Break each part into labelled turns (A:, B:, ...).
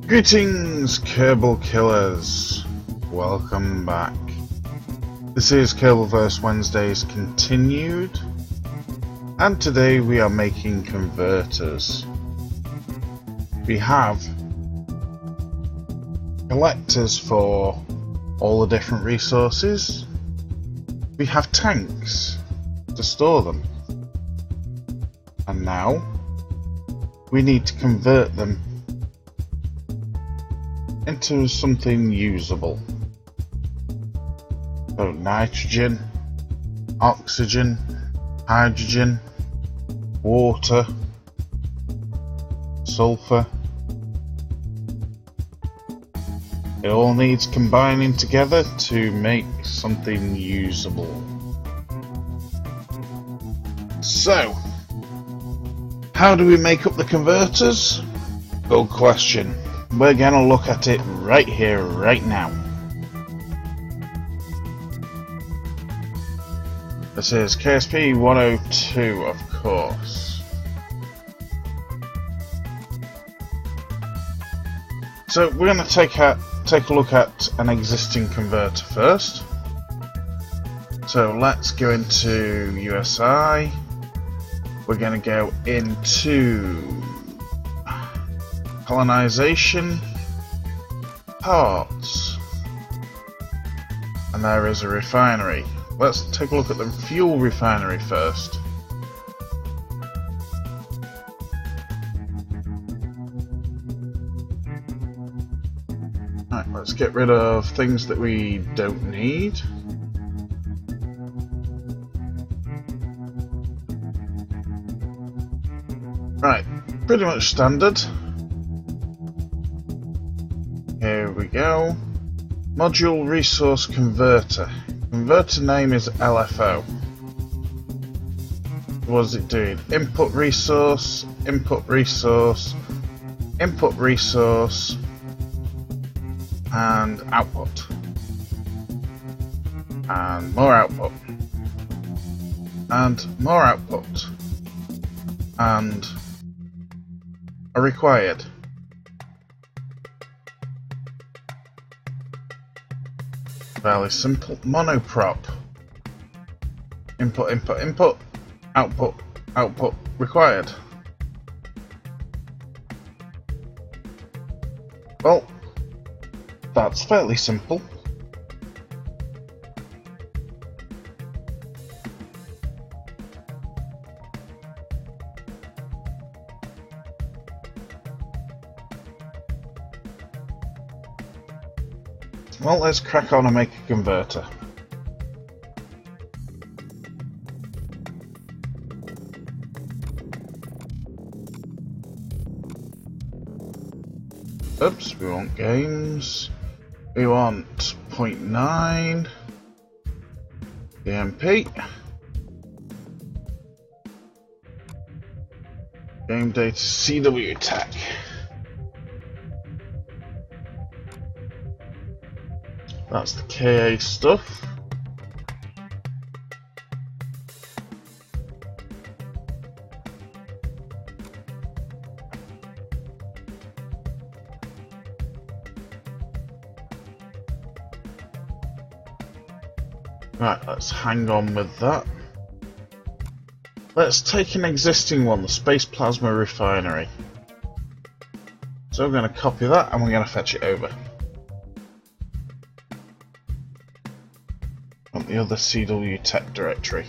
A: Greetings, Kerbal Killers. Welcome back. This is Kerbal Wednesdays continued, and today we are making converters. We have collectors for all the different resources. We have tanks to store them. And now we need to convert them into something usable. So nitrogen, oxygen, hydrogen, water, sulfur. It all needs combining together to make something usable. So, how do we make up the converters? Good question. We're going to look at it right here, right now. This is KSP 102, of course. So we're going to take a look at an existing converter first. So let's go into USI. We're going to go into colonization, parts, and there is a refinery. Let's take a look at the fuel refinery first. Right, let's get rid of things that we don't need. Right, pretty much standard. Here we go. Module resource converter. Converter name is LFO. What is it doing? Input resource, input resource, input resource, and output. And more output. And more output. And are required. Fairly simple. Monoprop. Input, input, input. Output, output required. Well, that's fairly simple. Well, let's crack on and make a converter. Oops, we want games. We want 0.9 EMP. Game data CW tech. That's the KA stuff. Right, let's hang on with that. Let's take an existing one, the Space Plasma Refinery. So we're going to copy that and we're going to fetch it over. The other CW tech directory.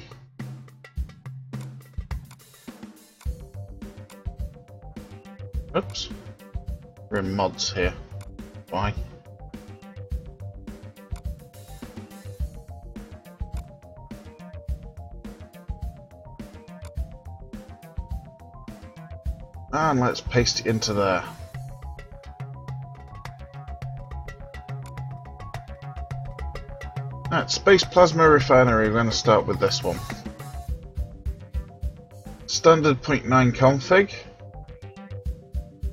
A: Oops, we're in mods here. Why? And let's paste it into there. Right, Space Plasma Refinery, we're going to start with this one. Standard 0.9 config.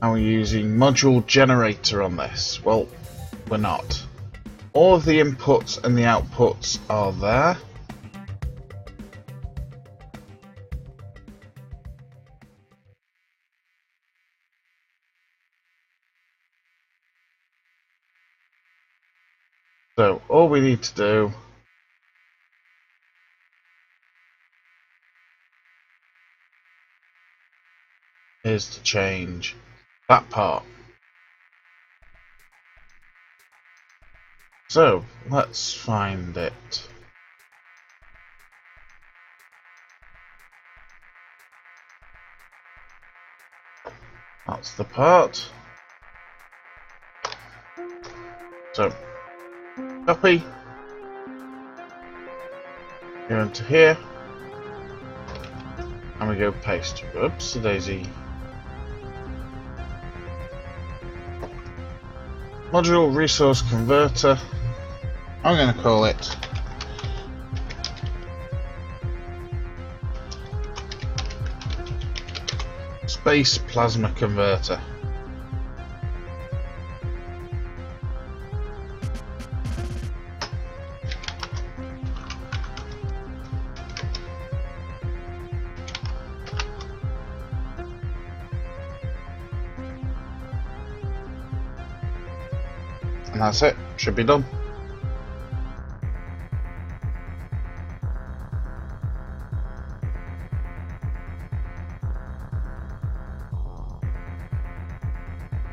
A: And we're using module generator on this. Well, we're not. All of the inputs and the outputs are there. So all we need to do is to change that part. So let's find it. That's the part. So copy, go into here, and we go paste. Oops, daisy. Module resource converter. I'm going to call it Space Plasma Converter. And that's it, should be done.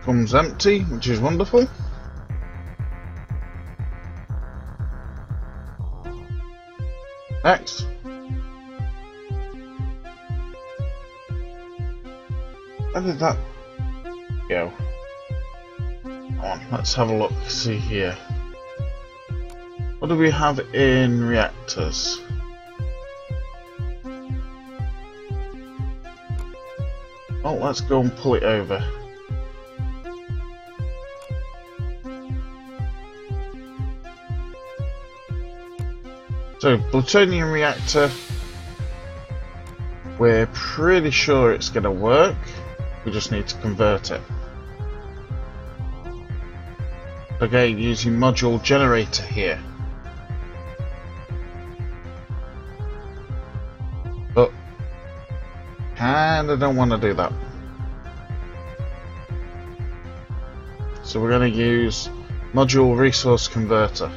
A: Comes empty, which is wonderful. Next. Where did that go? Come on, let's have a look, see here. What do we have in reactors? Oh, let's go and pull it over. So, plutonium reactor, we're pretty sure it's going to work, we just need to convert it. Again, using module generator here. But, kinda don't want to do that. So we're going to use module resource converter.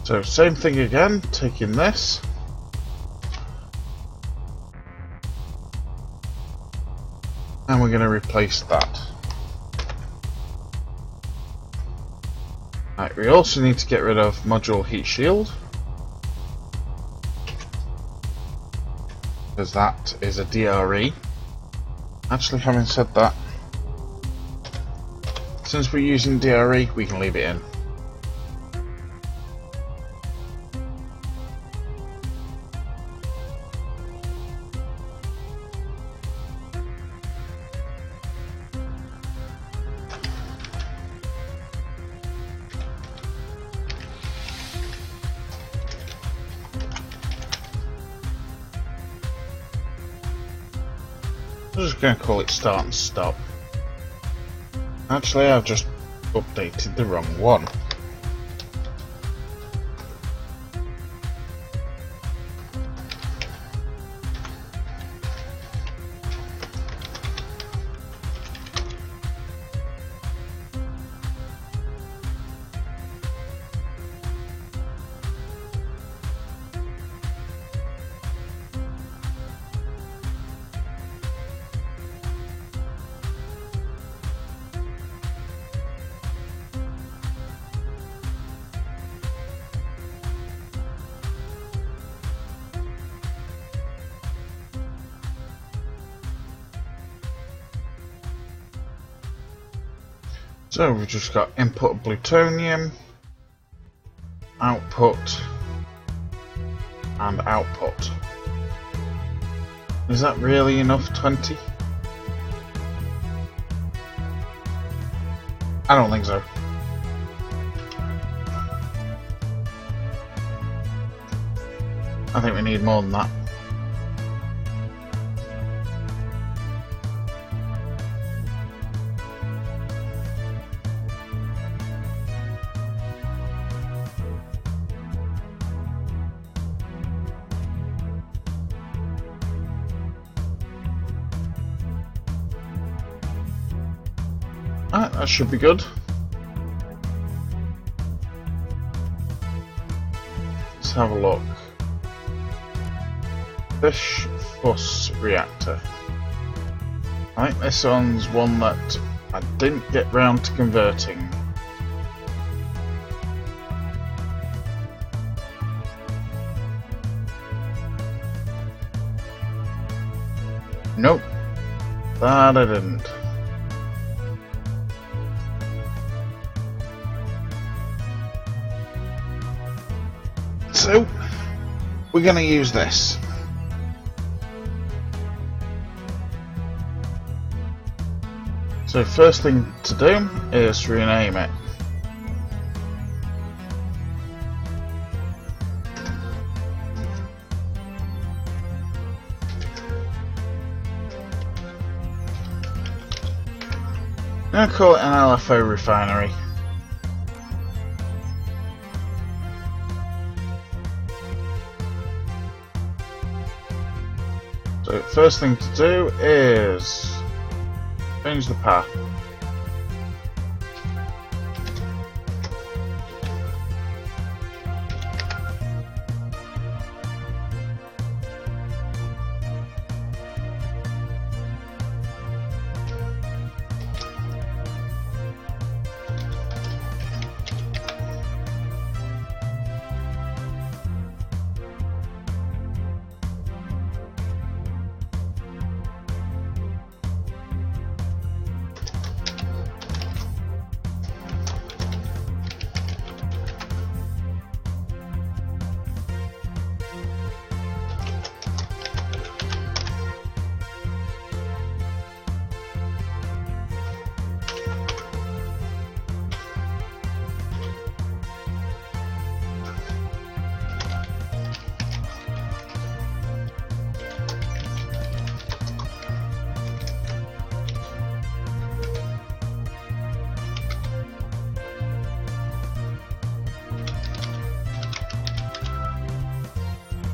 A: So same thing again, taking this. And we're going to replace that. Right, we also need to get rid of module heat shield, because that is a DRE. Actually, having said that, since we're using DRE, we can leave it in. I'm just going to call it start and stop. Actually, I've just updated the wrong one. So we've just got input plutonium, output, and output. Is that really enough, 20? I don't think so. I think we need more than that. That should be good. Let's have a look. Fish fuss reactor. I think this one's one that I didn't get round to converting. Nope, that I didn't. So, we're going to use this. So first thing to do is rename it. I'm going to call it an LFO refinery. So first thing to do is change the path.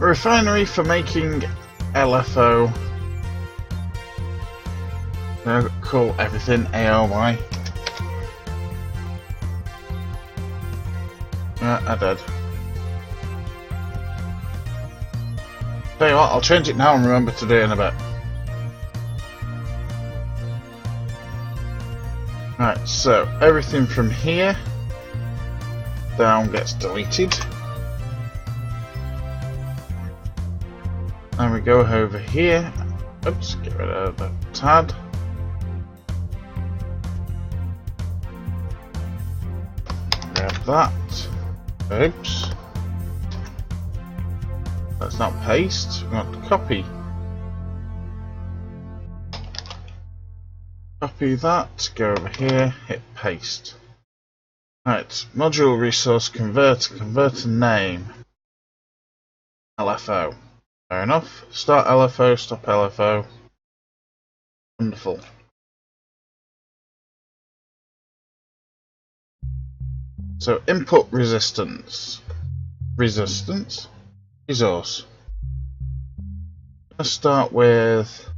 A: A refinery for making LFO. Now call everything AOY. I did. Tell you what, I'll change it now and remember to do it in a bit. Right, so everything from here down gets deleted. And we go over here. Oops, get rid of the tab. Grab that. Oops. Let's not paste, we want to copy. Copy that, go over here, hit paste. Right, module resource converter name. LFO. Fair enough. Start LFO, stop LFO. Wonderful. So input resistance. Resource. Let's start with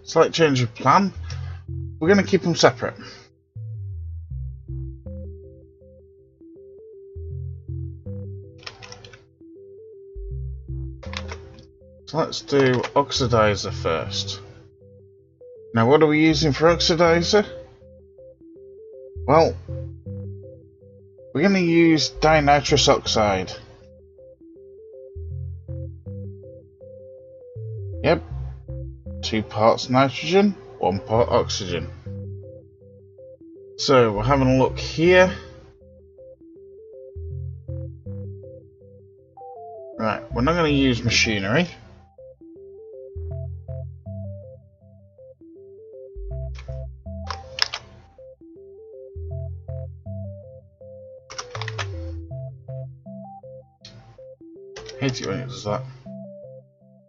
A: slight change of plan. We're going to keep them separate. So let's do oxidizer first. Now what are we using for oxidizer? Well, we're going to use dinitrous oxide. Yep, 2 parts nitrogen, 1 part oxygen. So we're having a look here. Right, we're not going to use machinery. Hate it when it does that.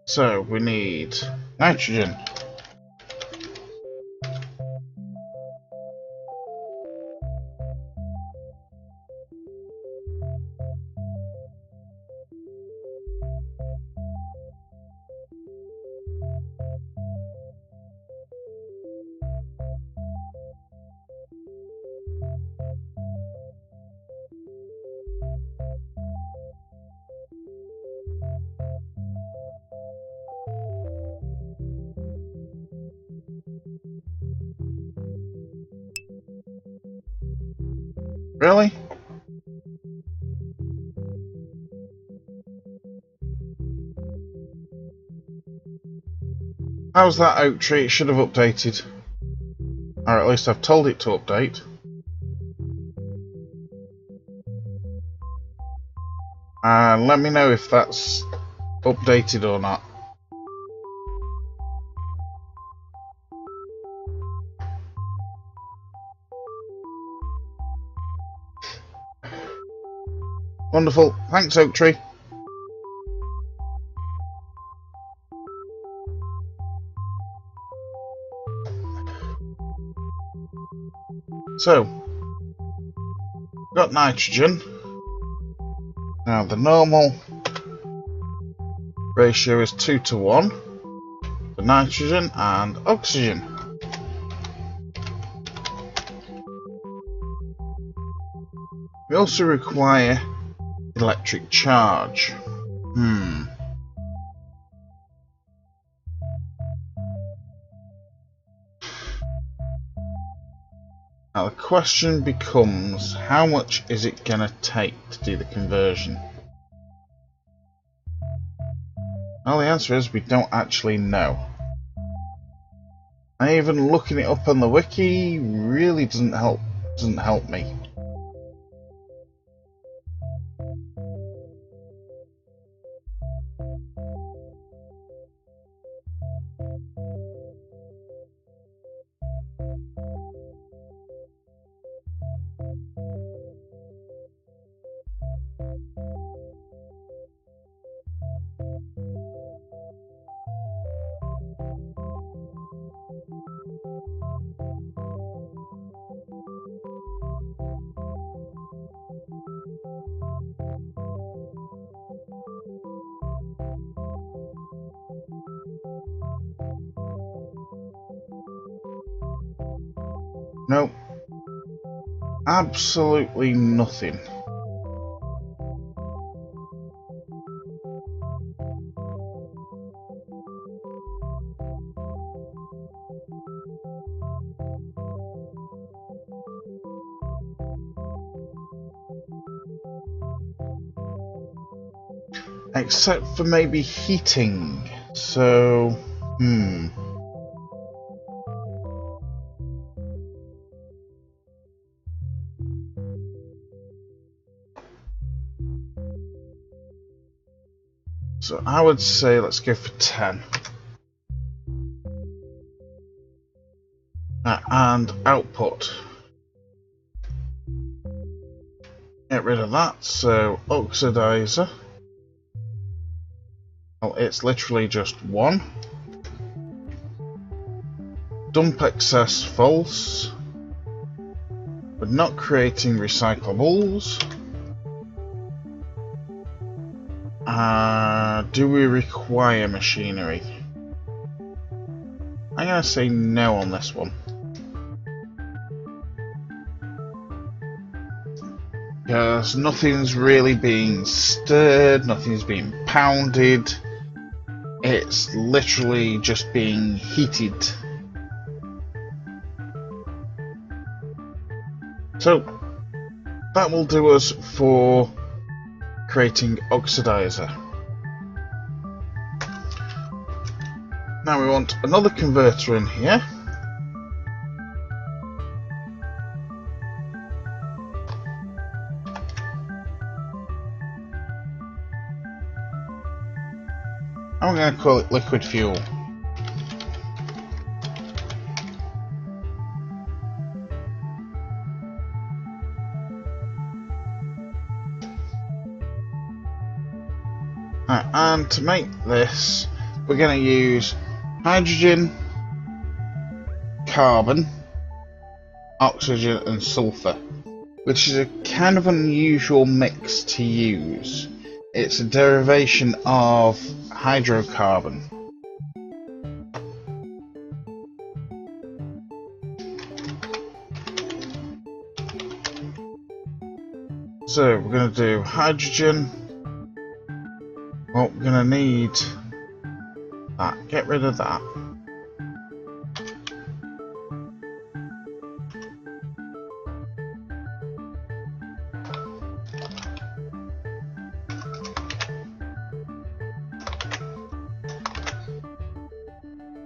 A: So we need nitrogen. Really? How's that, oak tree? It should have updated. Or at least I've told it to update. And let me know if that's updated or not. Wonderful. Thanks, oak tree. So, got nitrogen. Now the normal ratio is 2 to 1 for nitrogen and oxygen. We also require electric charge. Now the question becomes, how much is it going to take to do the conversion? Well, the answer is we don't actually know. And even looking it up on the wiki really doesn't help me. Nope. Absolutely nothing. Except for maybe heating. So, So I would say let's go for 10. And output. Get rid of that. So oxidizer. Well, it's literally just 1. Dump excess false. We're not creating recyclables. Do we require machinery? I'm going to say no on this one. Because nothing's really being stirred, nothing's being pounded. It's literally just being heated. So that will do us for creating oxidizer. Now we want another converter in here. I'm going to call it liquid fuel. And to make this, we're going to use hydrogen, carbon, oxygen and sulfur, which is a kind of unusual mix to use. It's a derivation of hydrocarbon. So we're going to do hydrogen. Well, we're going to need that. Get rid of that.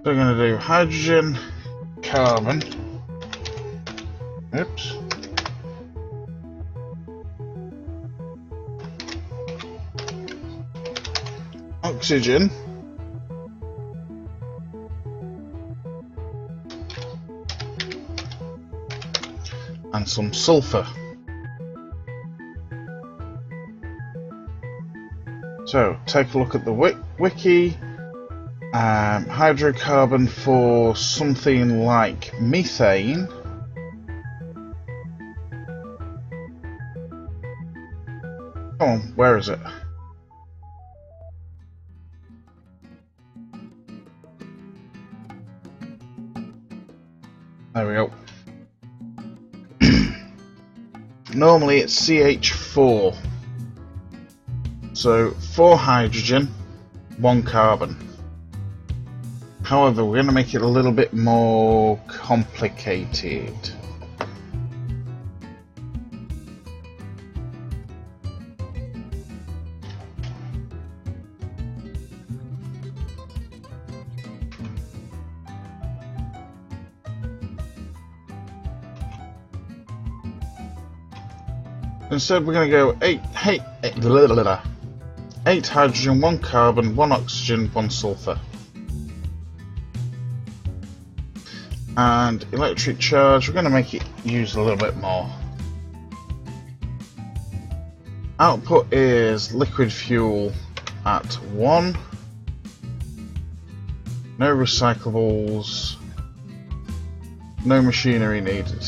A: So we're going to do hydrogen, carbon, oops, oxygen, and some sulfur. So take a look at the wiki. Hydrocarbon for something like methane come on, where is it? There we go. Normally it's CH4, so 4 hydrogen, 1 carbon. However, we're going to make it a little bit more complicated. Instead, we're going to go 8 hydrogen, 1 carbon, 1 oxygen, 1 sulfur. And electric charge, we're going to make it use a little bit more. Output is liquid fuel at 1. No recyclables. No machinery needed.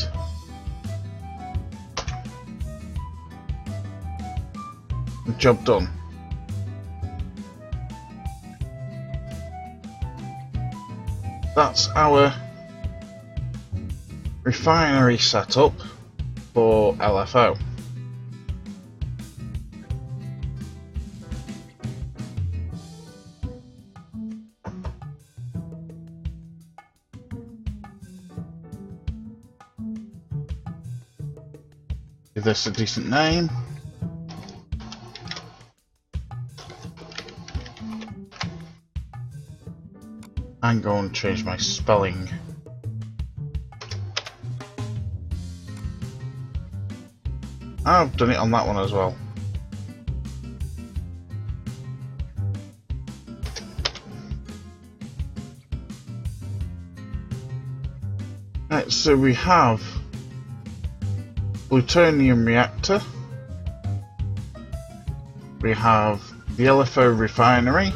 A: Job done. That's our refinery setup for LFO. Give this a decent name. I'm going to change my spelling. I've done it on that one as well. Right, so we have plutonium reactor, we have the LFO refinery,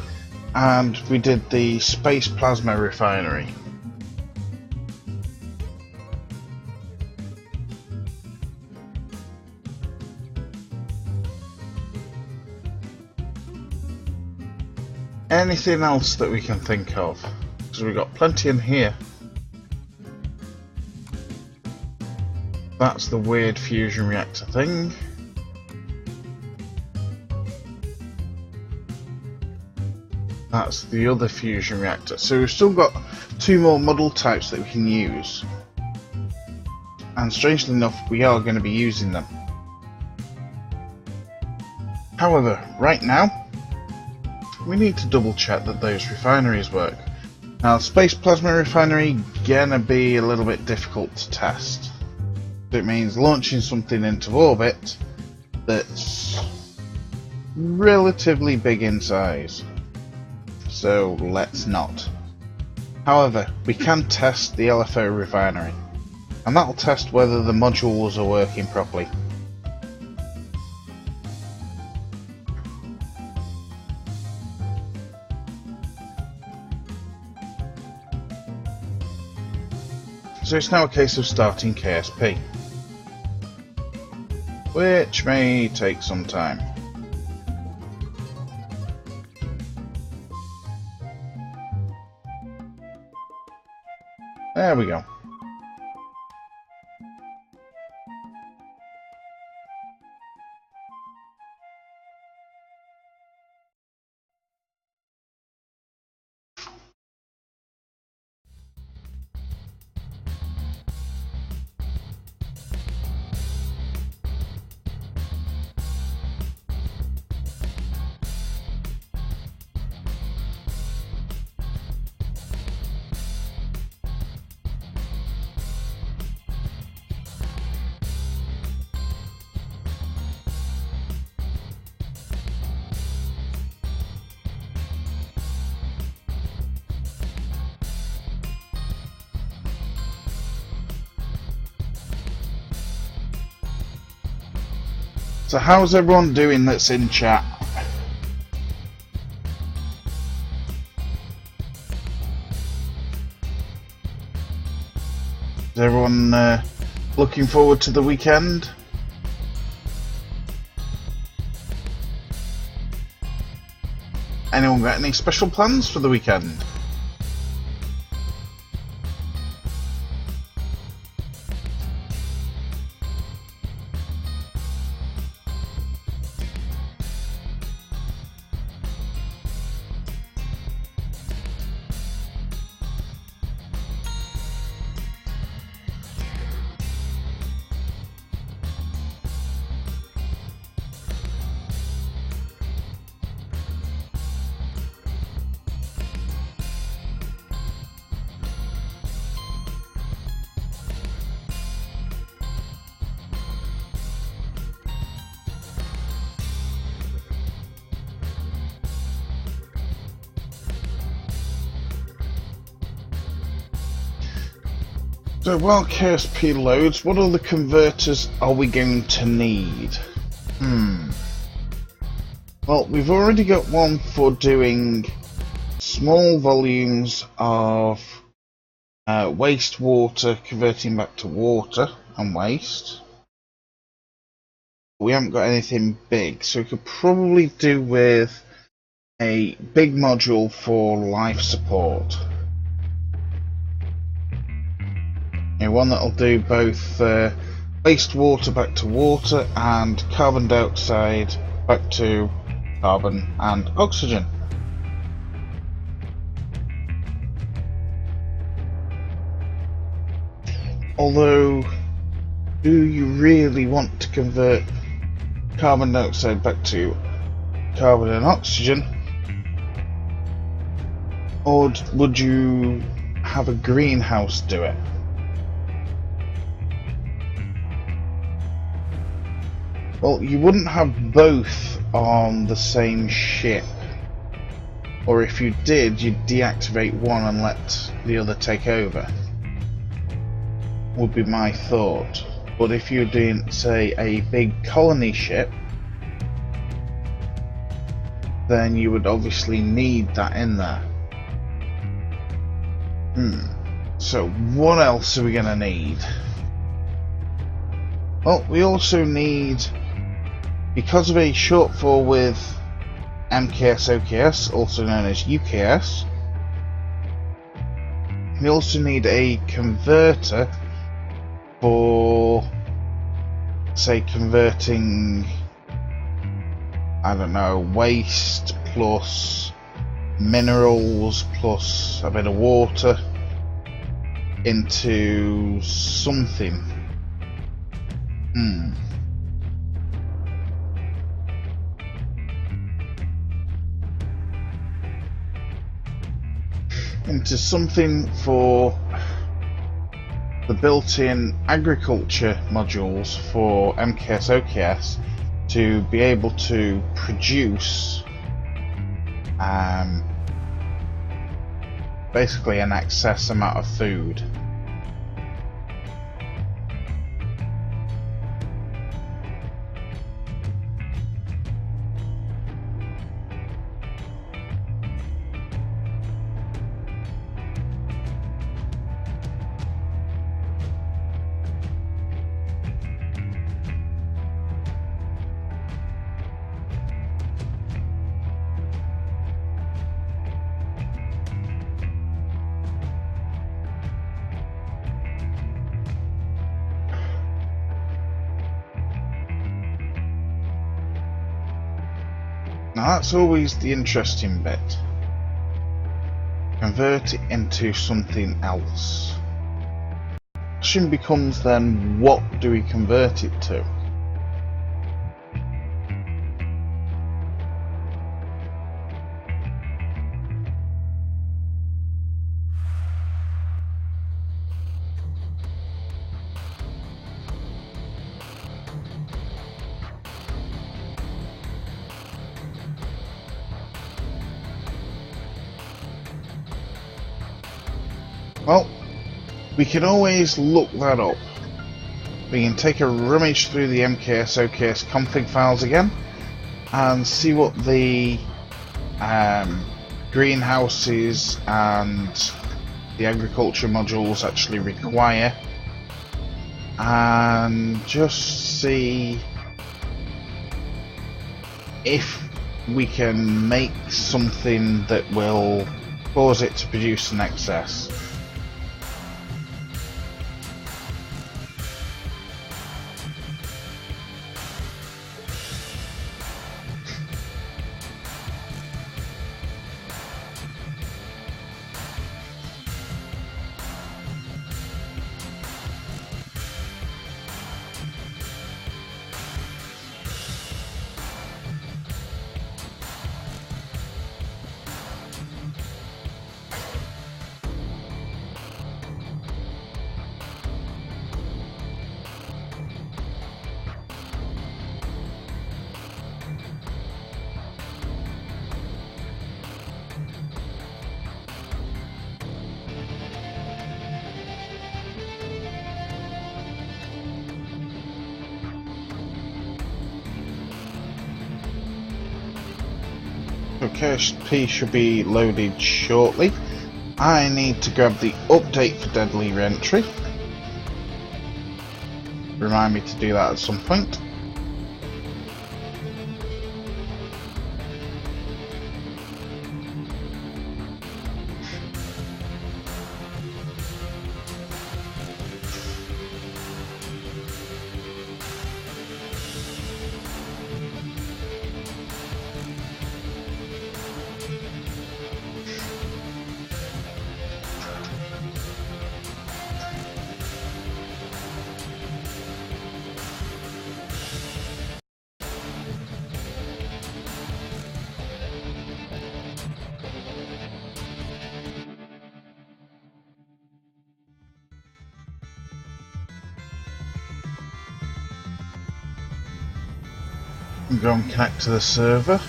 A: and we did the space plasma refinery. Anything else that we can think of? Because we've got plenty in here. That's the weird fusion reactor thing. That's the other fusion reactor. So we've still got 2 more model types that we can use. And strangely enough, we are going to be using them. However, right now, we need to double check that those refineries work. Now, space plasma refinery gonna be a little bit difficult to test. It means launching something into orbit that's relatively big in size. So let's not. However, we can test the LFO refinery, and that'll test whether the modules are working properly. So it's now a case of starting KSP, which may take some time. There we go. So how's everyone doing that's in chat? Is everyone looking forward to the weekend? Anyone got any special plans for the weekend? So while KSP loads, what other converters are we going to need? Well, we've already got one for doing small volumes of wastewater converting back to water and waste. We haven't got anything big, so we could probably do with a big module for life support. One that'll do both wastewater back to water and carbon dioxide back to carbon and oxygen. Although, do you really want to convert carbon dioxide back to carbon and oxygen? Or would you have a greenhouse do it? Well, you wouldn't have both on the same ship. Or if you did, you'd deactivate one and let the other take over. Would be my thought. But if you're doing, say, a big colony ship, then you would obviously need that in there. So what else are we going to need? Well, we also need, because of a shortfall with MKS OKS, also known as UKS, we also need a converter for, say, converting, I don't know, waste plus minerals plus a bit of water into something. Into something for the built-in agriculture modules for MKS OKS to be able to produce basically an excess amount of food. Now that's always the interesting bit. Convert it into something else. The question becomes then, what do we convert it to? Well, we can always look that up. we can take a rummage through the MKS OKS config files again and see what the greenhouses and the agriculture modules actually require, and just see if we can make something that will cause it to produce an excess. SSP should be loaded shortly. I need to grab the update for deadly reentry. Remind me to do that at some point. Go and connect to the server.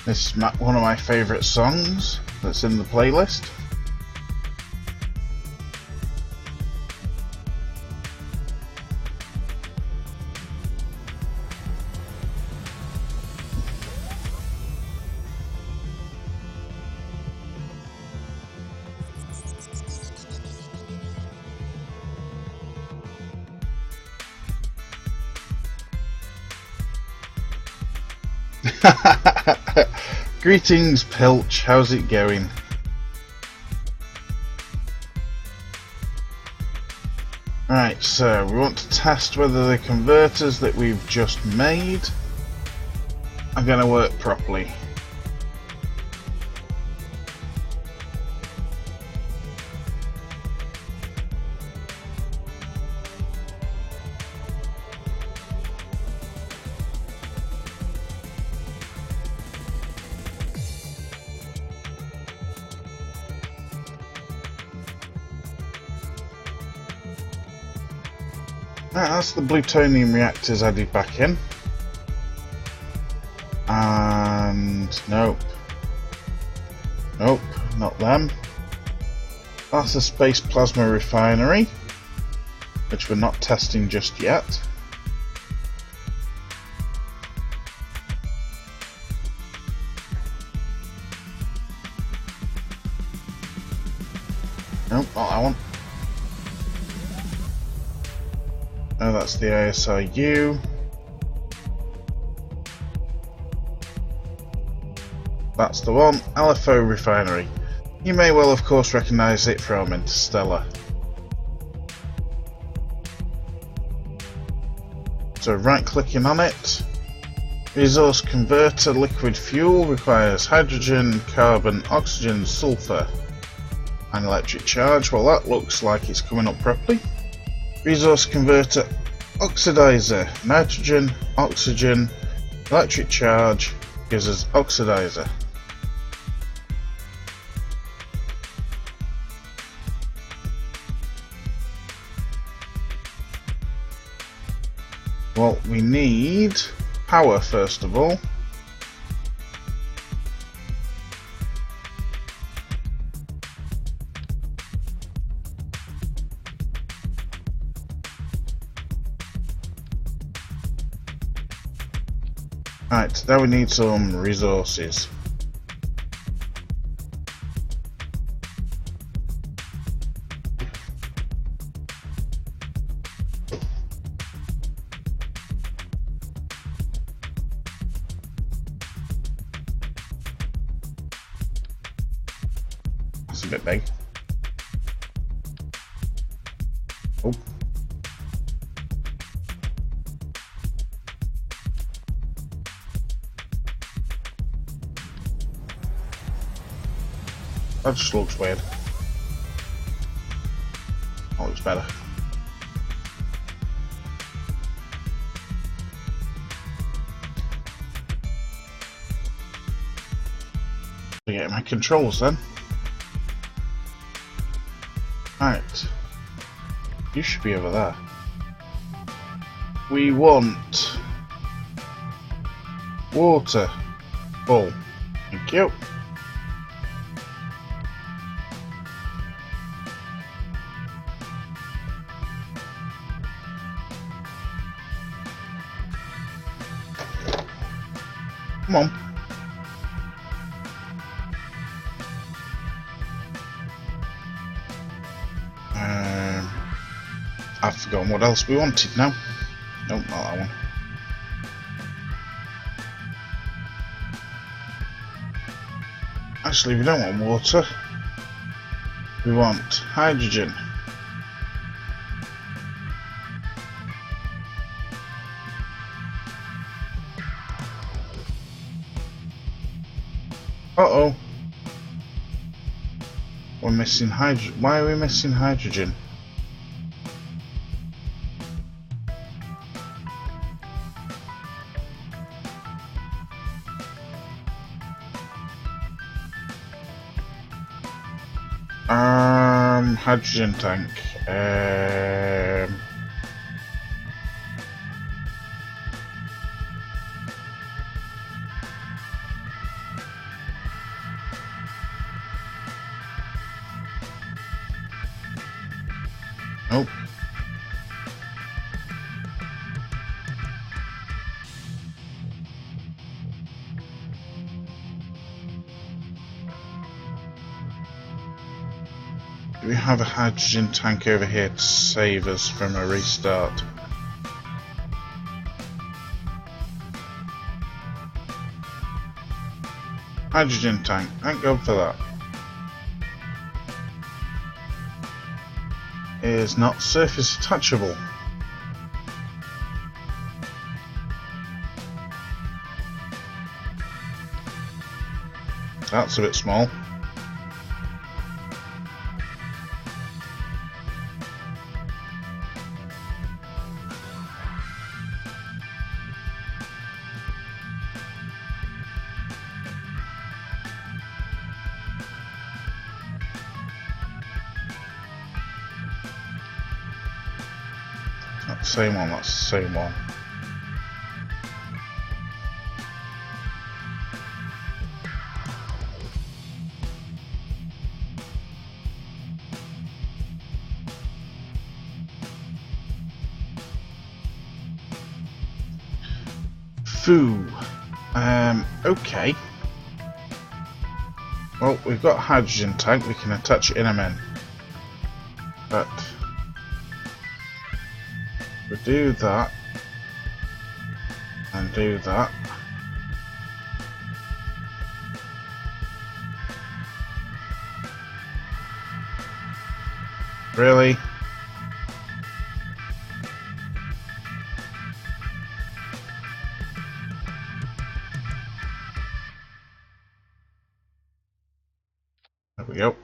A: This is one of my favourite songs that's in the playlist. Greetings, Pilch. How's it going? Right, so we want to test whether the converters that we've just made are going to work properly. Right, that's the plutonium reactors added back in. And nope. Nope, not them. That's a space plasma refinery, which we're not testing just yet. Nope, not that one. Oh, that's the ISIU. That's the one, LFO refinery. You may well, of course, recognise it from Interstellar. So right-clicking on it, resource converter liquid fuel requires hydrogen, carbon, oxygen, sulfur, and electric charge. Well, that looks like it's coming up properly. Resource converter oxidizer, nitrogen, oxygen, electric charge gives us oxidizer. Well, we need power first of all. Right, now we need some resources. That's a bit big. Oh. That just looks weird. That looks better. Get my controls then. Right. You should be over there. We want water. Full. Thank you. Come on. I've forgotten what else we wanted now. Nope, not that one. Actually, we don't want water. We want hydrogen. Uh-oh. We're missing hydrogen. Why are we missing hydrogen? Hydrogen tank. Nope. We have a hydrogen tank over here to save us from a restart. Hydrogen tank, thank God for that. Is not surface attachable. That's a bit small. Same one, that's the same one. Foo. Okay. Well, we've got a hydrogen tank, we can attach it in a min. But we do that and do that. Really? There we go.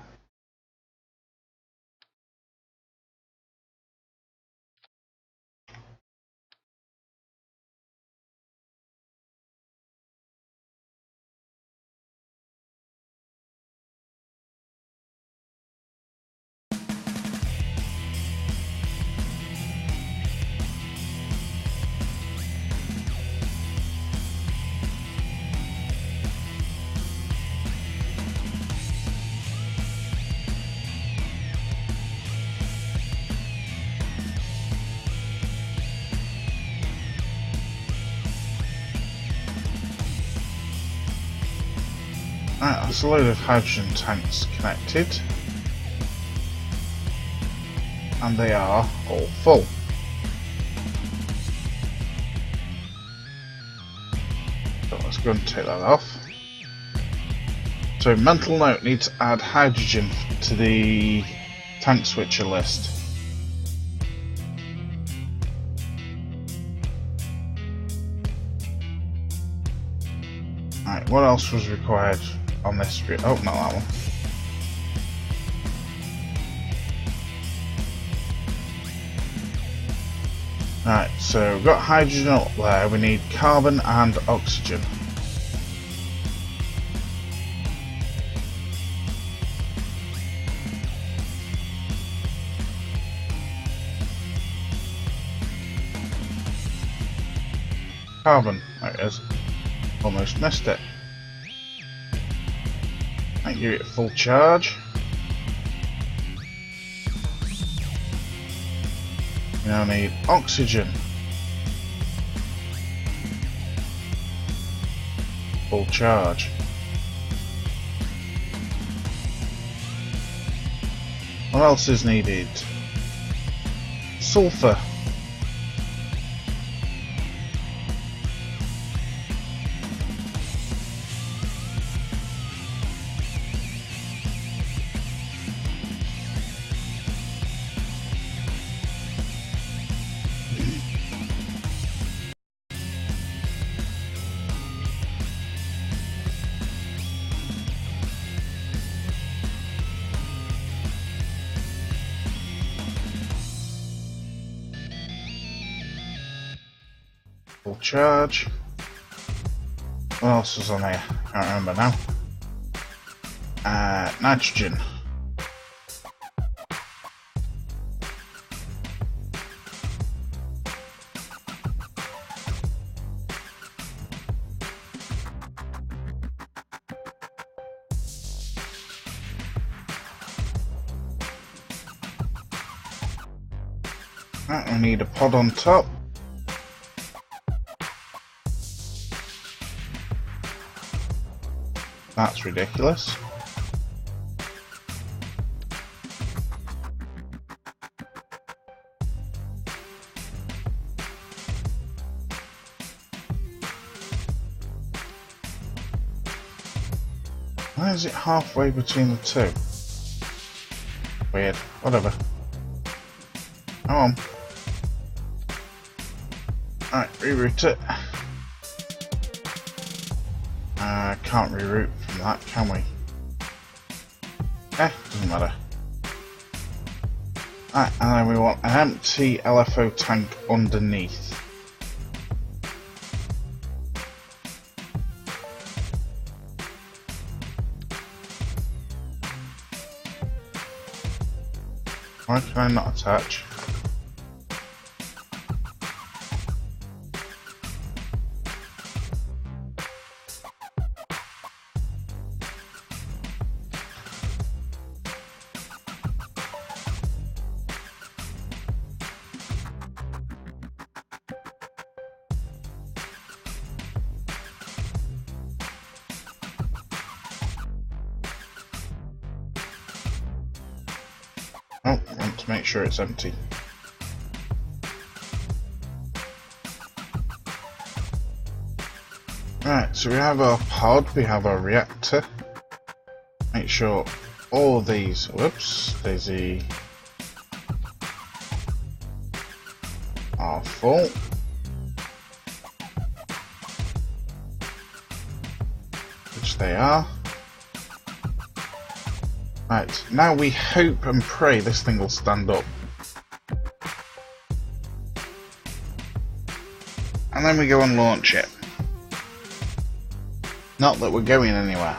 A: Right, that's a load of hydrogen tanks connected. And they are all full. So let's go and take that off. So mental note, need to add hydrogen to the tank switcher list. Right, what else was required on this street? Oh, not that one. Right, so we've got hydrogen up there, we need carbon and oxygen. Carbon, there it is. Almost missed it. I give it full charge. We now need oxygen. Full charge. What else is needed? Sulfur. Full charge. What else is on here? Can't remember now. Nitrogen. Right, we need a pod on top. That's ridiculous. Why is it halfway between the two? Weird. Whatever. Come on. Alright, reroute it. Can't reroute from that, can we? Doesn't matter. Right, and then we want an empty LFO tank underneath. Why can I not attach? Oh, I want to make sure it's empty. Right, so we have our pod, we have our reactor. Make sure all of these, whoops, daisy, are full. Which they are. Right, now we hope and pray this thing will stand up. And then we go and launch it. Not that we're going anywhere.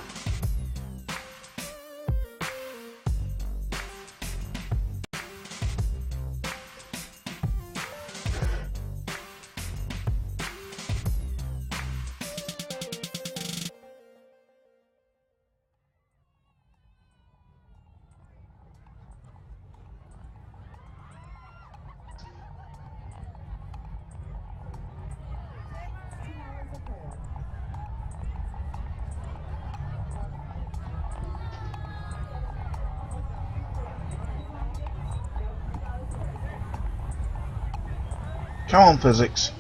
A: Come on, physics.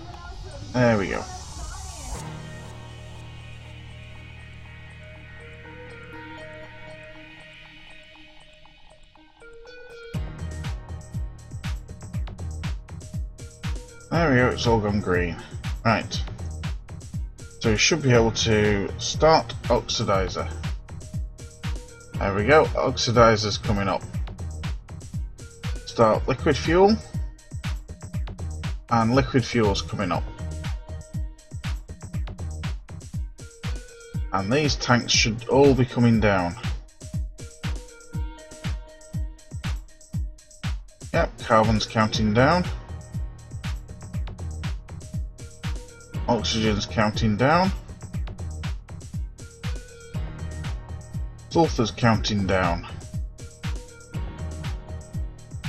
A: There we go. There we go, it's all gone green. Right. So we should be able to start oxidizer. There we go, oxidizer's coming up. Start liquid fuel. And liquid fuel's coming up. And these tanks should all be coming down. Yep, carbon's counting down. Oxygen's counting down. Sulfur's counting down.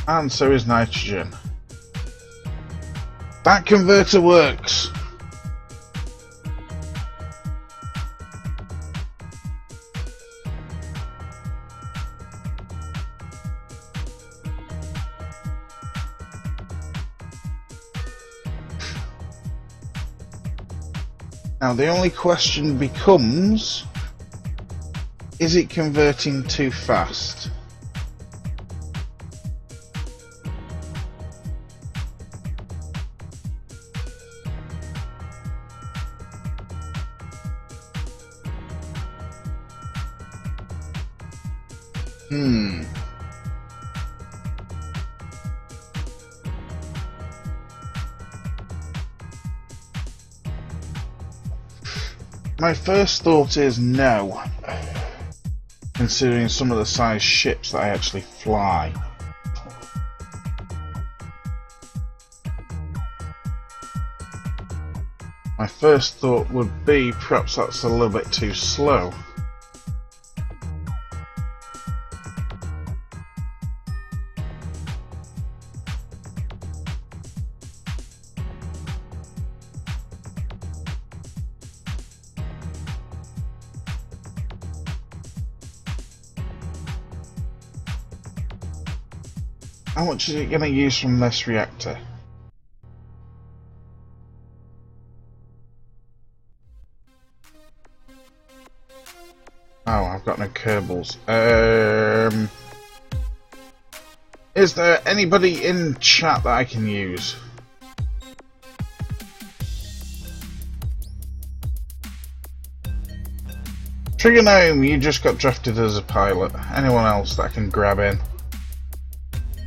A: And so is nitrogen. That converter works! Now the only question becomes, is it converting too fast? My first thought is no, considering some of the size ships that I actually fly. My first thought would be perhaps that's a little bit too slow. How much is it going to use from this reactor? Oh, I've got no Kerbals. Is there anybody in chat that I can use? Trigonome, you just got drafted as a pilot. Anyone else that I can grab in?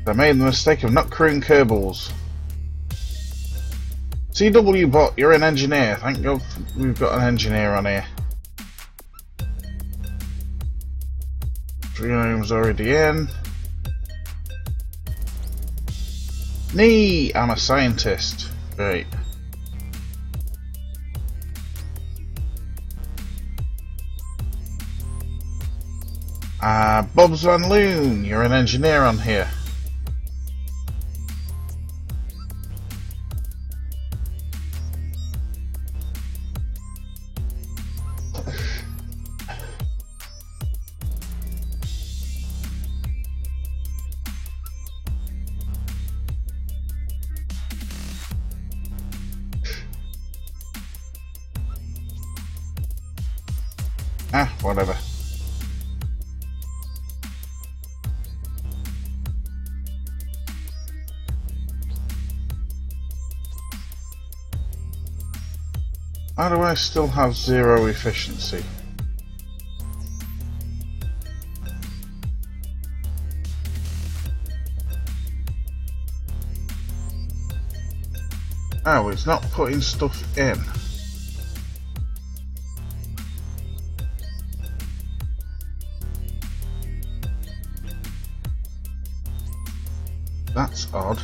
A: I made the mistake of not crewing Kerbals. CW Bot, you're an engineer. Thank God we've got an engineer on here. Trigonome's already in. Nee, I'm a scientist. Great. Bobs Van Loon, you're an engineer on here. Whatever. Why do I still have 0 efficiency? Oh, it's not putting stuff in. That's odd.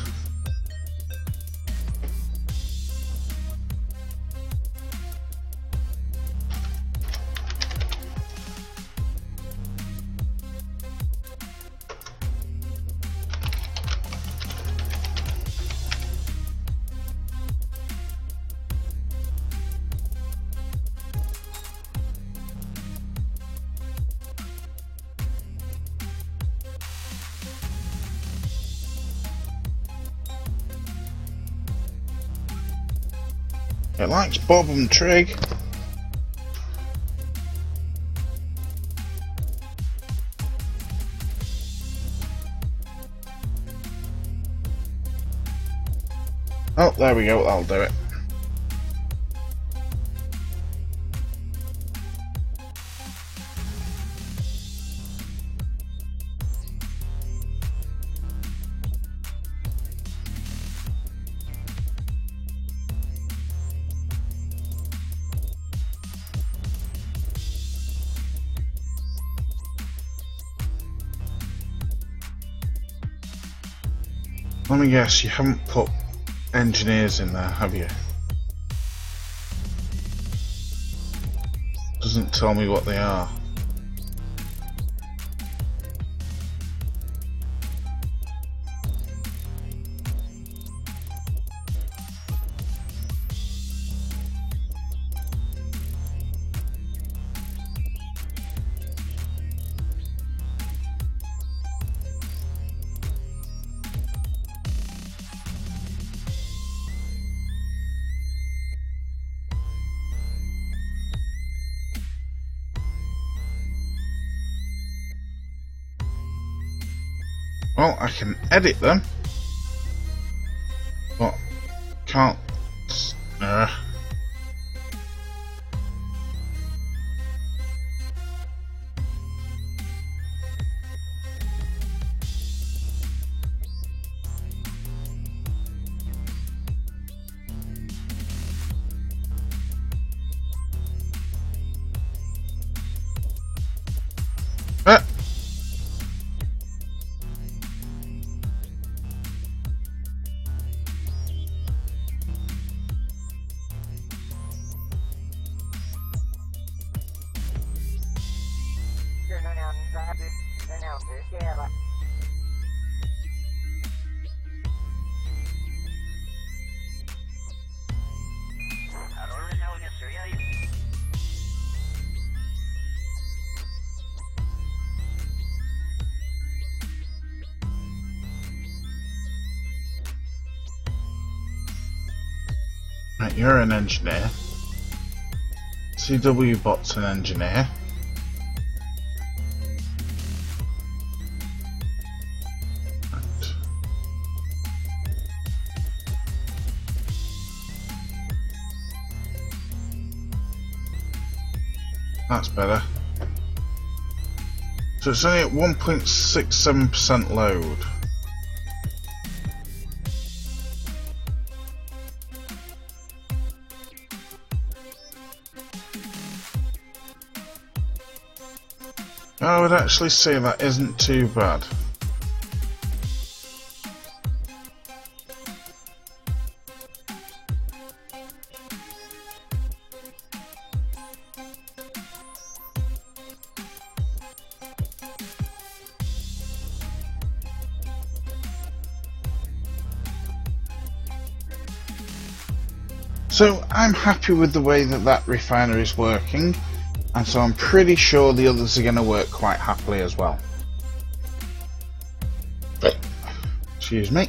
A: It likes bob and trig. Oh, there we go, that'll do it. Let me guess, you haven't put engineers in there, have you? Doesn't tell me what they are. Well, I can edit them, but can't. Right, you're an engineer. CW bot's an engineer. Right. That's better. So it's only at 1.67% load. I would actually say that isn't too bad. So I'm happy with the way that refinery is working, and so I'm pretty sure the others are going to work quite happily as well. Excuse me.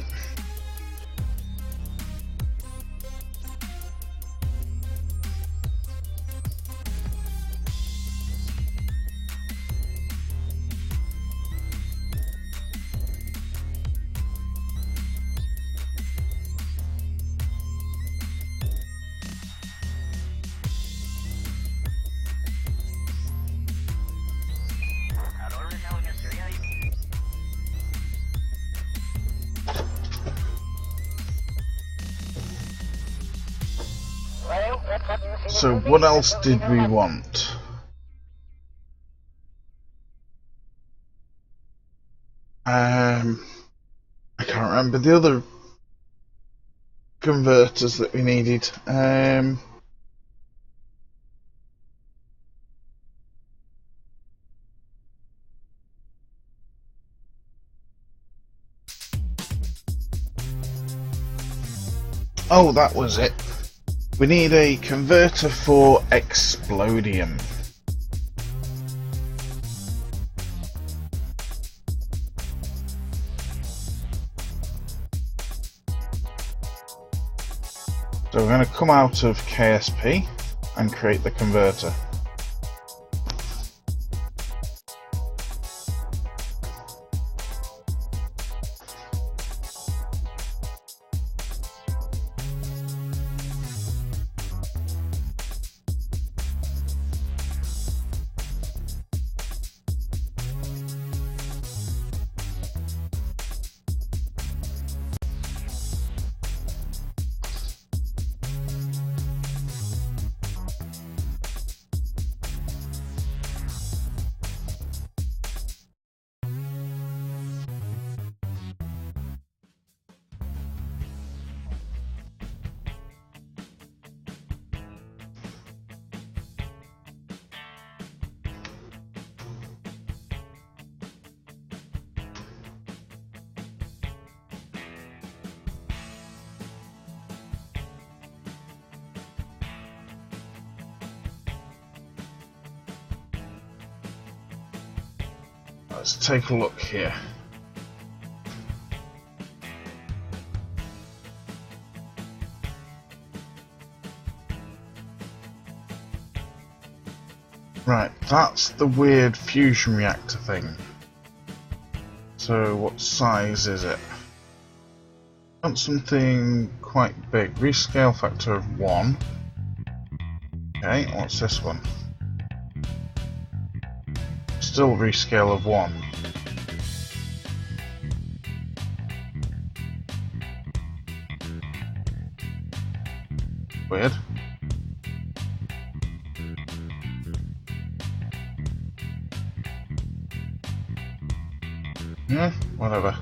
A: So what else did we want? I can't remember the other converters that we needed. Oh, that was it. We need a converter for explodium. So we're going to come out of KSP and create the converter. Let's take a look here. Right, that's the weird fusion reactor thing. So what size is it? I want something quite big. Rescale factor of 1. Okay, what's this one? Still rescale of 1. Weird. Yeah, whatever.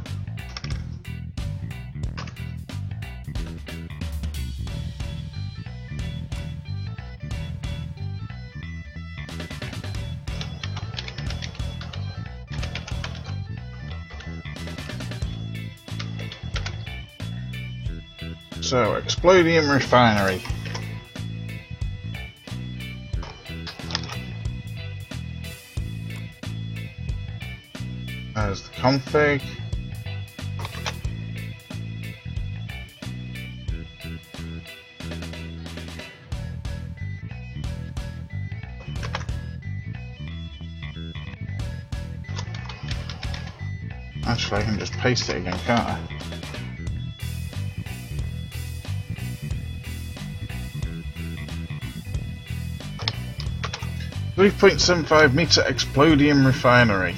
A: So, Explodium Refinery. There's the config. Actually, I can just paste it again, can't I? .75 meter Explodium Refinery.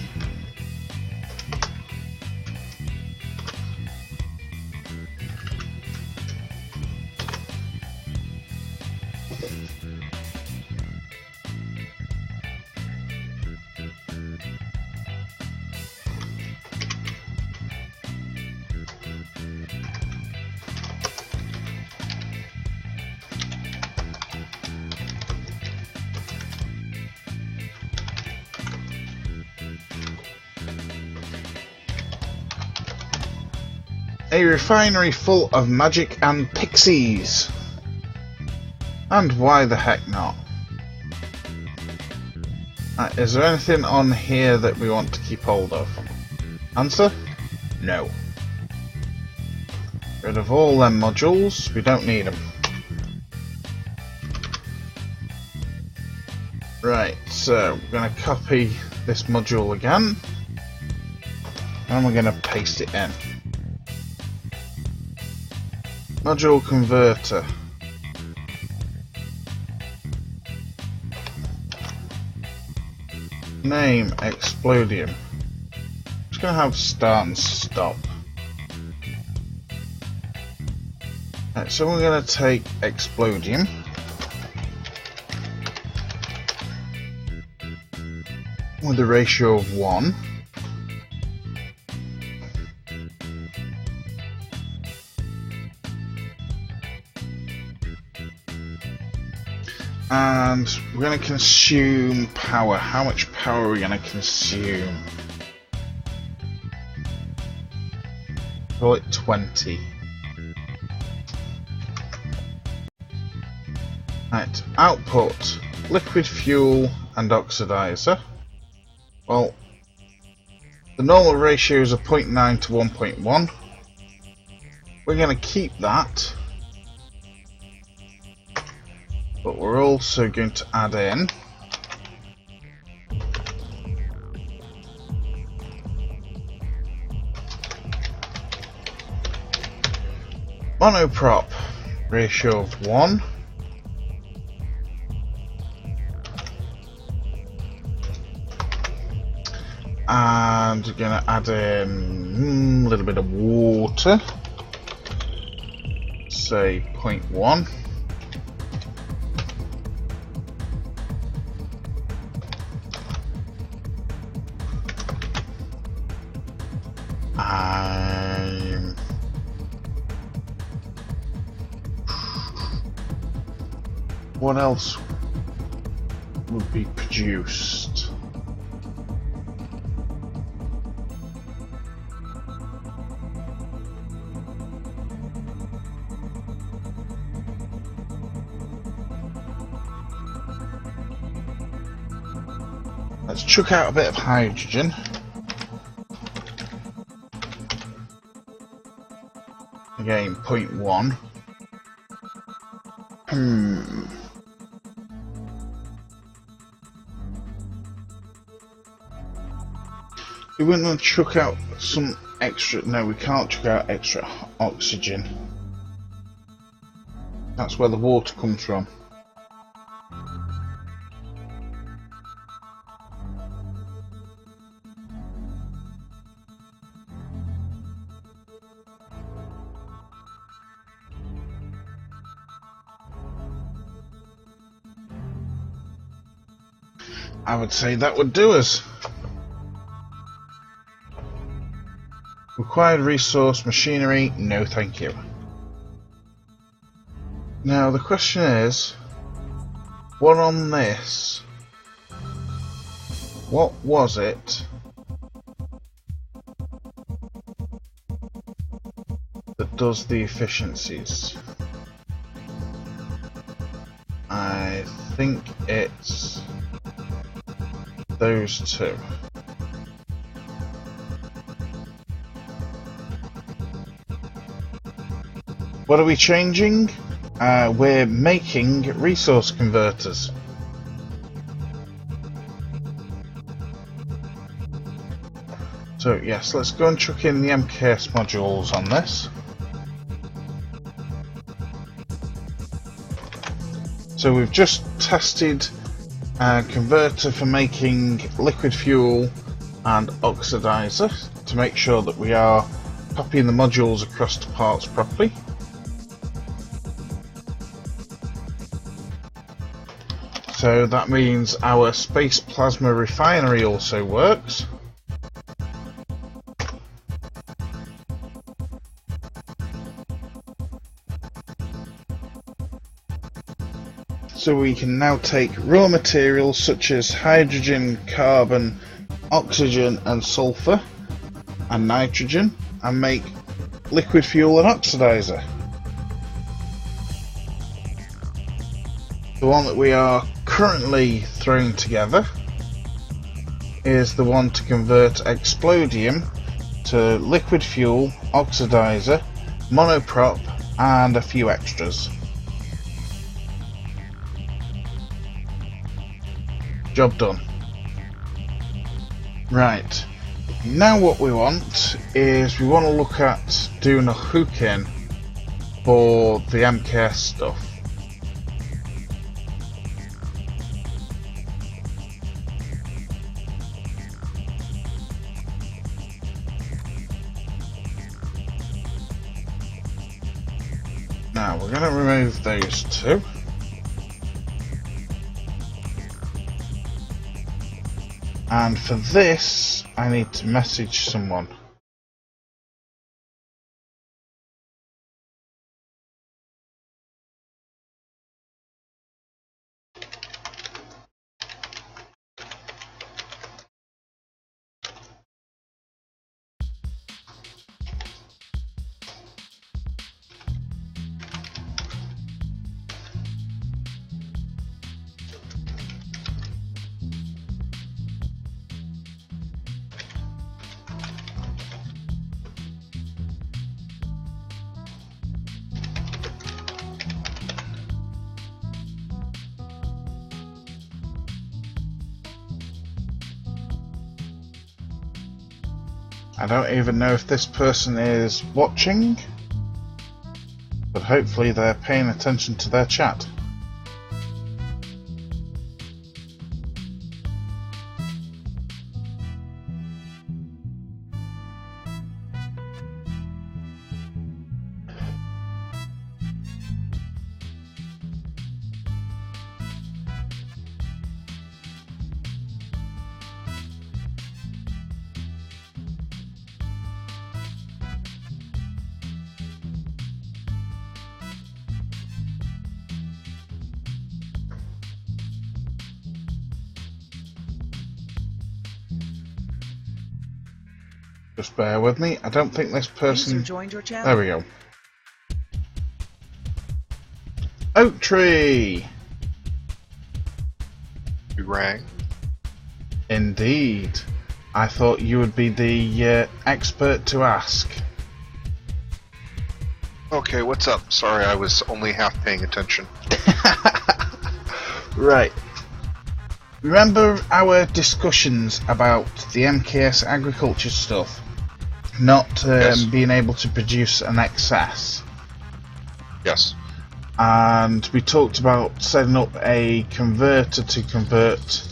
A: A refinery full of magic and pixies. And why the heck not? Is there anything on here that we want to keep hold of? Answer? No. Rid of all them modules, we don't need them. Right, so we're going to copy this module again. And we're going to paste it in. Module converter. Name Explodium. Just gonna have start and stop. Right, so we're gonna take Explodium. With a ratio of 1. And we're going to consume power. How much power are we going to consume? Call it 20. Right, output, liquid fuel and oxidizer. Well, the normal ratios are 0.9 to 1.1. We're going to keep that. but we're also going to add in monoprop ratio of 1, and we're going to add in a little bit of water, say 0.1. What else would be produced? Let's chuck out a bit of hydrogen. Again, 0.1. We wouldn't want to chuck out some extra. No, we can't chuck out extra oxygen. That's where the water comes from. I would say that would do us. Required resource machinery, no thank you. Now the question is, what on this? What was it that does the efficiencies? I think it's those two. What are we changing? We're making resource converters. So yes, let's go and chuck in the MKS modules on this. So we've just tested a converter for making liquid fuel and oxidizer to make sure that we are copying the modules across to parts properly. So that means our space plasma refinery also works. So we can now take raw materials such as hydrogen, carbon, oxygen and sulfur and nitrogen and make liquid fuel and oxidizer. The one that we are currently throwing together is the one to convert explodium to liquid fuel, oxidizer, monoprop and a few extras. Job done. Right, now what we want is we want to look at doing a hook-in for the MKS stuff. Now we're going to remove those two. And for this, I need to message someone. I don't even know if this person is watching, but hopefully they're paying attention to their chat. Just bear with me. I don't think this person...
B: joined your channel.
A: There we go. Oak Tree!
C: You rang?
A: Indeed. I thought you would be the expert to ask.
C: Okay, what's up? Sorry, I was only half paying attention.
A: Right. Remember our discussions about the MKS agriculture stuff? Not
C: Yes.
A: being able to produce an excess.
C: Yes.
A: And we talked about setting up a converter to convert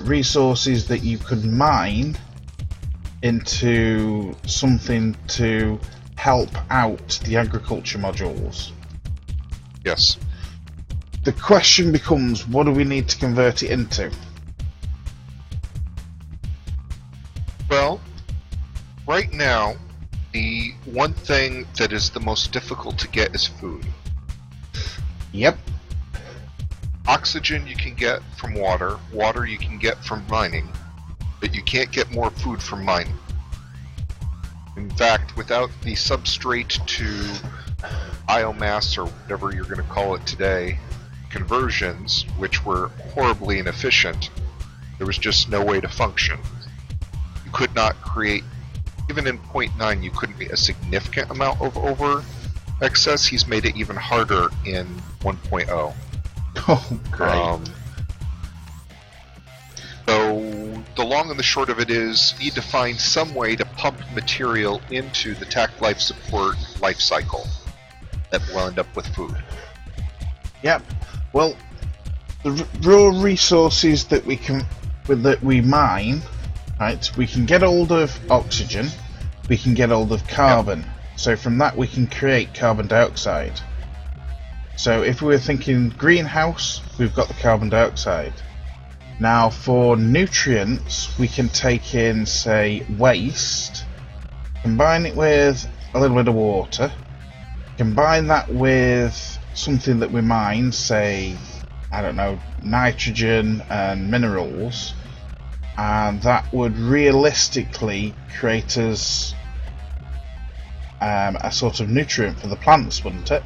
A: resources that you could mine into something to help out the agriculture modules.
C: Yes.
A: The question becomes, what do we need to convert it into?
C: Well, right now, the one thing that is the most difficult to get is food.
A: Yep.
C: Oxygen you can get from water, water you can get from mining, but you can't get more food from mining. In fact, without the substrate to biomass, or whatever you're going to call it today, conversions, which were horribly inefficient, there was just no way to function. You could not create, even in 0.9, you couldn't be a significant amount of over excess. He's made it even harder in 1.0.
A: Oh, great.
C: So the long and the short of it is, you need to find some way to pump material into the TAC life support life cycle that will end up with food.
A: Yep. Well, the raw resources that we mine, right? We can get hold of oxygen, we can get hold of carbon. Yep. So from that we can create carbon dioxide. So if we were thinking greenhouse, we've got the carbon dioxide. Now for nutrients, we can take in, say, waste, combine it with a little bit of water, combine that with something that we mine, say, I don't know, nitrogen and minerals, and that would realistically create us a sort of nutrient for the plants, wouldn't it?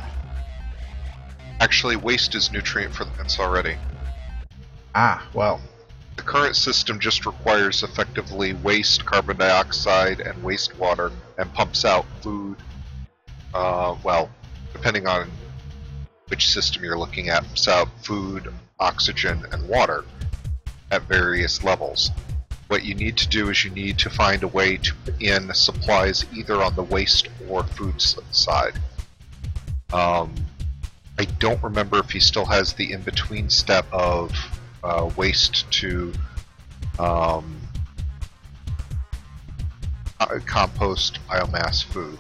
C: Actually, waste is nutrient for the plants already.
A: Ah, well.
C: The current system just requires effectively waste, carbon dioxide, and wastewater, and pumps out food, well, depending on which system you're looking at, pumps out food, oxygen, and water at various levels. What you need to do is you need to find a way to put in supplies either on the waste or food side. I don't remember if he still has the in-between step of waste to compost, biomass, food.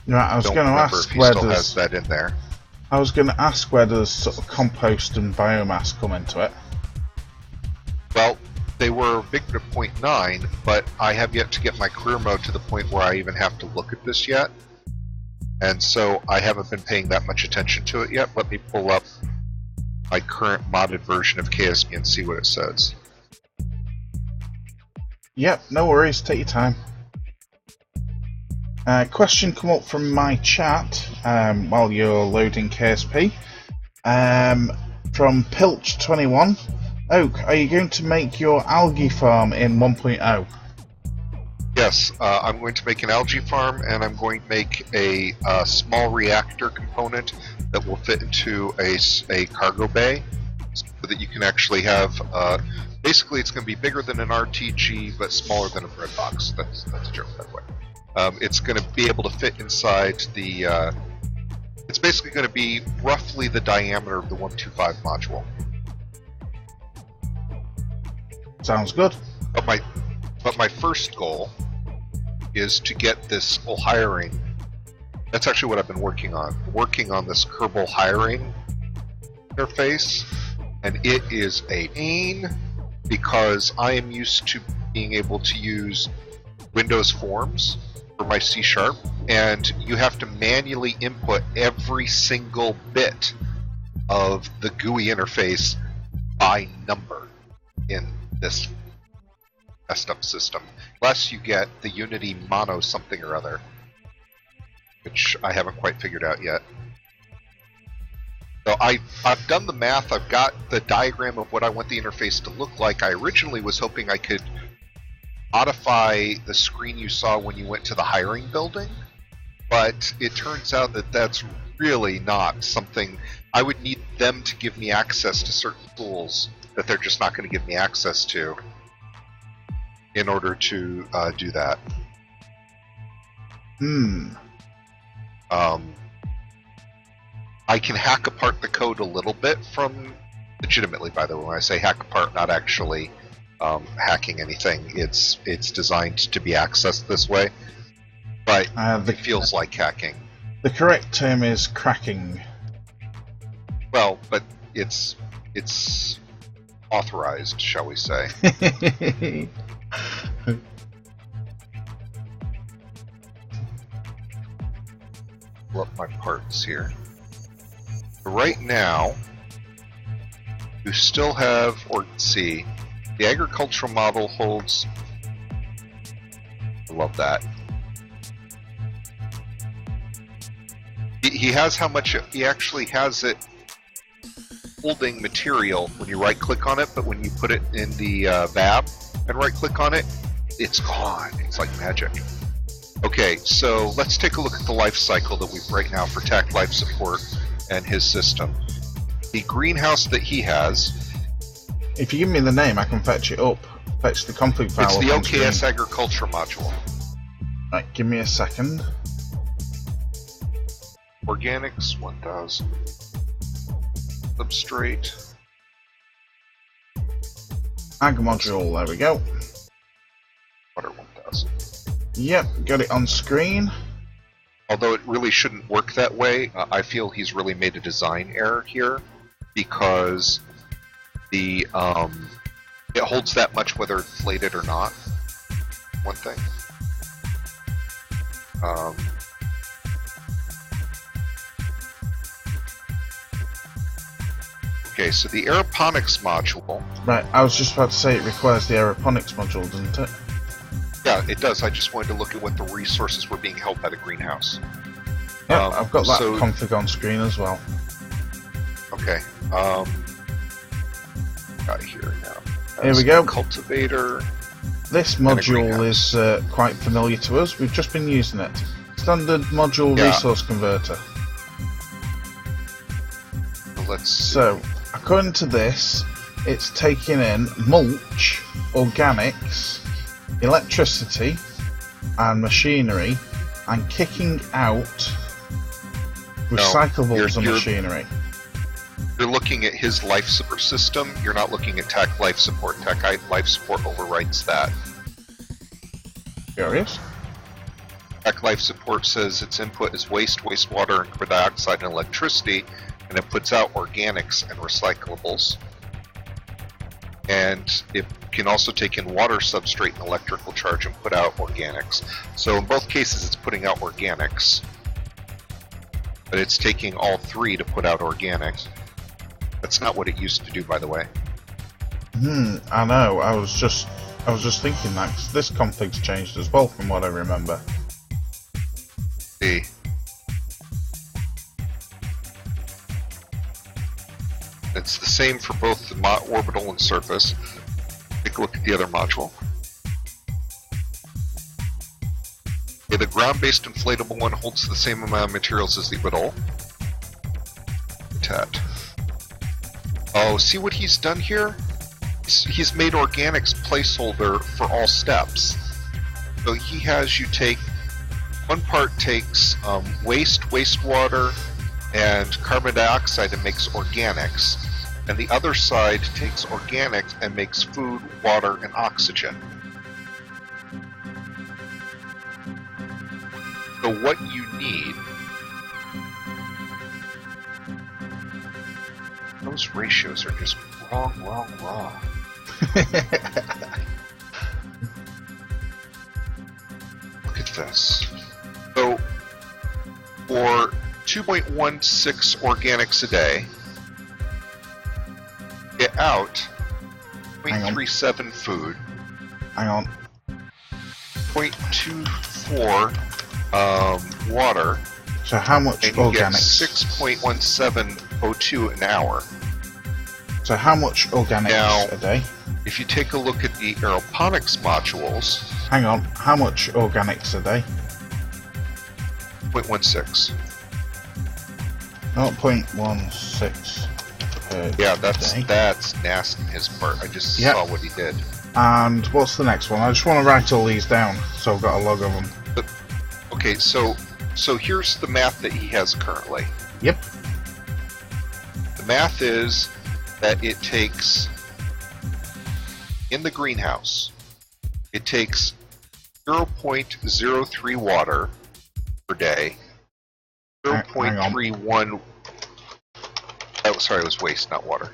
A: Right, I was going to ask where
C: has that in there.
A: I was going to ask where does sort of compost and biomass come into it.
C: Well, they were big at 0.9, but I have yet to get my career mode to the point where I even have to look at this yet. And so I haven't been paying that much attention to it yet. Let me pull up my current modded version of KSP and see what it says.
A: Yep, no worries, take your time. Question come up from my chat while you're loading KSP. From Pilch21. Oak, are you going to make your algae farm in 1.0?
C: Yes, I'm going to make an algae farm, and I'm going to make a small reactor component that will fit into a cargo bay, so that you can actually have Basically, it's going to be bigger than an RTG, but smaller than a bread box. That's a joke, by the way. It's going to be able to fit inside the. It's basically going to be roughly the diameter of the 125 module.
A: Sounds good.
C: But my first goal is to get this whole hiring. That's actually what I've been working on. Working on this Kerbal hiring interface, and it is a pain because I am used to being able to use Windows Forms for my C#, and you have to manually input every single bit of the GUI interface by number in this messed up system, unless you get the Unity Mono something or other, which I haven't quite figured out yet. So I've done the math, I've got the diagram of what I want the interface to look like. I originally was hoping I could modify the screen you saw when you went to the hiring building, but it turns out that that's really not something. I would need them to give me access to certain tools that they're just not going to give me access to in order to do that. I can hack apart the code a little bit from, legitimately by the way, when I say hack apart, not actually hacking anything. It's designed to be accessed this way, but it feels like hacking.
A: The correct term is cracking.
C: Well, but it's authorized, shall we say. Pull up my parts here. Right now, you still have, or see, the agricultural model holds. I love that. He has how much he actually has it holding material when you right click on it, but when you put it in the VAB and right click on it, it's gone. It's like magic. Okay, so let's take a look at the life cycle that we've right now for TAC Life Support and his system. The greenhouse that he has.
A: If you give me the name, I can fetch it up. Fetch the config file.
C: It's the OKS Agriculture module.
A: Right, give me a second.
C: Organics 1000. Substrate.
A: Ag module, there we go.
C: Water 1000.
A: Yep, got it on screen.
C: Although it really shouldn't work that way, I feel he's really made a design error here, because the it holds that much whether it's inflated or not. One thing. Okay, so the aeroponics module.
A: Right, I was just about to say it requires the aeroponics module, doesn't it?
C: Yeah, it does. I just wanted to look at what the resources were being held by the greenhouse.
A: Yeah, I've got that config on screen as well.
C: Okay. Got here now.
A: Here we go.
C: Cultivator.
A: This module is quite familiar to us. We've just been using it. Standard module resource converter. So, according to this, it's taking in mulch, organics, electricity, and machinery, and kicking out recyclables and machinery.
C: You're looking at his life support system. You're not looking at TAC Life Support. TAC Life Support overwrites that.
A: Curious.
C: TAC Life Support says its input is waste, wastewater, and carbon dioxide, and electricity, and it puts out organics and recyclables. And it can also take in water, substrate, and electrical charge and put out organics. So in both cases, it's putting out organics, but it's taking all three to put out organics. That's not what it used to do, by the way.
A: I know. I was just thinking that, 'cause this config's changed as well, from what I remember.
C: See. It's the same for both the orbital and surface. Take a look at the other module. Okay, the ground-based inflatable one holds the same amount of materials as the orbital. Oh, see what he's done here? he's made organics placeholder for all steps. So he has you take, one part takes wastewater, and carbon dioxide and makes organics, and the other side takes organics and makes food, water, and oxygen. So what you need, those ratios are just wrong. Look at this. So for 2.16 organics a day, get out 0.37 food.
A: Hang on.
C: 0.24 water.
A: So how much
C: and you
A: organics?
C: get 6.17 O2 an hour.
A: So how much organics
C: Now,
A: a day?
C: If you take a look at the aeroponics modules,
A: Hang on. How much organics a day?
C: 0.16.
A: 0.16 per
C: Yeah,
A: day.
C: that's nasty his part. I just
A: Yep.
C: saw what he did.
A: And what's the next one? I just want to write all these down so I've got a log of them.
C: Okay, so here's the math that he has currently.
A: Yep.
C: The math is that it takes, in the greenhouse, it takes 0.03 water per day,
A: Hang on.
C: 0.31. Oh, sorry, it was waste, not water.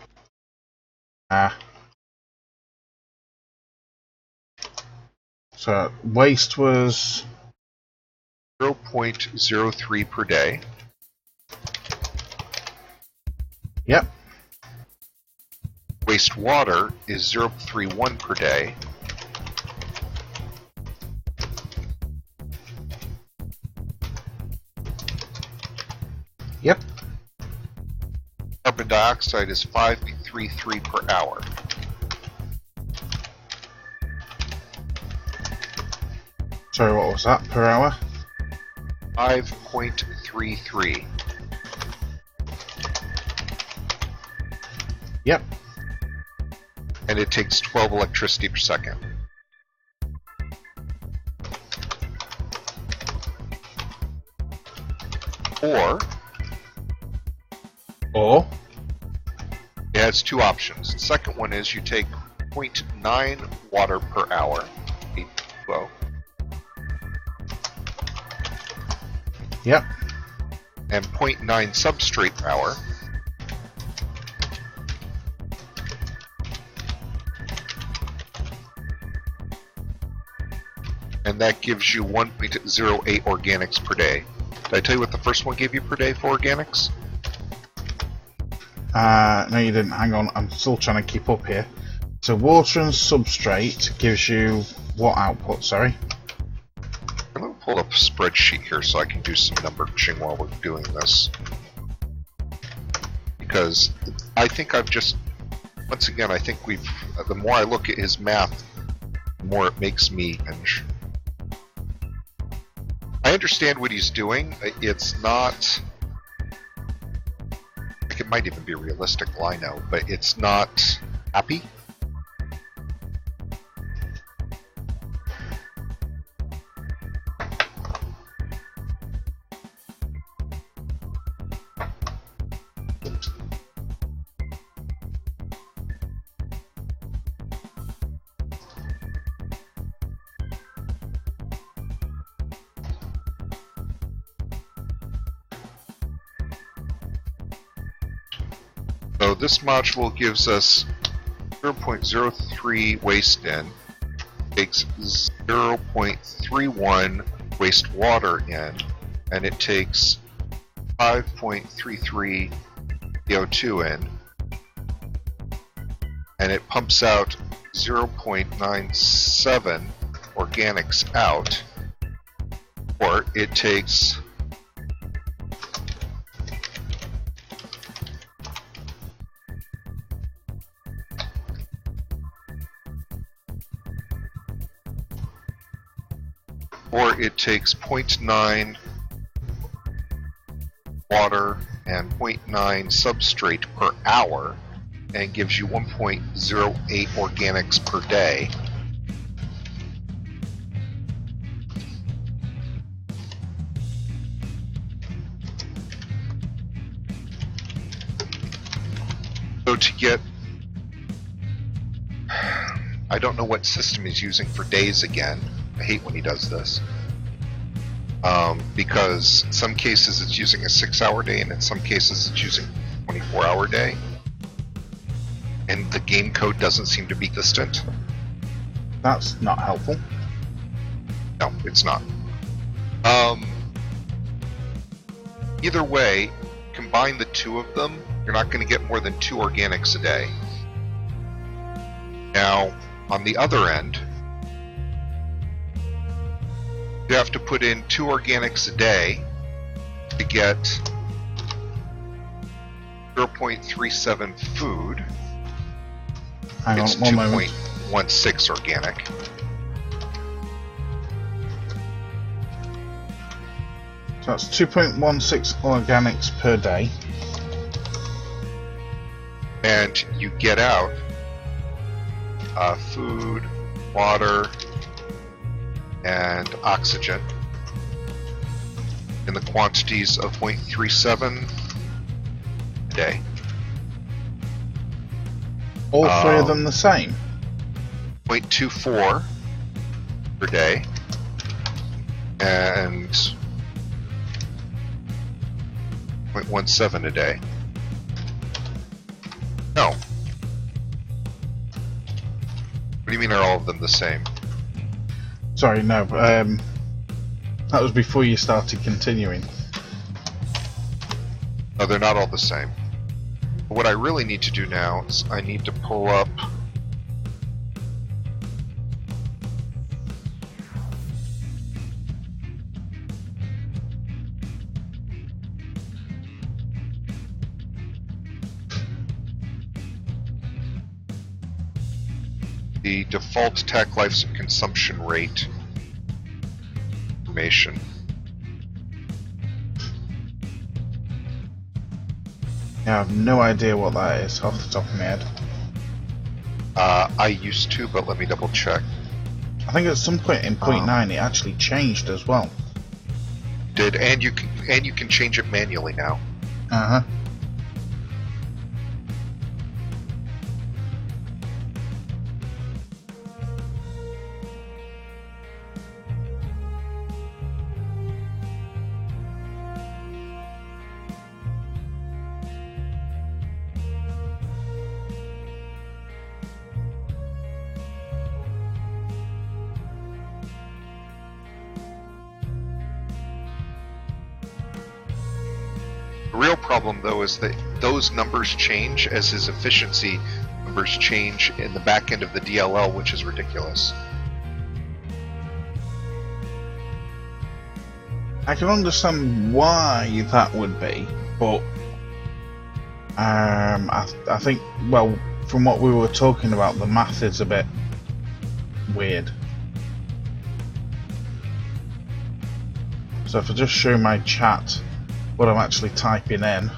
A: So waste was
C: 0.03 per day.
A: yep.
C: Wastewater is 0.31 per day.
A: Yep.
C: Carbon dioxide is 5.33 per hour.
A: Sorry, what was that per hour?
C: 5.33.
A: Yep.
C: And it takes 12 electricity per second.
A: Or
C: It has two options. The second one is you take 0.9 water per hour. Well,
A: yep.
C: and 0.9 substrate per hour. And that gives you 1.08 organics per day. Did I tell you what the first one gave you per day for organics?
A: No, you didn't. Hang on. I'm still trying to keep up here. So water and substrate gives you what output? Sorry.
C: I'm going to pull up a spreadsheet here so I can do some number crunching while we're doing this. Because I think I've just, once again, I think we've, the more I look at his math, the more it makes me cringe. I understand what he's doing. It's not, like, it might even be realistic, I know, but it's not happy. So this module gives us 0.03 waste in, takes 0.31 wastewater in, and it takes 5.33 CO2 in, and it pumps out 0.97 organics out, or it takes or it takes 0.9 water and 0.9 substrate per hour, and gives you 1.08 organics per day. So to get, I don't know what system he's using for days again. I hate when he does this. Because in some cases it's using a 6-hour day, and in some cases it's using a 24-hour day. And the game code doesn't seem to be consistent.
A: That's not helpful.
C: No, it's not. Either way, combine the two of them, you're not going to get more than 2 organics a day. Now, on the other end, you have to put in 2 organics a day to get 0.37 food.
A: Hang
C: it's
A: on, 1 moment.
C: 2.16 organic.
A: So that's 2.16 organics per day.
C: And you get out food, water, and oxygen in the quantities of 0.37 a day.
A: All 3 of them the same?
C: 0.24 per day and 0.17 a day. No. What do you mean are all of them the same?
A: Sorry, no. That was before you started continuing.
C: No, they're not all the same. But what I really need to do now is I need to pull up the default attack life consumption rate information.
A: Yeah, I have no idea what that is off the top of my head.
C: I used to, but let me double check.
A: I think at some point in 0.9 it actually changed as well.
C: And you can change it manually now.
A: Uh-huh.
C: The real problem, though, is that those numbers change as his efficiency numbers change in the back end of the DLL, which is ridiculous.
A: I can understand why that would be, but I think, well, from what we were talking about, the math is a bit weird. So if I just show my chat what I'm actually typing in,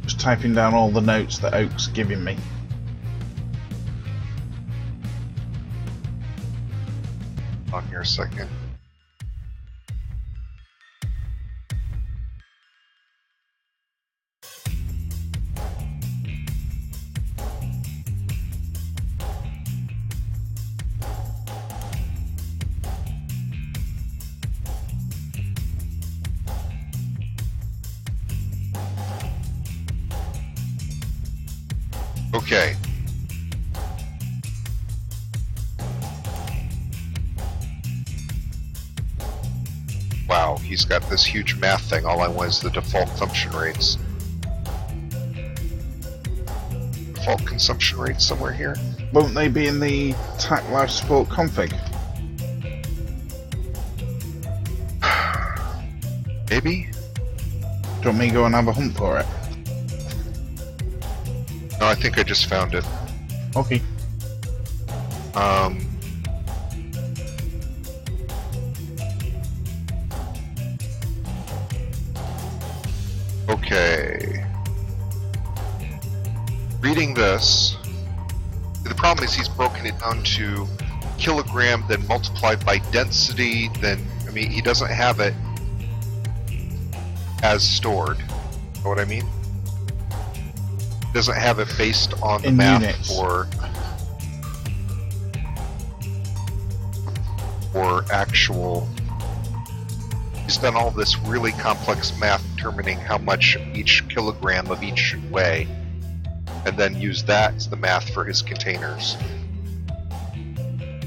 A: just typing down all the notes that Oak's giving me.
C: On here a second. Okay. Wow, he's got this huge math thing. All I want is the default consumption rates. Default consumption rates somewhere here?
A: Won't they be in the TAC Life Support config?
C: Maybe?
A: Do you want me to go and have a hunt for it?
C: No, I think I just found it.
A: Okay.
C: Okay. reading this, the problem is he's broken it down to kilogram, then multiplied by density, then, I mean, he doesn't have it as stored. You know what I mean? He doesn't have it based on the math
A: units.
C: or actual. He's done all this really complex math determining how much each kilogram of each should weigh, and then use that as the math for his containers.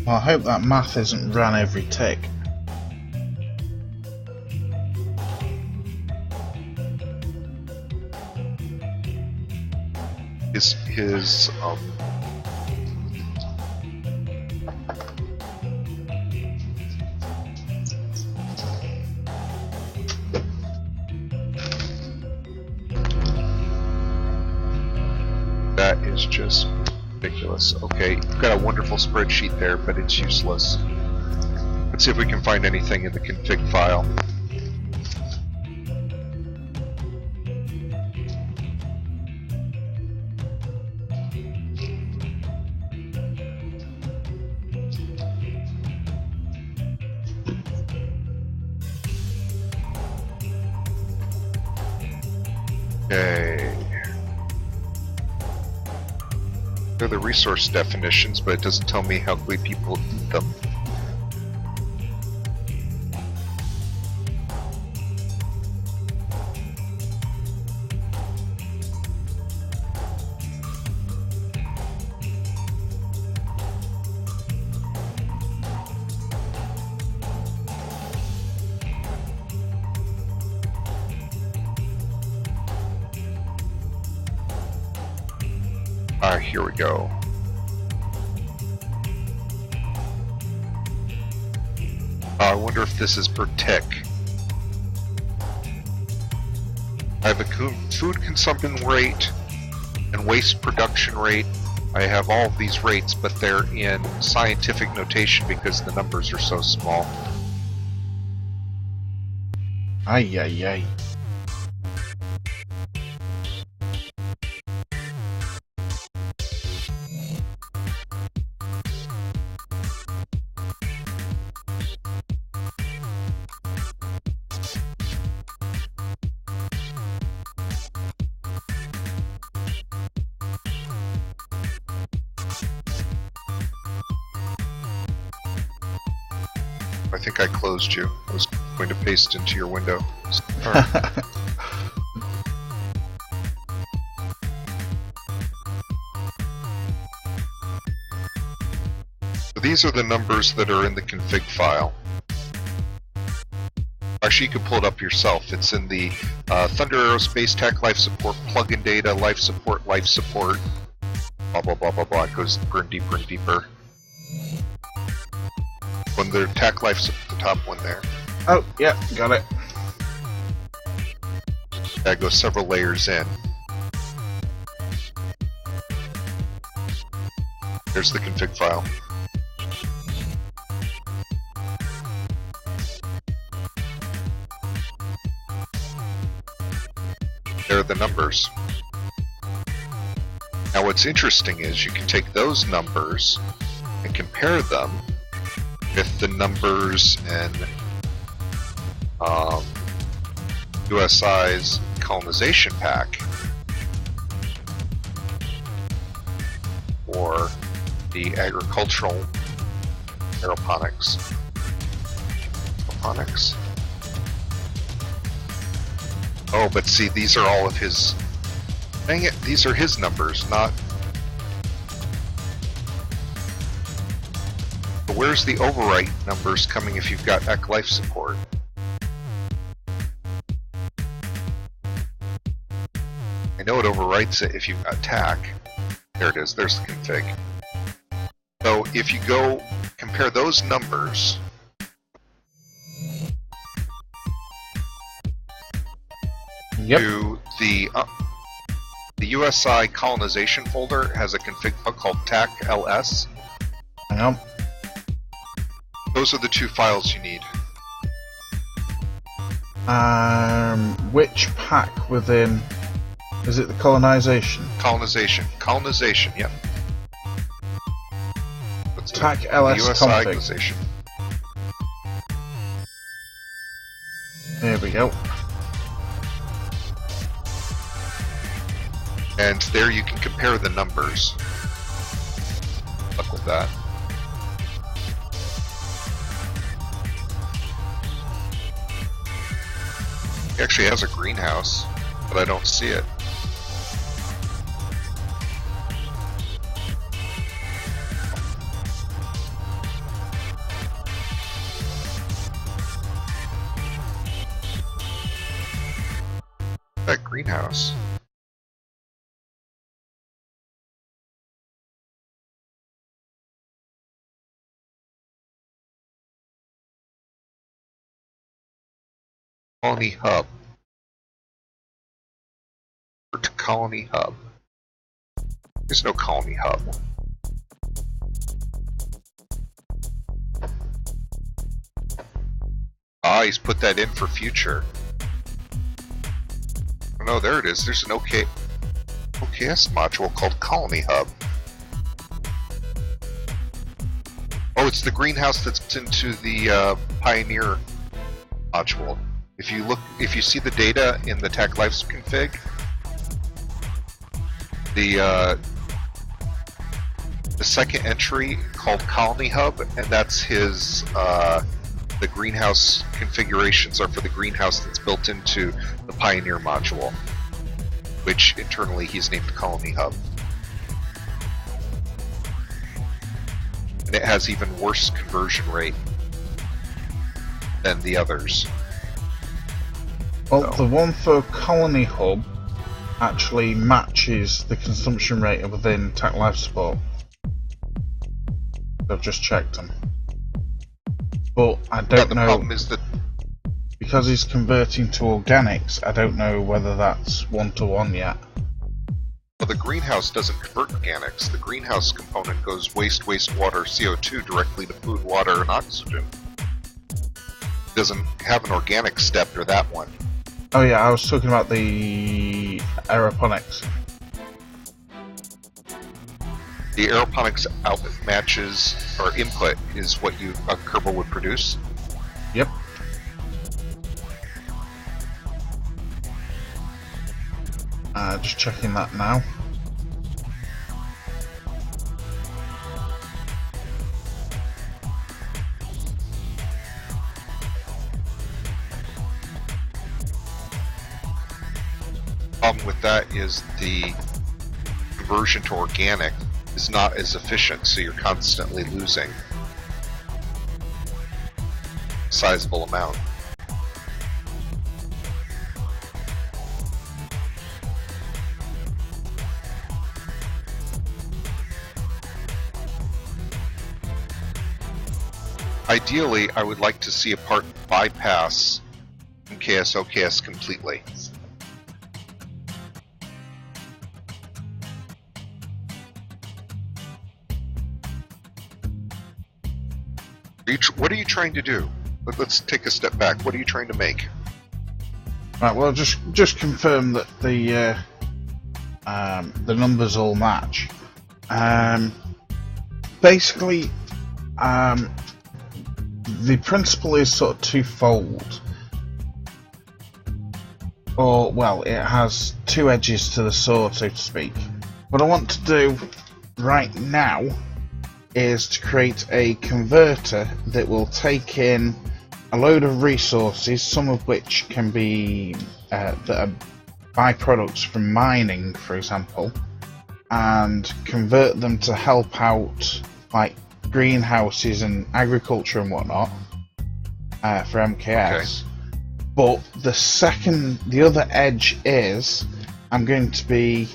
A: Well, I hope that math isn't ran every tick.
C: His that is just ridiculous. Okay, you've got a wonderful spreadsheet there, but it's useless. Let's see if we can find anything in the config file. Okay. They're the resource definitions, but it doesn't tell me how many people eat them. Here we go. I wonder if this is per tick. I have a food consumption rate and waste production rate. I have all of these rates, but they're in scientific notation because the numbers are so small.
A: Ay, ay, ay.
C: I think I closed you. I was going to paste into your window. Alright. So these are the numbers that are in the config file. Actually, you can pull it up yourself. It's in the Thunder Aerospace Tech Life Support plugin data, life support, blah, blah, blah, blah, blah. It goes deeper and deeper and deeper. When the TAC Life's at the top one there.
A: Oh, yeah, got it.
C: That goes several layers in. There's the config file. There are the numbers. Now what's interesting is you can take those numbers and compare them with the numbers in USI's colonization pack or the agricultural aeroponics. Oh, but see, these are all of his. Dang it, these are his numbers, not. But where's the overwrite numbers coming if you've got EC life support? I know it overwrites it if you've got TAC. There it is, there's the config. So if you go compare those numbers to the USI colonization folder has a config file called TAC LS.
A: Hang on.
C: Those are the two files you need.
A: Which pack within Is it the colonization?
C: Colonization, yep.
A: TAC LS config.
C: Organization.
A: There we go.
C: And there you can compare the numbers. Look with that. He actually has a greenhouse, but I don't see it. That greenhouse. Colony Hub. Or to Colony Hub. There's no Colony Hub. Ah, he's put that in for future. Oh no, there it is. There's an OKS module called Colony Hub. Oh, it's the greenhouse that's into the Pioneer module. If you see the data in the TAC Lives config, the second entry called Colony Hub, and that's his the greenhouse configurations are for the greenhouse that's built into the Pioneer module, which internally he's named Colony Hub. And it has even worse conversion rate than the others.
A: Well, the one for Colony Hub actually matches the consumption rate within TAC Life Support. I've just checked them. But I don't know,
C: problem is that
A: because he's converting to organics, I don't know whether that's 1-to-1 yet.
C: well, the greenhouse doesn't convert organics. The greenhouse component goes wastewater, CO2 directly to food, water, and oxygen. It doesn't have an organic step or that one.
A: Oh yeah, I was talking about the aeroponics.
C: The aeroponics output matches, or input, is what a Kerbal would produce.
A: Yep. Just checking that now.
C: Problem with that is the conversion to organic is not as efficient, so you're constantly losing a sizable amount. Ideally, I would like to see a part bypass MKS OKS completely. What are you trying to do? Let's take a step back. What are you trying to make?
A: Right. Well, just confirm that the numbers all match. Basically, the principle is sort of twofold. Or, well, it has two edges to the sword, so to speak. What I want to do right now is to create a converter that will take in a load of resources, some of which can be that are byproducts from mining, for example, and convert them to help out like greenhouses and agriculture and whatnot for MKS. Okay. But the other edge is I'm going to be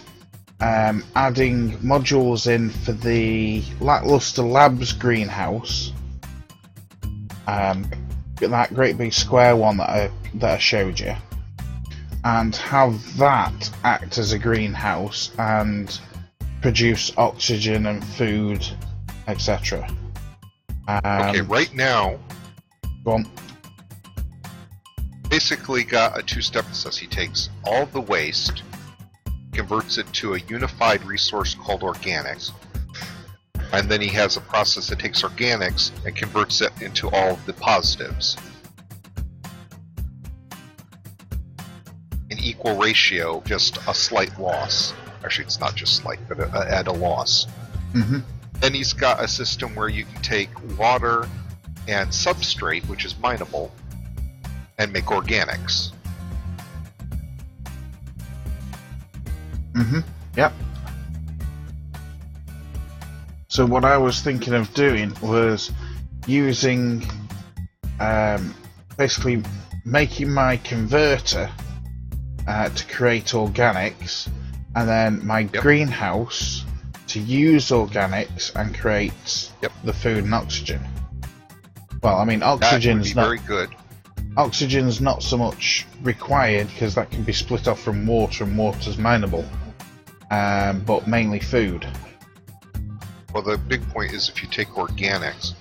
A: adding modules in for the Lackluster Labs greenhouse, that great big square one that I showed you, and have that act as a greenhouse and produce oxygen and food, etc.
C: Okay, right now,
A: go on.
C: Basically got a two-step process. He takes all the waste converts it to a unified resource called organics. And then he has a process that takes organics and converts it into all of the positives. An equal ratio, just a slight loss. Actually, it's not just slight, but at a loss.
A: Mm-hmm.
C: Then he's got a system where you can take water and substrate, which is mineable, and make organics.
A: Mm-hmm. Yep. So what I was thinking of doing was using, basically making my converter to create organics, and then my greenhouse to use organics and create the food and oxygen. Well, I mean, oxygen's not
C: very good.
A: Oxygen's not so much required because that can be split off from water, and water's mineable, but mainly food.
C: Well, the big point is if you take organics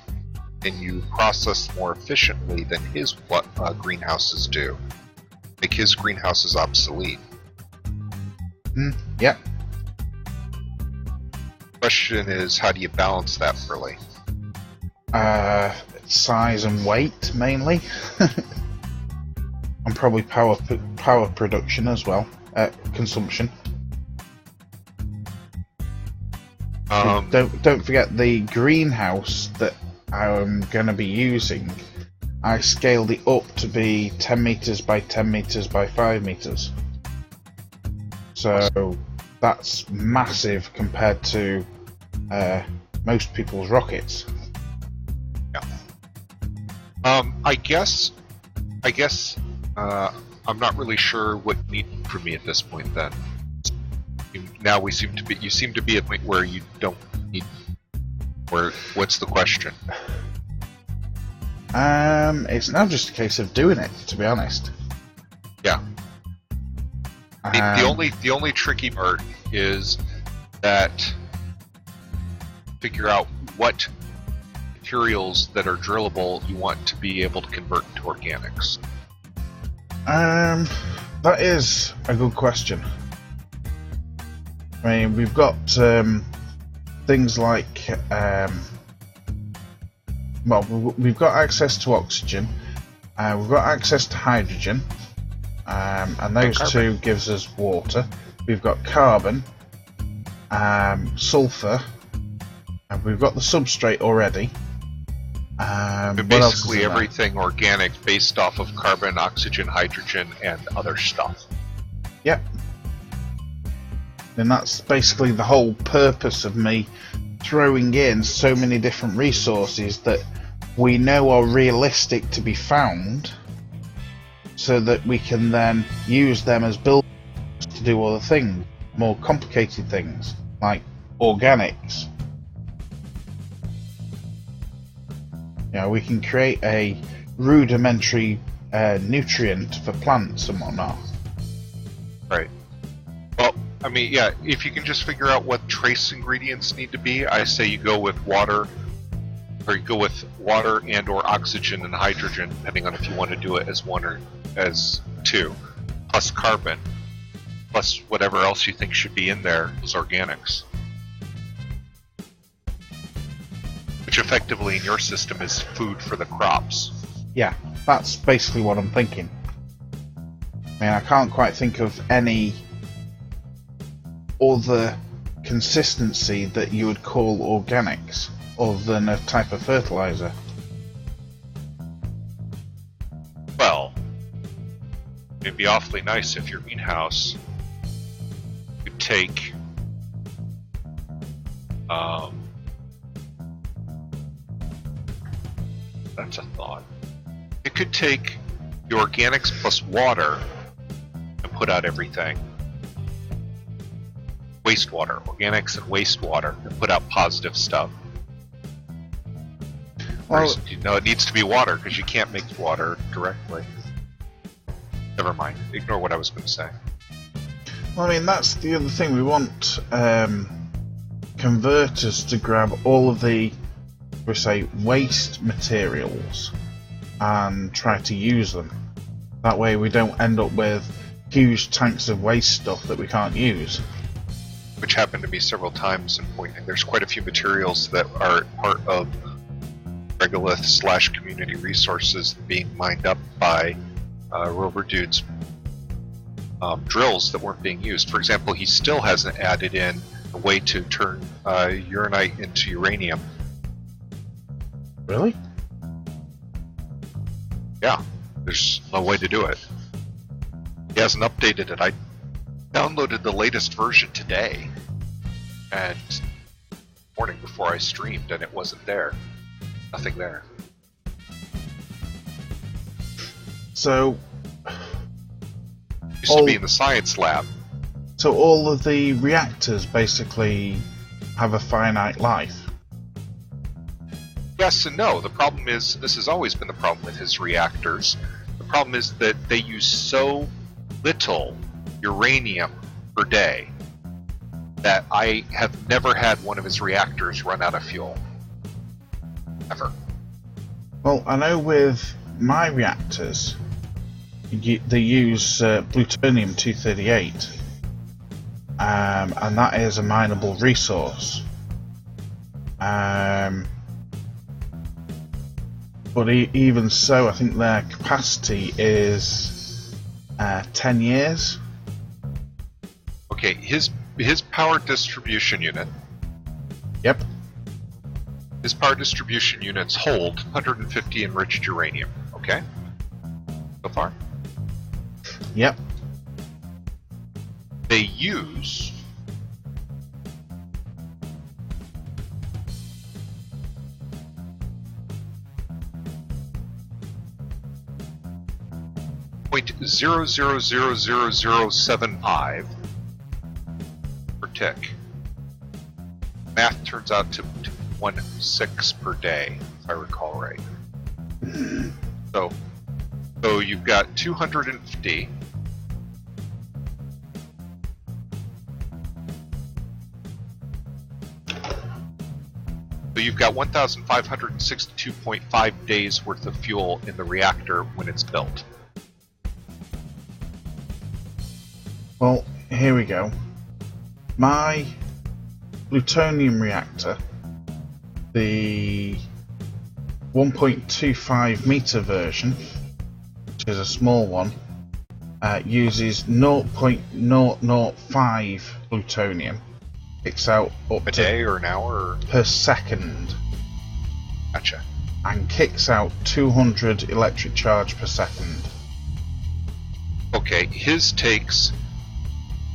C: and you process more efficiently than his greenhouses do, make his greenhouses obsolete.
A: Yep.
C: Question is, how do you balance that really?
A: Size and weight mainly, and probably power production as well, consumption. Don't forget the greenhouse that I'm going to be using. I scaled it up to be 10 meters by 10 meters by 5 meters. So that's massive compared to most people's rockets.
C: Yeah. I guess I'm not really sure what you need from me at this point. Then now you seem to be at a point where you don't need. What's the question?
A: It's now just a case of doing it, to be honest.
C: Yeah. The only tricky part is that figure out what materials that are drillable you want to be able to convert into organics.
A: That is a good question. I mean, we've got things like we've got access to oxygen, we've got access to hydrogen, and those two gives us water. We've got carbon, sulfur, and we've got the substrate already.
C: Basically everything organic based off of carbon, oxygen, hydrogen, and other stuff.
A: Yep. And that's basically the whole purpose of me throwing in so many different resources that we know are realistic to be found, so that we can then use them as buildings to do other things, more complicated things like organics. You know, we can create a rudimentary nutrient for plants and whatnot.
C: Right. Well, I mean, yeah, if you can just figure out what trace ingredients need to be, I say you go with water, or you go with water and or oxygen and hydrogen, depending on if you want to do it as one or as two, plus carbon, plus whatever else you think should be in there is organics. Which effectively in your system is food for the crops.
A: Yeah, that's basically what I'm thinking. I mean, I can't quite think of any other consistency that you would call organics other than a type of fertilizer.
C: Well, it'd be awfully nice if your greenhouse could take that's a thought. It could take the organics plus water and put out everything. Wastewater, organics and wastewater, and put out positive stuff. Well, you know, it needs to be water because you can't make water directly. Never mind. Ignore what I was going to say.
A: Well, I mean, that's the other thing. We want converters to grab all of the, we say, waste materials and try to use them. That way we don't end up with huge tanks of waste stuff that we can't use.
C: Which happened to me several times in pointing. There's quite a few materials that are part of regolith / community resources being mined up by Rover Dude's drills that weren't being used. For example, he still hasn't added in a way to turn uranite into uranium.
A: Really?
C: Yeah, there's no way to do it. He hasn't updated it. I downloaded the latest version today, and morning before I streamed, and it wasn't there. Nothing there.
A: So,
C: Used to be in the science lab.
A: So all of the reactors basically have a finite life?
C: Yes and no. The problem is, this has always been the problem with his reactors. The problem is that they use so little uranium per day that I have never had one of his reactors run out of fuel. Ever.
A: Well, I know with my reactors, they use plutonium-238, and that is a mineable resource. But even so, I think their capacity is 10 years.
C: Okay, his power distribution unit.
A: Yep.
C: His power distribution units hold 150 enriched uranium. Okay. So far.
A: Yep.
C: They use .00000075 per tick. Math turns out to 1.6 per day, if I recall right. So you've got 250. So you've got 1,562.5 days worth of fuel in the reactor when it's built.
A: Well, here we go. My plutonium reactor, the 1.25 meter version, which is a small one, uses 0.005 plutonium. Kicks out up
C: a day or an hour or...
A: per second.
C: Gotcha.
A: And kicks out 200 electric charge per second.
C: Okay, his takes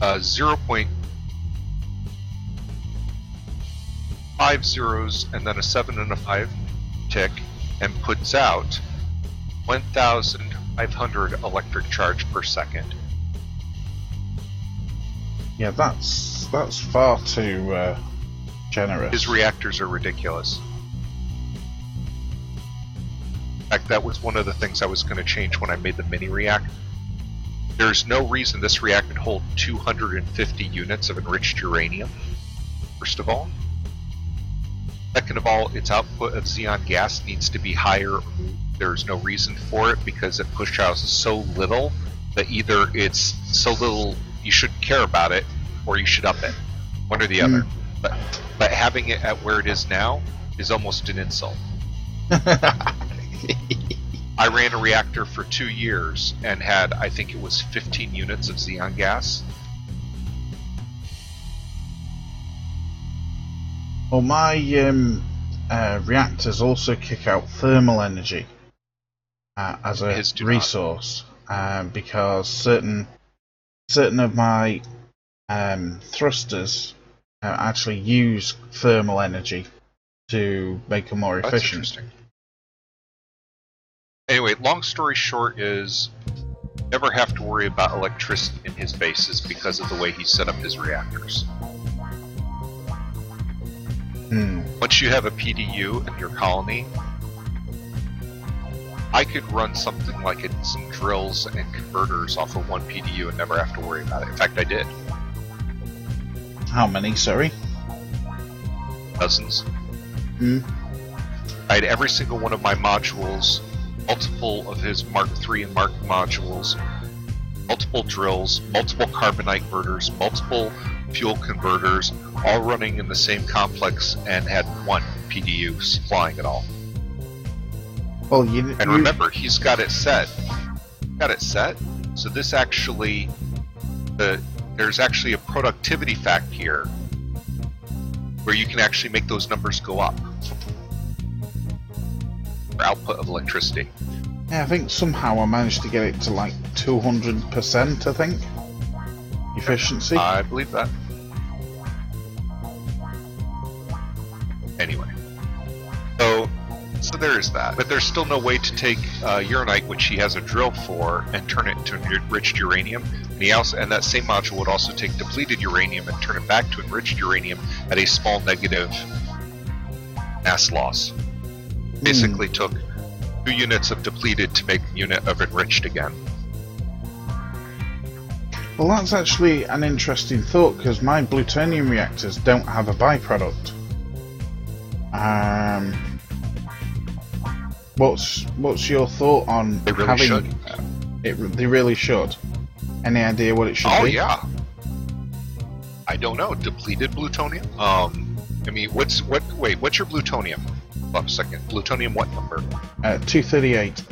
C: 0.5 zeros and then a 7 and a 5 tick, and puts out 1,500 electric charge per second.
A: Yeah, that's far too generous.
C: His reactors are ridiculous. In fact, that was one of the things I was going to change when I made the mini reactor. There's no reason this reactor could hold 250 units of enriched uranium, first of all. Second of all, its output of xenon gas needs to be higher. There's no reason for it because it pushes out so little that either it's so little you shouldn't care about it, or you should up it. One or the other. But having it at where it is now is almost an insult. I ran a reactor for 2 years and had, I think it was 15 units of xenon gas.
A: Well, my reactors also kick out thermal energy as a resource, because certain of my thrusters actually use thermal energy to make them more efficient.
C: Interesting. Anyway, long story short is, never have to worry about electricity in his bases because of the way he set up his reactors. Once you have a PDU in your colony, I could run something like some drills and converters off of one PDU and never have to worry about it. In fact, I did.
A: How many, sorry?
C: Dozens. I had every single one of my modules, multiple of his Mark III and Mark modules, multiple drills, multiple carbonite converters, multiple fuel converters, all running in the same complex, and had one PDU supplying it all.
A: Well,
C: and remember, he's got it set. So this actually, there's actually a productivity fact here where you can actually make those numbers go up for output of electricity.
A: Yeah, I think somehow I managed to get it to like 200%, I think. Efficiency.
C: I believe that. Anyway. So there is that. But there's still no way to take uranite, which he has a drill for, and turn it into enriched uranium. And that same module would also take depleted uranium and turn it back to enriched uranium at a small negative mass loss. Basically took 2 units of depleted to make a unit of enriched again.
A: Well, that's actually an interesting thought, because my plutonium reactors don't have a byproduct. What's your thought on
C: they really
A: having
C: should.
A: They really should. Any idea what it should be?
C: Oh yeah. I don't know. Depleted plutonium? I mean, what's your plutonium? Hold on a second. Plutonium what number?
A: 238.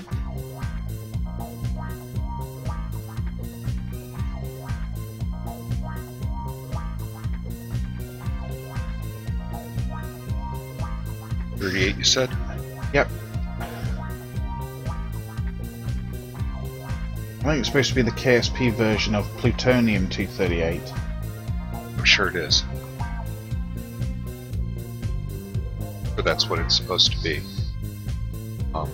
C: You said?
A: Yep. I think it's supposed to be the KSP version of plutonium 238.
C: I'm sure it is. But that's what it's supposed to be.
A: I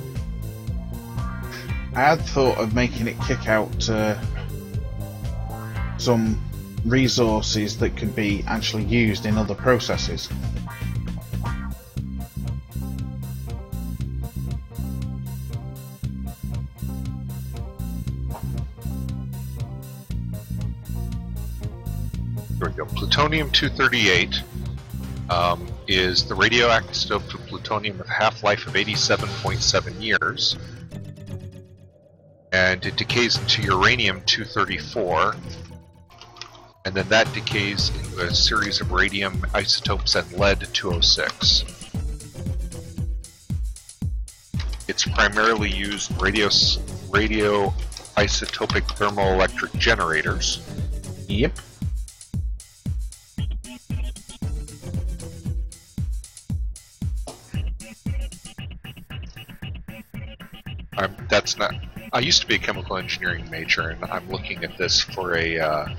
A: had thought of making it kick out some resources that could be actually used in other processes.
C: There we go. Plutonium-238 is the radioactive plutonium with a half-life of 87.7 years. And it decays into uranium-234. And then that decays into a series of radium isotopes and lead-206. It's primarily used in radioisotopic thermoelectric generators.
A: Yep.
C: That's not. I used to be a chemical engineering major, and I'm looking at this for a.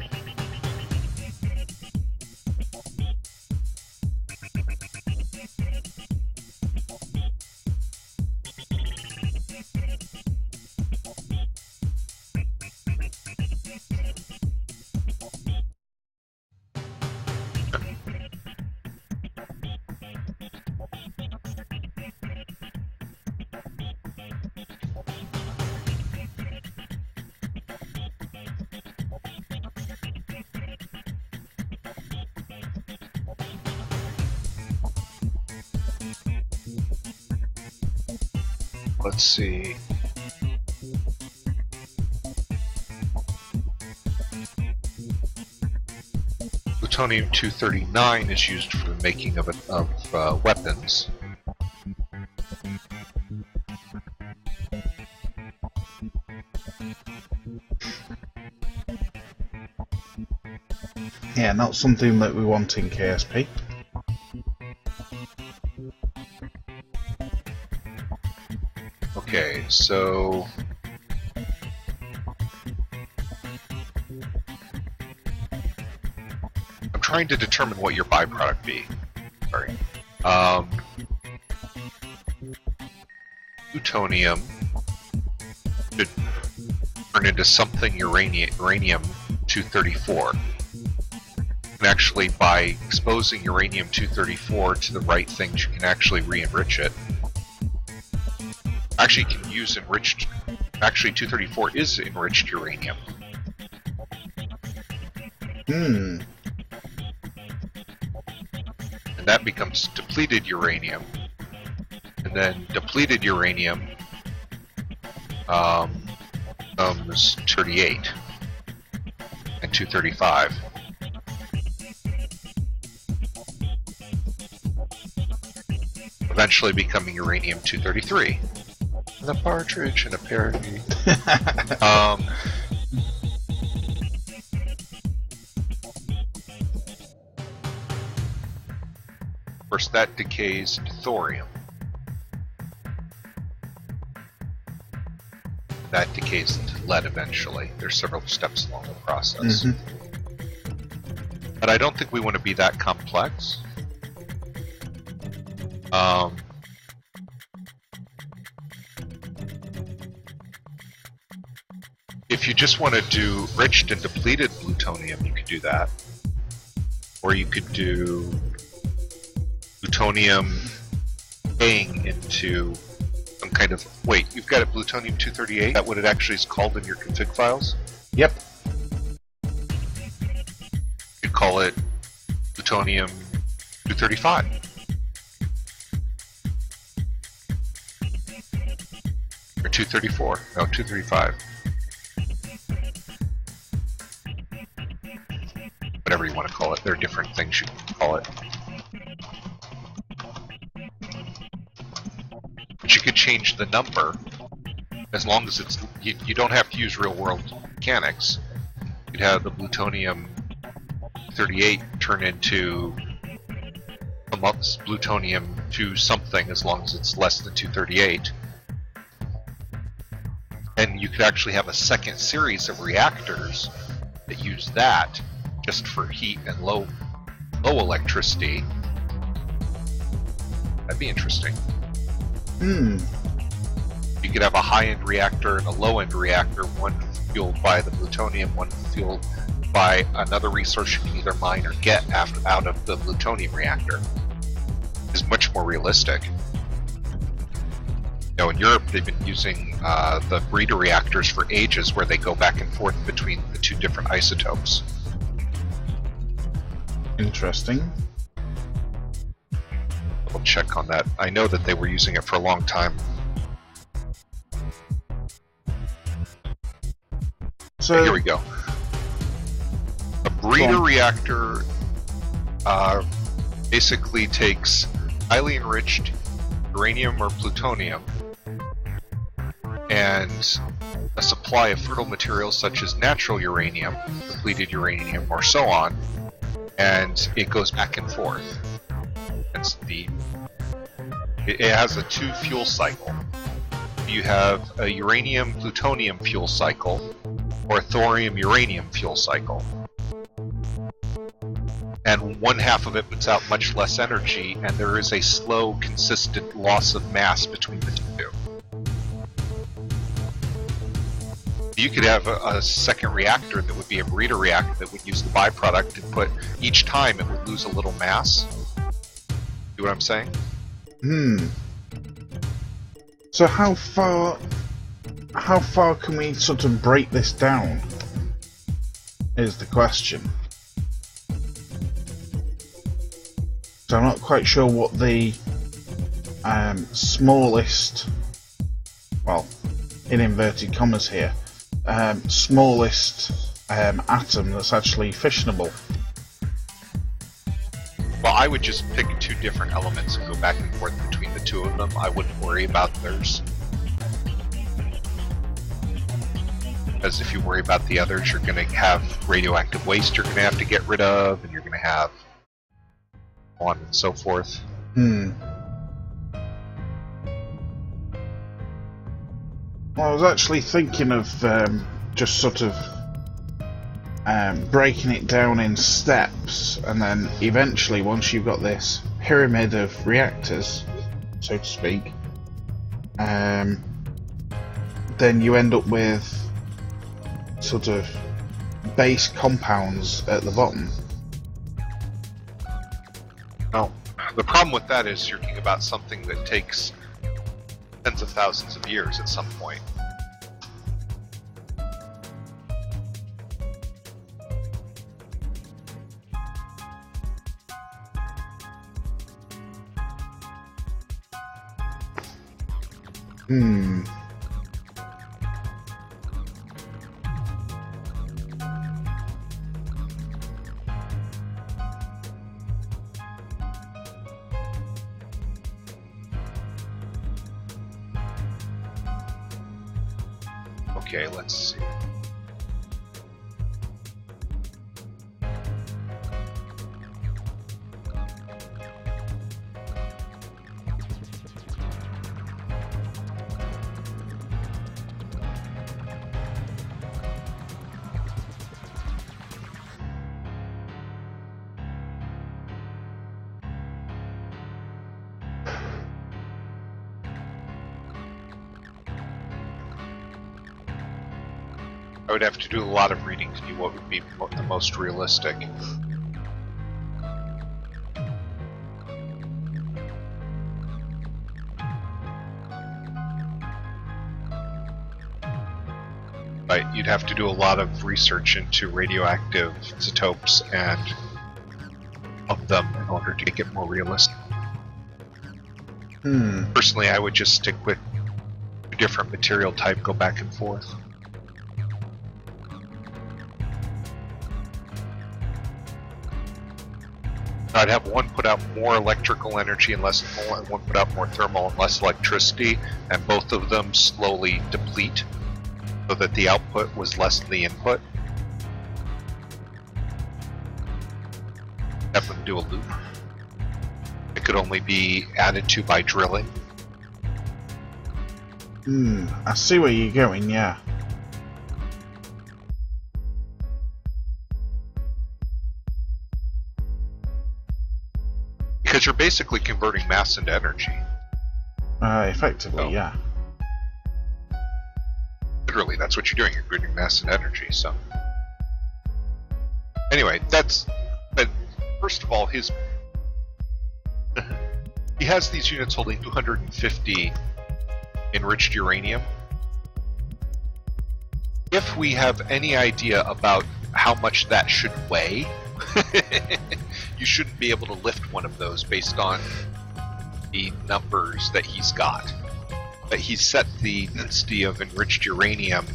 C: Let's see. Plutonium-239 is used for the making of weapons.
A: Yeah, not something that we want in KSP.
C: Okay, so I'm trying to determine what your byproduct be. Sorry. Plutonium should turn into something uranium-234. And actually, by exposing uranium-234 to the right things, you can actually re-enrich it. Actually, you can use enriched. Actually, 234 is enriched uranium. And that becomes depleted uranium. And then depleted uranium becomes 38. uranium-235. Eventually becoming uranium-233. And a partridge in a pear tree. Of course, that decays to thorium. That decays into lead eventually. There's several steps along the process. But I don't think we want to be that complex. If you just want to do enriched and depleted plutonium, you could do that. Or you could do plutonium paying into some kind of... Wait, you've got a plutonium-238? Is that what it actually is called in your config files?
A: Yep.
C: You'd call it plutonium-235. Or 234. No, 235. Whatever you want to call it. There are different things you can call it. But you could change the number as long as it's... You don't have to use real-world mechanics. You'd have the plutonium-38 turn into plutonium to something as long as it's less than 238. And you could actually have a second series of reactors that use that just for heat and low electricity. That'd be interesting. You could have a high-end reactor and a low-end reactor, one fueled by the plutonium, one fueled by another resource you can either mine or get out of the plutonium reactor. Is much more realistic. You know, in Europe, they've been using the breeder reactors for ages, where they go back and forth between the two different isotopes.
A: Interesting.
C: I'll check on that. I know that they were using it for a long time.
A: So
C: okay, here we go. A breeder reactor basically takes highly enriched uranium or plutonium and a supply of fertile materials such as natural uranium, depleted uranium, or so on, and it goes back and forth. It has a two-fuel cycle. You have a uranium-plutonium fuel cycle, or a thorium-uranium fuel cycle. And one half of it puts out much less energy, and there is a slow, consistent loss of mass between the two. You could have a second reactor that would be a breeder reactor that would use the byproduct and put, each time it would lose a little mass. See what I'm saying?
A: So how far can we sort of break this down? Is the question. So I'm not quite sure what the smallest, well, in inverted commas here, smallest atom that's actually fissionable.
C: Well, I would just pick two different elements and go back and forth between the two of them. I wouldn't worry about theirs. Because if you worry about the others, you're going to have radioactive waste you're going to have to get rid of, and you're going to have on and so forth.
A: Well, I was actually thinking of just sort of breaking it down in steps, and then eventually, once you've got this pyramid of reactors, so to speak, then you end up with sort of base compounds at the bottom.
C: Well, the problem with that is you're thinking about something that takes tens of thousands of years at some point. Okay, let's see. I would have to do a lot of reading to do what would be the most realistic. Right, you'd have to do a lot of research into radioactive isotopes and of them in order to make it more realistic. Personally, I would just stick with a different material type, go back and forth. I'd have one put out more electrical energy and less, and one put out more thermal and less electricity, and both of them slowly deplete, so that the output was less than the input. Have them do a loop. It could only be added to by drilling.
A: I see where you're going, yeah.
C: Because you're basically converting mass into energy.
A: Effectively, yeah.
C: Literally, that's what you're doing. You're converting mass into energy, so... Anyway, that's... But first of all, his... he has these units holding 250 enriched uranium. If we have any idea about how much that should weigh... you shouldn't be able to lift one of those based on the numbers that he's got. But he's set the density of enriched uranium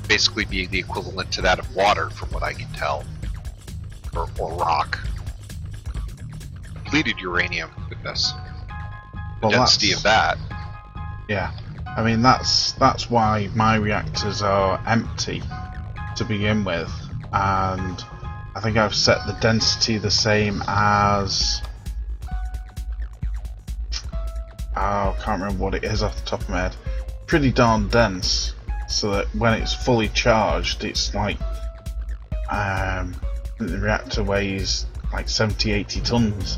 C: basically being the equivalent to that of water, from what I can tell, or rock. Depleted uranium, goodness. The density of that.
A: Yeah, I mean that's why my reactors are empty to begin with, and I think I've set the density the same as... I can't remember what it is off the top of my head. Pretty darn dense, so that when it's fully charged, it's like... the reactor weighs like 70-80 tons.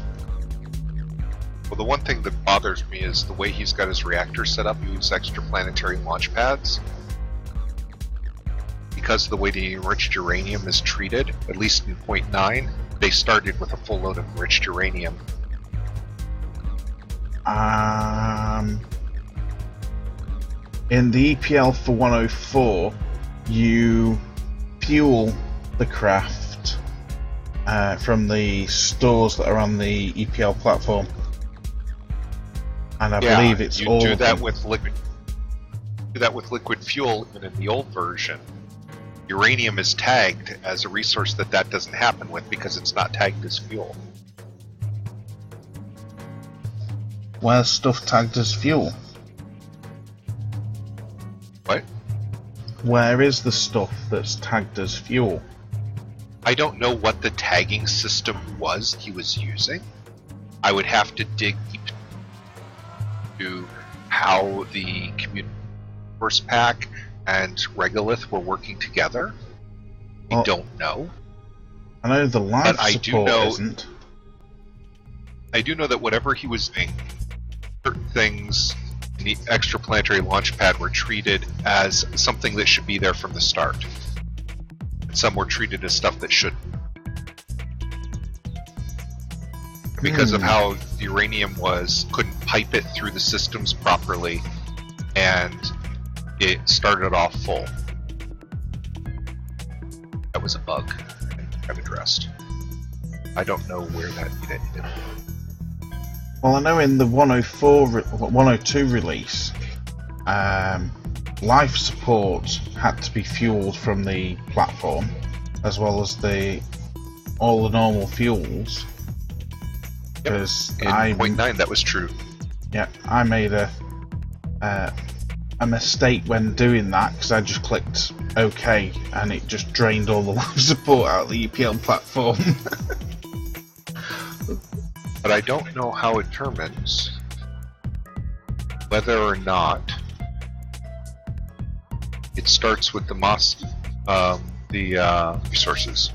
C: Well, the one thing that bothers me is the way he's got his reactor set up. He uses extraplanetary launch pads. Because of the way the enriched uranium is treated, at least in 0.9, they started with a full load of enriched uranium.
A: In the EPL for 104, you fuel the craft from the stores that are on the EPL platform, and I believe it's all.
C: You do that with liquid. Do that with liquid fuel, and in the old version, uranium is tagged as a resource that doesn't happen with because it's not tagged as fuel.
A: Where's stuff tagged as fuel?
C: What?
A: Where is the stuff that's tagged as fuel?
C: I don't know what the tagging system was he was using. I would have to dig deep to how the community force pack and Regolith were working together. I don't know.
A: I know the life support isn't.
C: I do know that whatever he was doing, certain things in the extraplanetary launch pad were treated as something that should be there from the start. And some were treated as stuff that shouldn't. Because of how the uranium couldn't pipe it through the systems properly, and it started off full. That was a bug I've addressed. I don't know where that needed.
A: Well, I know in the 102 release, life support had to be fueled from the platform, as well as all the normal fuels. Because
C: in 0.9 that was true.
A: Yeah, I made a a mistake when doing that because I just clicked OK and it just drained all the live support out of the EPL platform.
C: But I don't know how it determines whether or not it starts with the resources.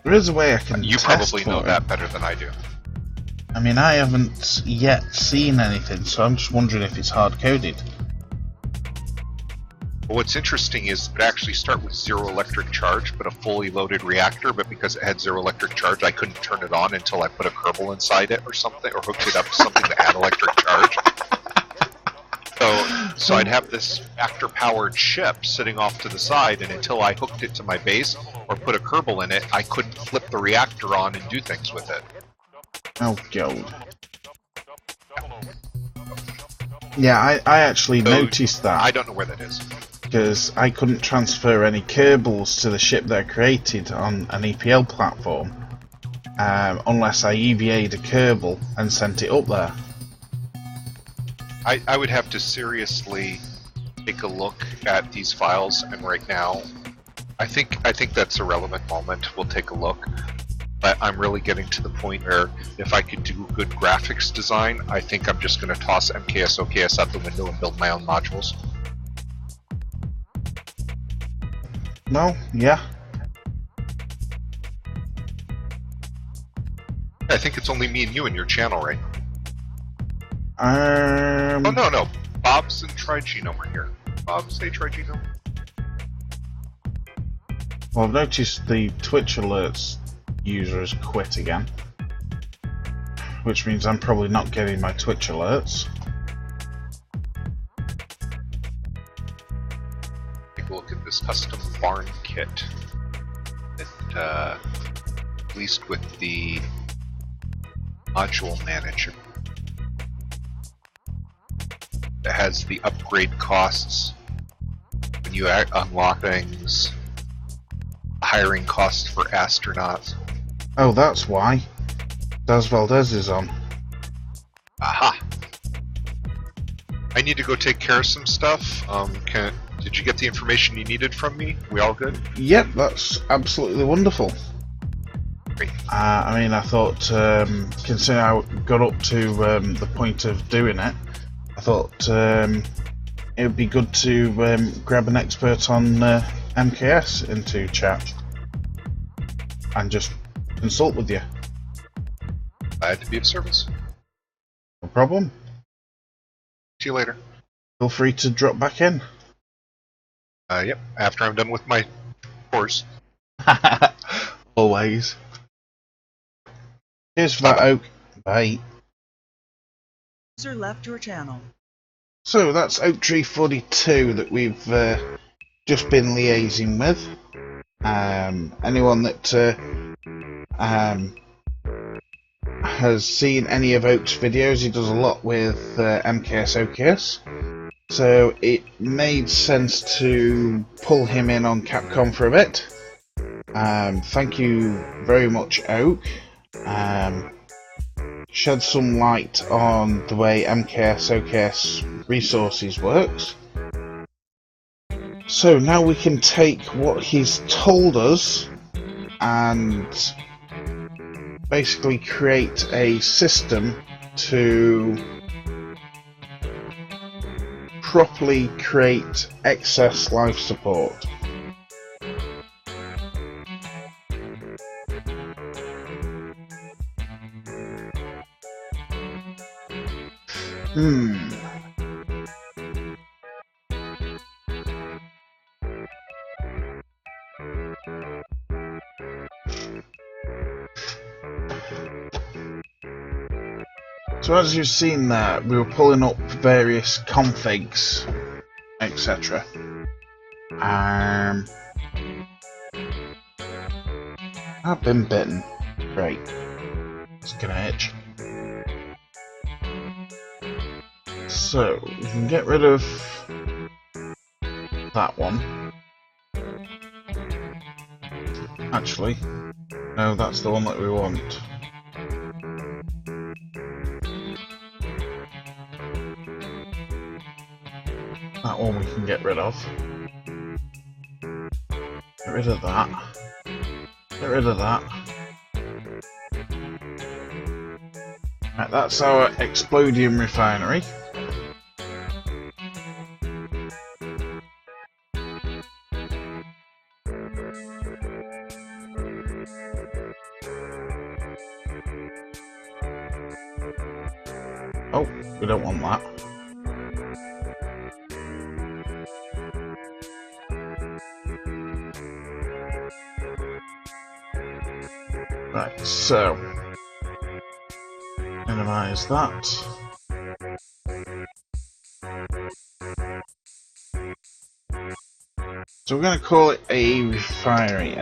A: There is a way I can
C: You
A: test
C: probably know
A: for
C: that
A: it.
C: better than I do.
A: I mean, I haven't yet seen anything, so I'm just wondering if it's hard-coded.
C: But what's interesting is it actually start with 0 electric charge, but a fully loaded reactor, but because it had 0 electric charge, I couldn't turn it on until I put a Kerbal inside it or something, or hooked it up to something to add electric charge. So I'd have this reactor-powered ship sitting off to the side, and until I hooked it to my base or put a Kerbal in it, I couldn't flip the reactor on and do things with it.
A: Oh, God. Yeah, I actually noticed that.
C: I don't know where that is.
A: Because I couldn't transfer any Kerbals to the ship that I created on an EPL platform unless I EVA'd a Kerbal and sent it up there.
C: I would have to seriously take a look at these files, and right now, I think that's a relevant moment. We'll take a look. But I'm really getting to the point where if I could do good graphics design, I think I'm just going to toss MKS OKS out the window and build my own modules.
A: No, yeah.
C: I think it's only me and you in your channel, right?
A: Oh,
C: no. Bob's and Trigenome are here. Bob, say Trigenome.
A: Well, I've noticed the Twitch alerts user has quit again, which means I'm probably not getting my Twitch alerts.
C: Take a look at this custom barn kit that released with the module manager. It has the upgrade costs when you unlock things, hiring costs for astronauts.
A: Oh, that's why. Daz Valdez is on.
C: Aha! I need to go take care of some stuff. Did you get the information you needed from me? We all good?
A: Yep, that's absolutely wonderful.
C: Great.
A: I mean, I thought, considering I got up to the point of doing it, I thought it would be good to grab an expert on MKS into chat and just consult with you.
C: Glad to be of service.
A: No problem.
C: See you later.
A: Feel free to drop back in.
C: Yep, after I'm done with my course.
A: Always. Cheers for that, Oak. Bye.
B: User left your channel.
A: So that's Oak Tree 42 that we've just been liaising with. Anyone that has seen any of Oak's videos, he does a lot with MKS OKS. So it made sense to pull him in on Capcom for a bit. Thank you very much, Oak. Shed some light on the way MKS OKS resources works. So now we can take what he's told us and basically create a system to properly create excess life support. So as you've seen there, we were pulling up various configs, etc. I've been bitten. Great. It's gonna itch. So, we can get rid of that one. Actually, no, that's the one that we want. that one we can get rid of. Get rid of that. Get rid of that. Right, that's our explodium refinery. Oh, we don't want that. Right, so minimize that. So we're going to call it a refinery.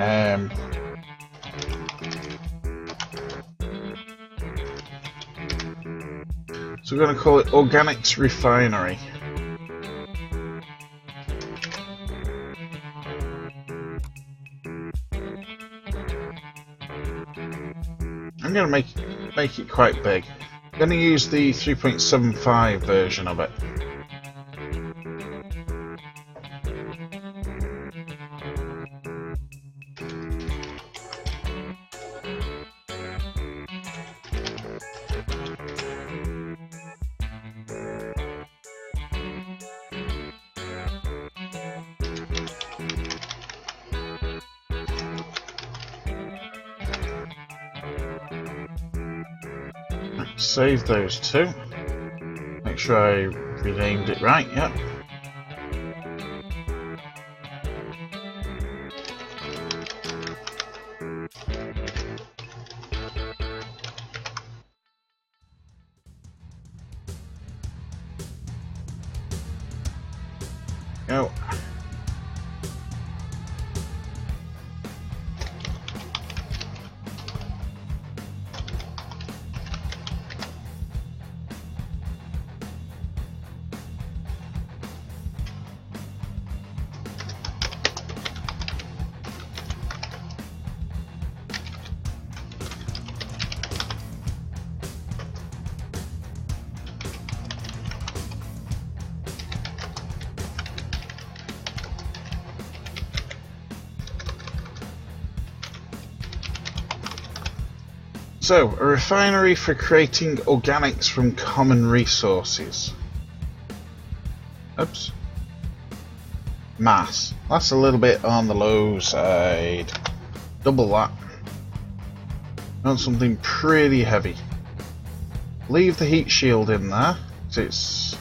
A: So we're going to call it Organics Refinery. I'm going to make it quite big. I'm going to use the 3.75 version of it. Save those two. Make sure I renamed it right, yep. Go. So, a refinery for creating organics from common resources. Oops. Mass. That's a little bit on the low side. Double that. I want something pretty heavy. Leave the heat shield in there, because it's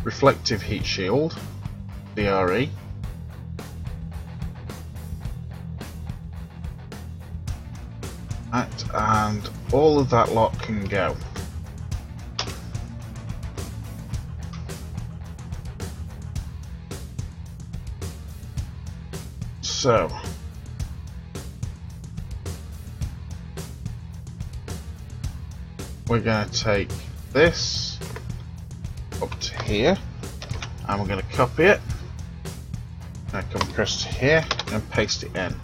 A: reflective heat shield. DRE. Right, and all of that lot can go. So we're going to take this up to here and we're going to copy it. Now come across to here and paste it in.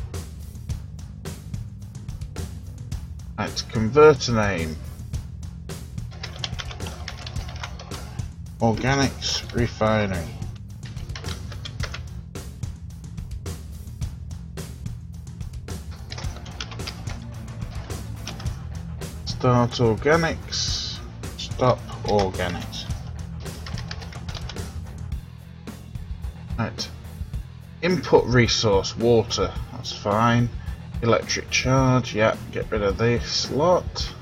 A: Right, convert a name. Organics Refinery. Start organics. Stop organics. Right. Input resource, water. That's fine. Electric charge, yeah, get rid of this lot.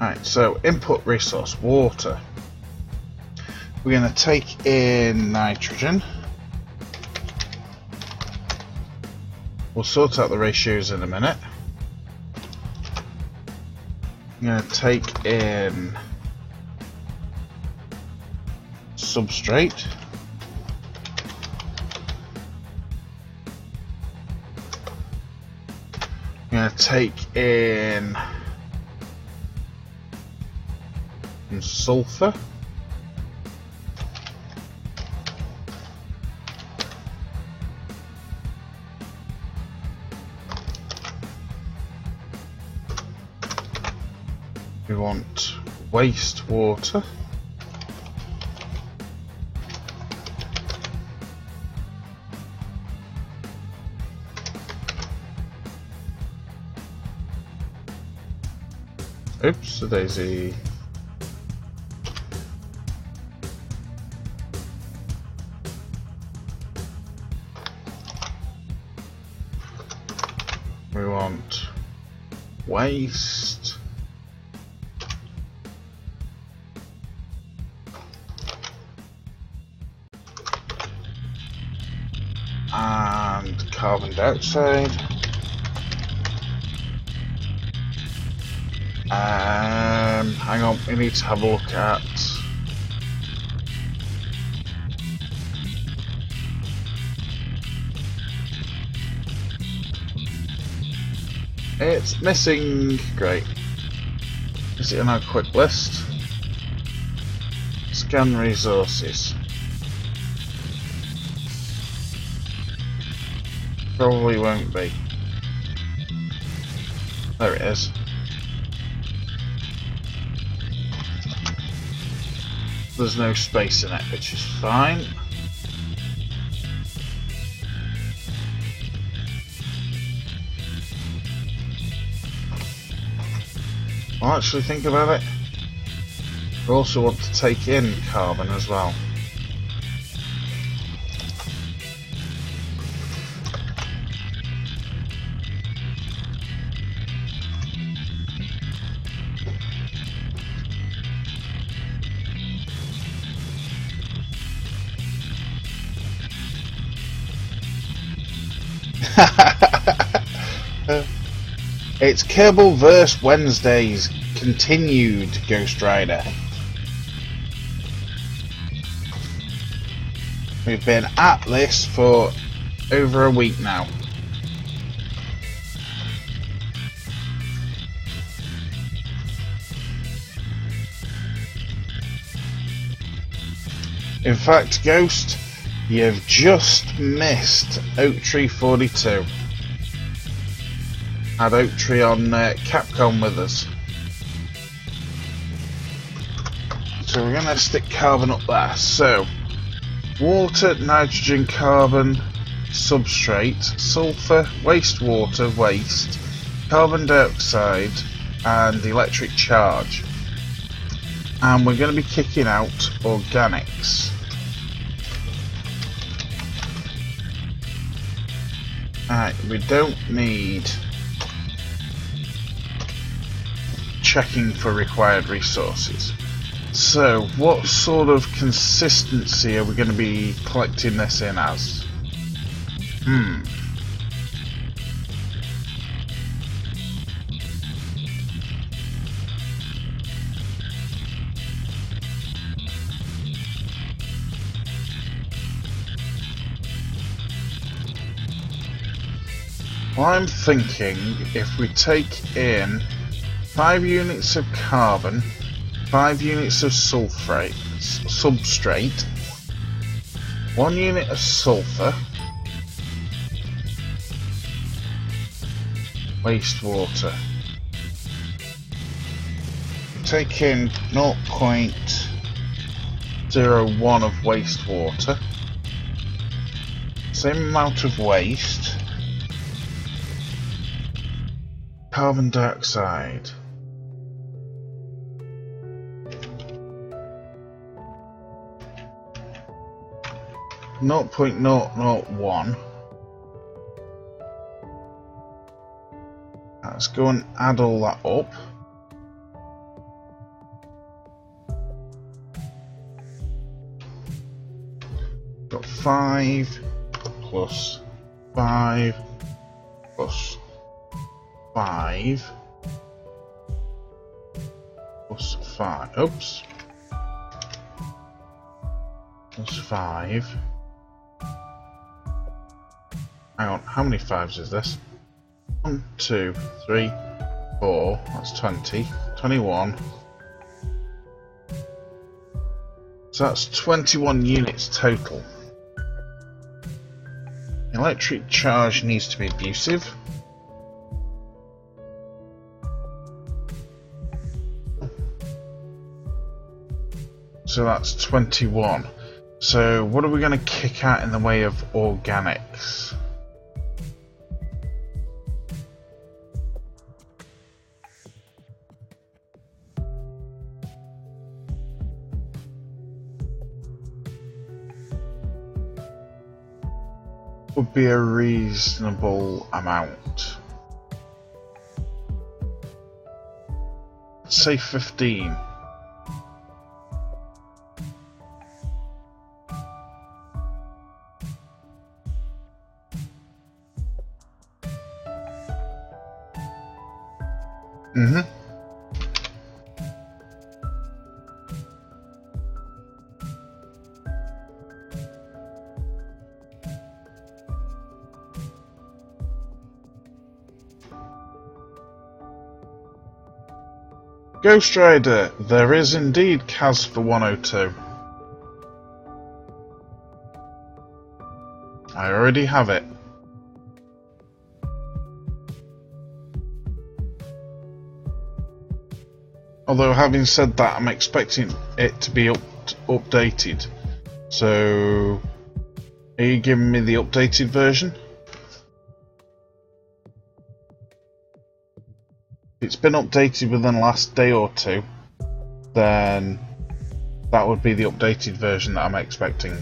A: Right, so input resource, water. We're going to take in nitrogen. We'll sort out the ratios in a minute. I'm going to take in substrate. I'm going to take in some sulfur. We want wastewater. Oops, a daisy. We want waste. And carbon dioxide. Hang on, we need to have a look at it's missing. Great. Is it in our quick list? Scan resources. Probably won't be. There it is. There's no space in it, which is fine. I'll actually think about it. We also want to take in carbon as well. It's Cableverse Wednesdays continued, Ghost Rider. We've been at this for over a week now. In fact, Ghost, you've just missed Oak Tree 42. Had Oak Tree on Capcom with us. So we're going to stick carbon up there. So, water, nitrogen, carbon, substrate, sulfur, wastewater, waste, carbon dioxide, and electric charge. And we're going to be kicking out organics. Alright, we don't need checking for required resources. So, what sort of consistency are we going to be collecting this in as? Well, I'm thinking if we take in 5 units of carbon, 5 units of substrate, 1 unit of sulfur, wastewater. Take in 0.01 of wastewater, same amount of waste, carbon dioxide. 0.001. Let's go and add all that up. Got 5 plus 5 plus 5 plus 5. Oops. Plus 5. Hang on, how many 5s is this? 1, 2, 3, 4, that's 20, 21. So that's 21 units total. Electric charge needs to be abusive. So that's 21. So what are we going to kick out in the way of organics? Would be a reasonable amount. Let's say 15. Ghost Rider, there is indeed Kaz for 102. I already have it. Although having said that, I'm expecting it to be updated. So, are you giving me the updated version? If it's been updated within the last day or two, then that would be the updated version that I'm expecting.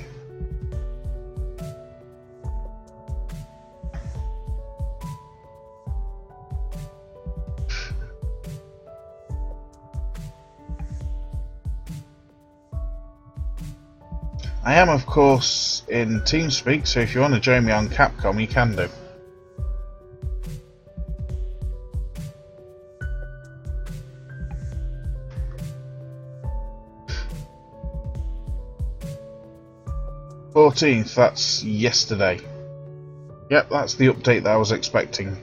A: I am, of course, in TeamSpeak, so if you want to join me on Capcom, you can do. .14th, that's yesterday. Yep, that's the update that I was expecting.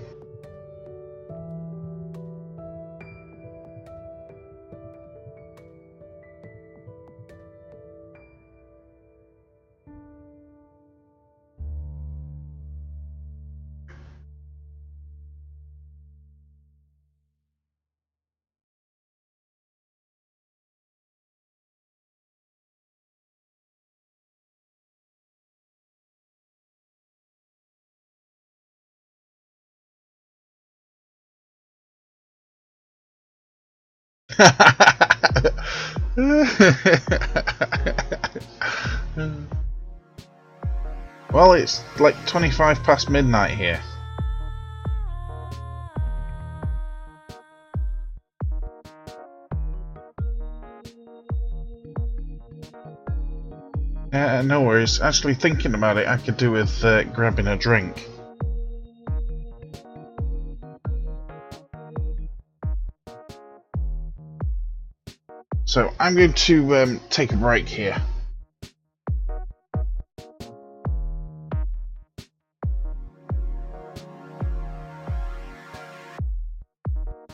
A: Well, it's like 25 past midnight here. No worries. Actually, thinking about it, I could do with grabbing a drink. So I'm going to take a break here.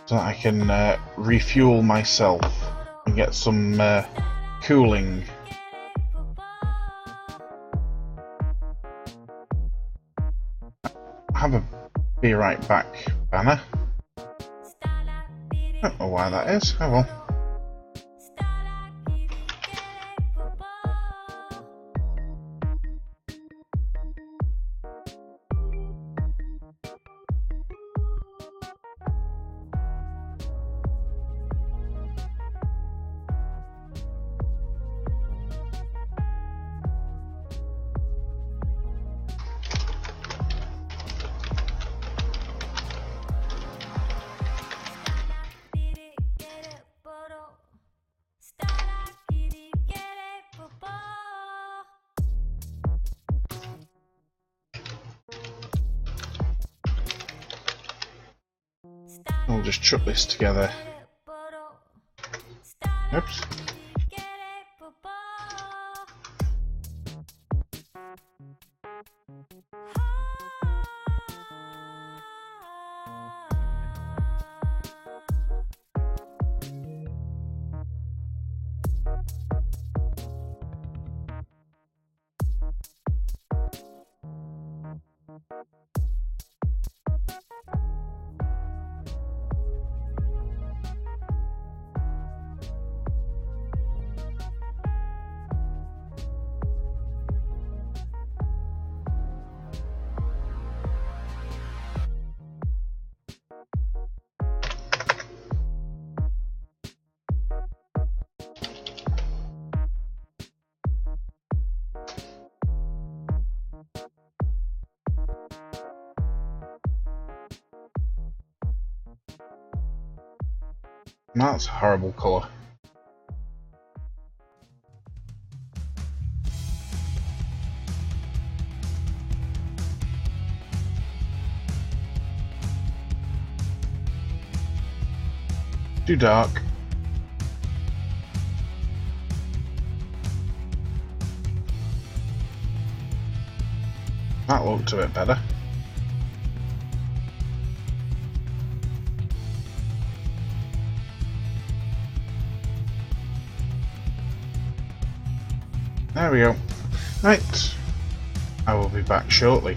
A: So I can refuel myself and get some cooling. I'll be right back, Banner. Don't know why that is. Oh well. We'll just chuck this together. Oops. That's a horrible colour. Too dark. That looked a bit better. There we go. Right. I will be back shortly.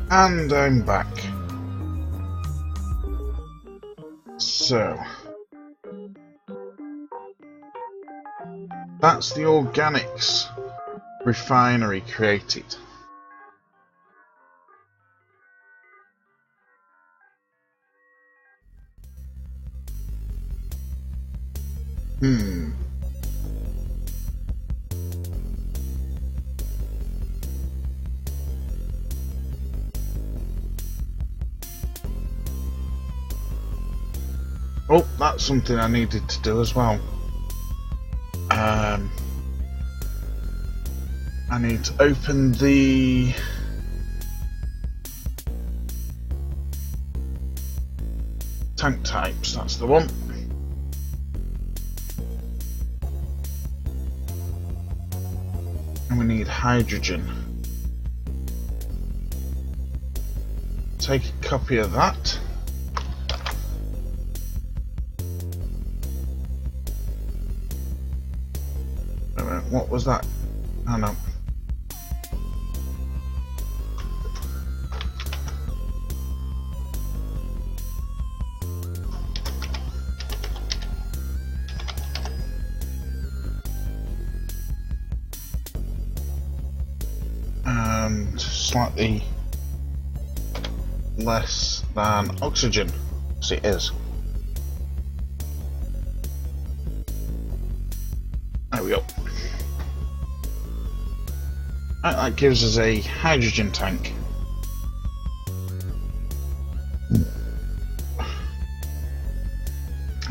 A: And I'm back. So, that's the organics refinery created. Oh, that's something I needed to do as well. I need to open the tank types, that's the one. And we need hydrogen. Take a copy of that. What was that? Oh no. And slightly less than oxygen, as it is. There we go. That gives us a hydrogen tank.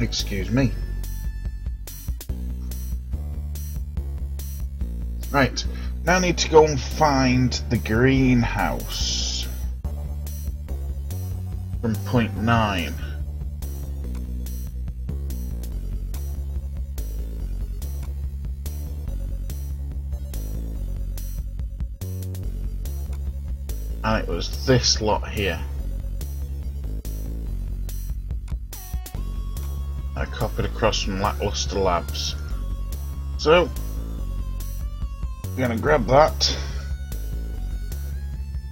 A: Excuse me. Right, now I need to go and find the greenhouse from point 9. And it was this lot here. I copied across from Lackluster Labs. So, we're going to grab that.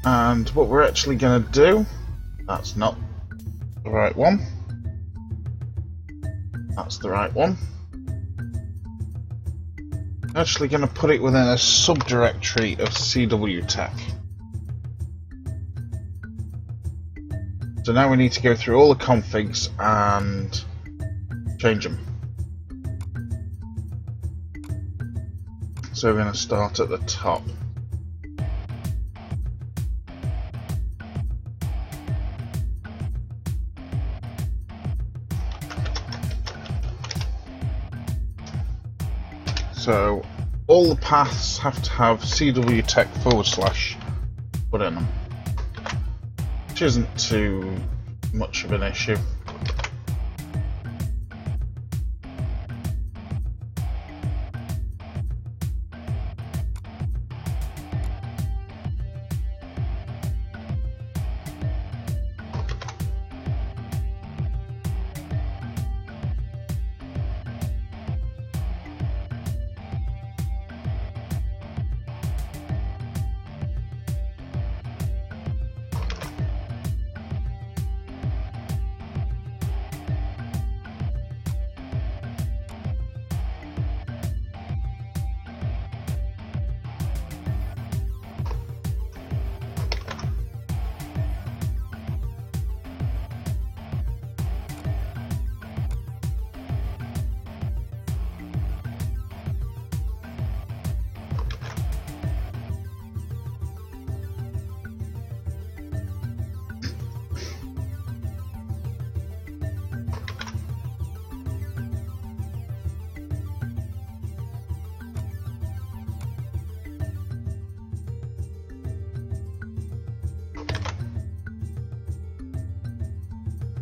A: And what we're actually going to do, that's not the right one. That's the right one. I'm actually going to put it within a subdirectory of CW Tech. So now we need to go through all the configs and change them. So we're going to start at the top. So all the paths have to have CW Tech / put in them. Which isn't too much of an issue.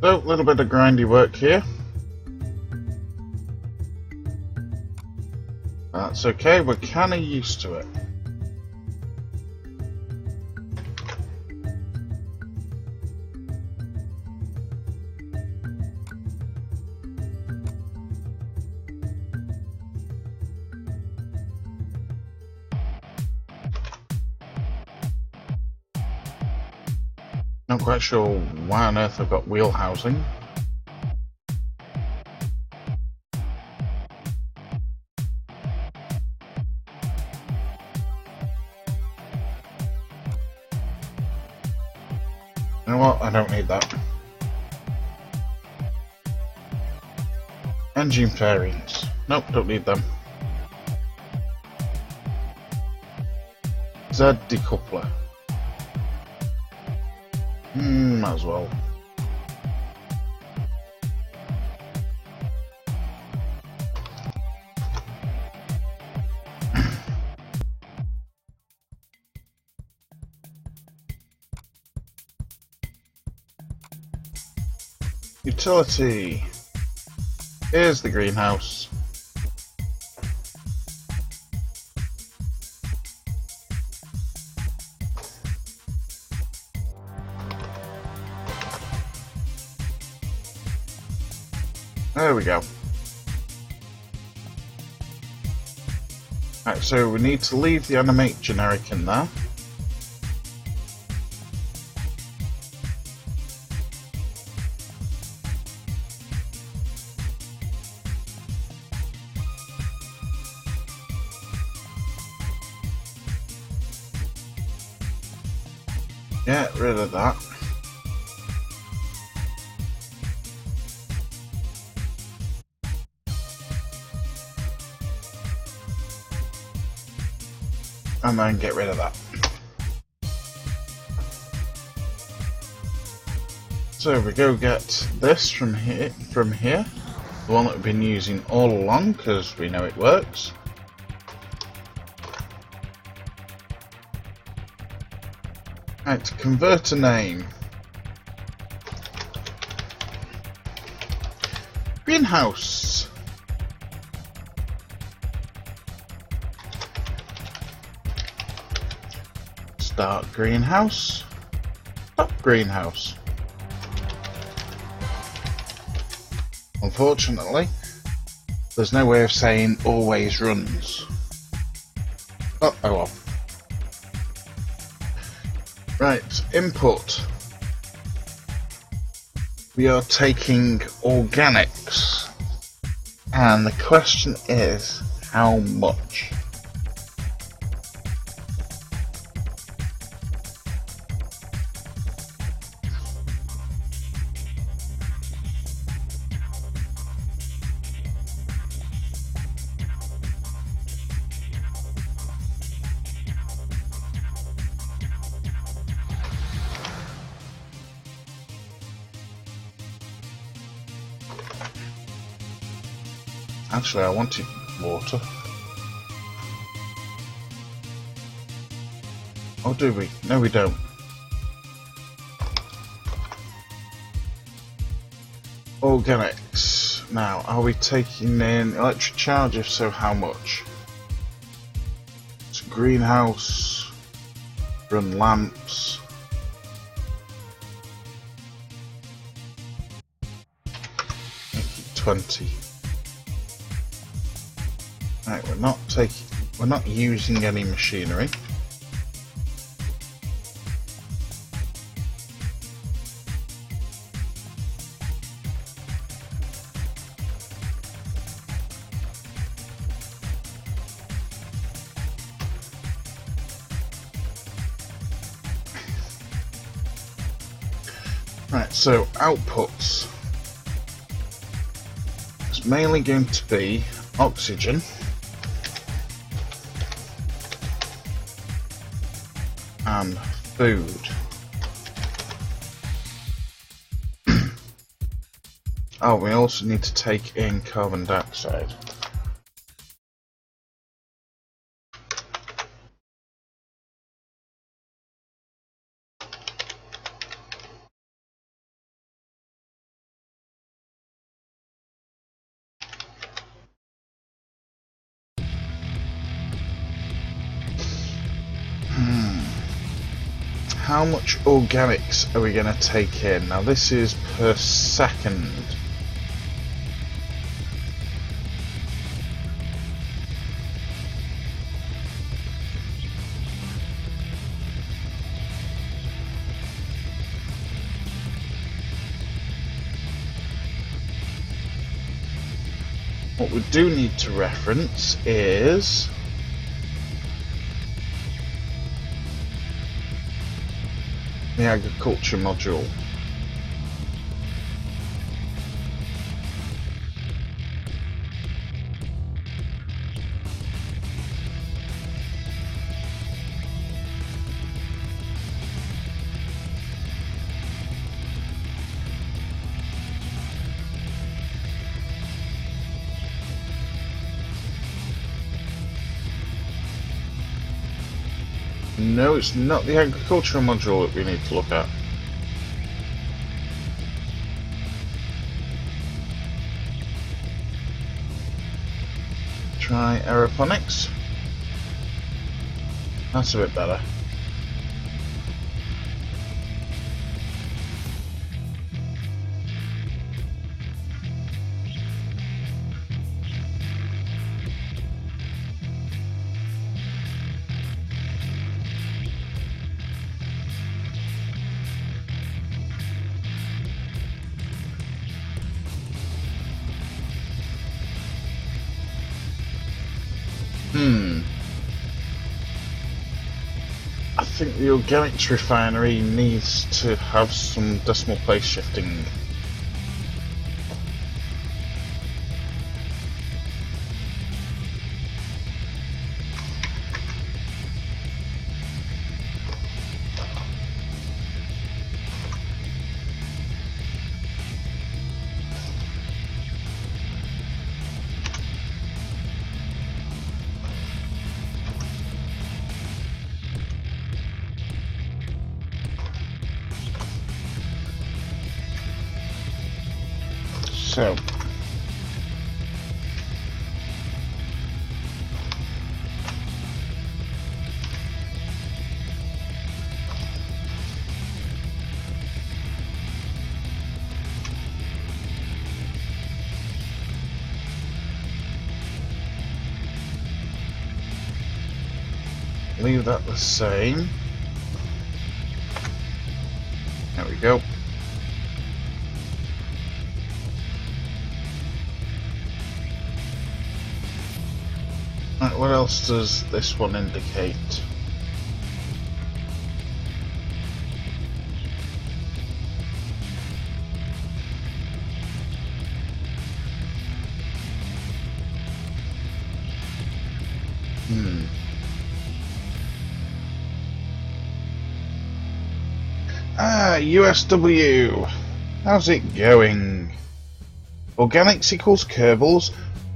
A: So, a little bit of grindy work here. That's okay, we're kinda used to it. Not quite sure why on earth I've got wheel housing. You know what? I don't need that. Engine fairings. Nope, don't need them. Z decoupler. Might as well. Utility. Here's the greenhouse. There we go. Right, so we need to leave the animate generic in there. Get rid of that. And then get rid of that. So we go get this from here, the one that we've been using all along because we know it works. Right, convert a name. Greenhouse. Start greenhouse. Stop greenhouse. Unfortunately, there's no way of saying always runs. Oh well. Right, input. We are taking organics. And the question is, how much? Actually, I wanted water. Oh, do we? No, we don't. Organics. Now, are we taking in electric charge? If so, how much? It's a greenhouse. Run lamps. Make it 20. Right, we're not using any machinery. Right, so outputs. It's mainly going to be oxygen. And food. Oh, we also need to take in carbon dioxide. how much organics are we going to take in? Now this is per second. What we do need to reference is the agriculture module. No, it's not the agricultural module that we need to look at. Try aeroponics. That's a bit better. I think the organics refinery needs to have some decimal place shifting. So, leave that the same. There we go. Right, what else does this one indicate? USW. How's it going? Organics equals Kerbals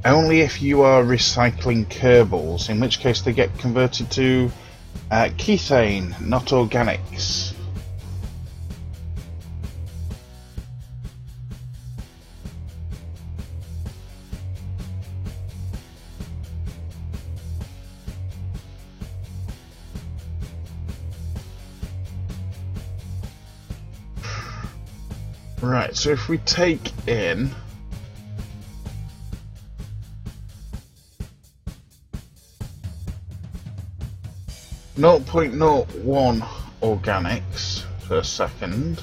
A: only if you are recycling Kerbals, in which case they get converted to Kethane, not organics. Right, so if we take in .01 organics per second,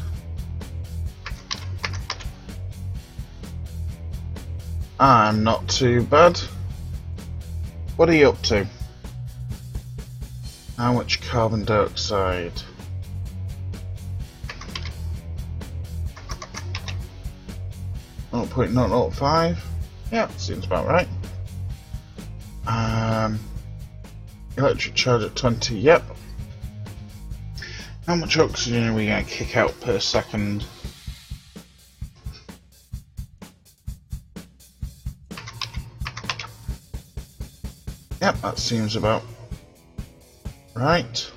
A: I'm not too bad. What are you up to? How much carbon dioxide? .005. Yeah, seems about right. Electric charge at 20. Yep. How much oxygen are we going to kick out per second? Yep, that seems about right.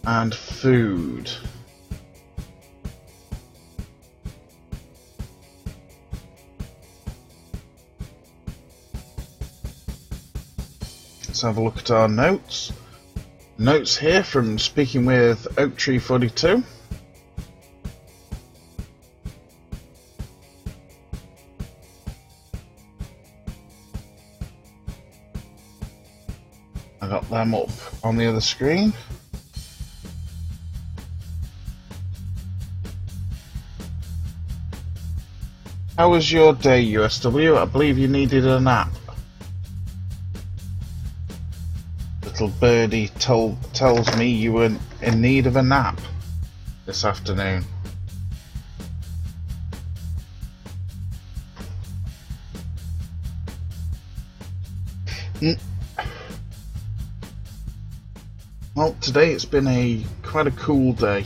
A: And food. Let's have a look at our notes. Notes here from speaking with Oaktree42. I got them up on the other screen. How was your day, USW? I believe you needed a nap. Little birdie tells me you were in need of a nap this afternoon. Well, today it's been quite a cool day,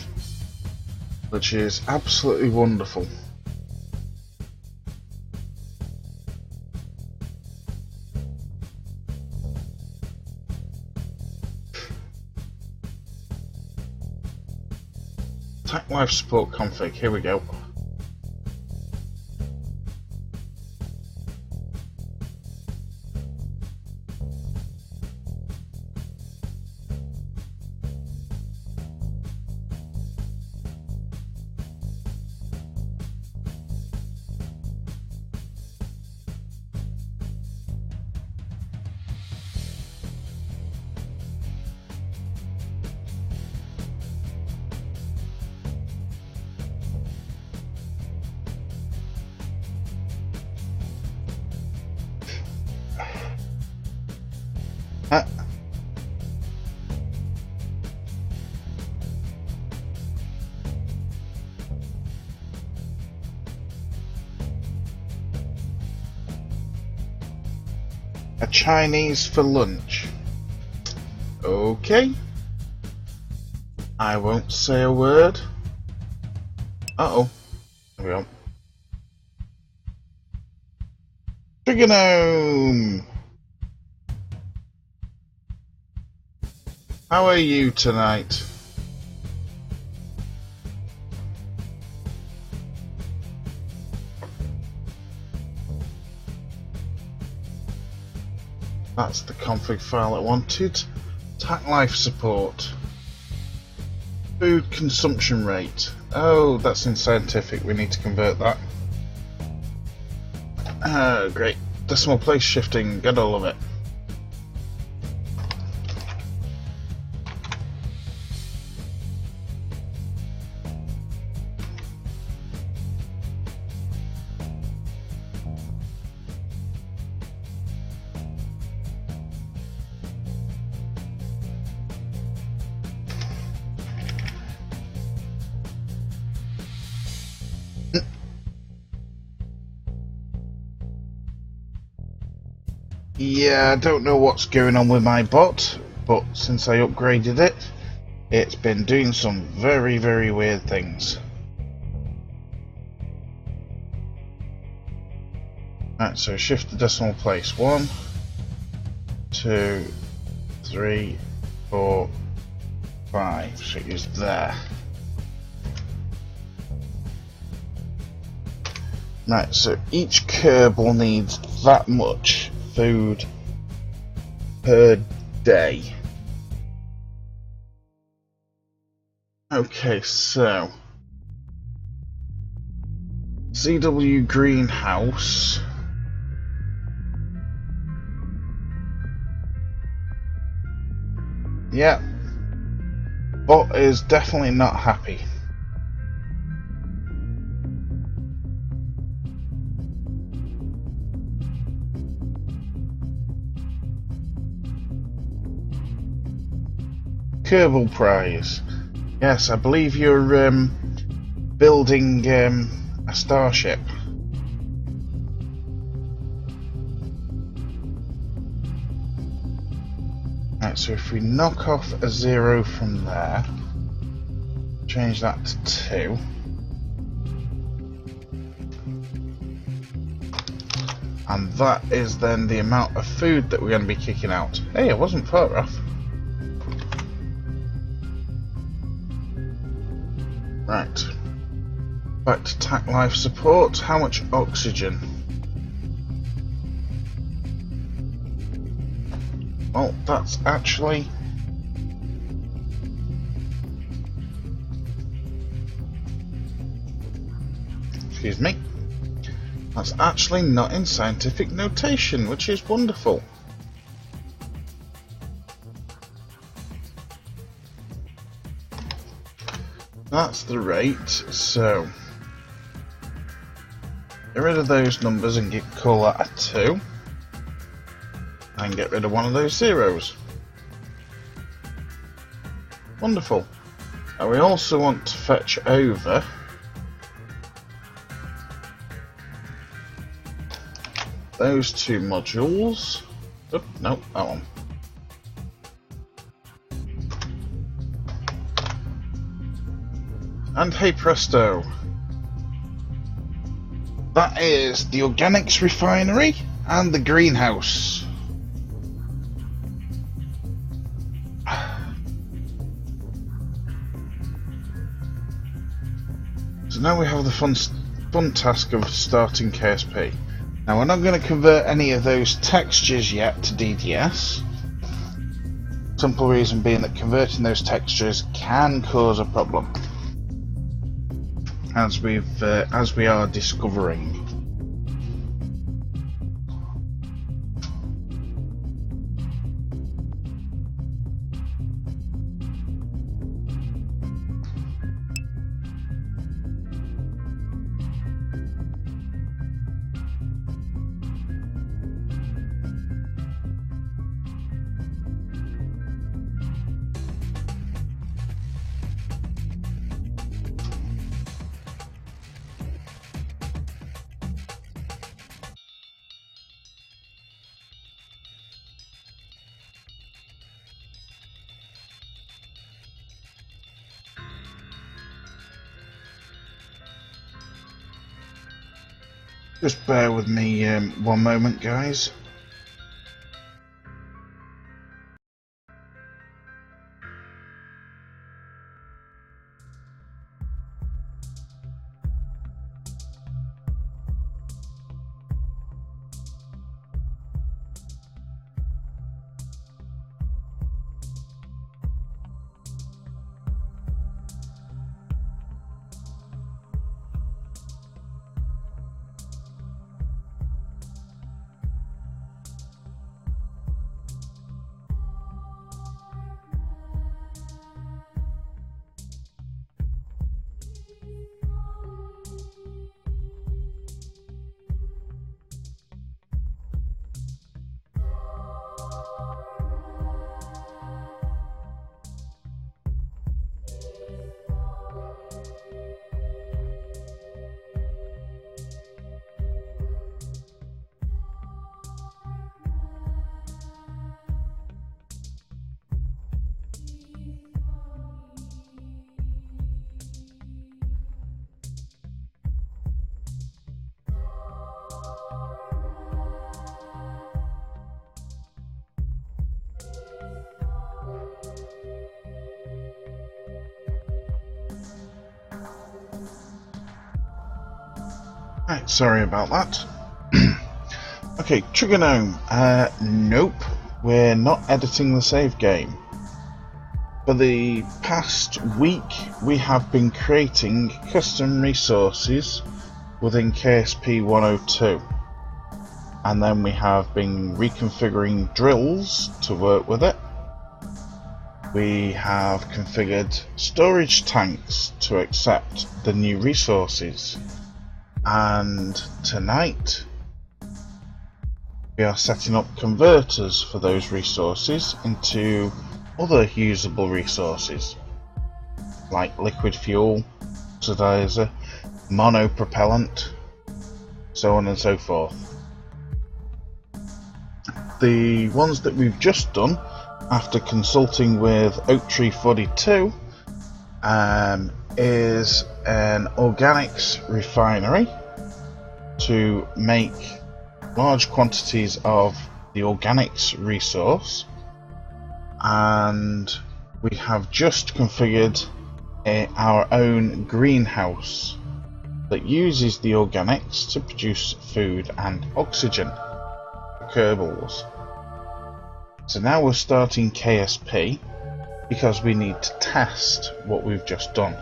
A: which is absolutely wonderful. Attack life support config, here we go. A Chinese for lunch. Okay. I won't say a word. Uh-oh. There we go. Trigonome! How are you tonight? That's the config file I wanted. Attack life support. Food consumption rate. Oh, that's in scientific. We need to convert that. Great. Decimal place shifting. Get all of it. Yeah, I don't know what's going on with my bot, but since I upgraded it, it's been doing some very, very weird things. Right, so shift the decimal place. 1, 2, 3, 4, 5. So it is there. Right, so each Kerbal needs that much food per day. Okay, so CW greenhouse. Yeah, bot is definitely not happy. Kerbal prize. Yes, I believe you're building a starship. Right, so if we knock off a 0 from there, change that to 2. And that is then the amount of food that we're going to be kicking out. Hey, I wasn't far off. Right, back to attack life support. How much oxygen? Well, that's actually excuse me. That's actually not in scientific notation, which is wonderful. That's the rate, so get rid of those numbers and call that a 2, and get rid of one of those zeros. Wonderful. And we also want to fetch over those two modules. Oh, no, that one. And hey presto, that is the organics refinery and the greenhouse. So now we have the fun task of starting KSP. Now we're not going to convert any of those textures yet to DDS. Simple reason being that converting those textures can cause a problem, as we are discovering. Just bear with me one moment, guys. Right, sorry about that. Okay, Trigonome. Nope, we're not editing the save game. For the past week, we have been creating custom resources within KSP 102. And then we have been reconfiguring drills to work with it. We have configured storage tanks to accept the new resources. And tonight we are setting up converters for those resources into other usable resources like liquid fuel, oxidizer, monopropellant, so on and so forth. The ones that we've just done after consulting with Oak Tree 42 is an organics refinery to make large quantities of the organics resource, and we have just configured our own greenhouse that uses the organics to produce food and oxygen for Kerbals. So now we're starting KSP because we need to test what we've just done.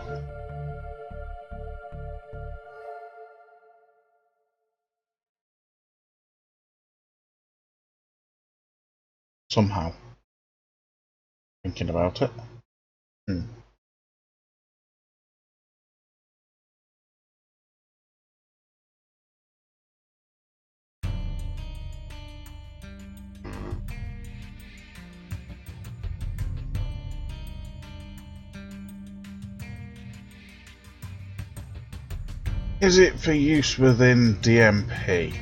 A: Somehow. Thinking about it. Is it for use within DMP?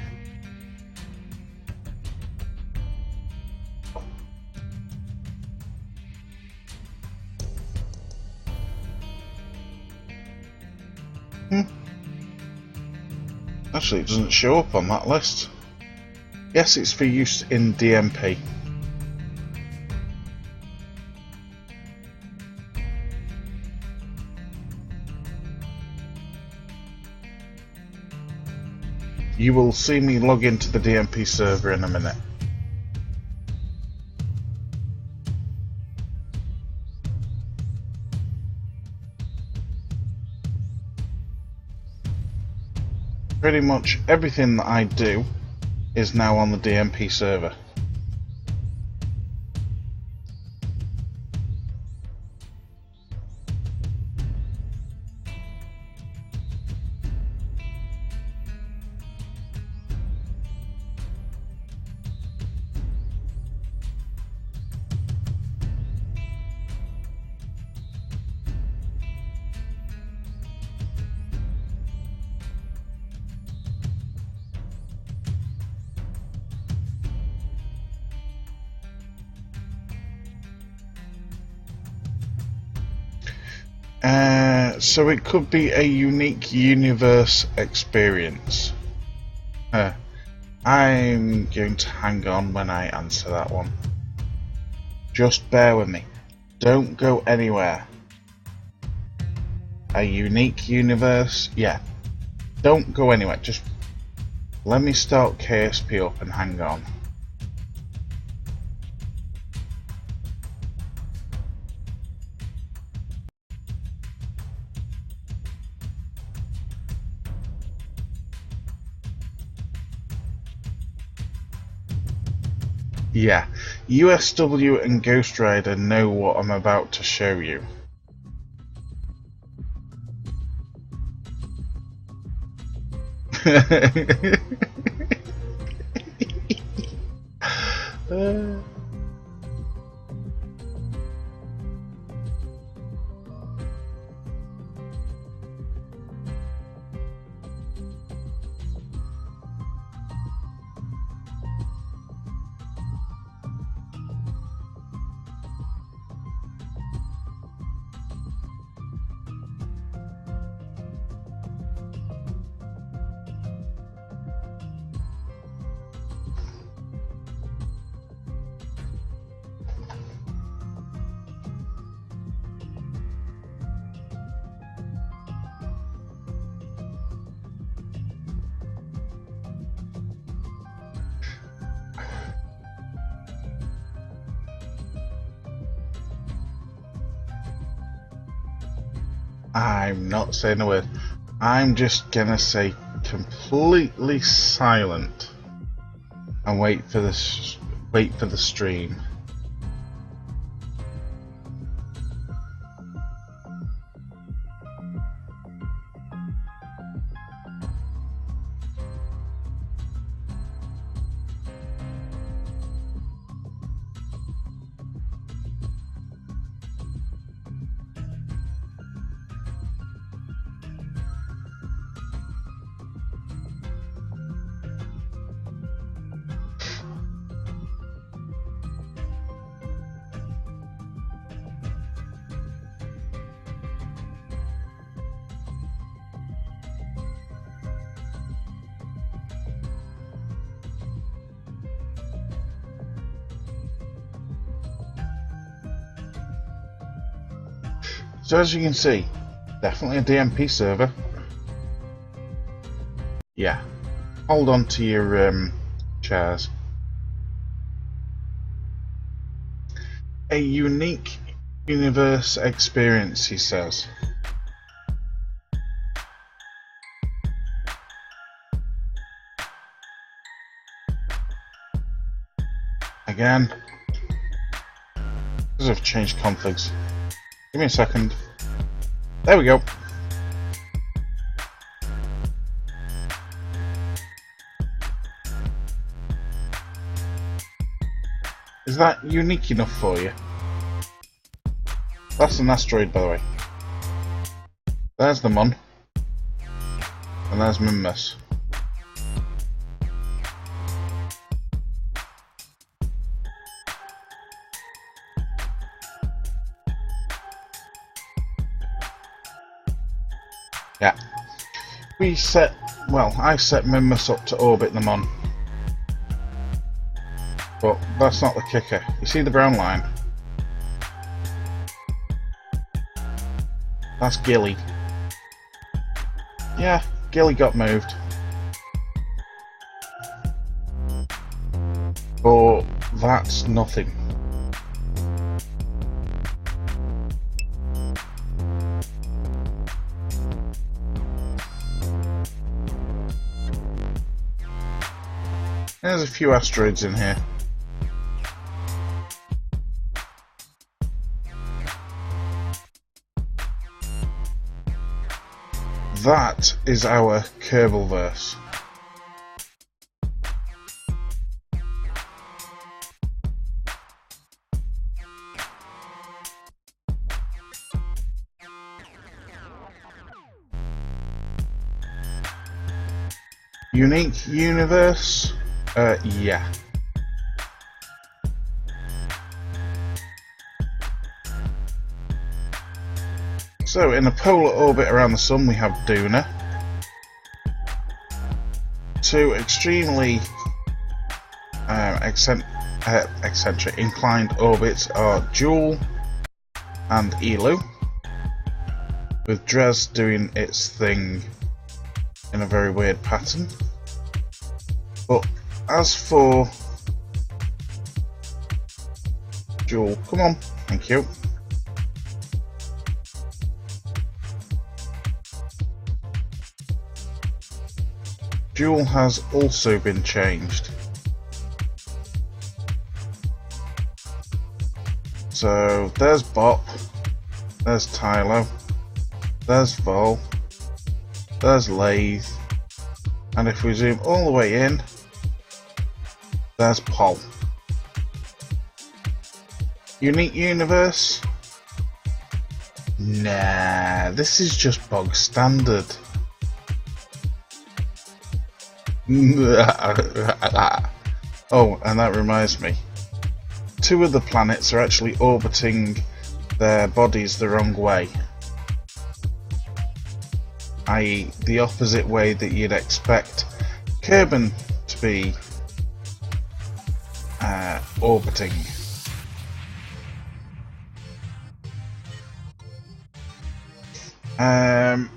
A: Actually, it doesn't show up on that list. Yes, it's for use in DMP. You will see me log into the DMP server in a minute. Pretty much everything that I do is now on the DMP server. So it could be a unique universe experience. I'm going to hang on when I answer that one. Just bear with me. Don't go anywhere. A unique universe? Yeah. Don't go anywhere. Just let me start KSP up and hang on. Yeah, USW and Ghost Rider know what I'm about to show you. I'm not saying a word. I'm just gonna say completely silent and wait for the stream. So as you can see, definitely a DMP server. Yeah, hold on to your chairs. A unique universe experience, he says. Again, Because I've changed configs. Give me a second. There we go. Is that unique enough for you? That's an asteroid, by the way. There's the Mun. And there's Mimus. Yeah. I set Mimus up to orbit the Mun. But that's not the kicker. You see the brown line? That's Gilly. Yeah, Gilly got moved. But that's nothing. There's a few asteroids in here. That is our Kerbal-verse. Unique universe? Yeah. So, in a polar orbit around the Sun, we have Duna. Two extremely eccentric inclined orbits are Jool and Elu, with Dres doing its thing in a very weird pattern. But as for Jool, come on, thank you. Jool has also been changed. So there's Bop, there's Tylo, there's Vol, there's Lathe, and if we zoom all the way in, there's Pol. Unique universe? Nah, this is just bog standard. Oh, and that reminds me. Two of the planets are actually orbiting their bodies the wrong way. I.e., the opposite way that you'd expect Kerbin to be orbiting.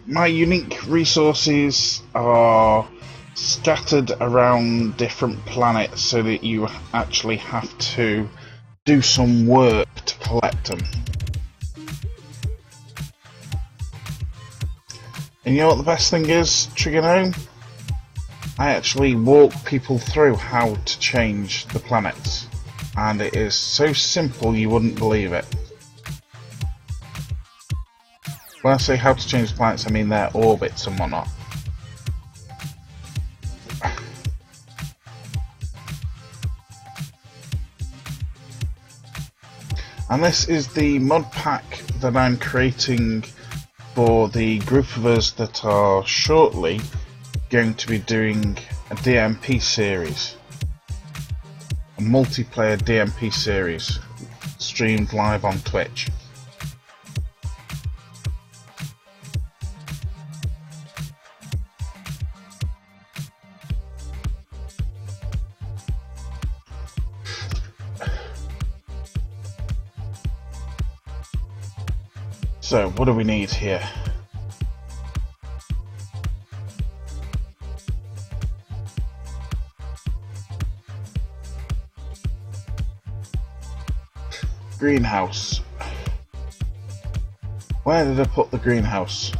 A: My unique resources are scattered around different planets so that you actually have to do some work to collect them. And you know what the best thing is, Trigono? I actually walk people through how to change the planets, and it is so simple you wouldn't believe it. When I say how to change the planets, I mean their orbits and whatnot. And this is the mod pack that I'm creating for the group of us that are shortly going to be doing a DMP series. A multiplayer DMP series streamed live on Twitch. So, what do we need here? Greenhouse. Where did I put the greenhouse?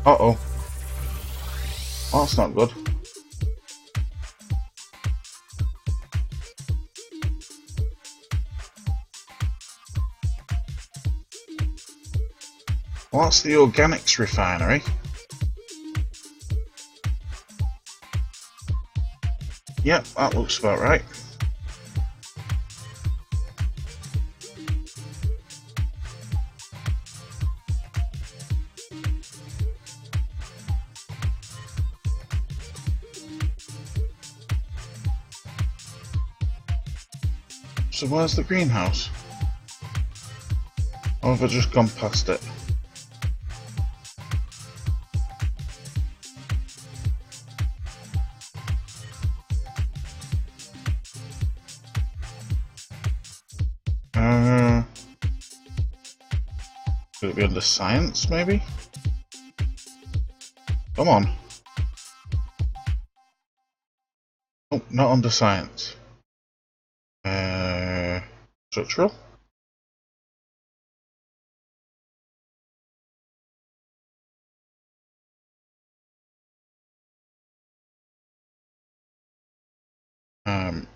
A: Uh-oh. Well, that's not good. Well, that's the organics refinery. Yep, that looks about right. So where's the greenhouse? Or have I just gone past it? Could it be under science, maybe? Come on. Oh, not under science. Structural?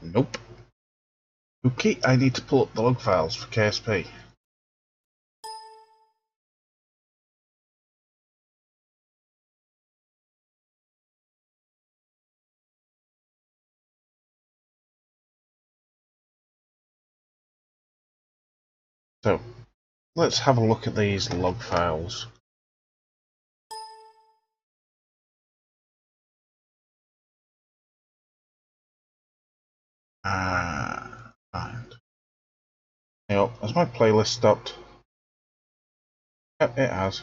A: Nope. Okay, I need to pull up the log files for KSP. So, let's have a look at these log files. Find. Yep, has my playlist stopped? Yep, it has.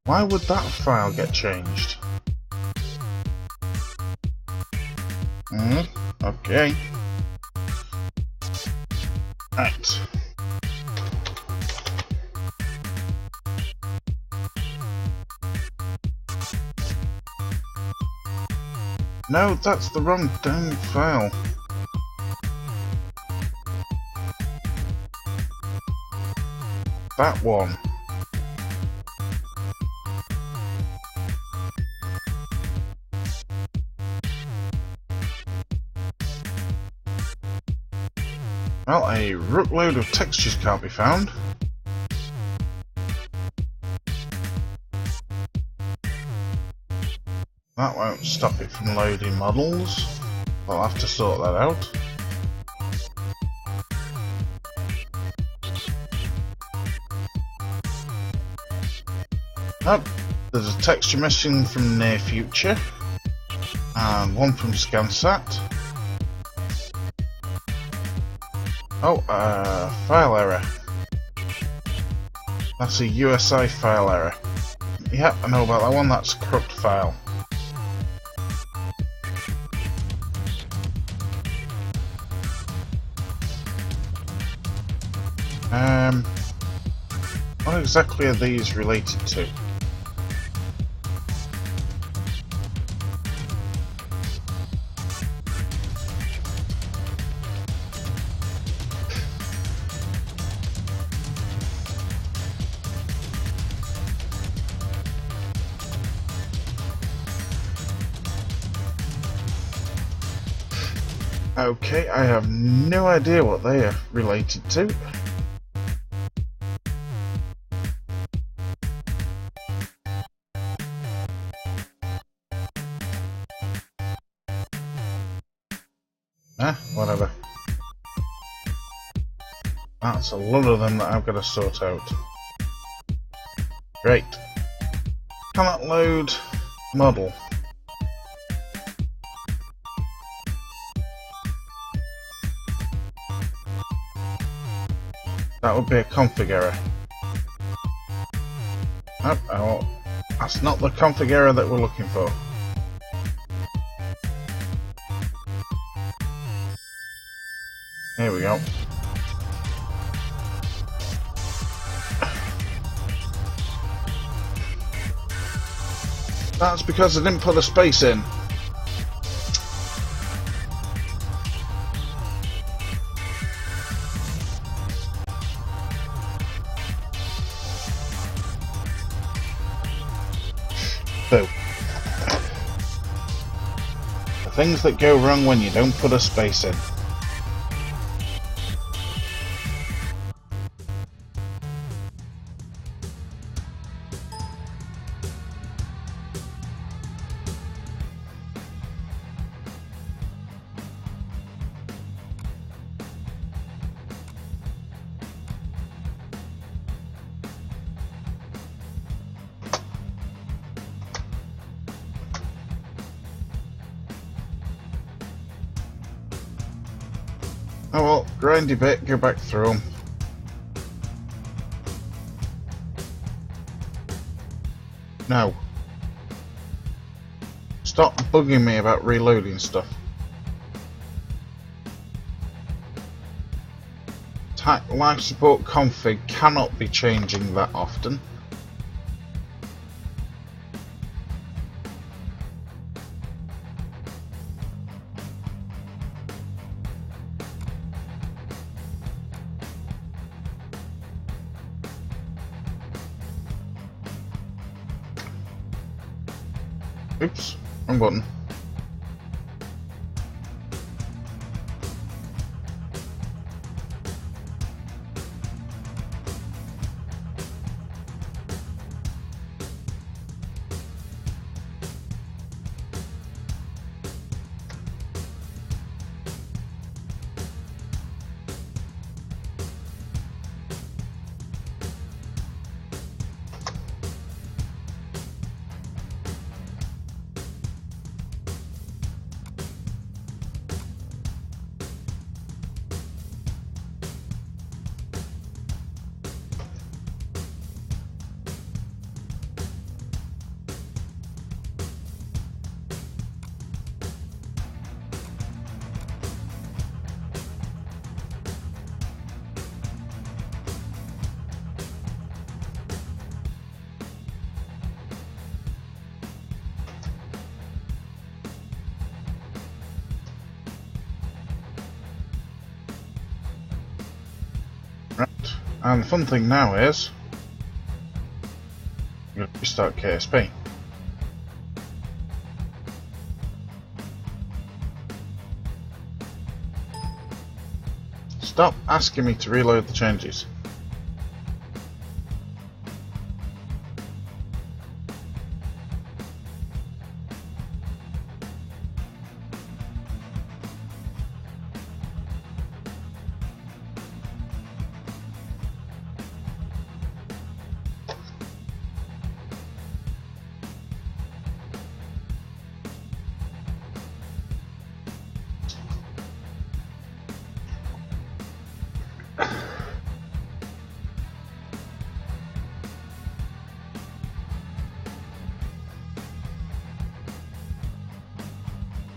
A: Why would that file get changed? Okay. Right. No, that's the wrong damn file. That one. Well, a rookload of textures can't be found. That won't stop it from loading models. I'll have to sort that out. Oh, there's a texture missing from near future, and one from ScanSat. Oh, file error. That's a USI file error. Yep, I know about that one, that's a corrupt file. What exactly are these related to? Okay, I have no idea what they are related to. Whatever. That's a lot of them that I've got to sort out. Great. Cannot load model. That would be a config error. Nope, oh, that's not the config error that we're looking for. Here we go. That's because I didn't put a space in. Boo. Things that go wrong when you don't put a space in. Oh well, grind your bit, go back through them. No. Stop bugging me about reloading stuff. Life support config cannot be changing that often. Oops, wrong button. Right, and the fun thing now is I'm going to restart KSP. Stop asking me to reload the changes.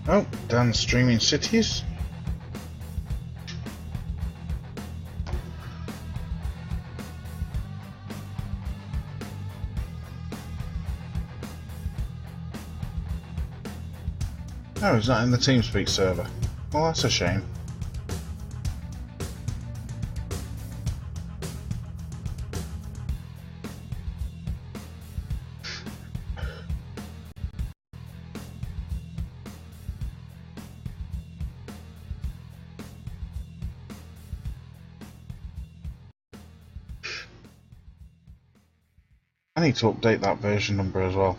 A: Oh, done streaming cities. Oh, he's not in the TeamSpeak server. Well, that's a shame. I need to update that version number as well.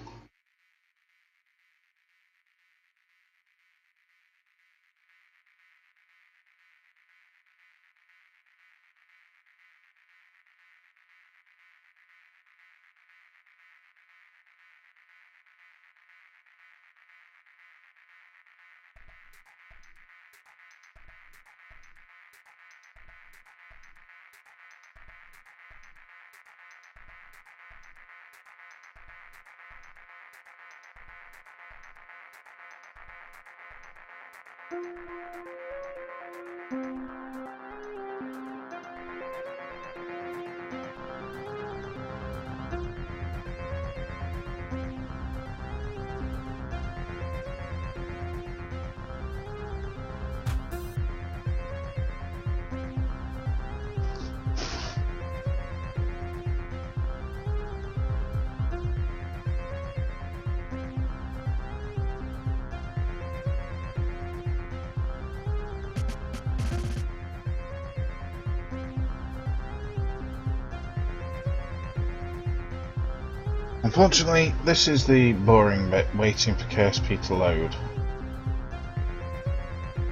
A: Unfortunately, this is the boring bit, waiting for KSP to load.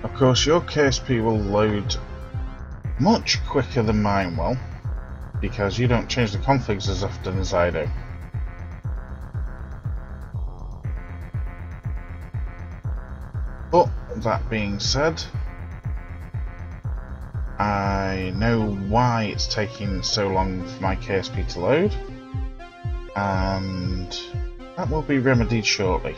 A: Of course, your KSP will load much quicker than mine will, because you don't change the configs as often as I do. But that being said, I know why it's taking so long for my KSP to load, and that will be remedied shortly.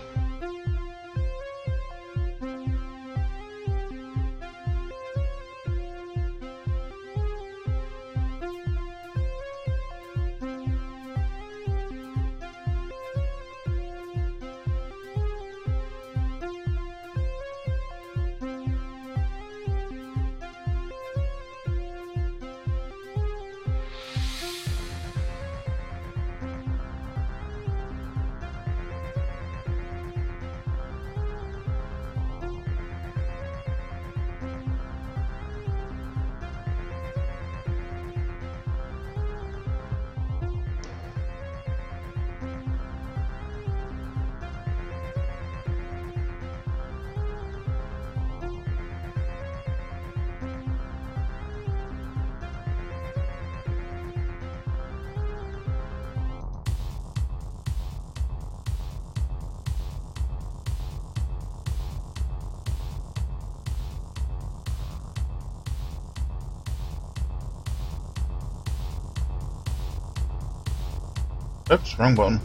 A: Oops, wrong button.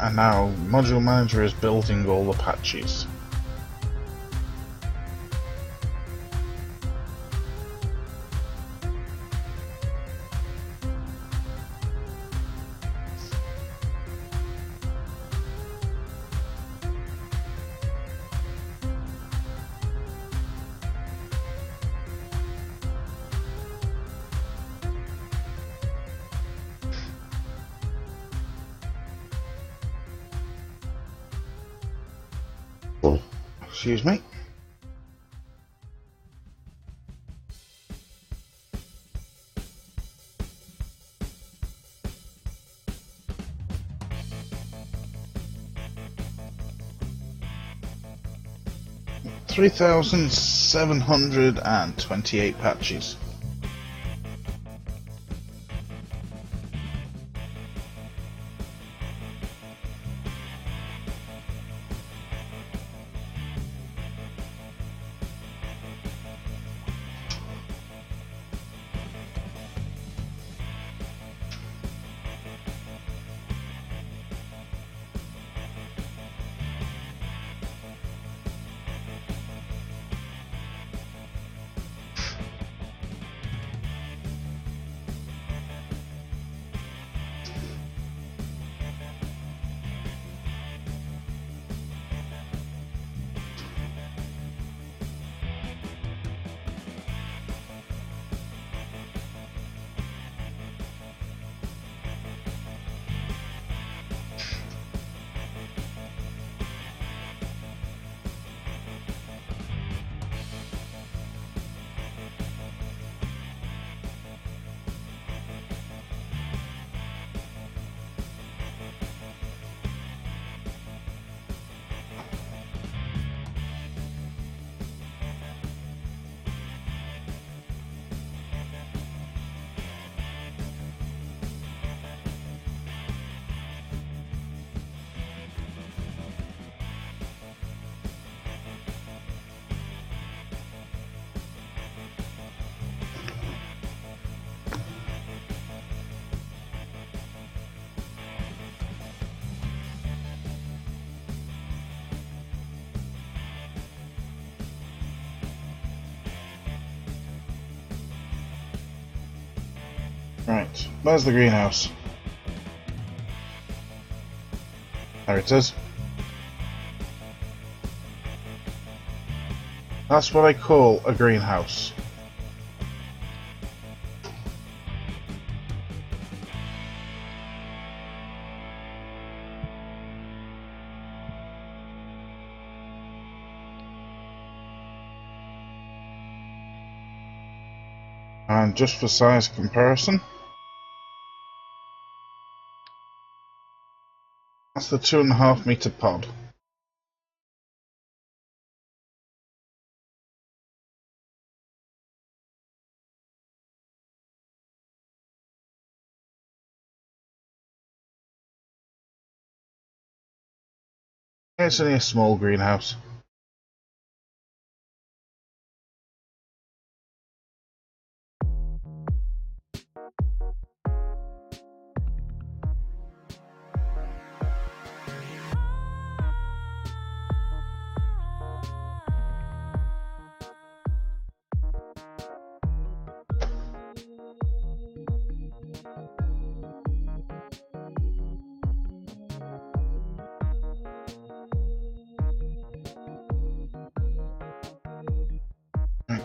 A: And now Module Manager is building all the patches. Excuse me. Three 3,728 patches. Right, where's the greenhouse? There it is. That's what I call a greenhouse. And just for size comparison, that's the 2.5 meter pod. It's only a small greenhouse.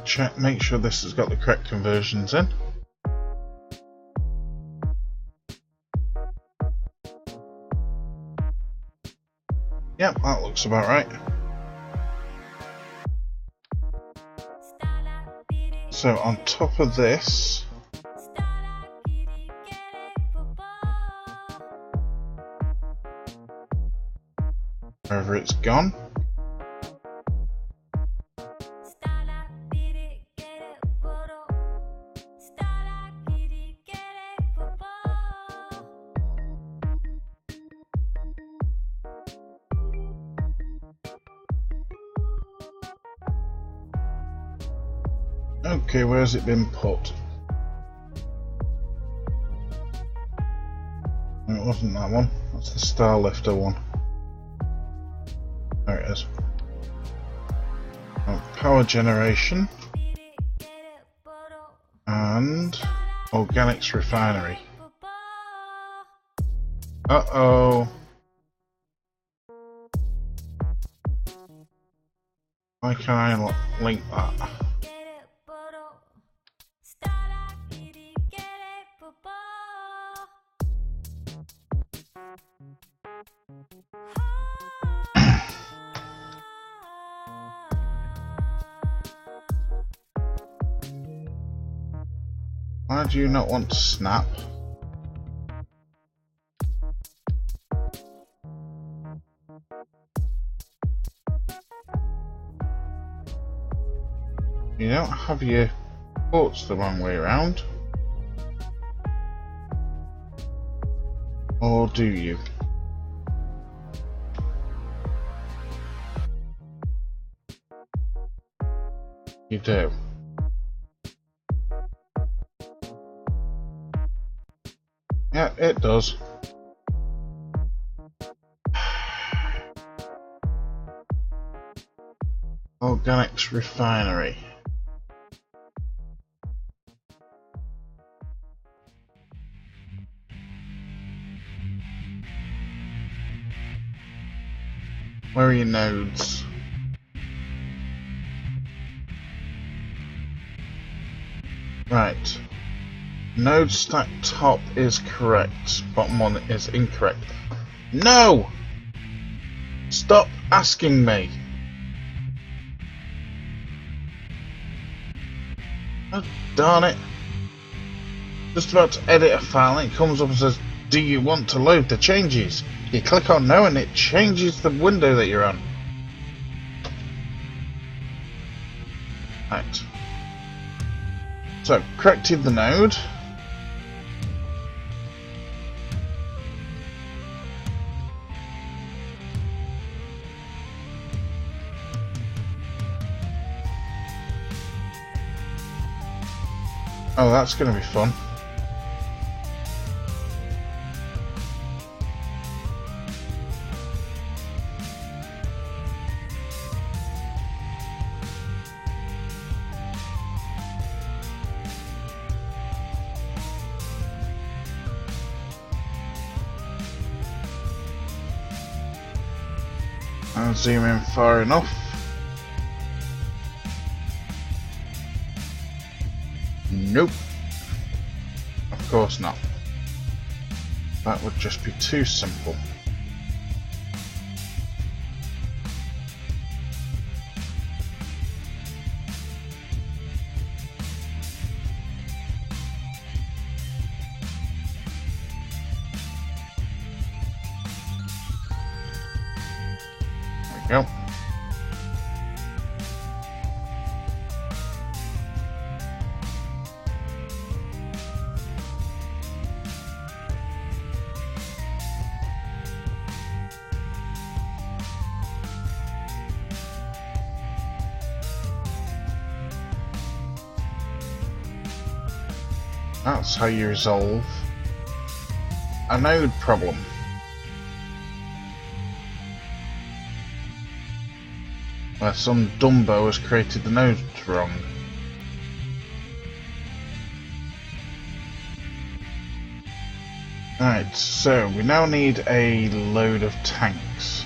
A: Check, make sure this has got the correct conversions in. Yep, that looks about right. So on top of this, wherever it's gone, okay, where's it been put? No, it wasn't that one. That's the star lifter one. There it is. Power generation and organics refinery. Uh-oh. Why can't I link that? Why do you not want to snap? You don't have your ports the wrong way around. Or do you? You do. Yeah, it does. Organics refinery. Where are your nodes? Right. Node stack top is correct. Bottom one is incorrect. No! Stop asking me. Oh, darn it. Just about to edit a file and it comes up and says, do you want to load the changes? You click on no and it changes the window that you're on. Right. So, corrected the node. Oh, that's going to be fun. I'll zoom in far enough. Nope. Of course not. That would just be too simple. There we go. That's how you resolve a node problem. Where some dumbo has created the nodes wrong. Right, so we now need a load of tanks.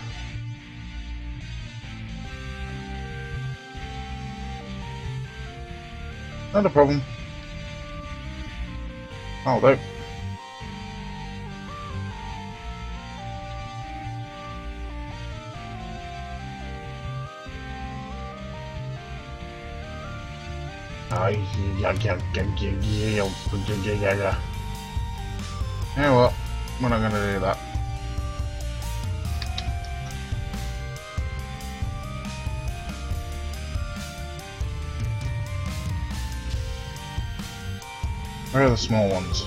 A: Not a problem. I'll do. You know what? We're not going to do that. Where are the small ones?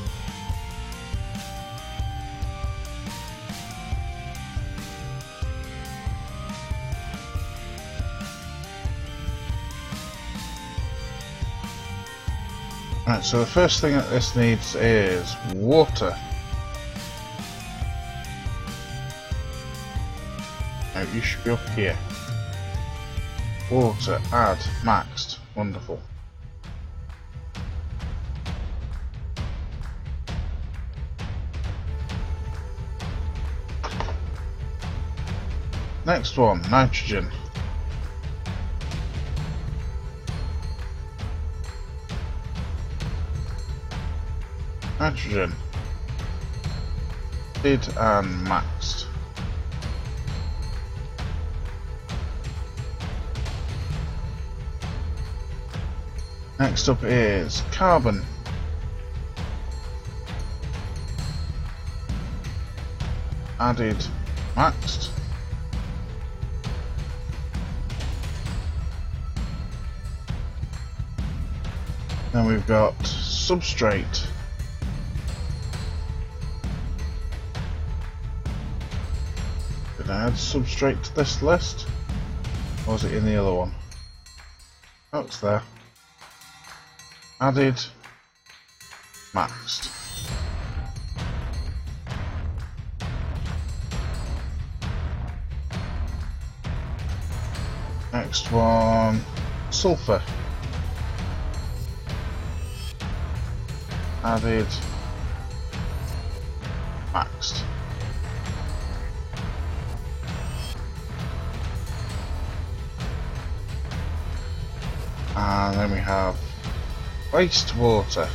A: Right, so the first thing that this needs is water. Now you should be up here. Water, add, maxed. Wonderful. Next one, nitrogen. Nitrogen. Did and maxed. Next up is carbon. Added, maxed. Then we've got substrate. Did I add substrate to this list? Or was it in the other one? Oh, it's there. Added, maxed. Next one, sulfur. Added, maxed. And then we have wastewater.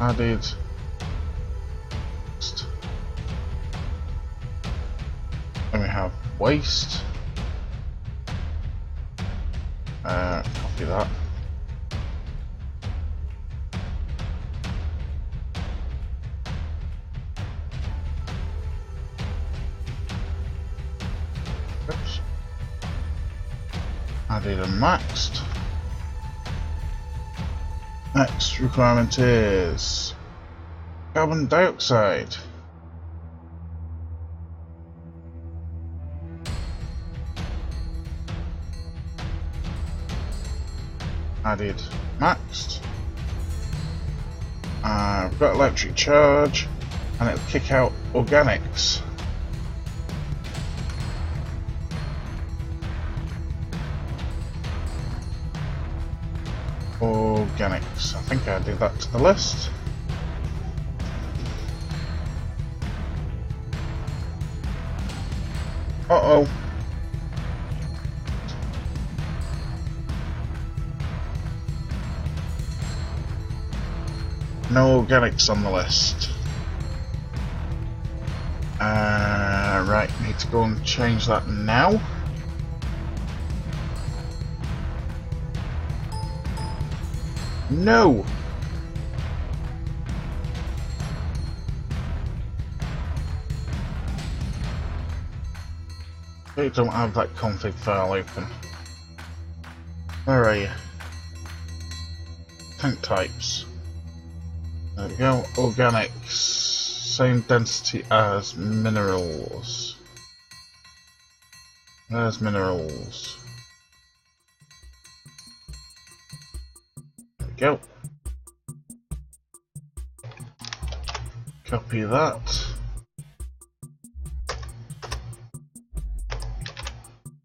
A: Added, maxed. Then we have waste. Copy that. Oops. Added and maxed. Next requirement is carbon dioxide. Added, maxed. I've got electric charge, and it'll kick out organics. Organics. I think I did that to the list. Uh-oh. No organics on the list. Right, need to go and change that now. No! I don't have that config file open. Where are you? Tank types. There we go. Organics. Same density as minerals. There's minerals. There we go. Copy that.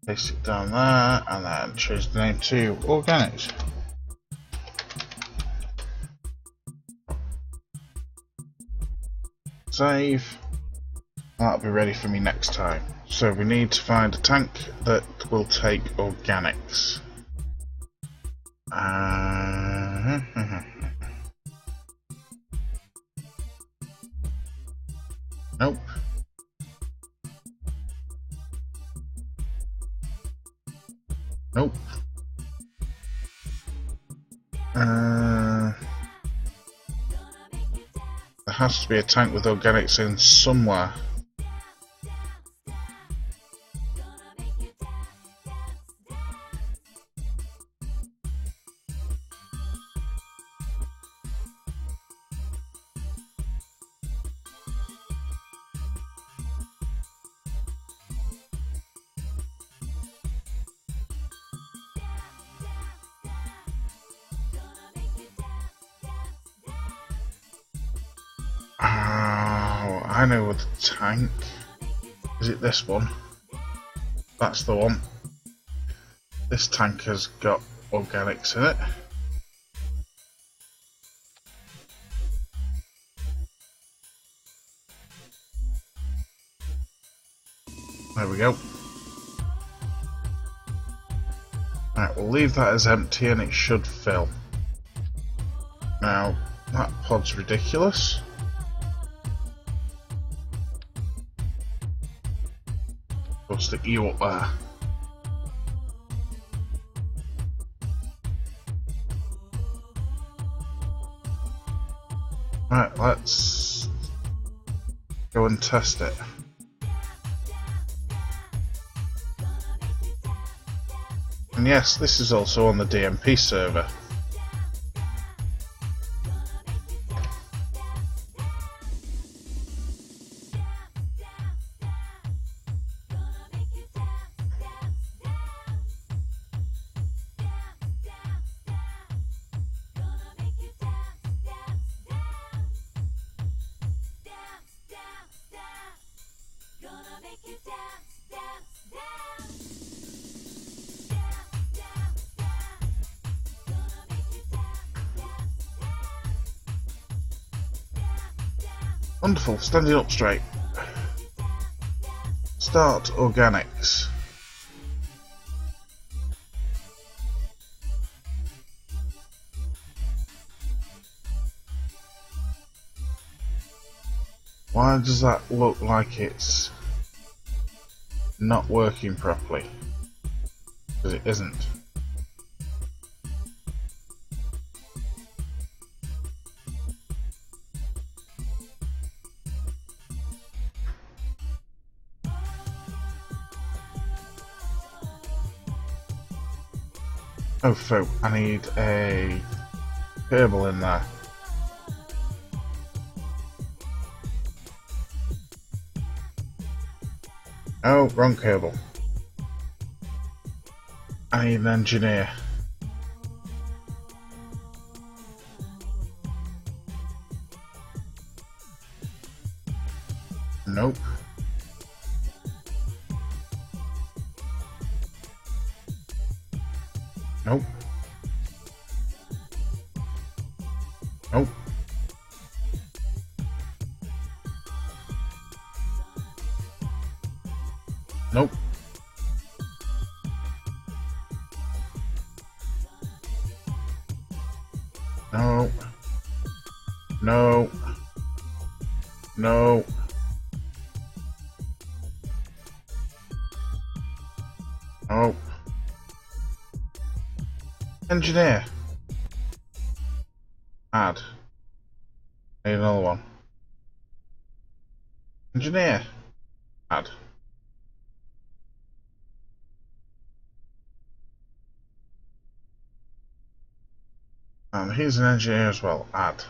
A: Paste it down there, and then change the name to Organics. Save. That'll be ready for me next time. So we need to find a tank that will take organics. Nope. Nope. There has to be a tank with organics in somewhere. I know the tank. Is it this one? That's the one. This tank has got organics in it. There we go. Right, we'll leave that as empty and it should fill. Now, that pod's ridiculous. We'll stick you up there. Right, let's go and test it. And yes, this is also on the DMP server. Wonderful, standing up straight. Start organics. Why does that look like it's not working properly? Because it isn't. Oh, folk, I need a cable in there. Oh, wrong cable. I need an engineer. Nope. Nope. Nope. Nope. No. No. No. No. Engineer. Add. Need another one. Engineer. Add. And here's an engineer as well. Add.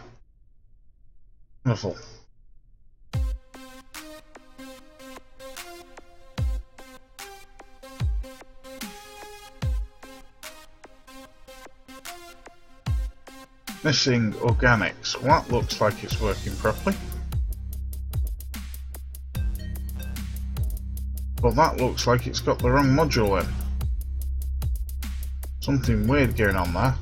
A: Wonderful. Missing organics. Well, that looks like it's working properly. But that looks like it's got the wrong module in. Something weird going on there.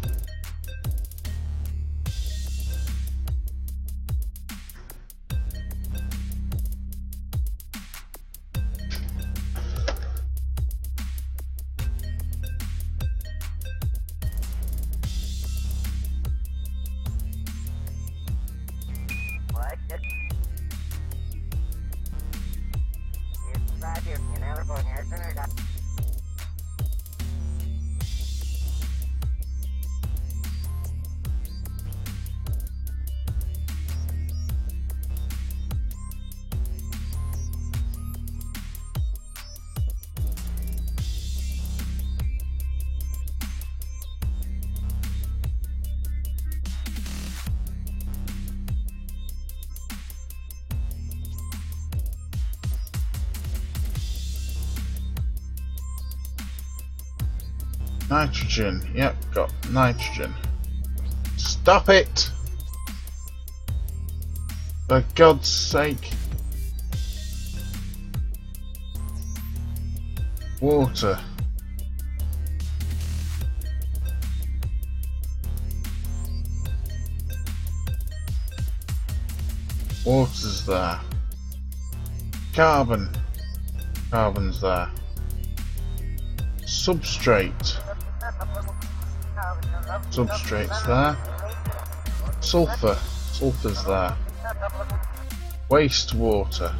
A: Nitrogen. Yep, got nitrogen. Stop it! For God's sake. Water. Water's there. Carbon. Carbon's there. Substrate. Substrate's there. Sulfur. Sulfur's there. Wastewater.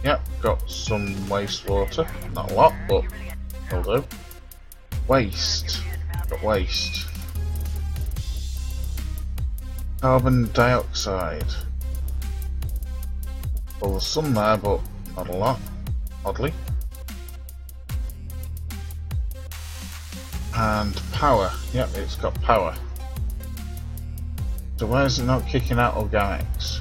A: Yep, got some wastewater. Not a lot, but will do. Waste. Got waste. Carbon dioxide. Well, there's some there, but not a lot, oddly. And power. Yep, it's got power. So why is it not kicking out organics?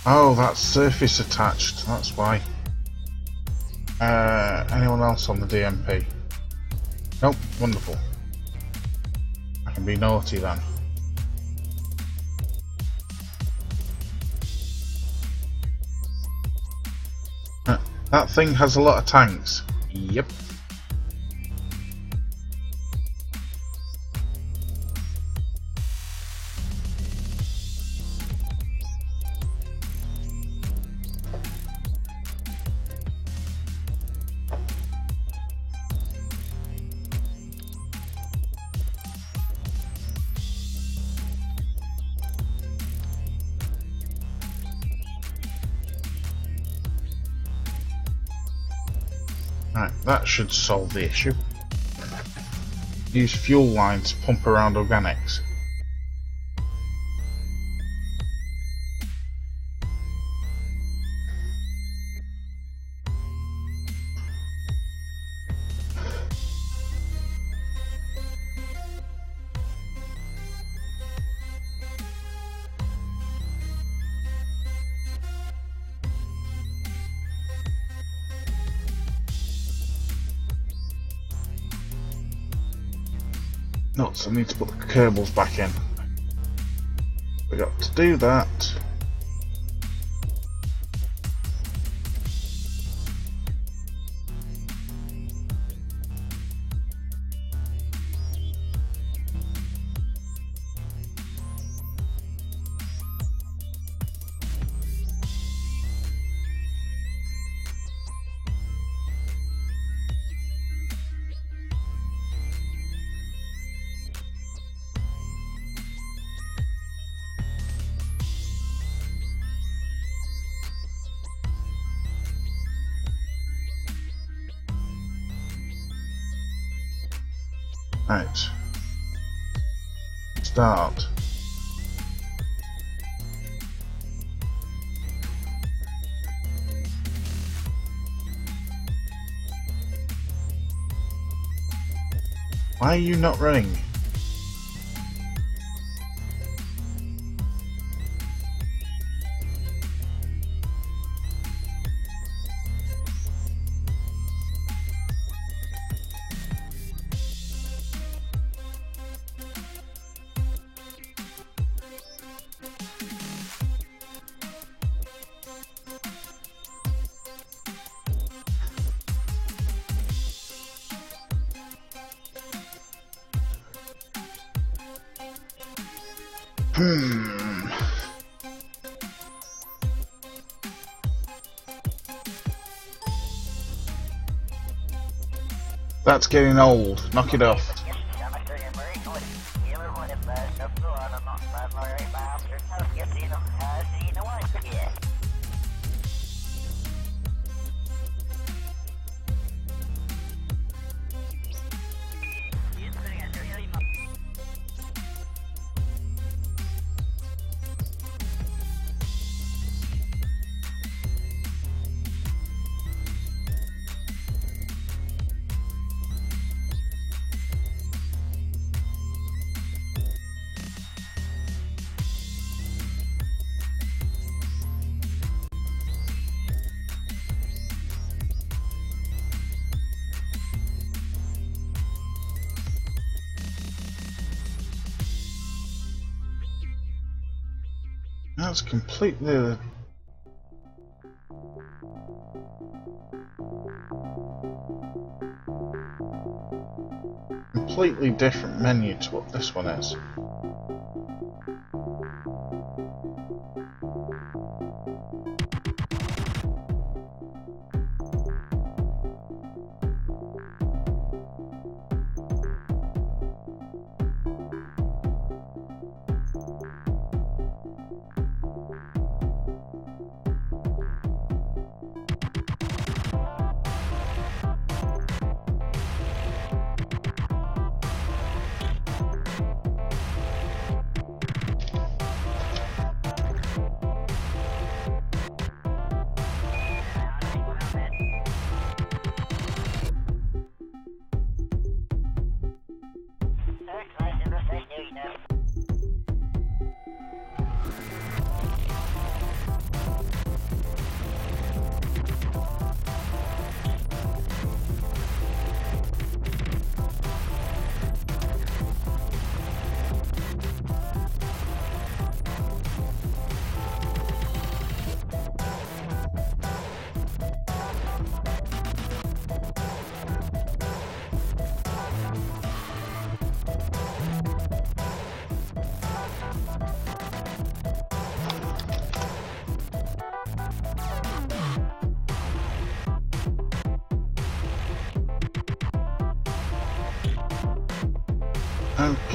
A: Oh, that's surface attached, that's why. Anyone else on the DMP? Nope, wonderful. I can be naughty then. That thing has a lot of tanks. Yep. Right, that should solve the issue. Use fuel lines to pump around organics. Nuts, I need to put the Kerbals back in. We got to do that. Right. Start. Why are you not running? That's getting old. Knock it off. That's completely... completely different menu to what this one is.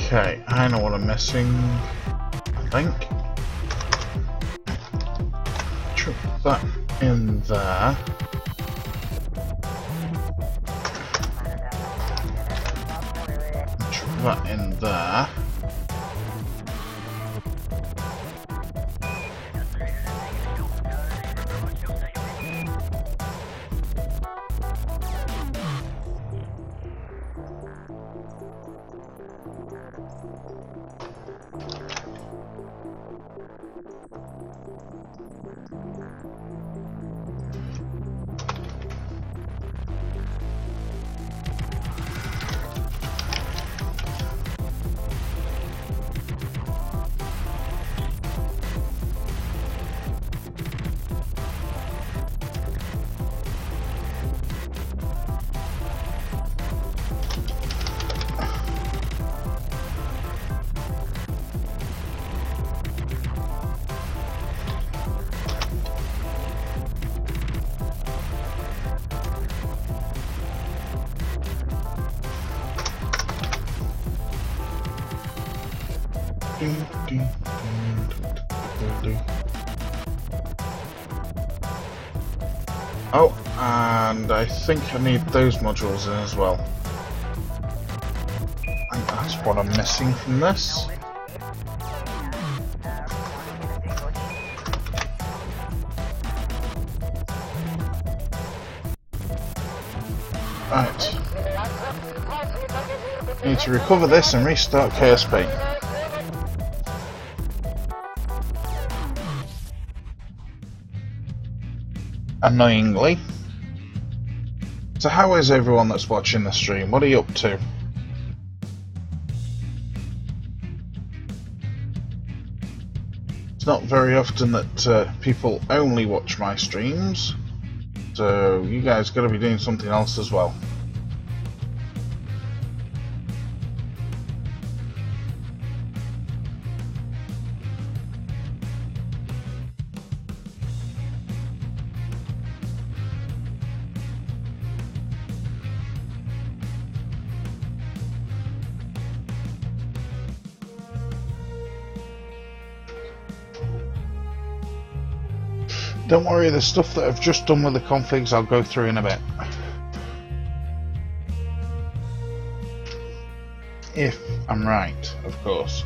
A: Okay, I know what I'm missing, I think. Chuck that in there. Chuck that in there. Oh, and I think I need those modules in as well. what I'm missing from this. Right. Need to recover this and restart KSP. Annoyingly. So how is everyone that's watching the stream? What are you up to? It's not very often that people only watch my streams, so you guys got to be doing something else as well. Don't worry, the stuff that I've just done with the configs I'll go through in a bit. If I'm right, of course.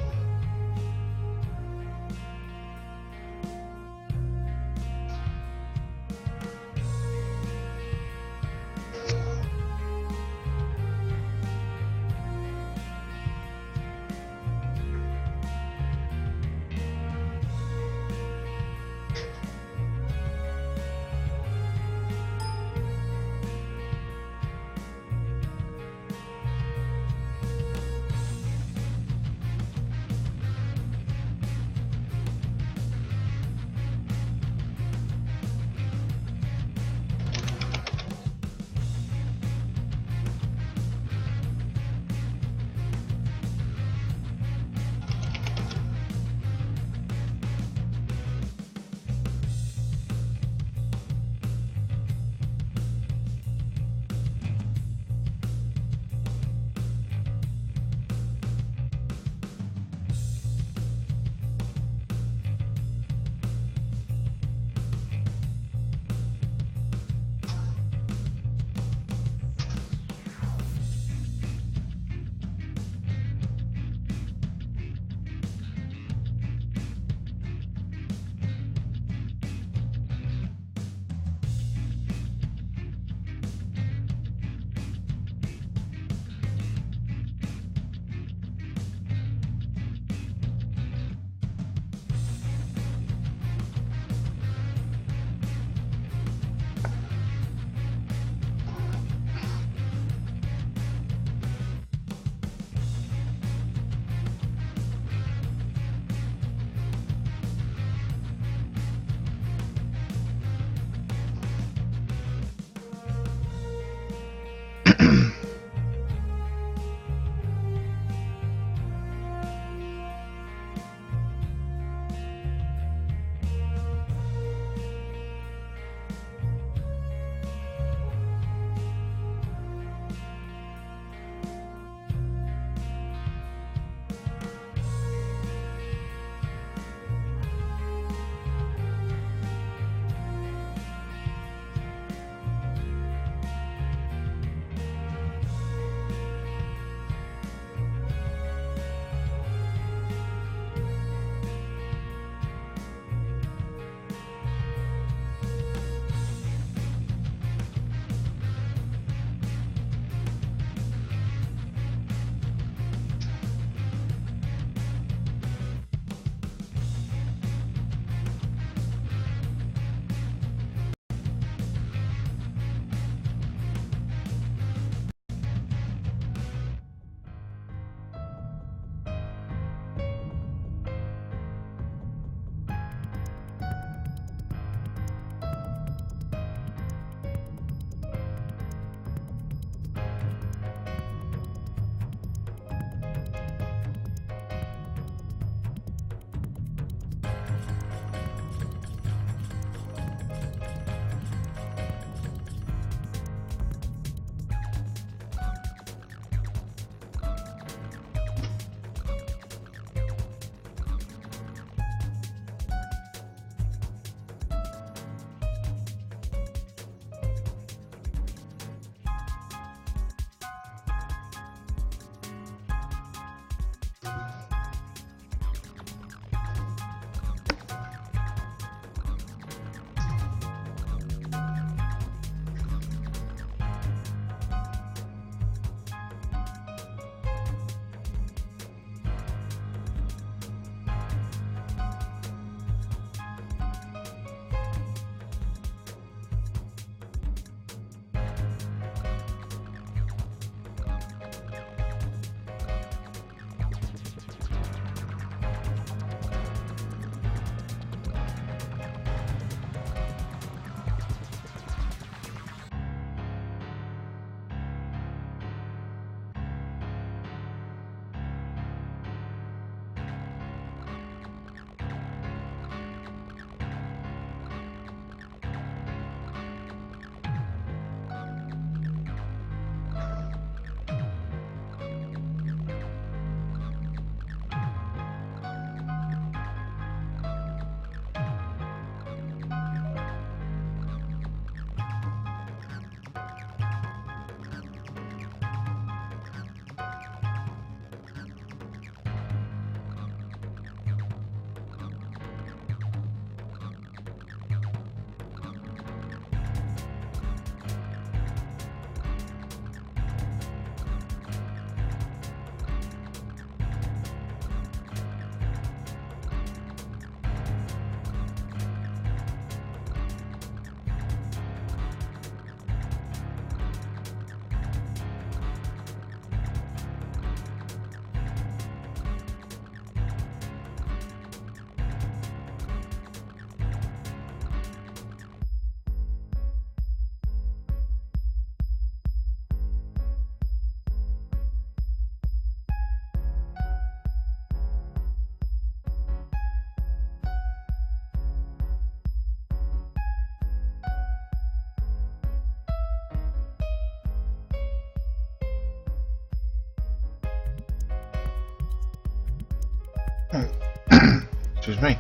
A: Excuse me.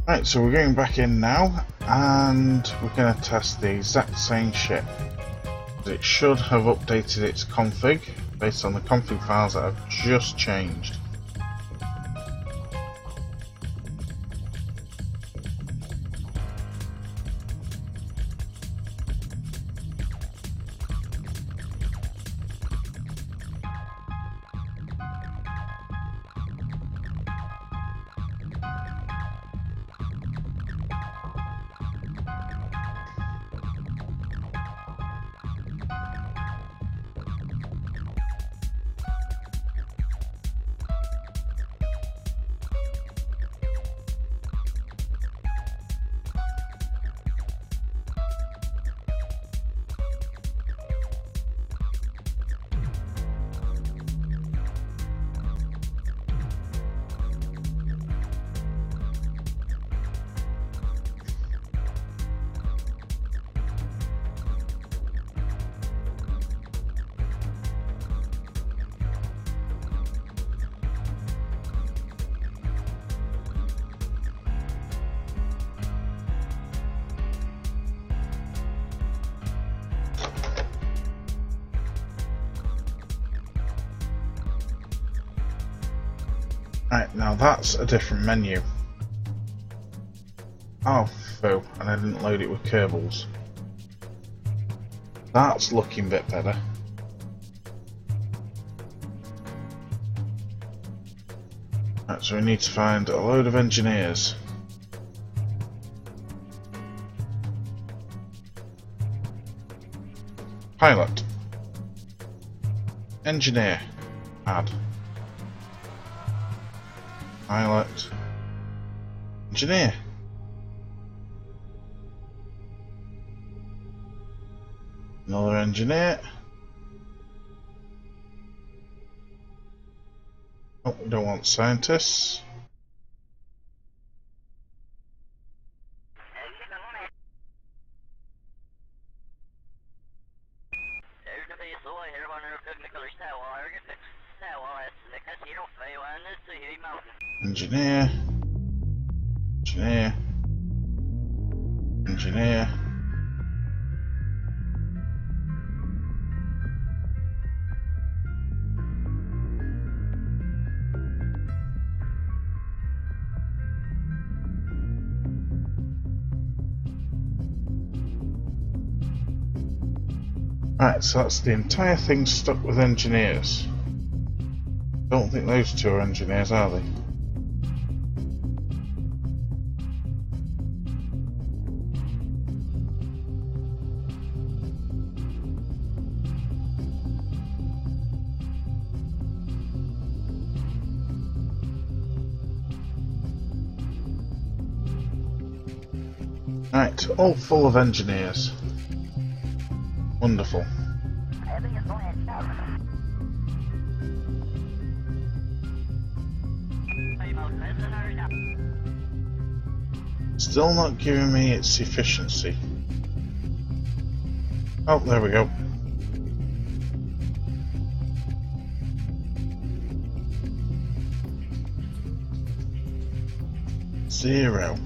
A: Right, so we're going back in now, and we're going to test the exact same ship. It should have updated its config based on the config files that I've just changed. Right, now that's a different menu. Oh, phew, and I didn't load it with Kerbals. That's looking a bit better. Right, so we need to find a load of engineers. Pilot. Engineer. Add. Pilot. Engineer. Another engineer. Oh, we don't want scientists. Engineer. Engineer. Engineer. Right, so that's the entire thing stuck with engineers. Don't think those two are engineers, are they? Right, all full of engineers. Wonderful. Still not giving me its efficiency. Oh, there we go. Zero.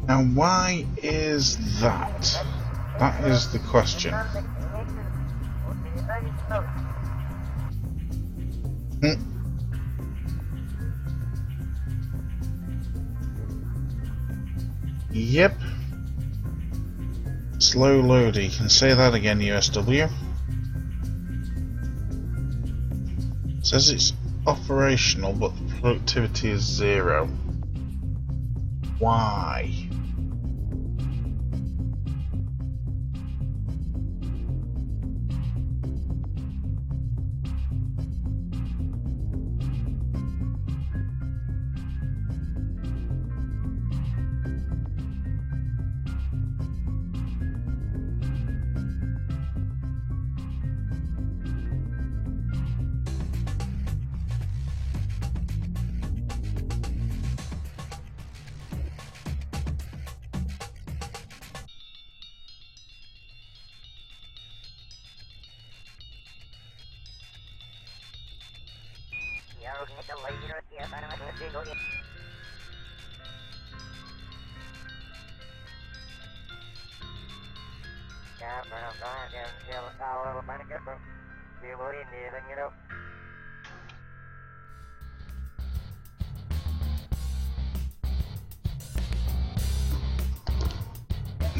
A: Now, why is that? That is the question. Yep. Slow loader. You can say that again, USW. It says it's operational, but the productivity is 0. Why?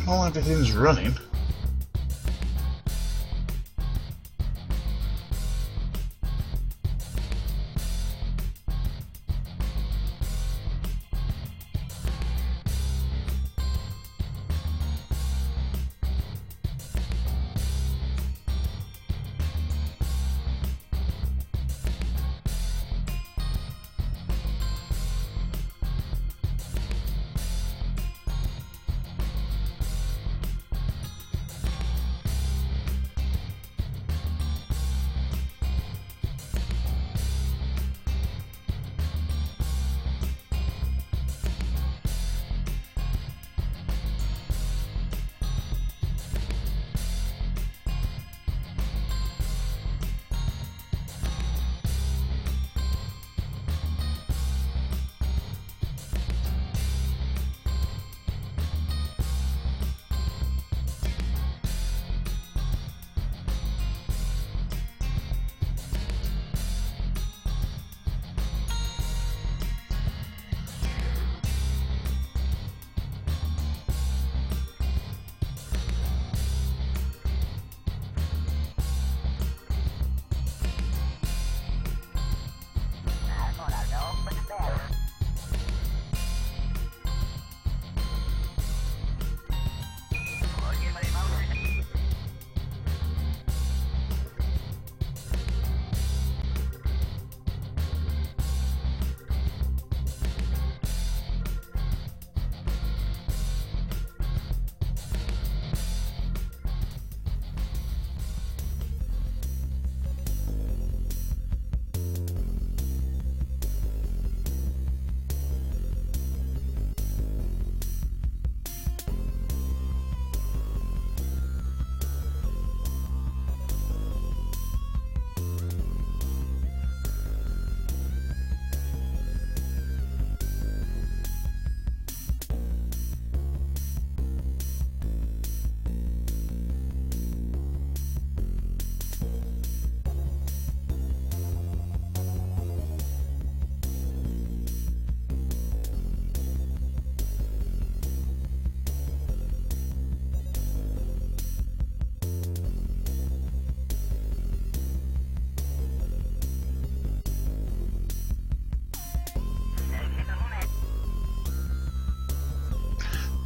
A: Well, everything's running.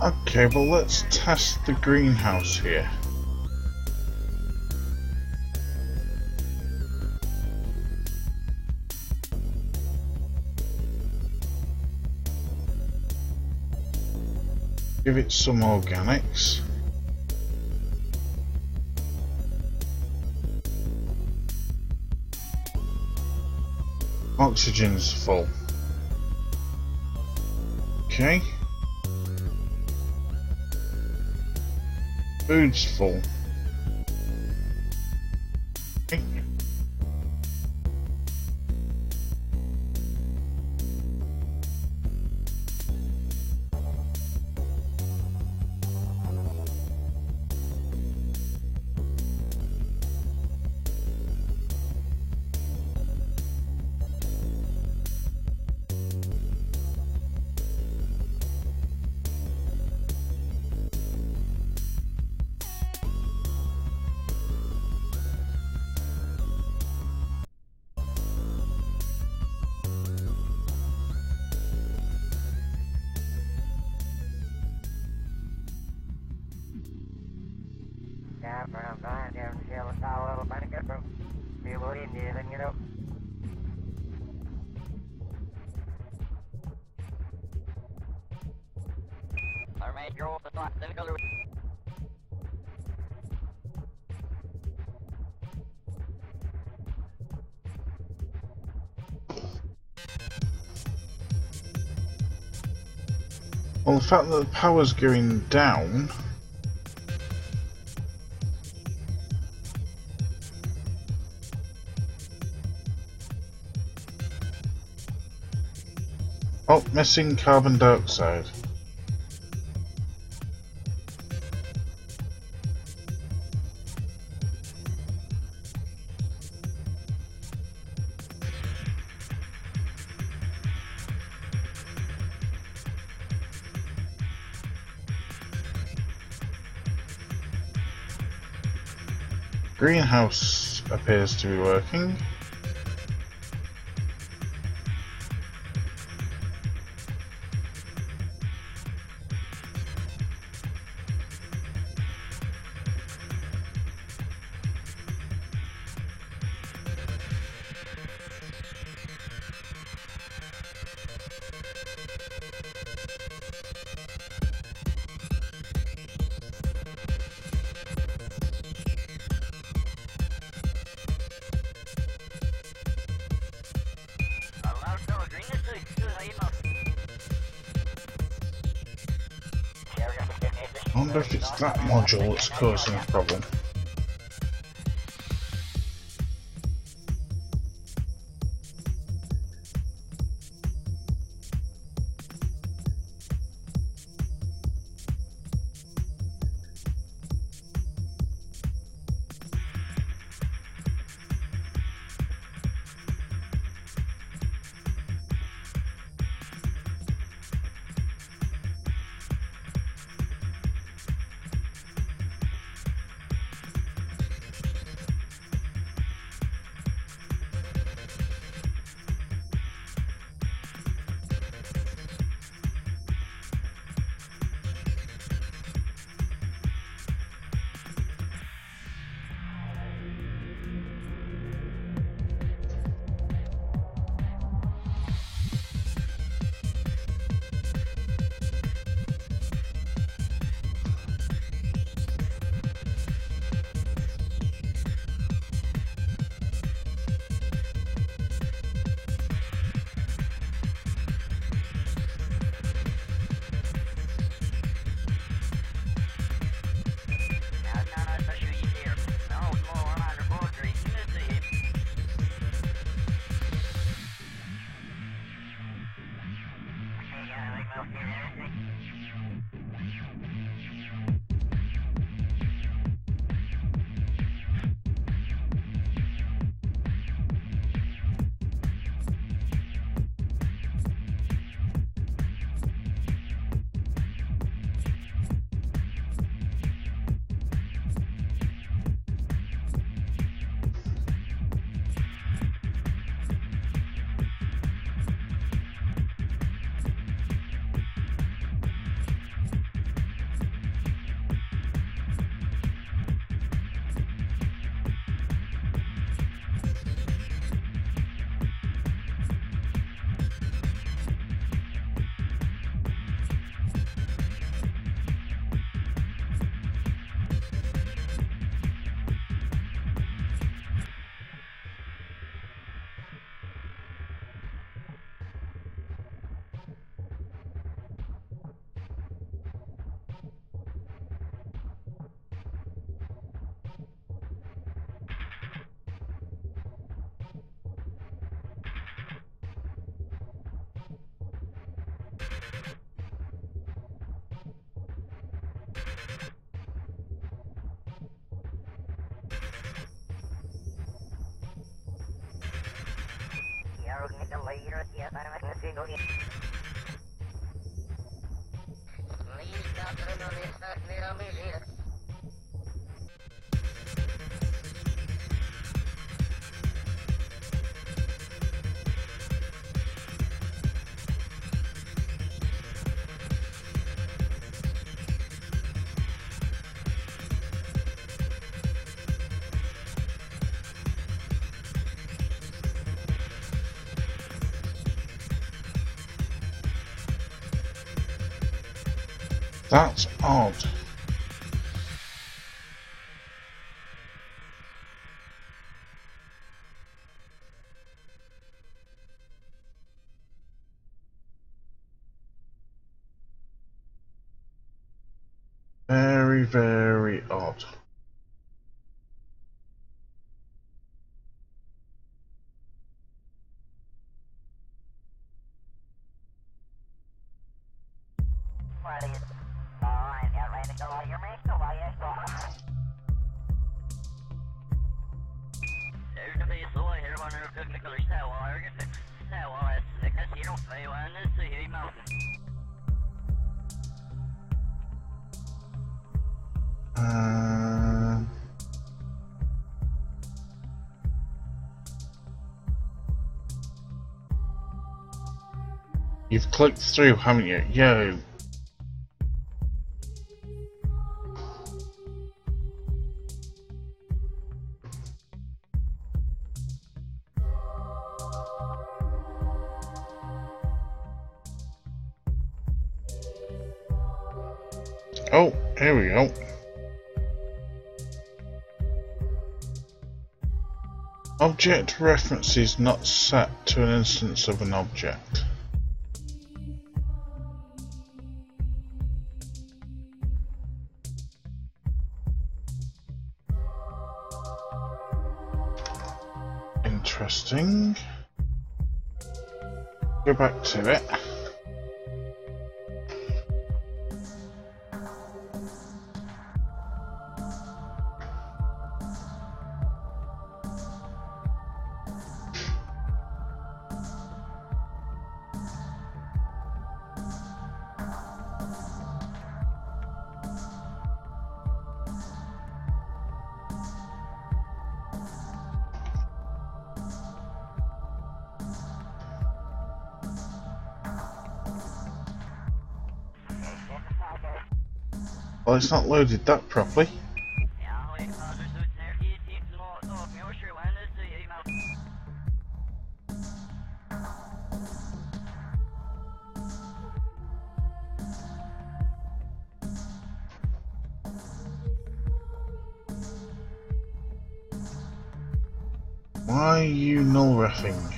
A: Okay, well let's test the greenhouse here. Give it some organics. Oxygen's full. Okay. Food's full. Okay. Well, the fact that the power's going down oh, missing carbon dioxide. Greenhouse appears to be working. I wonder if it's that module that's causing a problem. That's odd. Very, very odd. You've clicked through, haven't you? Yeah. Oh, here we go. Object reference is not set to an instance of an object. Interesting. Go back to it. Well, it's not loaded that properly. Why are you null refing?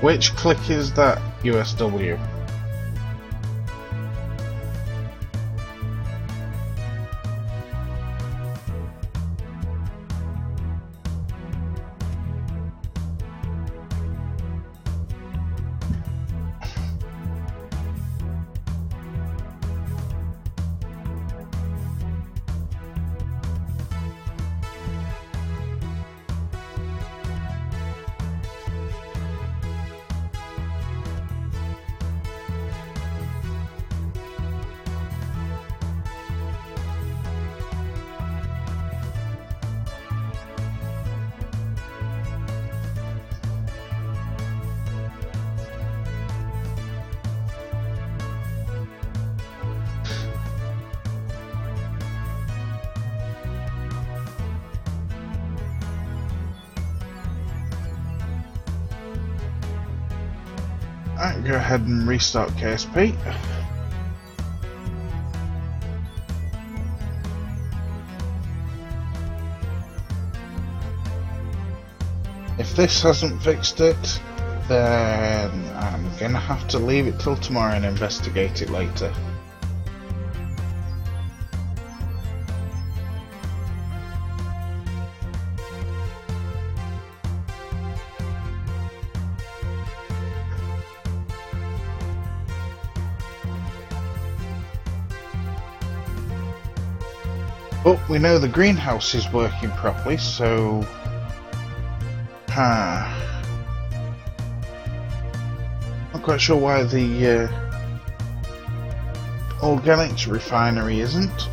A: Which click is that, USW? Right, go ahead and restart KSP. If this hasn't fixed it, then I'm gonna have to leave it till tomorrow and investigate it later. But we know the greenhouse is working properly, so not quite sure why the organics refinery isn't.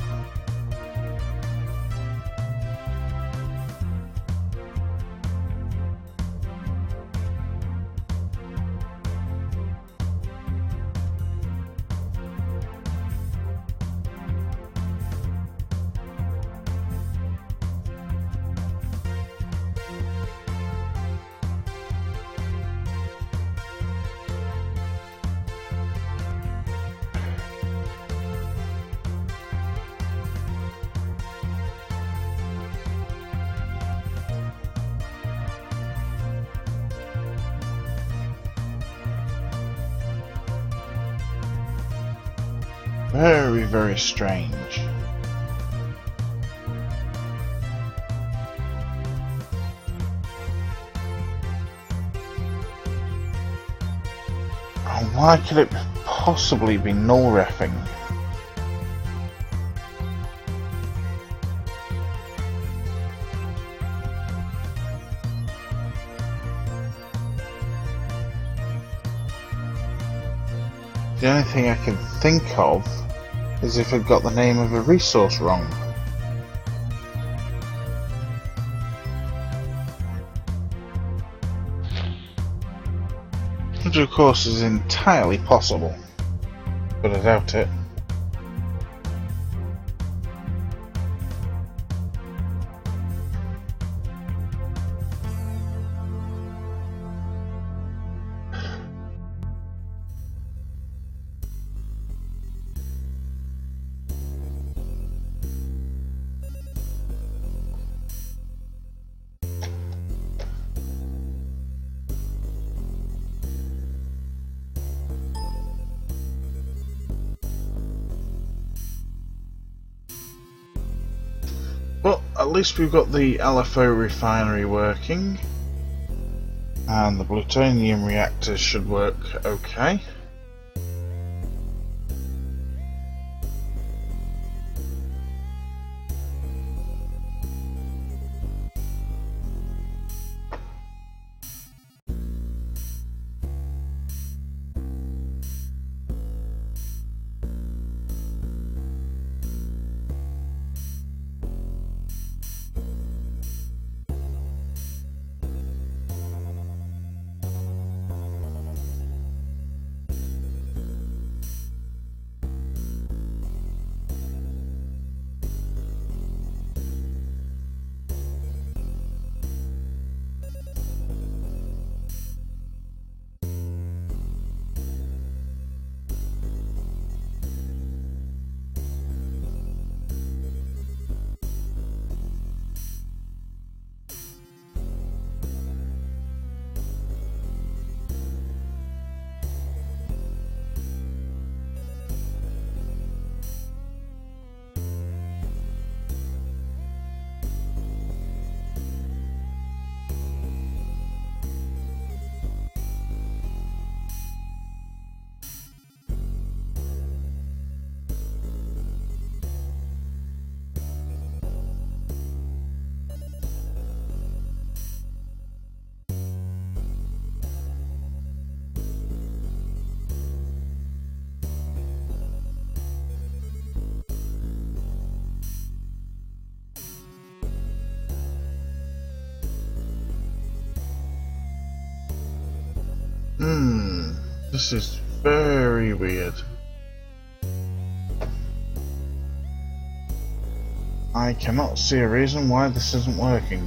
A: Very, very strange. Why could it possibly be null refing? The only thing I can think of is if it got the name of a resource wrong. Which of course is entirely possible, but I doubt it. Well, at least we've got the LFO refinery working, and the plutonium reactors should work okay. This is very weird. I cannot see a reason why this isn't working.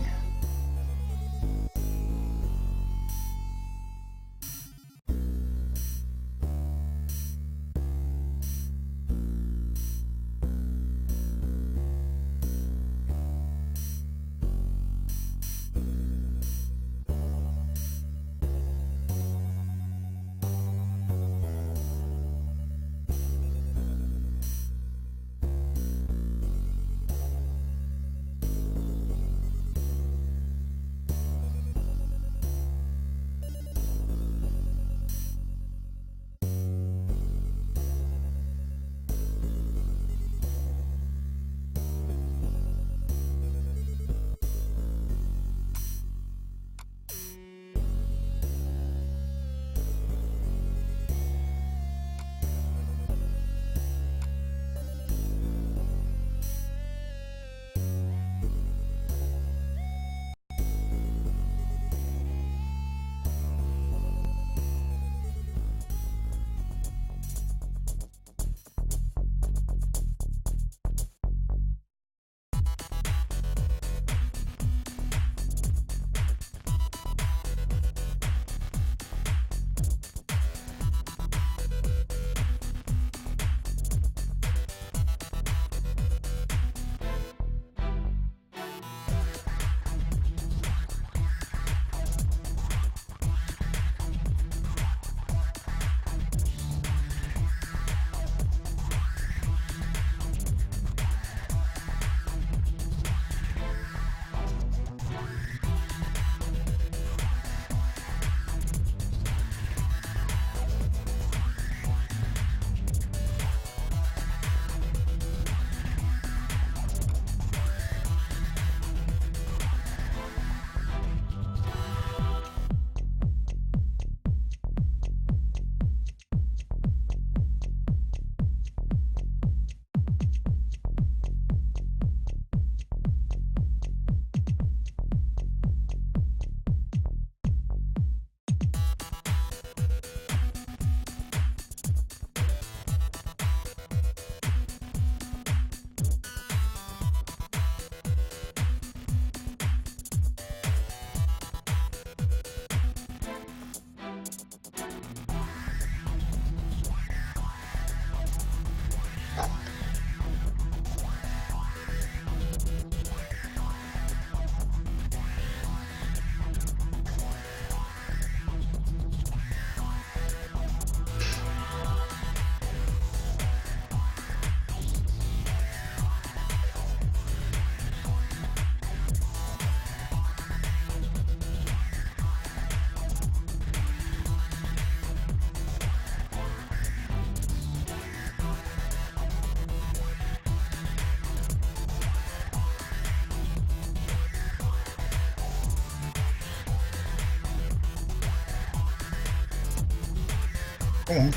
A: Come on.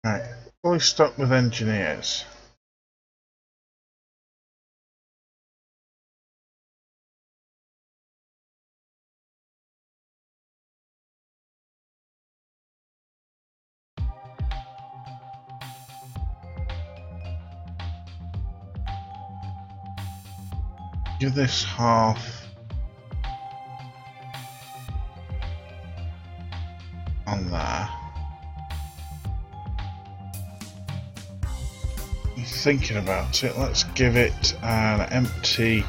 A: Right, fully stocked with engineers. Give this half on there. Thinking about it, let's give it an empty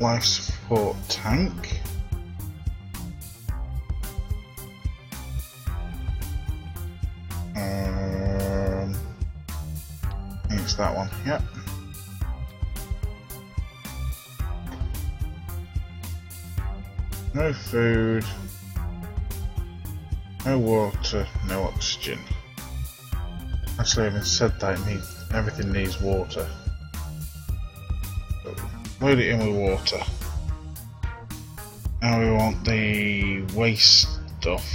A: life support tank. I think it's that one, yep. No food, no water, no oxygen. Actually, I even said that everything needs water. So, load it in with water. Now we want the waste stuff.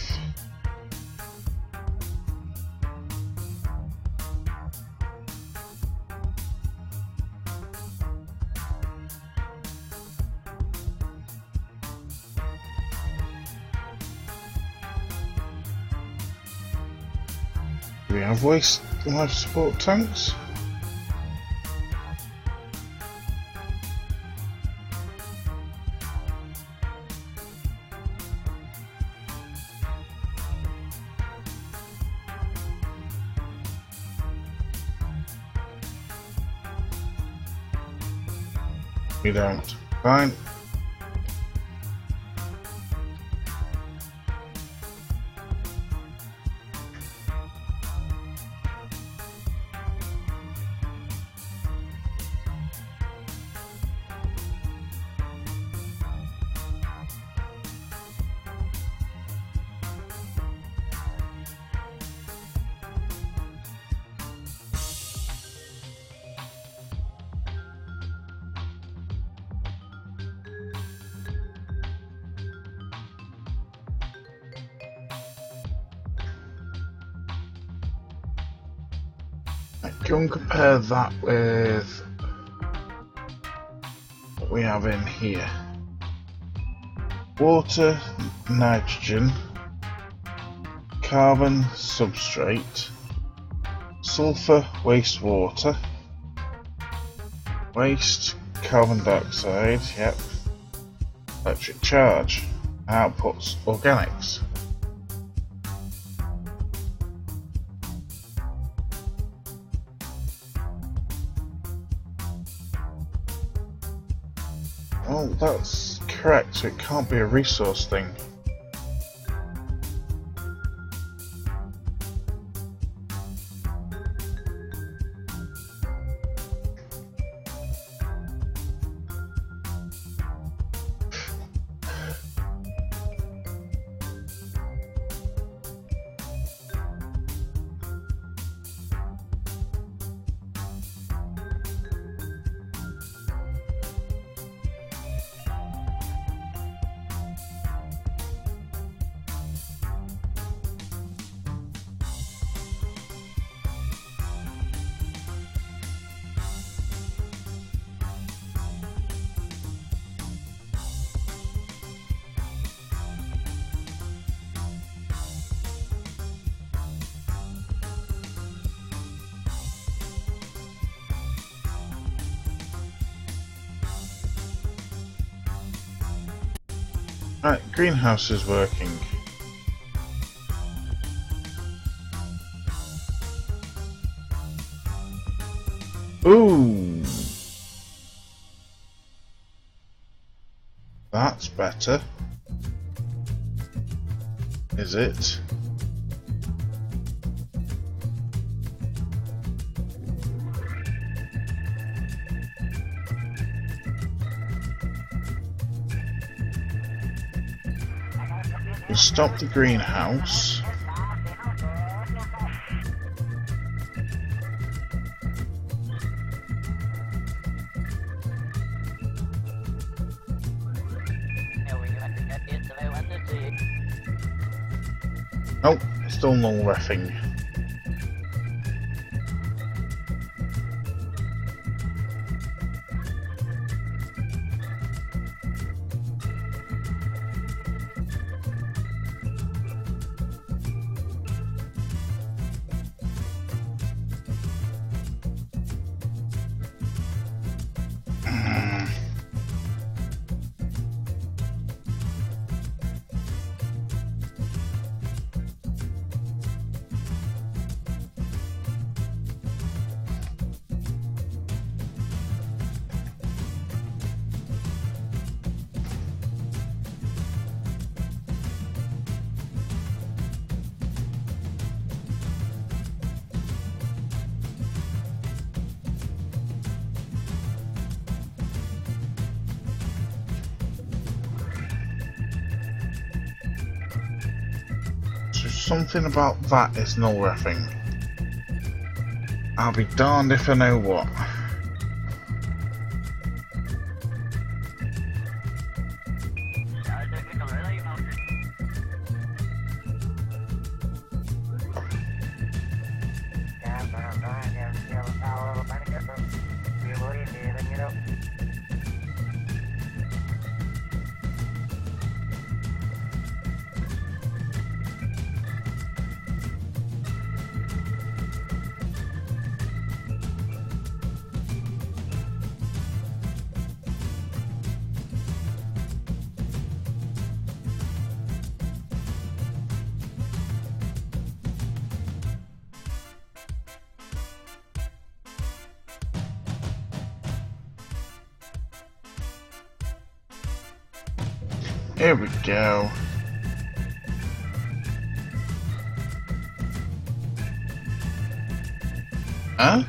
A: Do we have waste life support tanks? We don't. Fine. Go and compare that with what we have in here. Water, nitrogen, carbon, substrate, sulfur, wastewater, waste, carbon dioxide, yep, electric charge, outputs, organics. Well, that's correct, so it can't be a resource thing. Right, greenhouse is working. Ooh, that's better. Is it? We'll stop the greenhouse. Nope, still null reffing. Something about that is null reffing. I'll be darned if I know what. Here we go. Huh?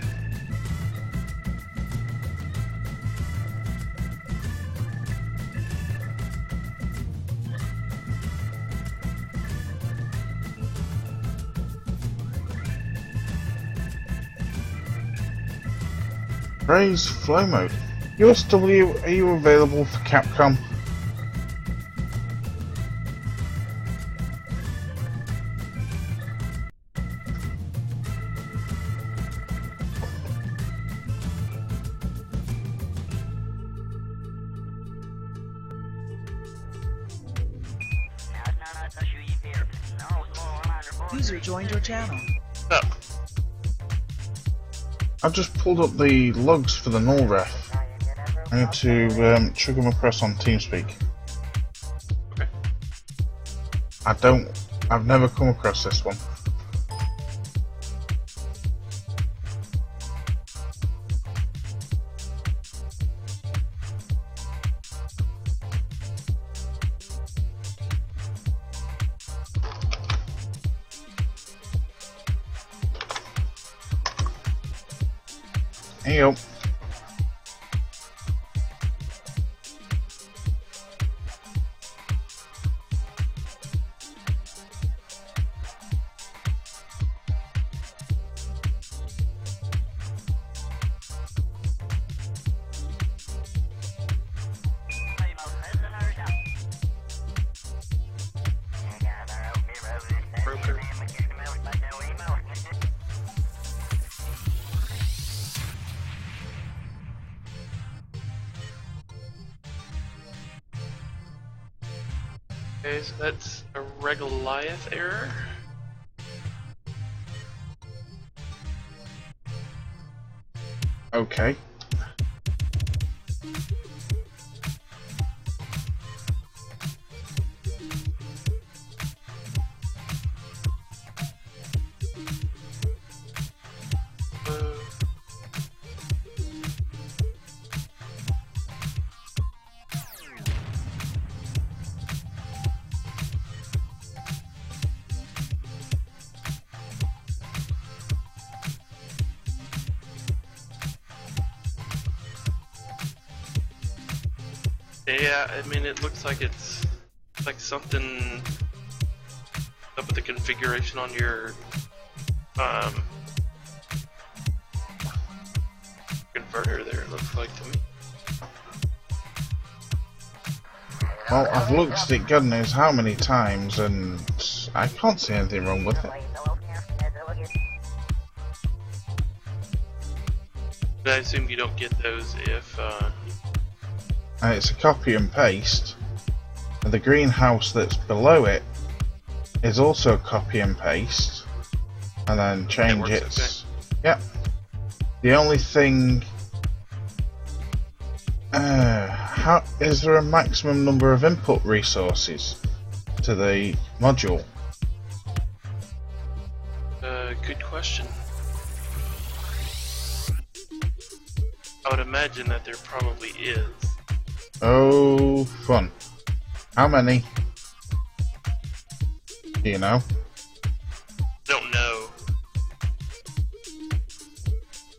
A: Raise flow mode. USW, are you available for Capcom?
B: User joined your channel.
C: Oh,
A: I've just pulled up the logs for the null ref. I need to trigger my press on TeamSpeak.
C: okay.
A: I've never come across this one. Hey yo.
C: Broker.
D: Okay, so that's a Regaliath error.
A: Okay.
D: Yeah, I mean, it looks like it's like something up with the configuration on your converter there, it looks like to me.
A: Well, I've looked at it God knows how many times, and I can't see anything wrong with it.
D: But I assume you don't get those if,
A: And it's a copy and paste. And the greenhouse that's below it is also a copy and paste. And then change
D: works,
A: its... Yep. The only thing... how is there a maximum number of input resources to the module?
D: good question. I would imagine that there probably is.
A: Oh, fun. How many? Do you know?
D: Don't know.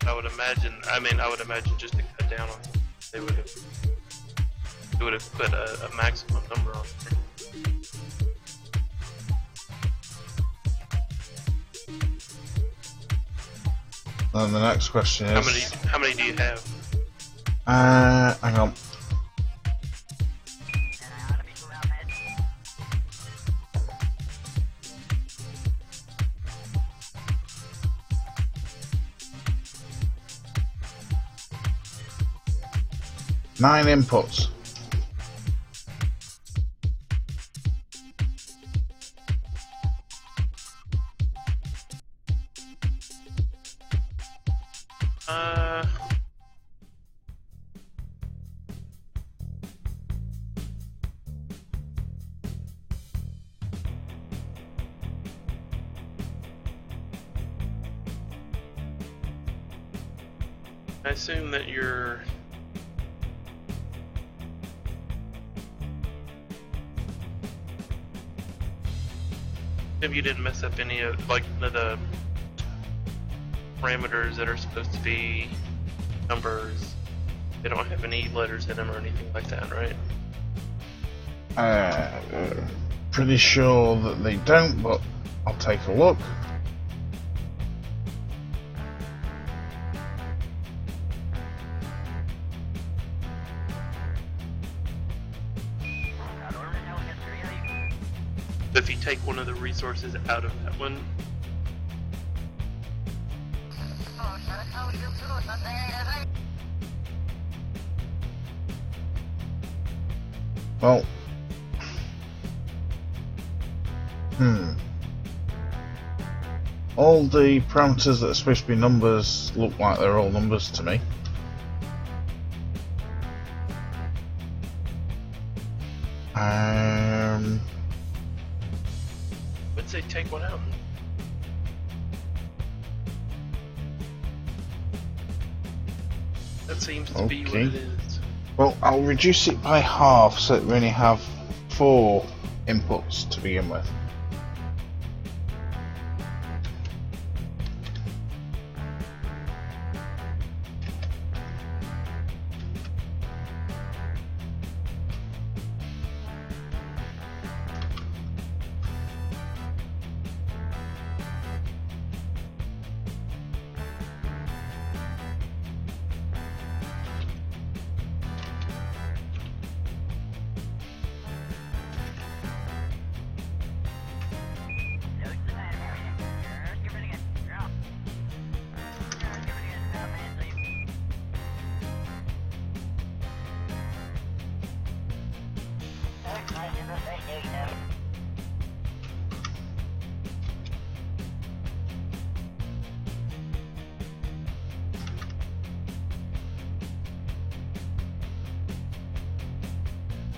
D: I would imagine just to cut down on it, they would have put a maximum number on it.
A: And the next question is...
D: How many do you have?
A: Hang on. Nine inputs.
D: I assume that you're... If you didn't mess up any of, like, the parameters that are supposed to be numbers, they don't have any letters in them or anything like that, right?
A: Pretty sure that they don't, but I'll take a look.
D: If you take one of the resources out of that one,
A: Well, all the parameters that are supposed to be numbers look like they're all numbers to me.
D: I'd say take one out. That seems to be what it is.
A: Well, I'll reduce it by half so that we only have 4 inputs to begin with.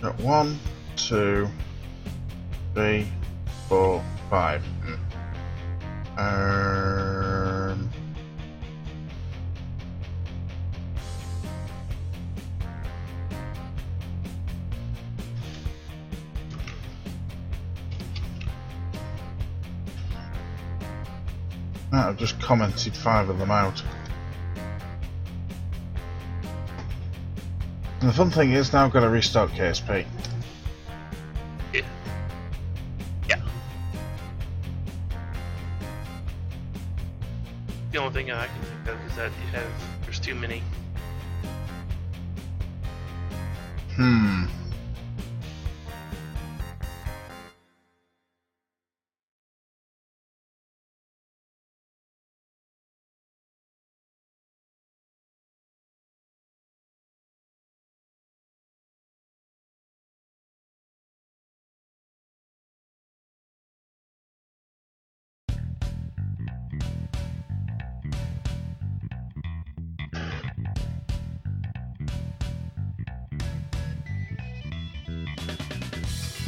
A: Got 1, 2, 3, 4, 5. I've just commented 5 of them out. And the fun thing is, now I've got to restart KSP.
D: Yeah. The only thing I can think of is that there's too many.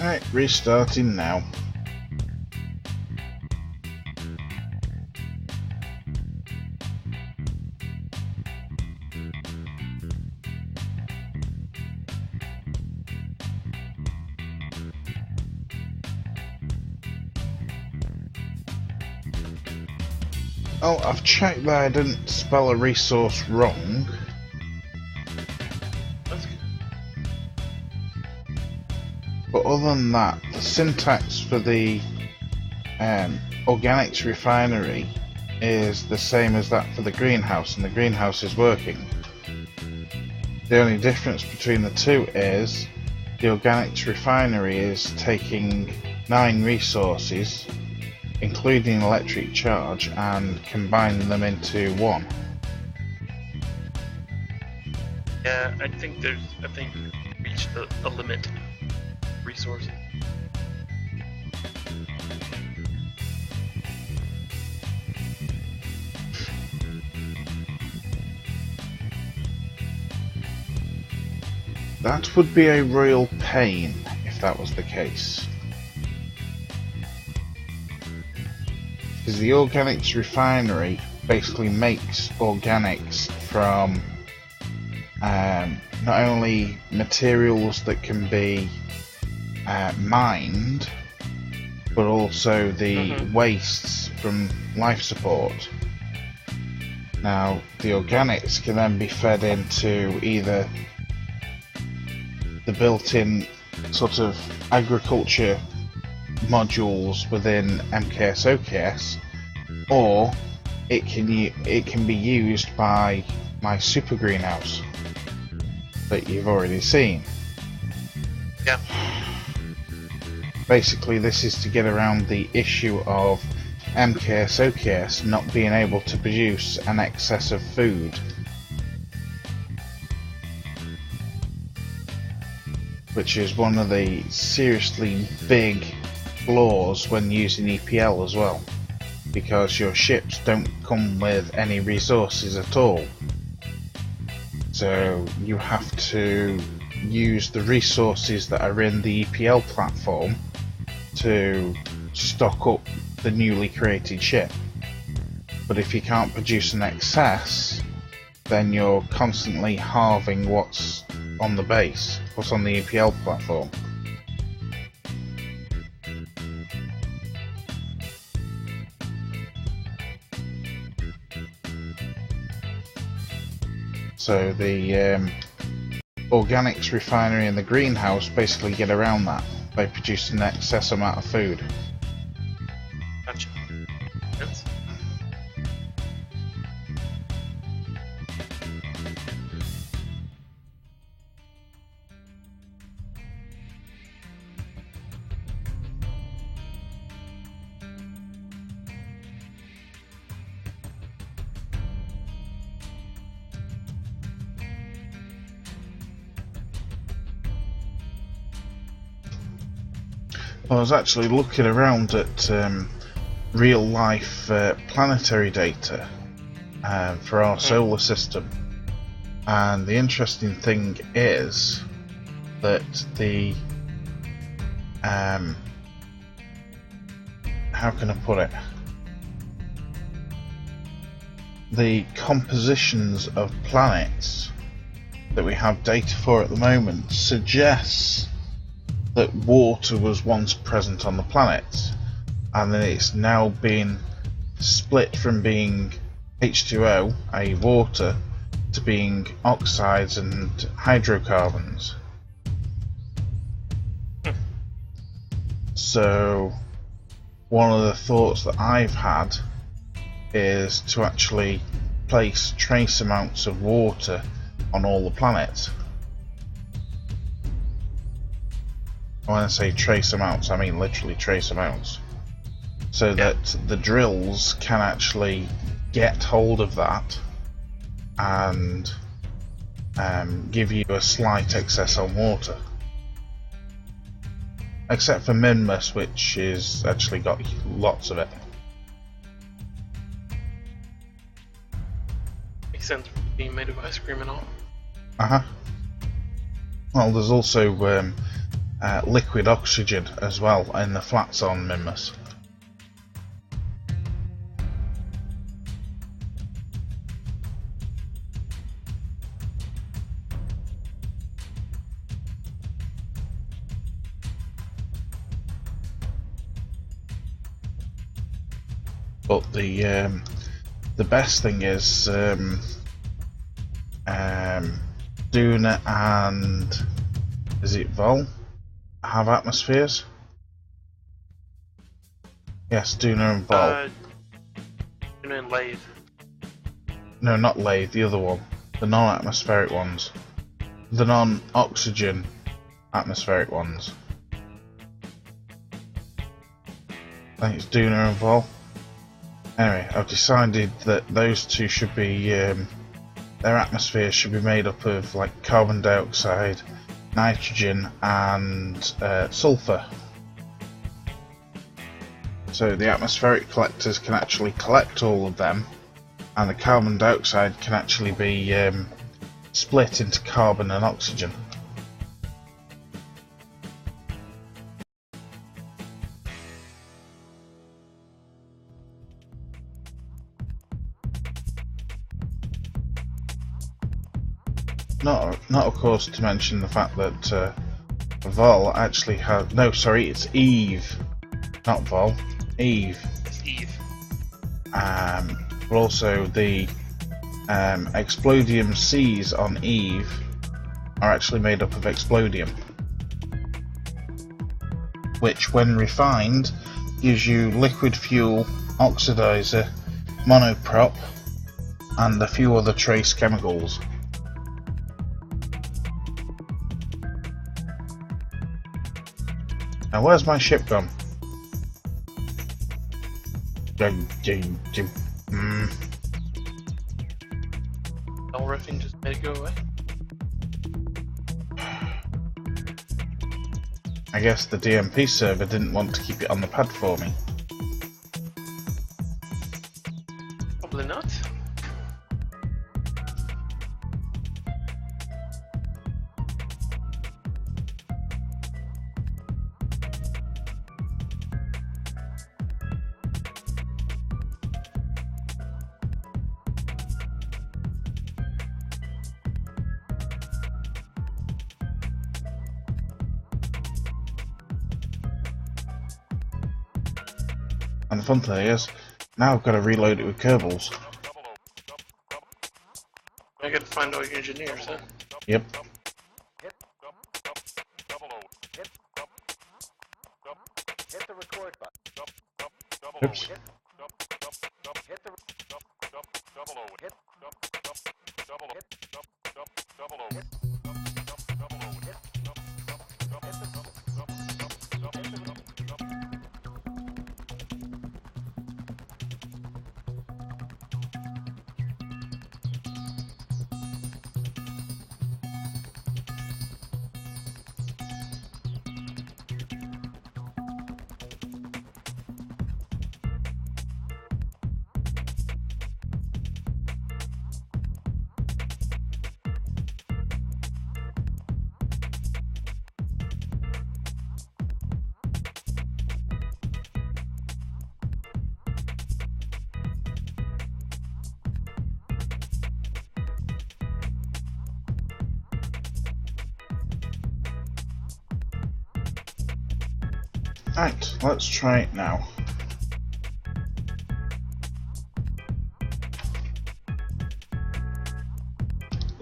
A: Right, restarting now. Oh, I've checked that I didn't spell a resource wrong.
D: That's good.
A: But other than that, the syntax for the organics refinery is the same as that for the greenhouse, and the greenhouse is working. The only difference between the two is the organics refinery is taking 9 resources, including electric charge, and combining them into one.
D: Yeah, I think we reached a limit resource.
A: That would be a real pain if that was the case. Because the organics refinery basically makes organics from not only materials that can be mined, but also the wastes from life support. Now, the organics can then be fed into either the built-in sort of agriculture modules within MKS OKS, or it can be used by my super greenhouse that you've already seen.
D: Yeah.
A: Basically, this is to get around the issue of MKS OKS not being able to produce an excess of food, which is one of the seriously big flaws when using EPL as well, because your ships don't come with any resources at all. So you have to use the resources that are in the EPL platform to stock up the newly created ship. But if you can't produce an excess, then you're constantly halving what's on the base, what's on the EPL platform. So the organics refinery and the greenhouse basically get around that by producing an excess amount of food.
D: Gotcha. Yes.
A: I was actually looking around at real life planetary data for our solar system, and the interesting thing is that the how can I put it? The compositions of planets that we have data for at the moment suggests that water was once present on the planet, and then it's now been split from being H2O, i.e. water, to being oxides and hydrocarbons. So one of the thoughts that I've had is to actually place trace amounts of water on all the planets. When I say trace amounts, I mean literally trace amounts, so that the drills can actually get hold of that and give you a slight excess on water. Except for Minmus, which is actually got lots of it.
D: Makes sense, being made of ice cream and all.
A: Well, there's also liquid oxygen as well in the flat zone mimics. But the best thing is Duna and is it Vol have atmospheres? Yes, Duna and Vol.
D: Duna and Lathe.
A: No, not Lathe, the other one. The non-atmospheric ones. The non-oxygen atmospheric ones. I think it's Duna and Vol. Anyway, I've decided that those two should be, their atmosphere should be made up of like carbon dioxide, nitrogen and sulfur. So the atmospheric collectors can actually collect all of them, and the carbon dioxide can actually be split into carbon and oxygen. Not of course to mention the fact that Vol actually has it's Eve, not Vol, Eve.
D: It's Eve.
A: But also the explodium C's on Eve are actually made up of explodium, which when refined gives you liquid fuel, oxidizer, monoprop and a few other trace chemicals. Now where's my ship gone?
D: All riffing just made it go away.
A: I guess the DMP server didn't want to keep it on the pad for me.
D: Probably not.
A: And the fun thing is, now I've got to reload it with Kerbals.
D: I gotta find all your engineers, huh?
A: Yep.
E: Hit the record button.
A: Oops. Right, let's try it now.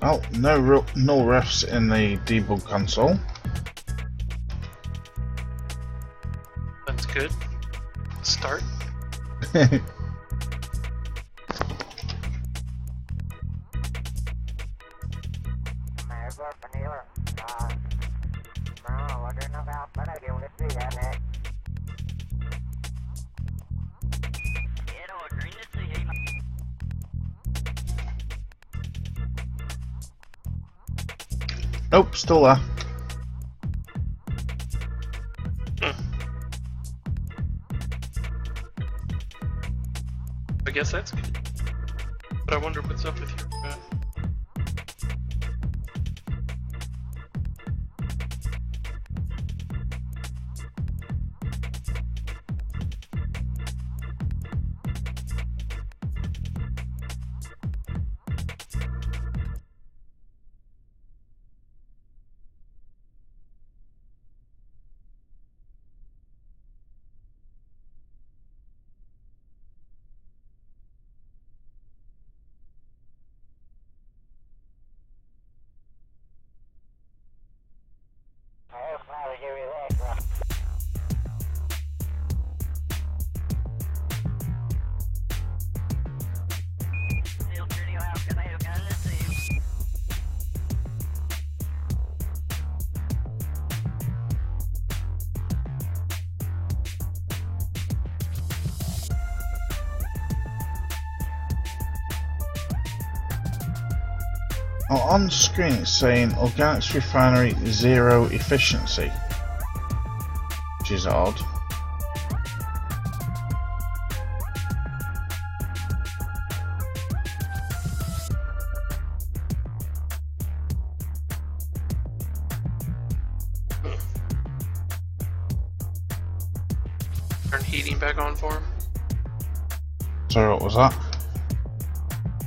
A: Well, no refs in the debug console.
D: That's good. Start.
A: Nope, still there.
D: I guess that's good. But I wonder what's up with your
A: Oh, on screen it's saying organics refinery 0 efficiency, which is odd.
D: Turn heating back on for him.
A: Sorry, what was that?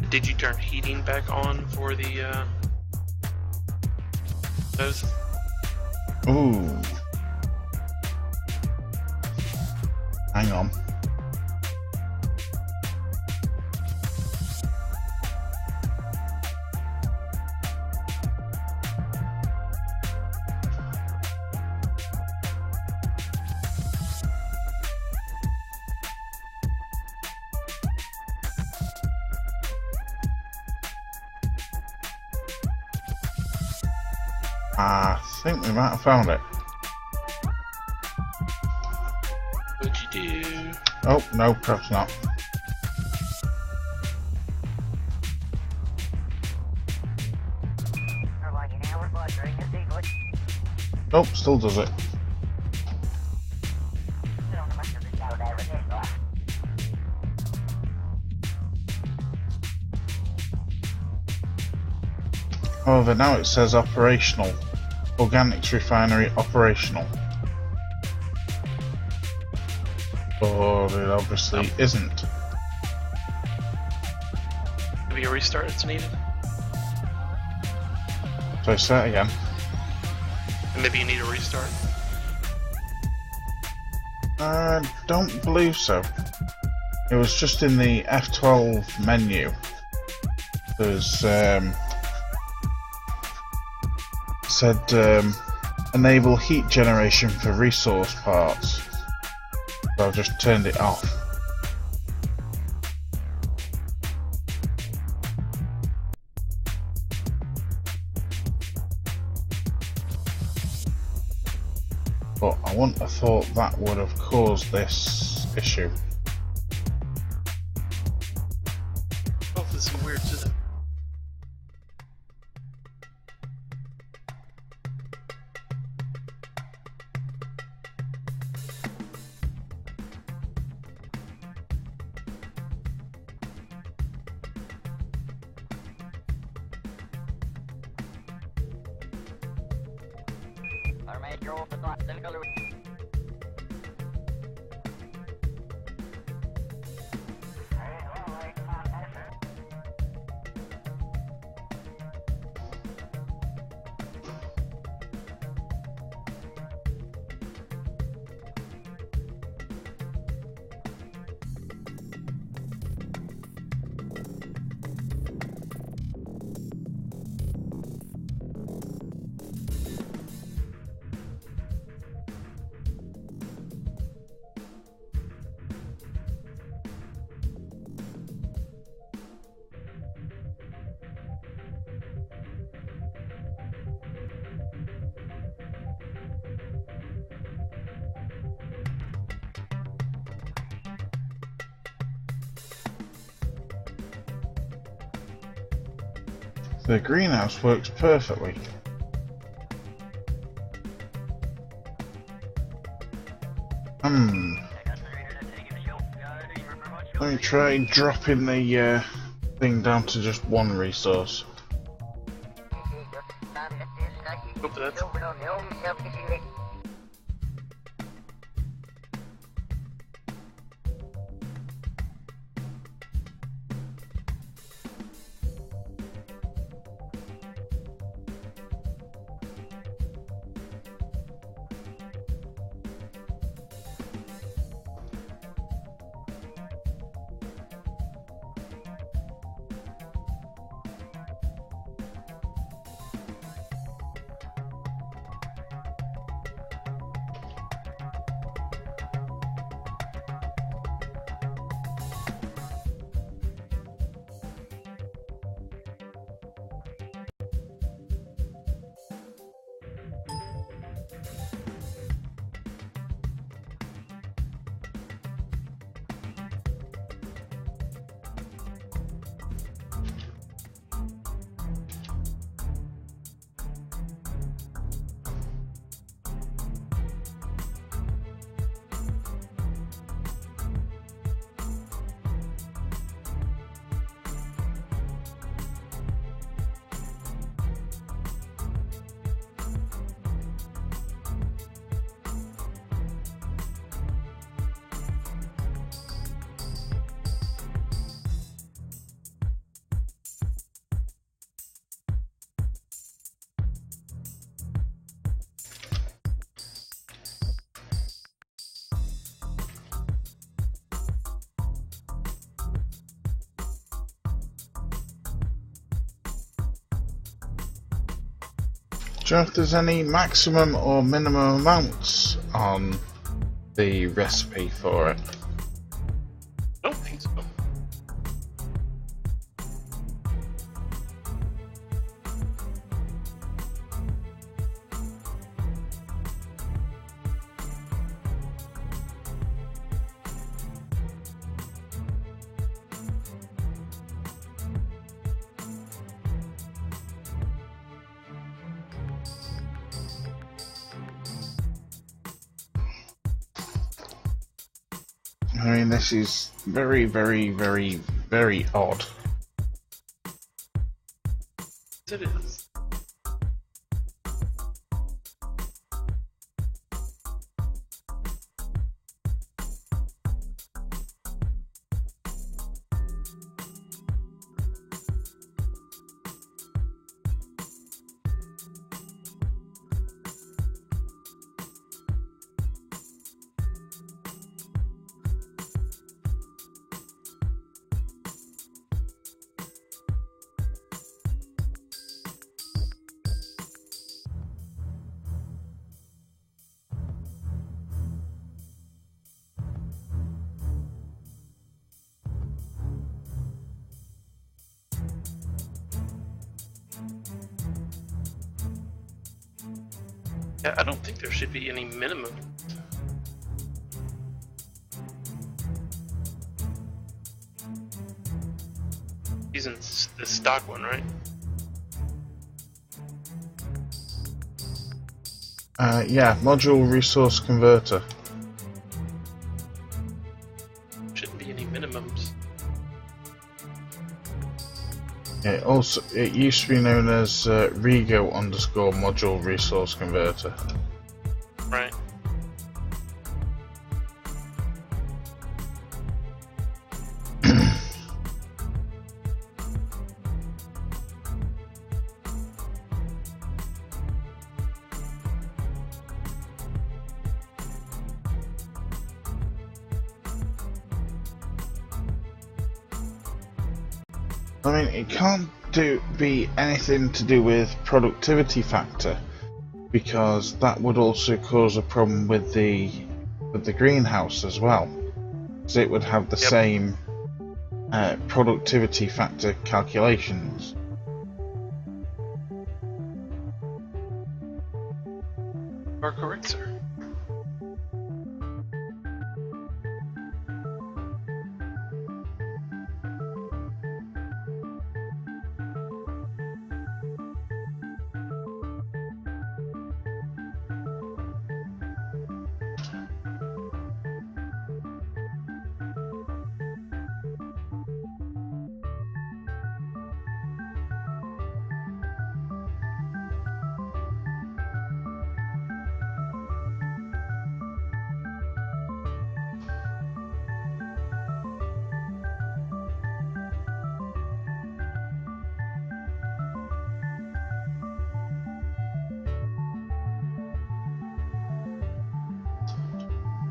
D: Did you turn heating back on for the those?
A: Ooh. Hang on. I think we might have found it.
D: What'd you do?
A: Oh, no, perhaps not. Nope, still does it. However, now it says operational. Organics refinery operational. But it obviously isn't.
D: Maybe a restart it's needed.
A: So say it again.
D: And maybe you need a restart.
A: I don't believe so. It was just in the F12 menu. There's said enable heat generation for resource parts. So I've just turned it off. But I wouldn't have thought that would have caused this issue.
D: Oh, this is weird, isn't it?
A: The greenhouse works perfectly. Let me try dropping the thing down to just one resource.
D: Hope that's
A: Do you know if there's any maximum or minimum amounts on the recipe for it?
D: I don't think so.
A: I mean, this is very, very, very, very odd.
D: It is. Yeah, I don't think there should be any minimum. Using the stock one, right?
A: Yeah, module resource converter.
D: Shouldn't be any minimums.
A: It used to be known as Rego _ module resource converter.
D: Right.
A: I mean, it can't be anything to do with productivity factor, because that would also cause a problem with the greenhouse as well, because it would have the same productivity factor calculations.
D: You are correct, sir.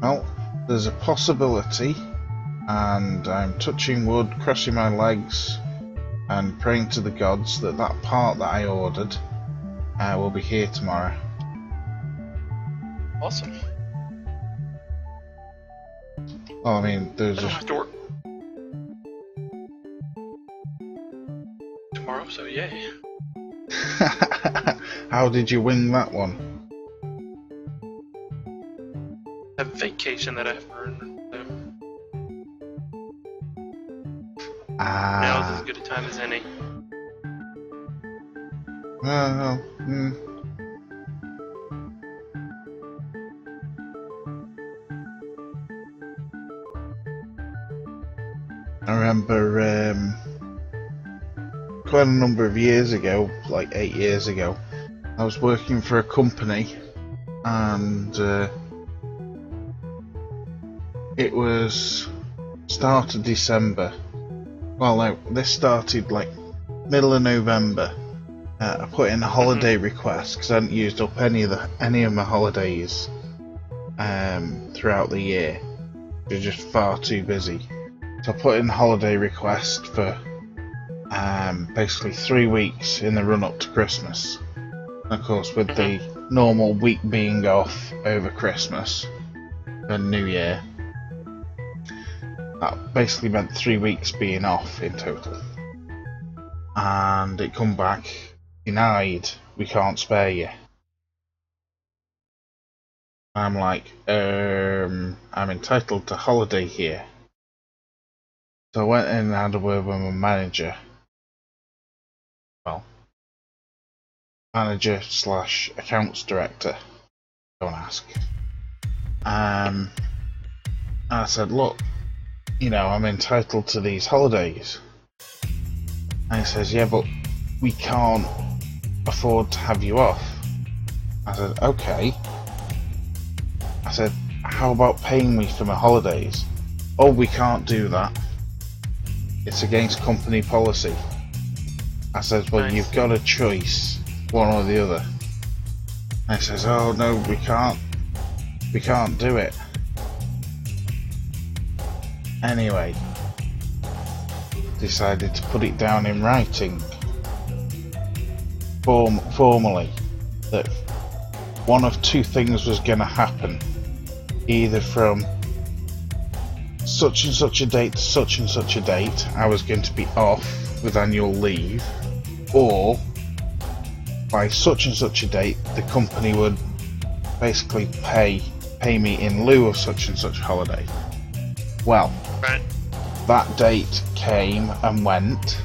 A: Well, there's a possibility, and I'm touching wood, crossing my legs, and praying to the gods that that part that I ordered will be here tomorrow.
D: Awesome.
A: Well, I mean,
D: I
A: there's
D: don't
A: just...
D: have to work tomorrow, so yay.
A: How did you wing that one?
D: A vacation that I've earned. Now's as good a time as any.
A: Well, I remember quite a number of years ago, like 8 years ago, I was working for a company, and it was start of December. Well, no, this started like middle of November. I put in a holiday request because I hadn't used up any of my holidays throughout the year. They're just far too busy. So I put in a holiday request for basically 3 weeks in the run up to Christmas. Of course, with the normal week being off over Christmas and New Year, that basically meant 3 weeks being off in total. And it come back, denied, we can't spare you. I'm like, I'm entitled to holiday here. So I went in and had a word with my manager. Well, manager / accounts director. Don't ask. I said, look, you know, I'm entitled to these holidays. And he says, yeah, but we can't afford to have you off. I said, okay. I said, how about paying me for my holidays? Oh, we can't do that. It's against company policy. I said, well, you've got a choice, one or the other. And he says, oh no, we can't do it. Anyway, decided to put it down in writing, formally, that one of two things was going to happen, either from such and such a date to such and such a date I was going to be off with annual leave, or by such and such a date the company would basically pay me in lieu of such and such holiday. Well, that date came and went,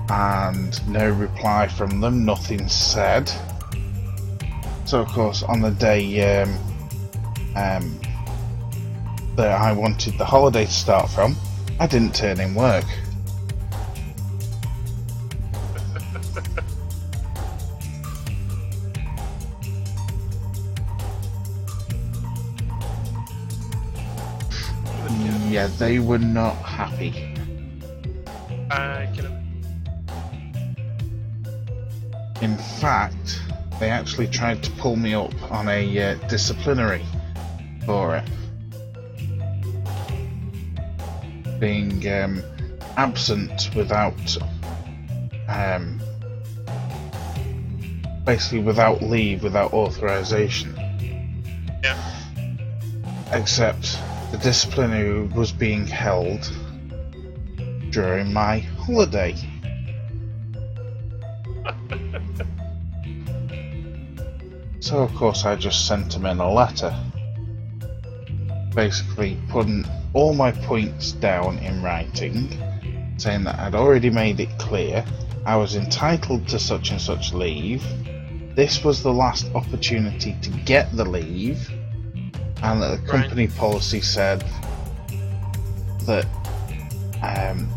A: and no reply from them, nothing said. So of course on the day that I wanted the holiday to start from, I didn't turn in work. Yeah, they were not happy. In fact, they actually tried to pull me up on a disciplinary for it. Being absent without, basically without leave, without authorization.
D: Yeah.
A: Except the disciplinary was being held during my holiday. So of course I just sent him in a letter, basically putting all my points down in writing, saying that I'd already made it clear I was entitled to such and such leave, this was the last opportunity to get the leave, and that the company policy said that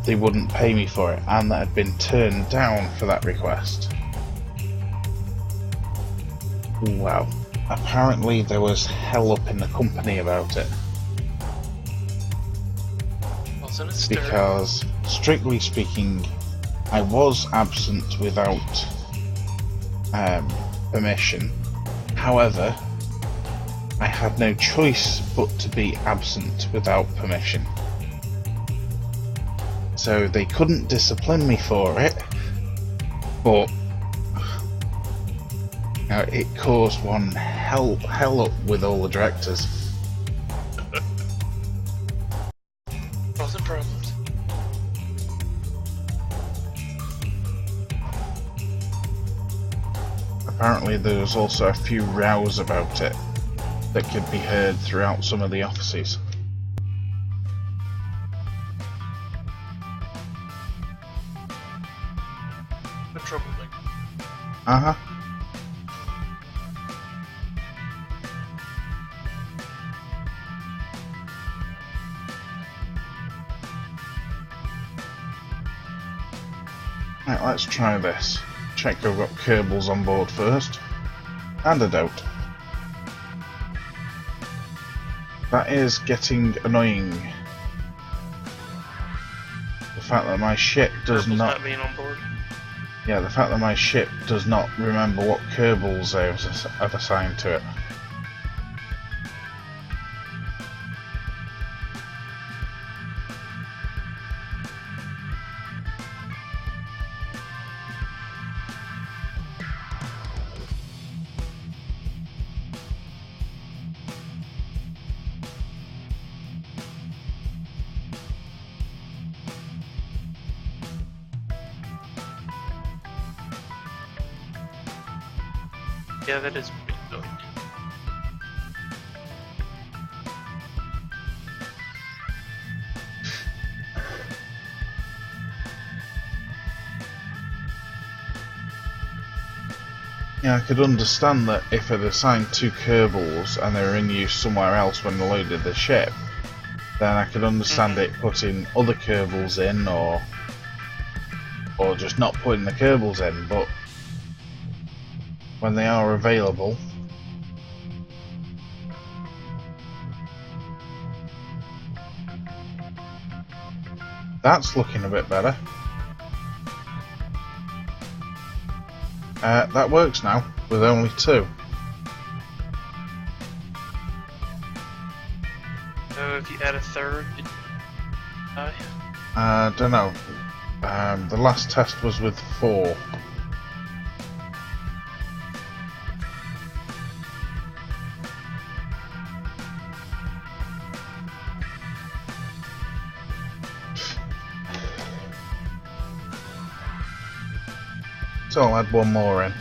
A: they wouldn't pay me for it, and that I'd been turned down for that request. Well, apparently there was hell up in the company about it. Because, strictly speaking, I was absent without permission. However, I had no choice but to be absent without permission. So they couldn't discipline me for it, but it caused one hell up with all the directors.
D: Causing problems.
A: Apparently there was also a few rows about it that could be heard throughout some of the offices.
D: The troublemaker.
A: Uh-huh. Right, let's try this. Check I've got Kerbals on board first. And I don't. That is getting annoying. The fact that my ship does not
D: being on board.
A: Yeah, the fact that my ship does not remember what Kerbals I've assigned to it.
D: Yeah, that is pretty good.
A: Yeah, I could understand that if I'd assigned 2 Kerbals and they were in use somewhere else when I loaded the ship, then I could understand it putting other Kerbals in, or just not putting the Kerbals in, but when they are available. That's looking a bit better. That works now, with only 2.
D: So if you add a third, it die?
A: Don't know. The last test was with 4. So I'll add 1 more in.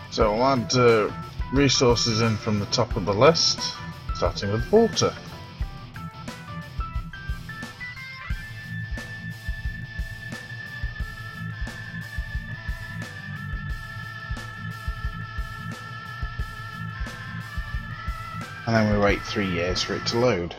A: So I'll add resources in from the top of the list, starting with water. And then we wait 3 years for it to load.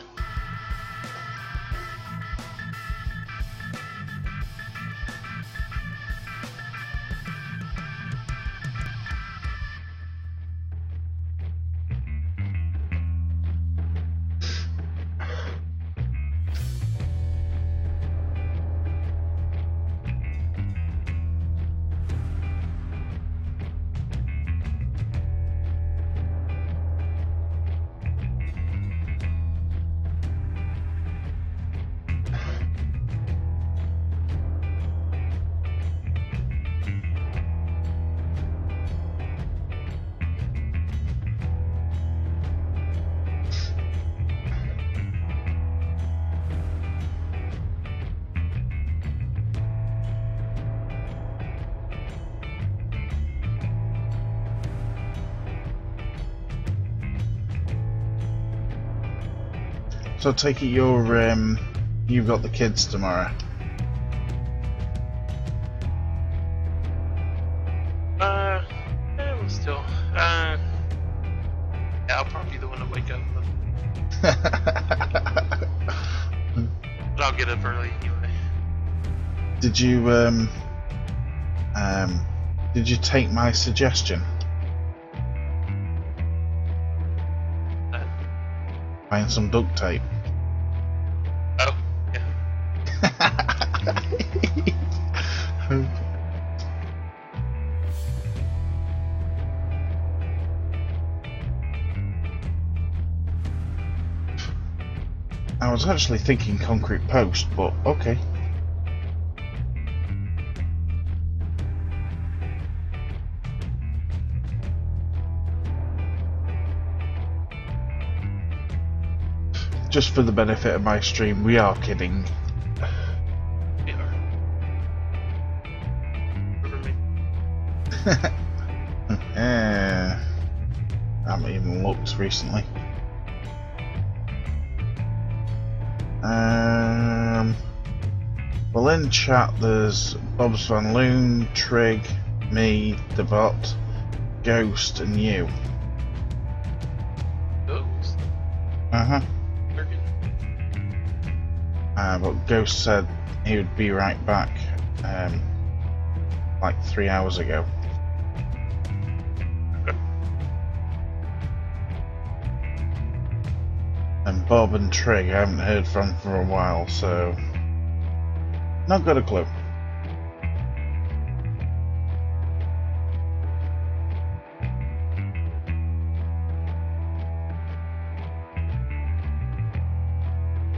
A: So take it you've got the kids tomorrow.
D: Yeah, well, still, yeah, I'll probably be the one to wake up, but I'll get up early anyway.
A: Did you take my suggestion? Find some duct tape.
D: Oh, yeah.
A: I was actually thinking concrete post, but okay. Just for the benefit of my stream, we are kidding.
D: We are.
A: I haven't even looked recently. Well, in chat there's Bobs Van Loon, Trig, me, the bot, Ghost, and you.
D: Ghost?
A: Uh-huh. But Ghost said he would be right back, like 3 hours ago. And Bob and Trig I haven't heard from for a while, so not got a clue.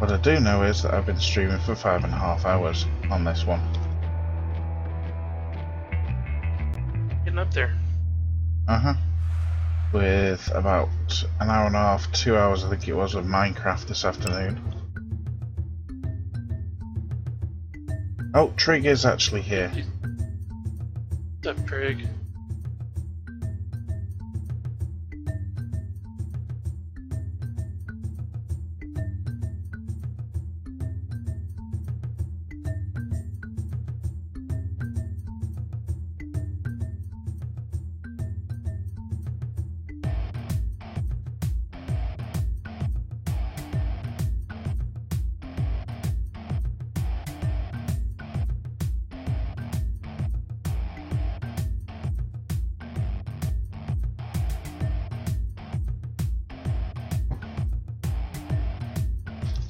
A: What I do know is that I've been streaming for 5.5 hours on this one.
D: Getting up there.
A: With about an hour and a half, 2 hours I think it was, of Minecraft this afternoon. Oh, Trig is actually here.
D: What's up, Craig?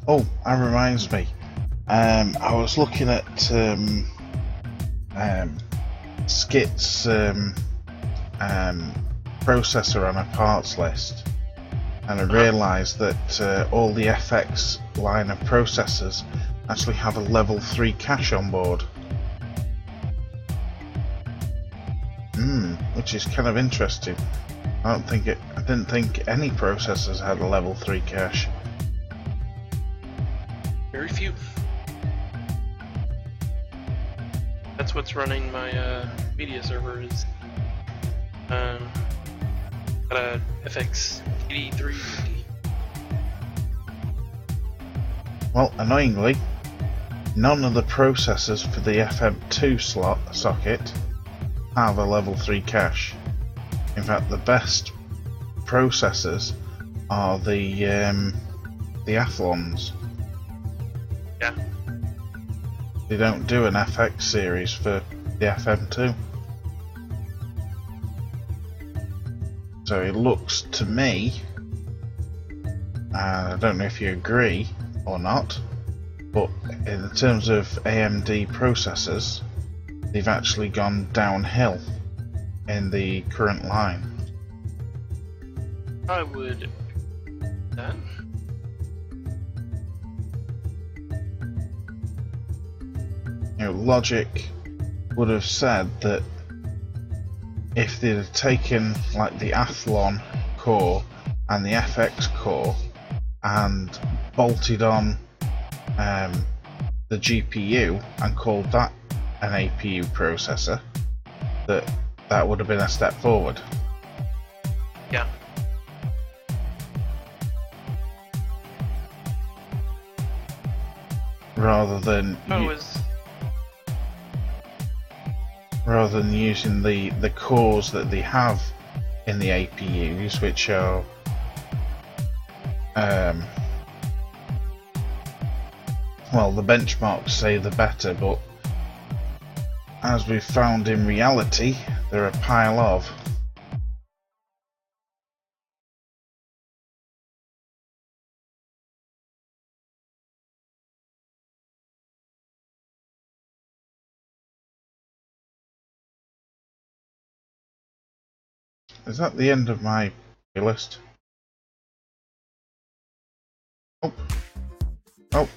A: Oh, that reminds me. I was looking at Skit's processor on a parts list, and I realised that all the FX line of processors actually have a level 3 cache on board. Which is kind of interesting. I didn't think any processors had a level 3 cache.
D: Very few. That's what's running my media server is got a FX 8350.
A: Well, annoyingly, none of the processors for the FM2 socket have a level 3 cache. In fact, the best processors are the Athlons.
D: Yeah.
A: They don't do an FX series for the FM2. So it looks to me, and I don't know if you agree or not, but in terms of AMD processors, they've actually gone downhill in the current line.
D: I would that.
A: You know, logic would have said that if they'd have taken like the Athlon core and the FX core and bolted on the GPU and called that an APU processor, that would have been a step forward.
D: Yeah.
A: Rather than using the cores that they have in the APUs, which are well, the benchmarks say the better, but as we've found in reality, they're a pile of. Is that the end of my list? Oh.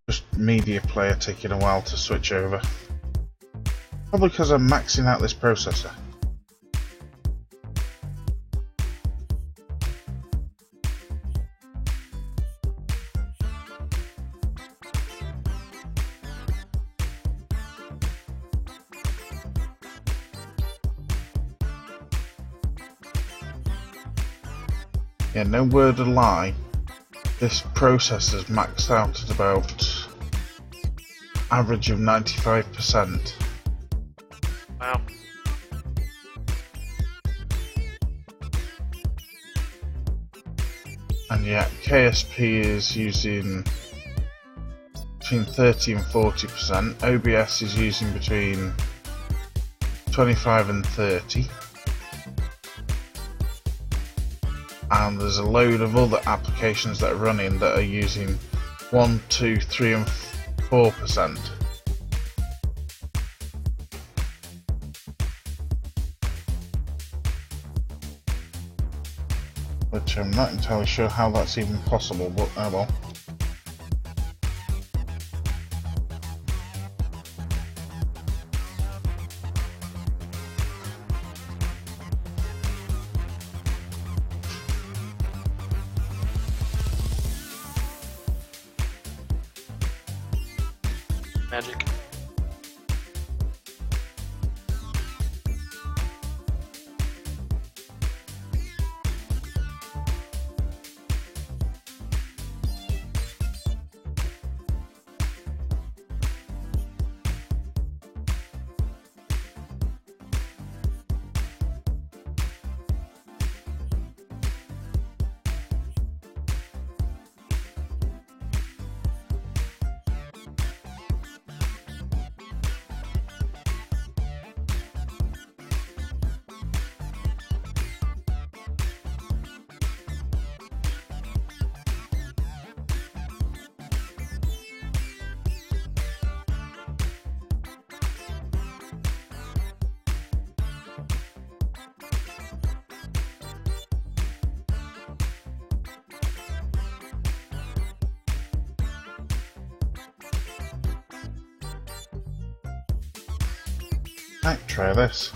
A: Just media player taking a while to switch over. Probably because I'm maxing out this processor. Yeah, no word of lie, this processor's maxed out at about average of 95%.
D: Wow.
A: And yet KSP is using between 30 and 40%, OBS is using between 25 and 30. And there's a load of other applications that are running that are using 1, 2, 3 and 4%. Which I'm not entirely sure how that's even possible, but oh well.
D: magic.
A: Right, try this.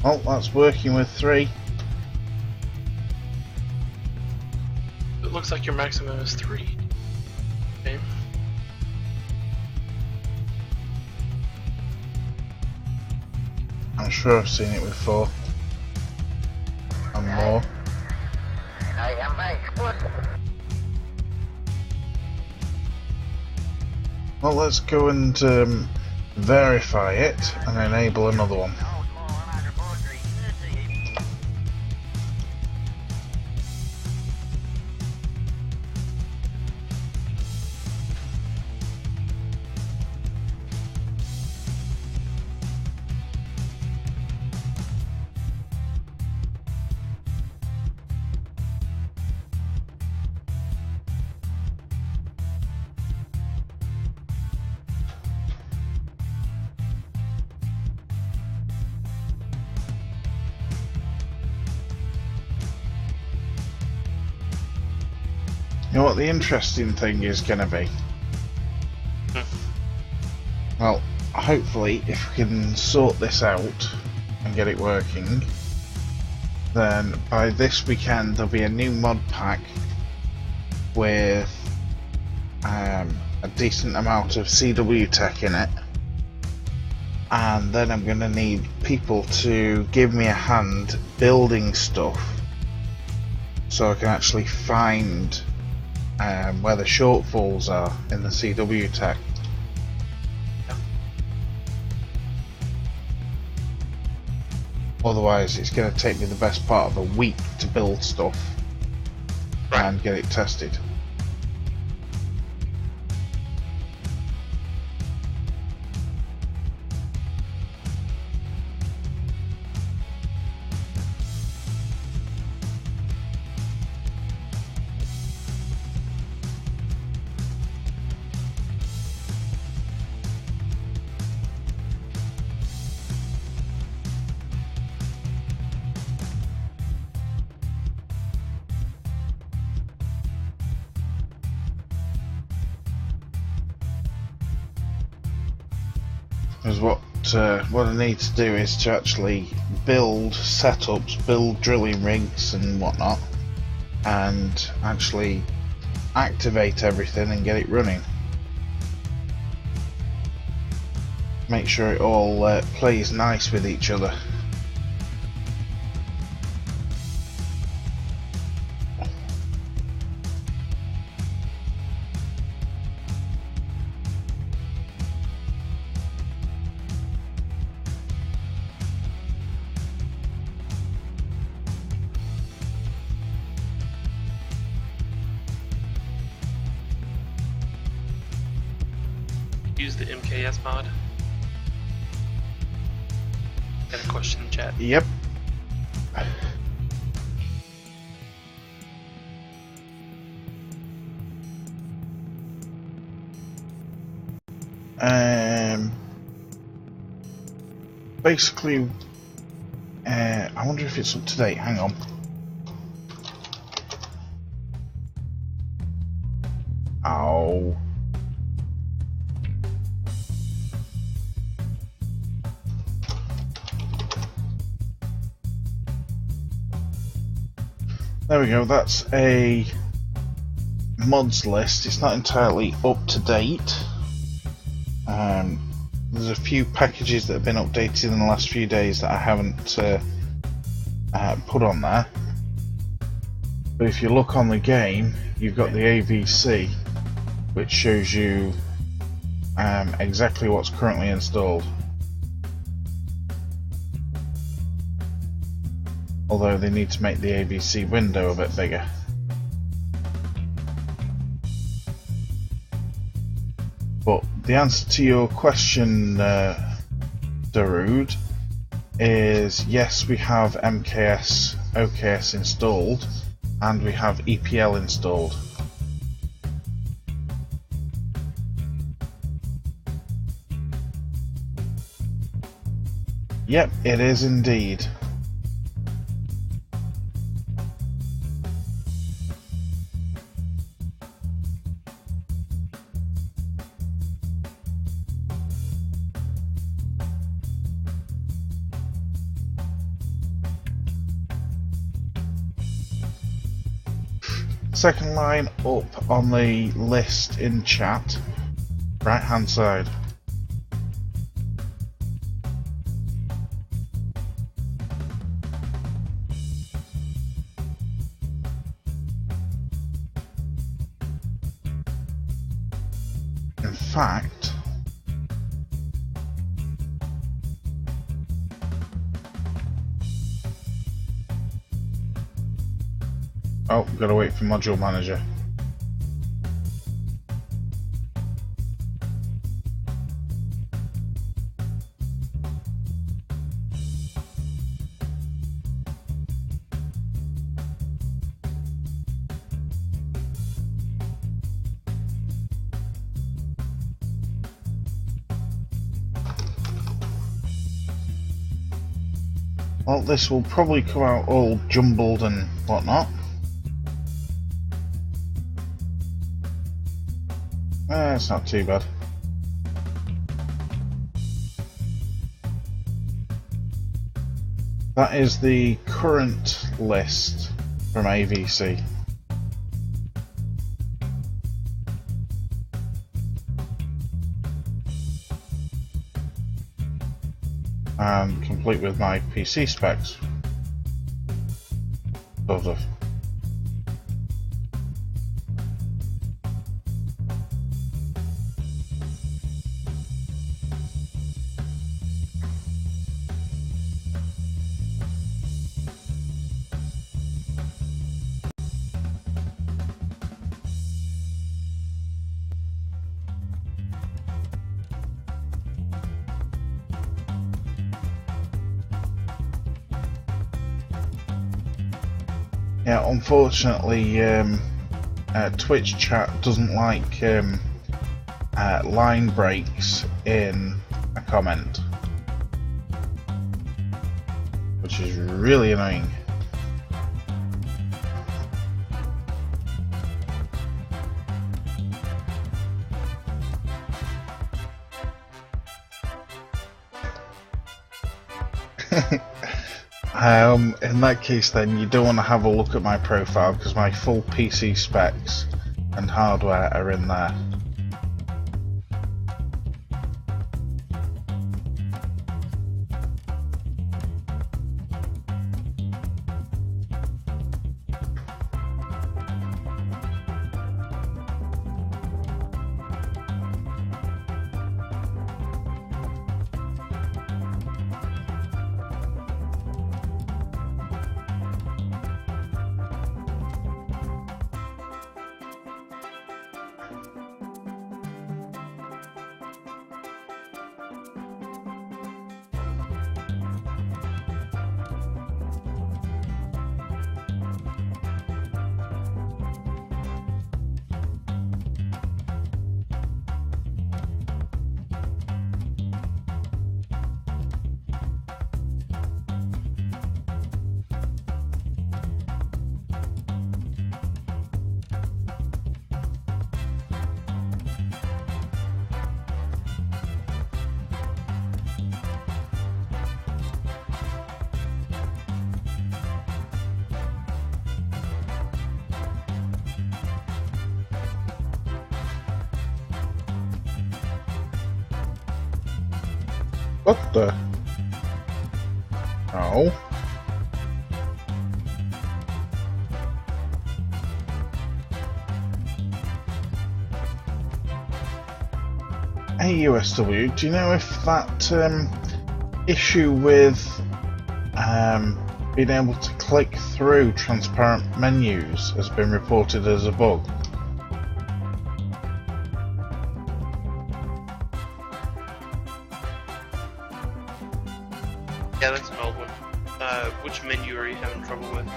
A: Oh, that's working with 3.
D: It looks like your maximum is 3. Okay.
A: I'm sure I've seen it with 4. And more.
E: I am my explosive.
A: Well, let's go and verify it and enable another one. You know what the interesting thing is going to be? Well, hopefully if we can sort this out and get it working, then by this weekend there'll be a new mod pack with a decent amount of CW tech in it, and then I'm going to need people to give me a hand building stuff so I can actually find where the shortfalls are in the CW tech. Otherwise it's going to take me the best part of a week to build stuff and get it tested. Because what I need to do is to actually build setups, build drilling rigs and whatnot, and actually activate everything and get it running. Make sure it all plays nice with each other.
D: the MKS mod? Got a question in the chat.
A: Yep. Basically, I wonder if it's up to date. Hang on. Oh. There we go, that's a mods list. It's not entirely up to date. There's a few packages that have been updated in the last few days that I haven't put on there. But if you look on the game, you've got the AVC, which shows you exactly what's currently installed. Although they need to make the AVC window a bit bigger. But the answer to your question, Darude, is yes, we have MKS OKS installed and we have EPL installed. Yep, it is indeed. Second line up on the list in chat, right hand side. In fact, oh, gotta wait for module manager. Well, this will probably come out all jumbled and whatnot. It's not too bad. That is the current list from AVC. And complete with my PC specs. Sort of. Yeah, unfortunately, Twitch chat doesn't like line breaks in a comment, which is really annoying. In that case then you don't want to have a look at my profile because my full PC specs and hardware are in there. What the? Oh. AUSW, do you know if that issue with being able to click through transparent menus has been reported as a bug?
D: Yeah, that's an old one. Which menu are you having trouble with?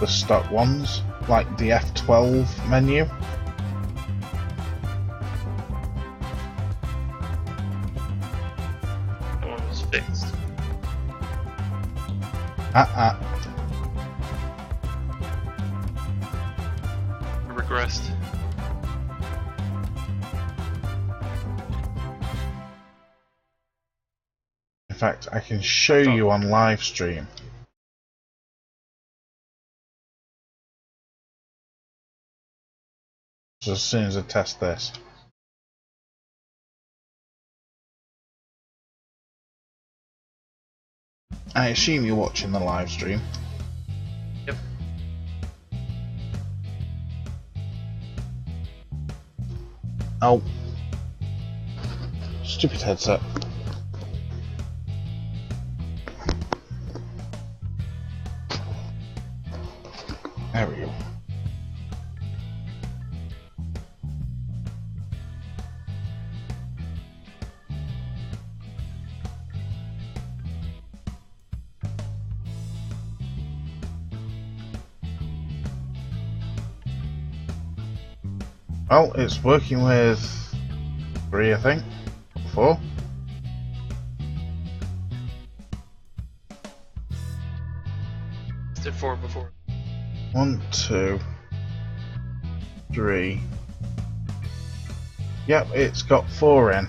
A: The stock ones, like the F12 menu.
D: That one was fixed. It regressed.
A: In fact, I can show you on live stream. So as soon as I test this. I assume you're watching the live stream.
D: Yep.
A: Oh. Stupid headset. There we go. Well, it's working with 3, I think, or 4.
D: Did 4 before.
A: 1, 2, 3. Yep, it's got 4 in.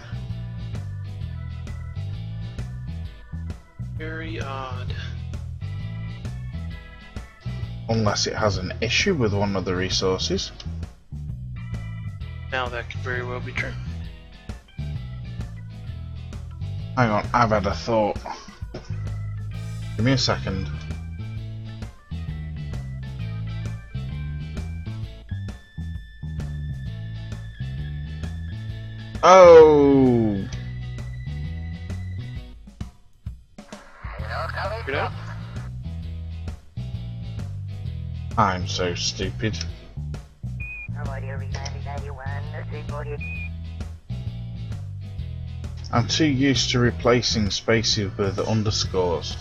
D: Very odd.
A: Unless it has an issue with one of the resources.
D: Now that could very well be true.
A: Hang on, I've had a thought. Give me a second. Oh!
D: Figured out?
A: I'm so stupid. I'm too used to replacing spaces with underscores.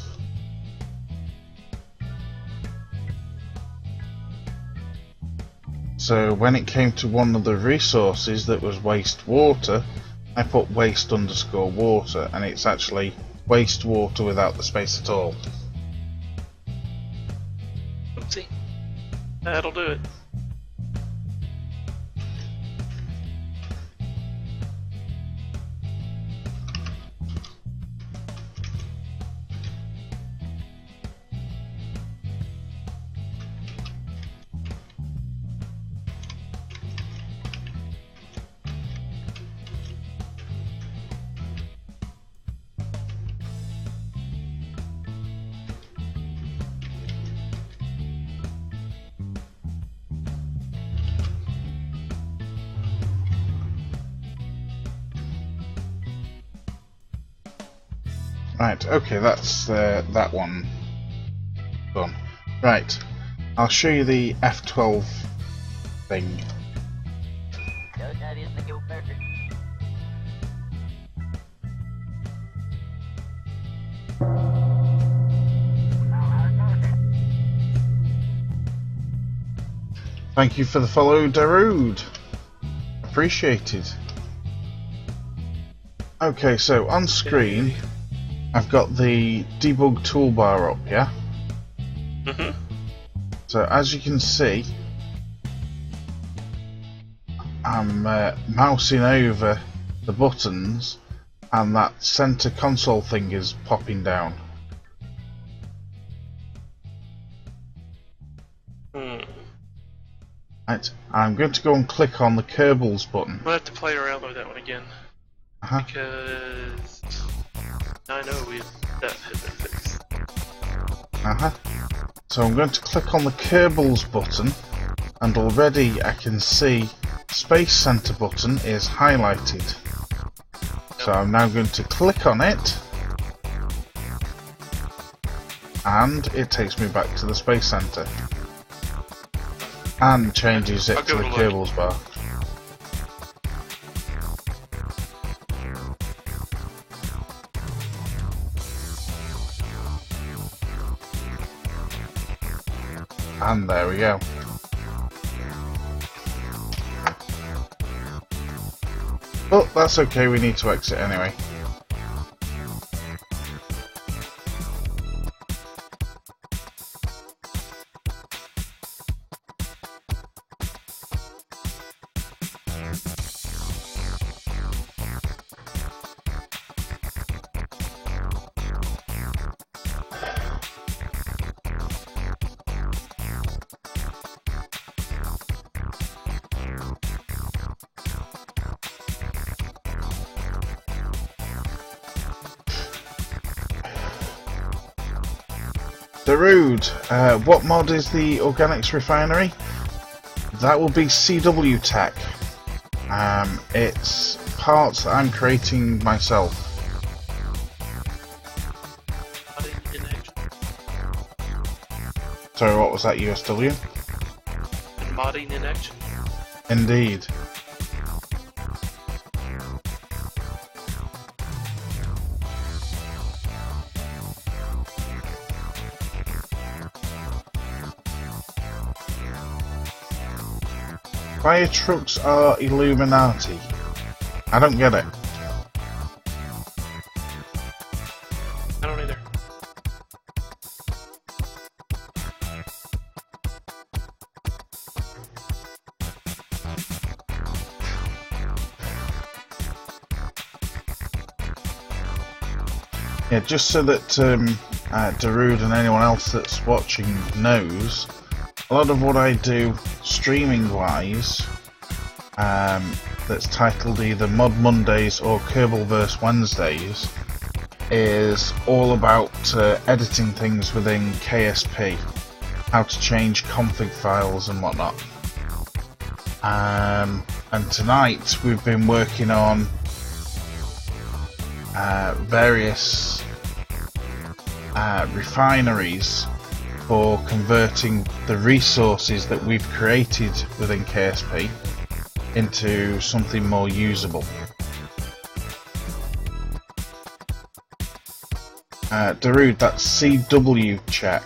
A: So when it came to one of the resources that was waste water, I put waste underscore water, and it's actually waste water without the space at all.
D: Oopsie. That'll do it.
A: Right, okay, that's that one done. Right, I'll show you the F12 thing. Thank you for the follow, Darude. Appreciated. Okay, so on screen, I've got the debug toolbar up, yeah?
D: Mm-hmm.
A: So as you can see, I'm mousing over the buttons, and that center console thing is popping down. Right, I'm going to go and click on the Kerbals button.
D: I'll have to play around with that one again. Because I know that has been fixed.
A: So I'm going to click on the Kerbals button, and already I can see Space Center button is highlighted. So I'm now going to click on it, and it takes me back to the Space Center and changes it to the Kerbals bar. And there we go. But that's okay, we need to exit anyway. Darude, what mod is the Organics Refinery? That will be CW Tech. It's parts that I'm creating myself. Sorry, what was that, USW?
D: Modding in action.
A: Indeed. Fire trucks are Illuminati. I don't get it.
D: I don't either.
A: Yeah, just so that Darude and anyone else that's watching knows, a lot of what I do streaming wise, that's titled either Mod Mondays or Kerbalverse Wednesdays, is all about editing things within KSP, how to change config files and whatnot. And tonight we've been working on various refineries for converting the resources that we've created within KSP into something more usable. Darude, that's CW tech,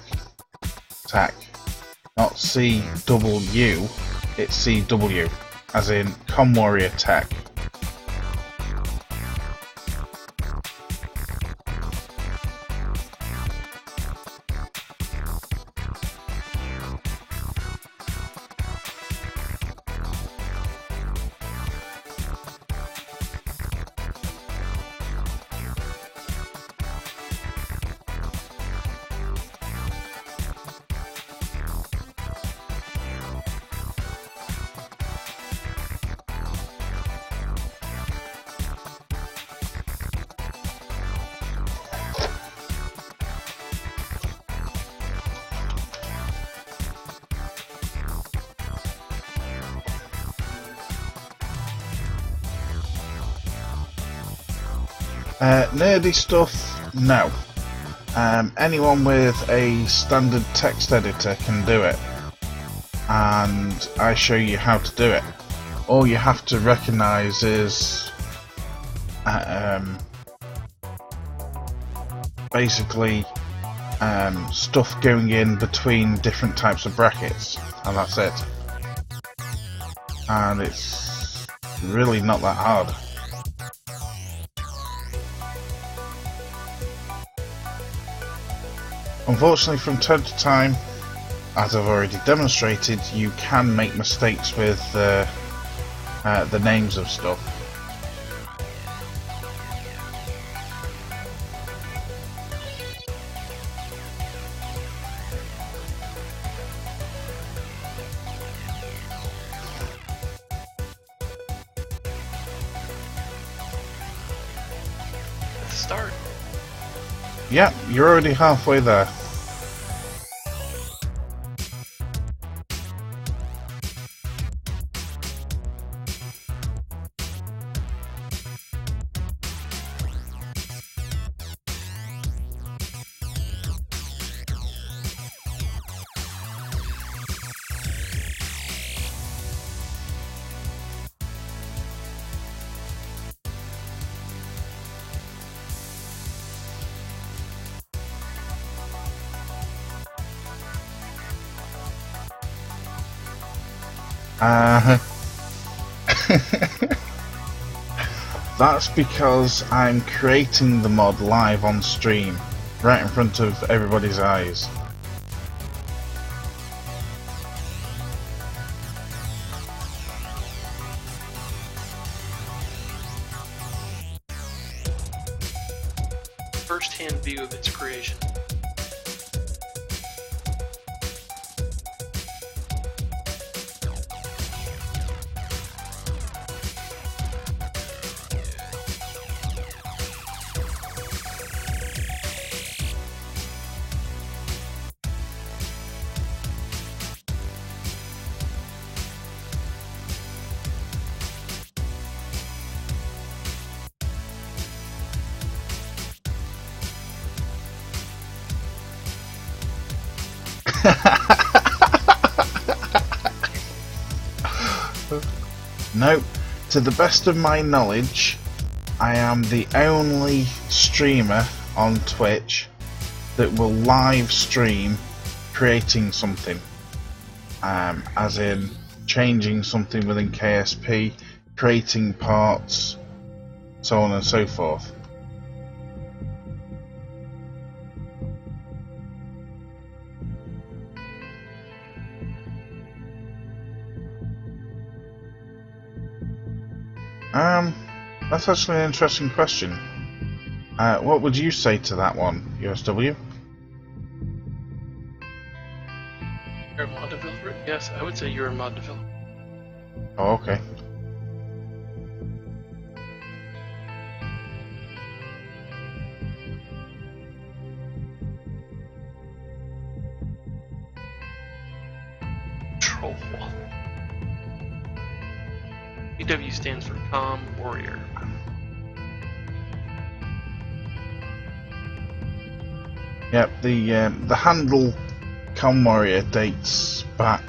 A: not CW, it's CW, as in Com Warrior Tech. Nerdy stuff, no. Anyone with a standard text editor can do it, and I show you how to do it. All you have to recognise is basically stuff going in between different types of brackets, and that's it. And it's really not that hard. Unfortunately, from time to time, as I've already demonstrated, you can make mistakes with the names of stuff.
D: start.
A: Yeah, you're already halfway there. That's because I'm creating the mod live on stream, right in front of everybody's eyes.
D: First-hand view of its creation.
A: No, to the best of my knowledge, I am the only streamer on Twitch that will live stream creating something. As in changing something within KSP, creating parts, so on and so forth. That's actually an interesting question. What would you say to that one, USW?
D: You're a mod developer? Yes, I would say you're a mod developer.
A: Oh, okay.
D: Troll wall. PW stands for Calm Warrior.
A: Yep, the handle Com Warrior dates back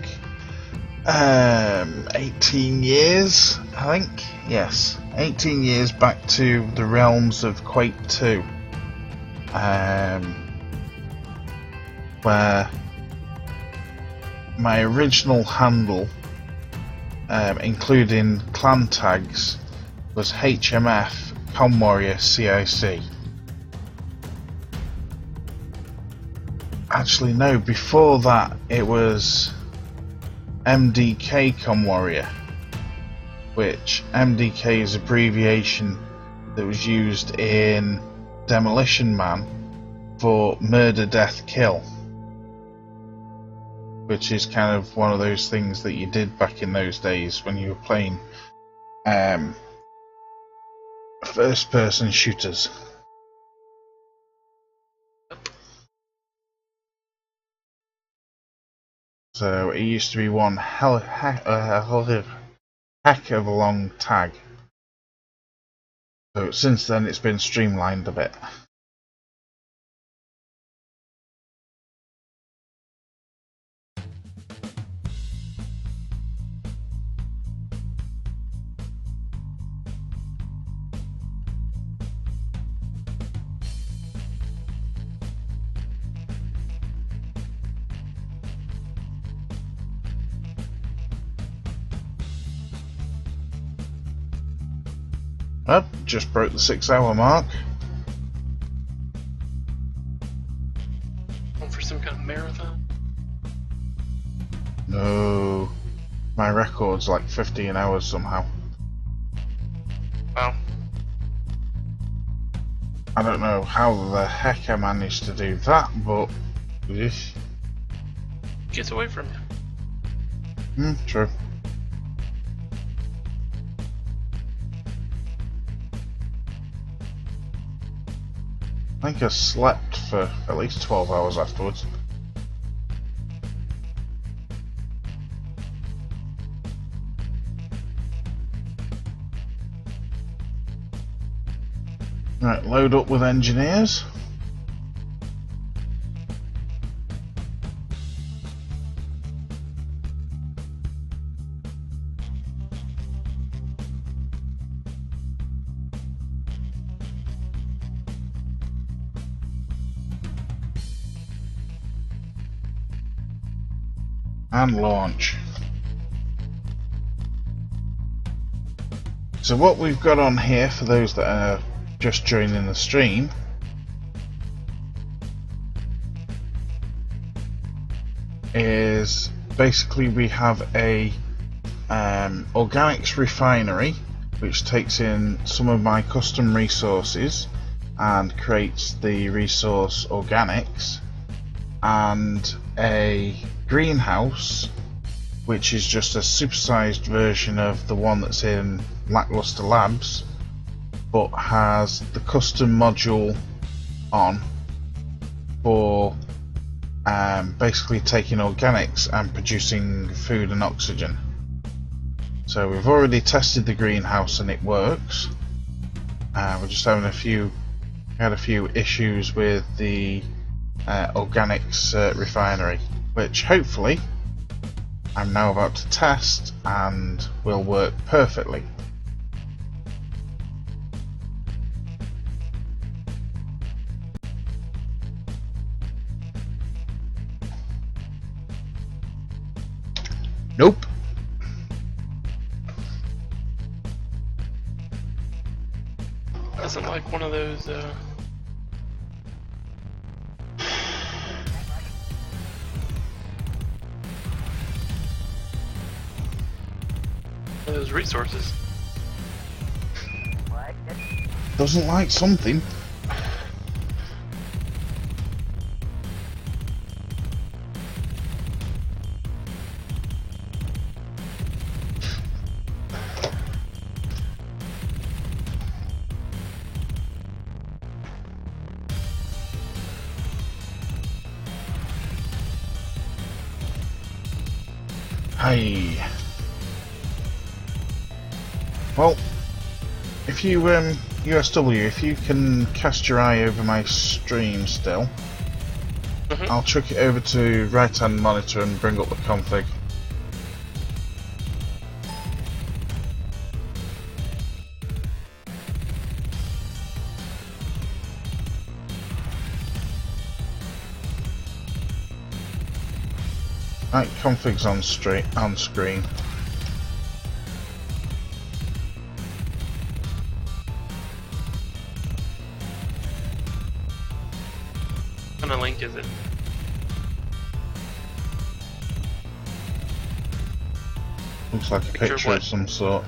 A: 18 years, I think. Yes, 18 years back to the realms of Quake 2, where my original handle, including clan tags, was HMF Com Warrior CIC. Actually, no, before that it was MDK Com Warrior, which MDK is abbreviation that was used in Demolition Man for murder, death, kill, which is kind of one of those things that you did back in those days when you were playing first person shooters. So it used to be one heck of a long tag. So since then it's been streamlined a bit. Well, just broke the 6-hour mark.
D: Going for some kind of marathon?
A: No, my record's like 15 hours somehow.
D: Wow.
A: I don't know how the heck I managed to do that, but
D: Gets away from you.
A: True. I think I slept for at least 12 hours afterwards. Right, load up with engineers. And launch. So what we've got on here, for those that are just joining the stream, is basically we have a organics refinery which takes in some of my custom resources and creates the resource organics, and a greenhouse which is just a supersized version of the one that's in Lackluster Labs, but has the custom module on for basically taking organics and producing food and oxygen. So we've already tested the greenhouse and it works. We're just having had a few issues with the organics refinery, which hopefully I'm now about to test and will work perfectly. Nope.
D: Isn't like one of those resources.
A: Doesn't like something. Hey. Well, if you USW, if you can cast your eye over my stream still, I'll chuck it over to right hand monitor and bring up the config. Right, config's on screen.
D: What kind of link is it?
A: Looks like a picture of some sort.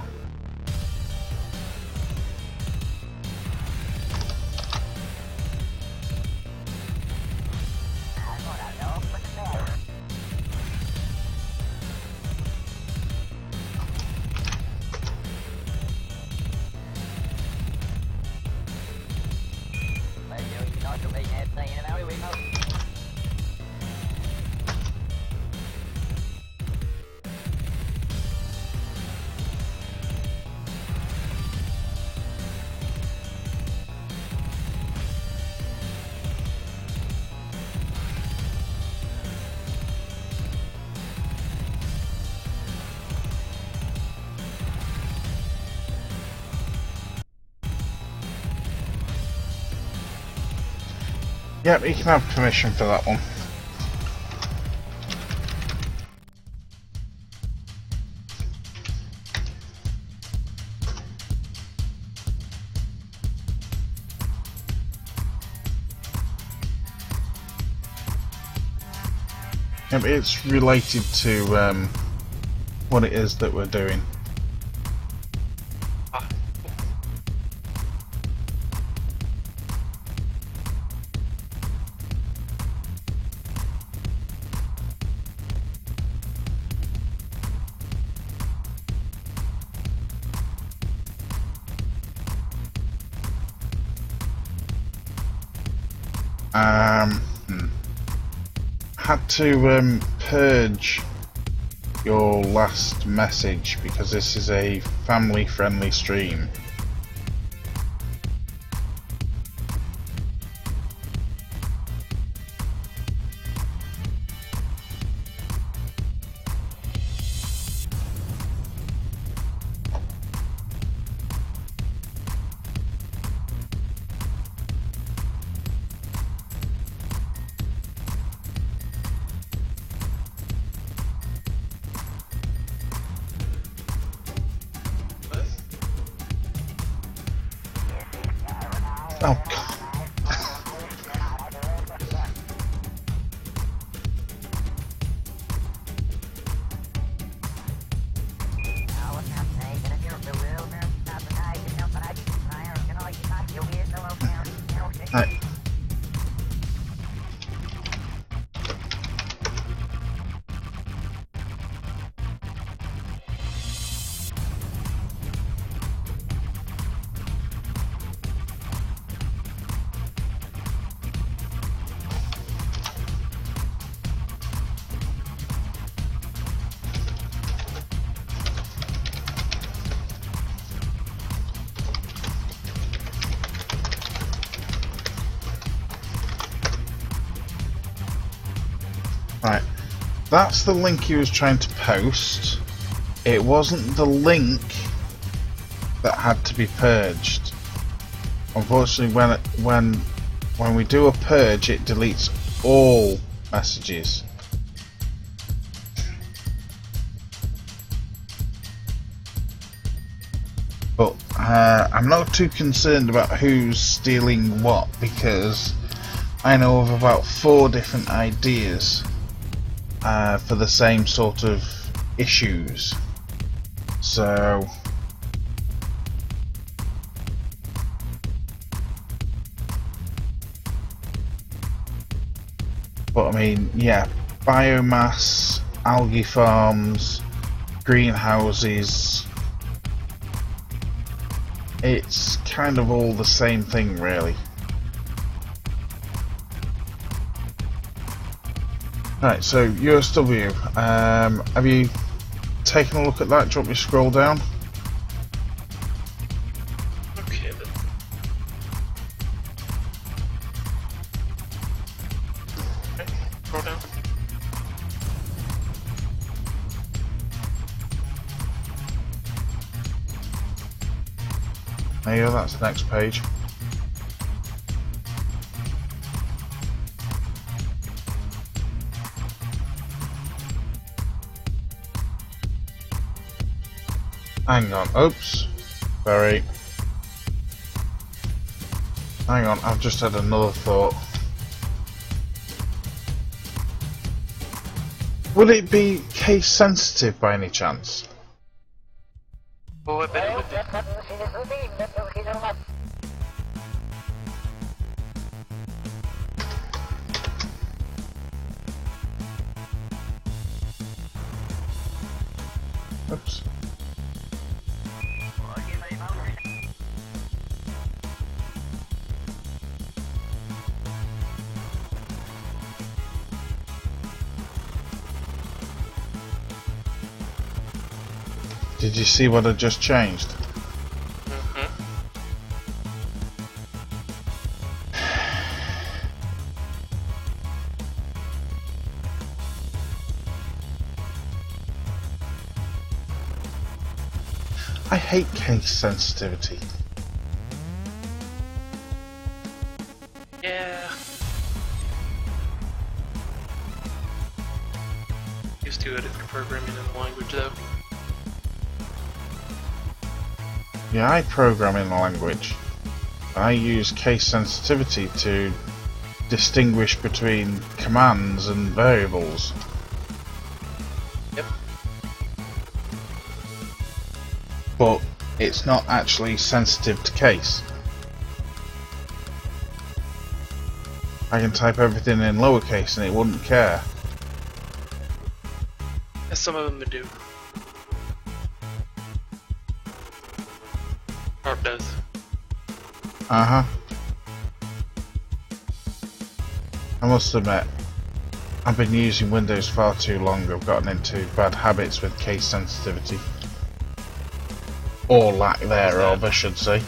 A: Yep, you can have permission for that one. Yep, it's related to what it is that we're doing. Had to purge your last message because this is a family-friendly stream. Oh God. Right. Right, that's the link he was trying to post. It wasn't the link that had to be purged. Unfortunately, when we do a purge, it deletes all messages. But I'm not too concerned about who's stealing what, because I know of about 4 different ideas for the same sort of issues. So but I mean, yeah, biomass, algae farms, greenhouses, it's kind of all the same thing, really. Right, so USW, have you taken a look at that? Do you want me to scroll down?
D: Okay, then. Okay, scroll down.
A: There you go, that's the next page. Hang on, oops, sorry. Hang on, I've just had another thought. Would it be case sensitive by any chance?
D: Oh, I bet it would be.
A: Oops. Did you see what I just changed? I hate case sensitivity.
D: Yeah. Used to it if you're programming in the language, though.
A: Yeah, I program in the language. I use case sensitivity to distinguish between commands and variables.
D: Yep.
A: But it's not actually sensitive to case. I can type everything in lowercase and it wouldn't care.
D: Some of them do. Harp does.
A: Uh-huh. I must admit, I've been using Windows far too long. I've gotten into bad habits with case sensitivity. Or lack thereof, I should say.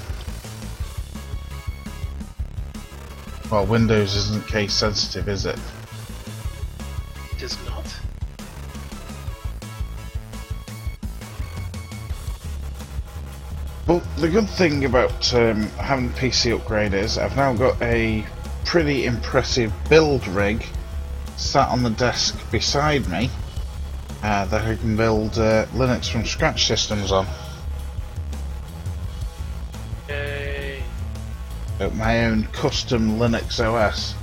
A: Well, Windows isn't case sensitive, is it?
D: It is not.
A: But the good thing about having PC upgrade is I've now got a pretty impressive build rig sat on the desk beside me that I can build Linux from scratch systems on.
D: Yay.
A: My own custom Linux OS.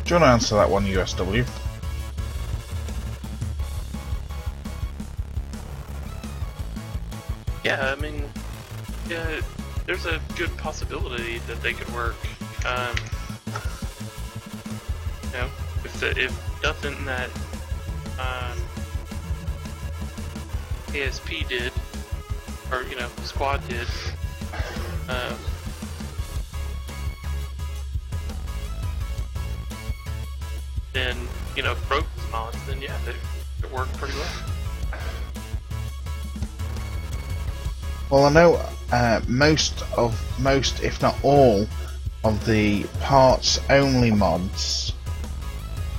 A: Do you want to answer that one, USW?
D: Yeah, I mean, yeah, there's a good possibility that they could work. You know, if nothing that ASP did, or you know, Squad did, then you know, broke mods, then yeah, they work pretty well.
A: Well, I know most, if not all, of the parts-only mods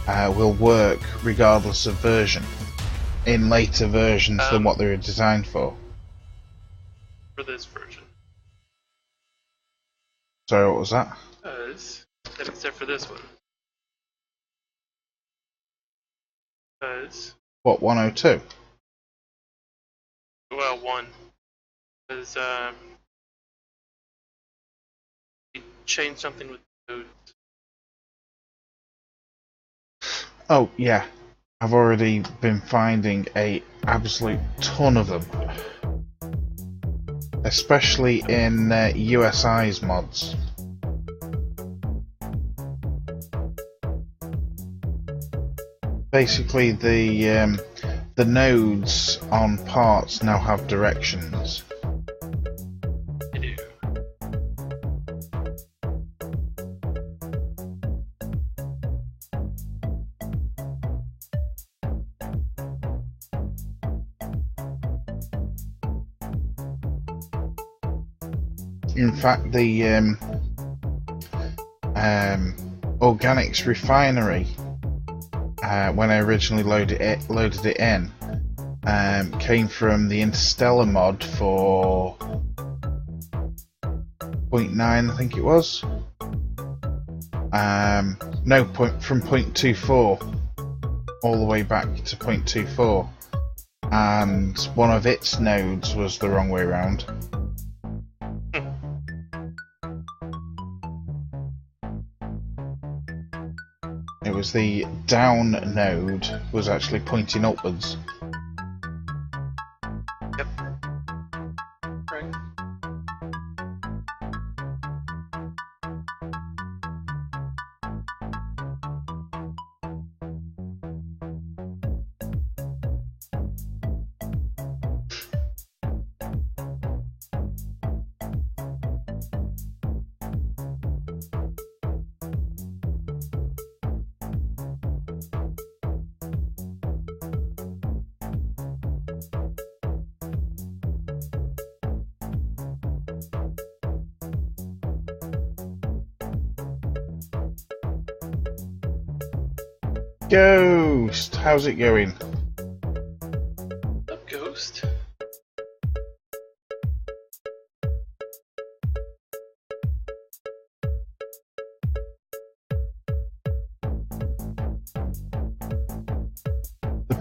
A: will work regardless of version, in later versions than what they were designed for.
D: For this version.
A: Sorry, what was that?
D: Except for this one.
A: What, 102?
D: Well, one. Because, he changed something with code.
A: Oh, yeah. I've already been finding a absolute ton of them. Especially in USI's mods. Basically, the nodes on parts now have directions.
D: They do.
A: In fact, the organics refinery, when I originally loaded it in, came from the Interstellar mod for 0.9, I think it was. No, from 0.24 all the way back to 0.24, and one of its nodes was the wrong way around. It was the down node was actually pointing upwards.
D: Yep. Right.
A: Ghost, how's it going?
D: What's up, Ghost?
A: The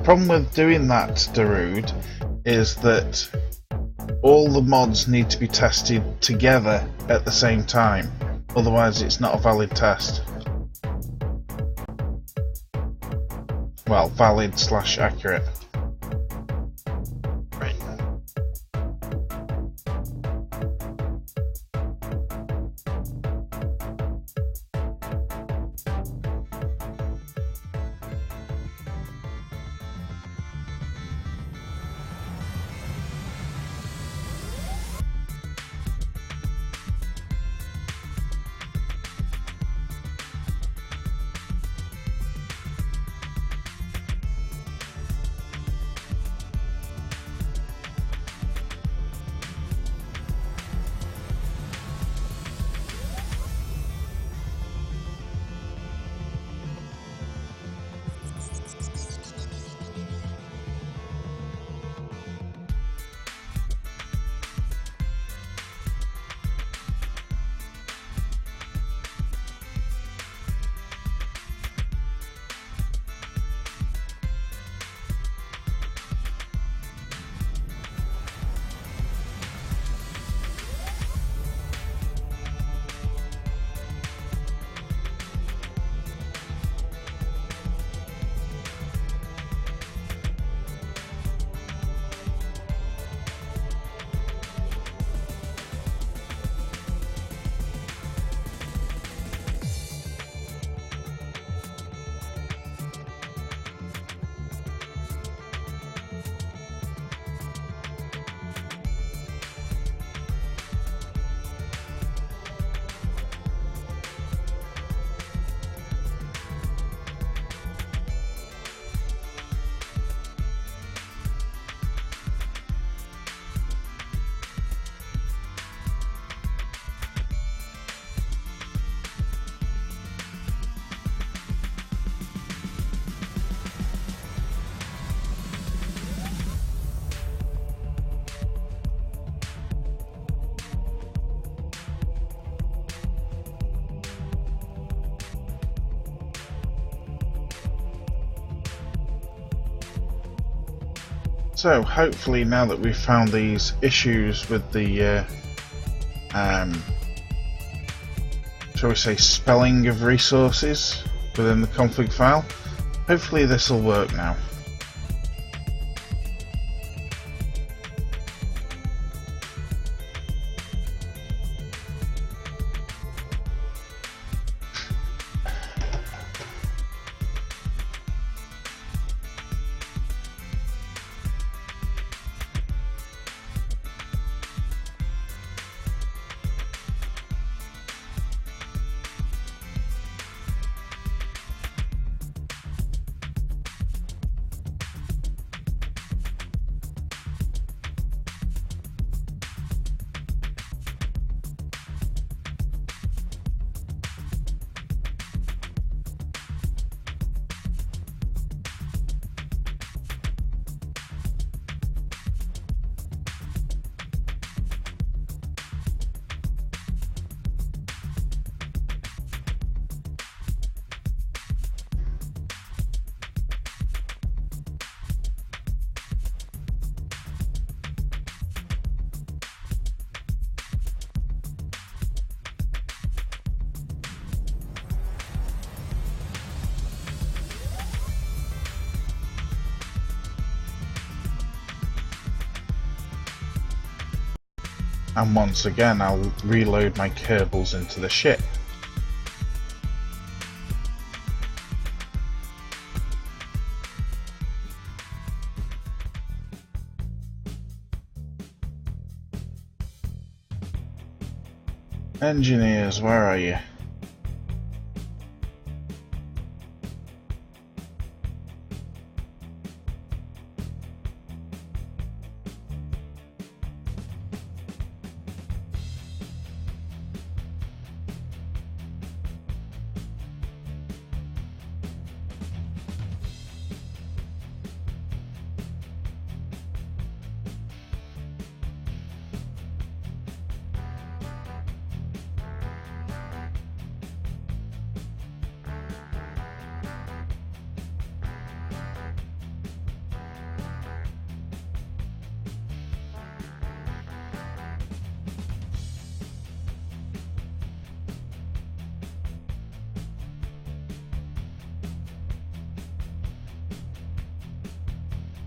A: problem with doing that, Darude, is that all the mods need to be tested together at the same time. Otherwise, it's not a valid test. Well, valid/accurate.
D: Right.
A: So hopefully now that we've found these issues with the shall we say spelling of resources within the config file, hopefully this will work now. And once again I'll reload my Kerbals into the ship. Engineers, where are you?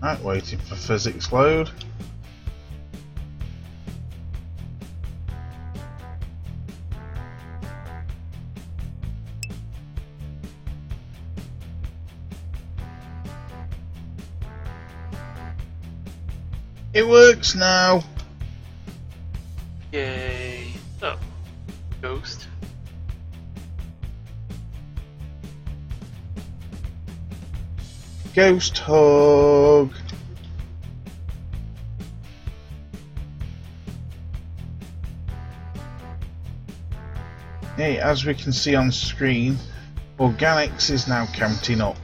A: Right, waiting for physics load. It works now.
D: Yay. Oh. Ghost.
A: Ghost hug. Hey, as we can see on screen, organics is now counting up.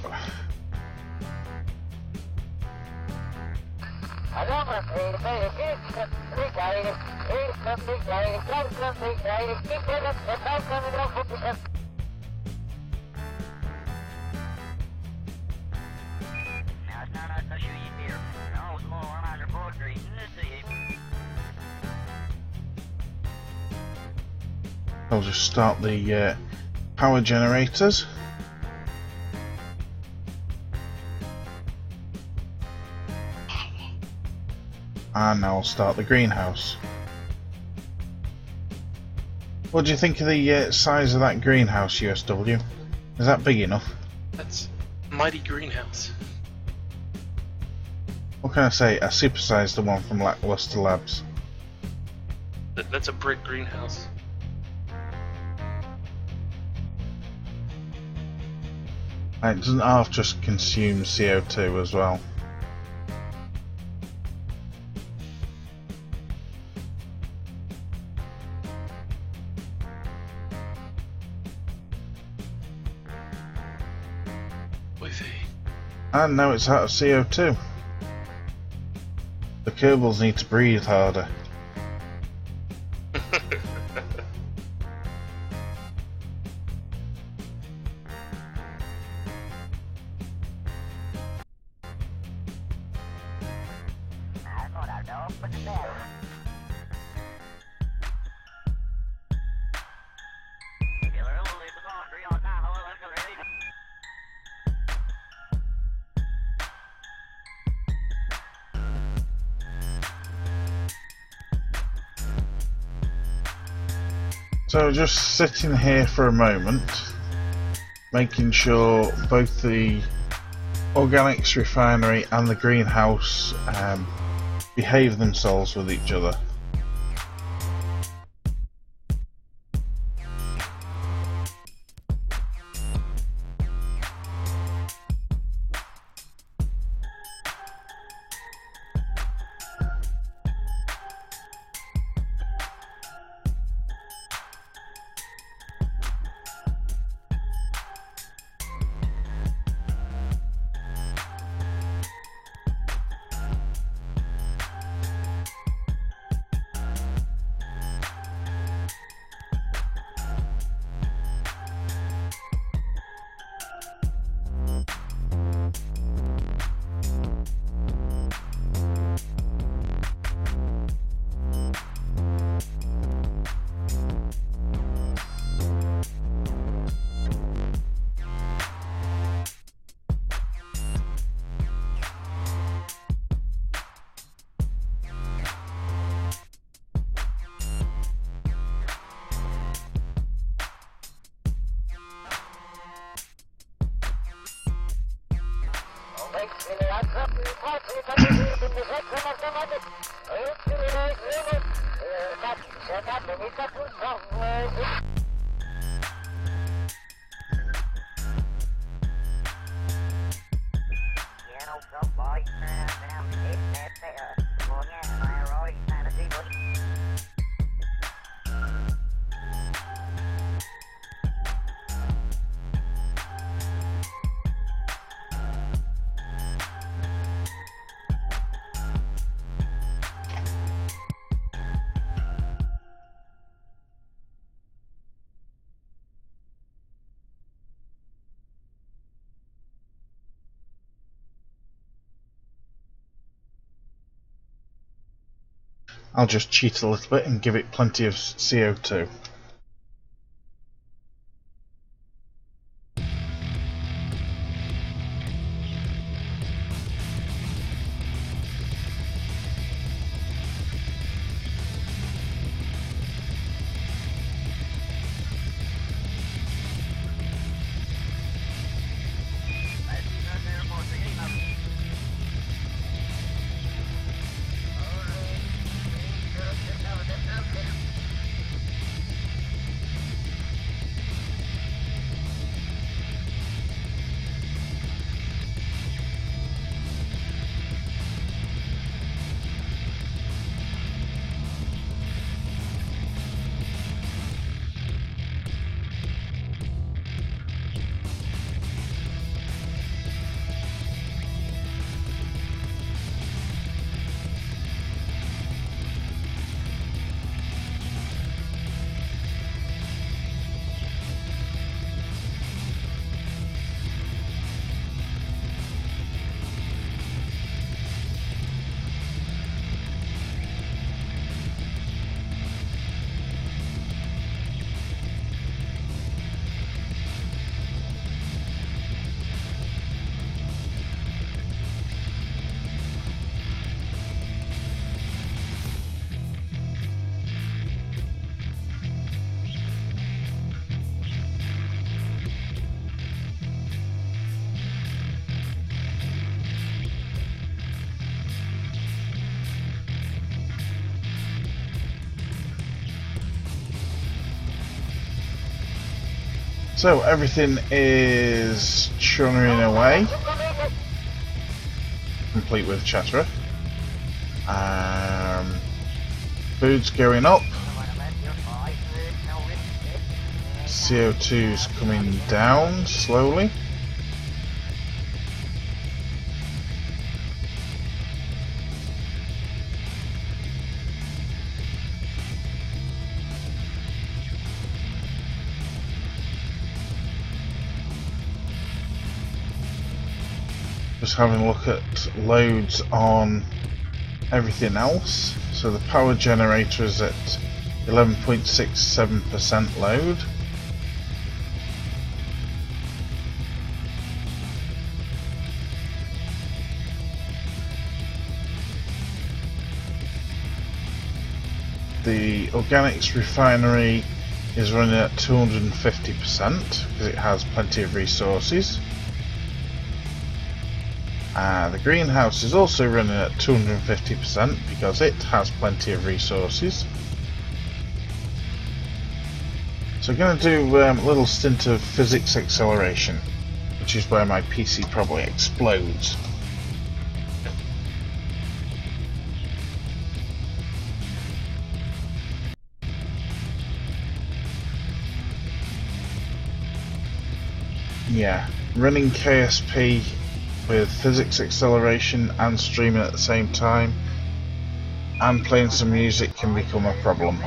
A: I'll just start the power generators. And now I'll start the greenhouse. What do you think of the size of that greenhouse, USW? Is that big enough?
D: That's mighty greenhouse.
A: What can I say? I supersized the one from Lackluster Labs.
D: That's a brick greenhouse.
A: It doesn't half just consume CO2 as well. And now it's out of CO2. The Kerbals need to breathe harder. So just sitting here for a moment, making sure both the organics refinery and the greenhouse behave themselves with each other. I'll just cheat a little bit and give it plenty of CO2. So everything is churning away, complete with Chatterer. Food's going up, CO2's coming down slowly. Just having a look at loads on everything else. So the power generator is at 11.67% load. The organics refinery is running at 250% because it has plenty of resources. The greenhouse is also running at 250% because it has plenty of resources. So I'm going to do a little stint of physics acceleration, which is where my PC probably explodes. Yeah, running KSP with physics acceleration and streaming at the same time and playing some music can become a problem.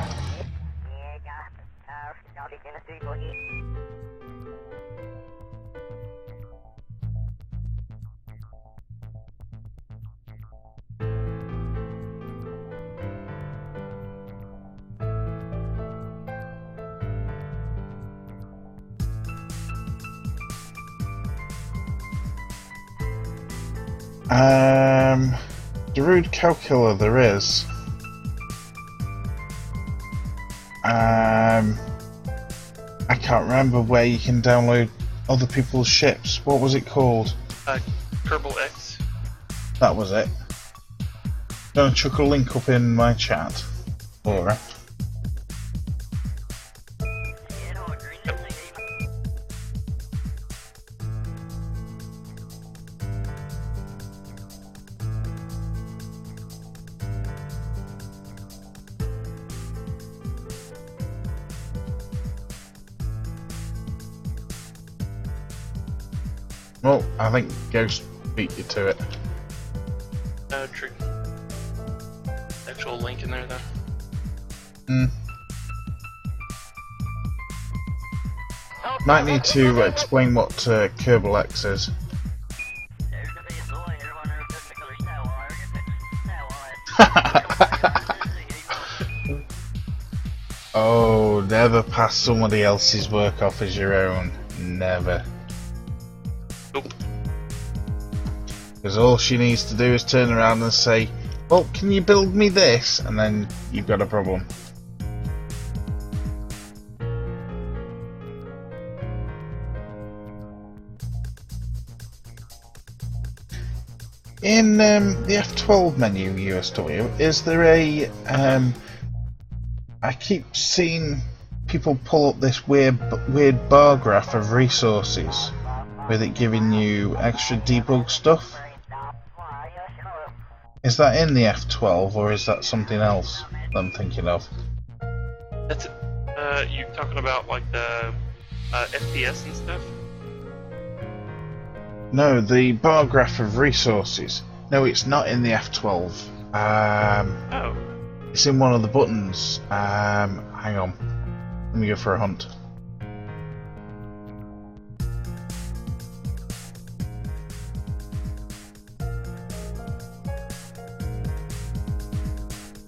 A: The rude calculator there is. I can't remember where you can download other people's ships. What was it called?
D: Kerbal X.
A: That was it. Gonna chuck a link up in my chat, Laura. Well, I think Ghost beat you to it.
D: Trick. Actual link in there though.
A: Might need to explain what Kerbal X is. Oh, never pass somebody else's work off as your own. Never.
D: Nope.
A: Because all she needs to do is turn around and say, well, can you build me this? And then you've got a problem. In the F12 menu USW, is there a... I keep seeing people pull up this weird bar graph of resources with it giving you extra debug stuff. Is that in the F12 or is that something else that I'm thinking of?
D: That's you talking about like the FPS and stuff?
A: No, the bar graph of resources. No, it's not in the F12.
D: Oh.
A: It's in one of the buttons. Hang on. Let me go for a hunt.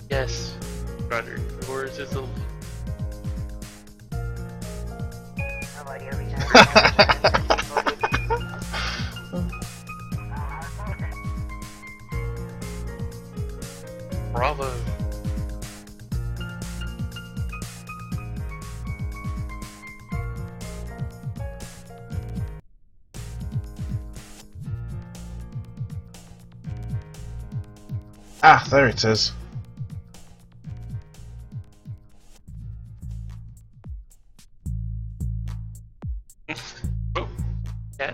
D: Yes. Roger. Or is this a... Bravo.
A: Ah, there it is.
D: Oh, yeah.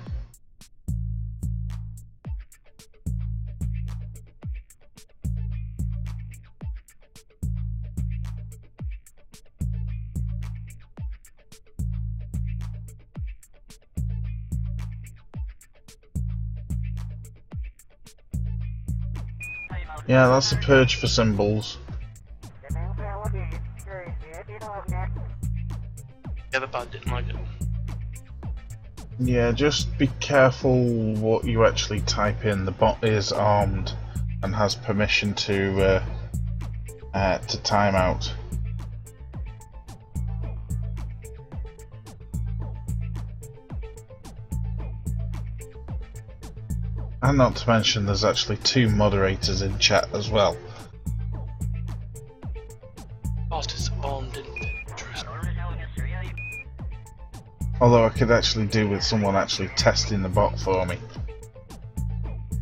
A: Yeah, that's the purge for symbols.
D: Yeah, the bot didn't like it.
A: Yeah, just be careful what you actually type in. The bot is armed and has permission to to time out. And not to mention there's actually 2 moderators in chat as well.
D: Lost his own interest.
A: Although I could actually do with someone actually testing the bot for me.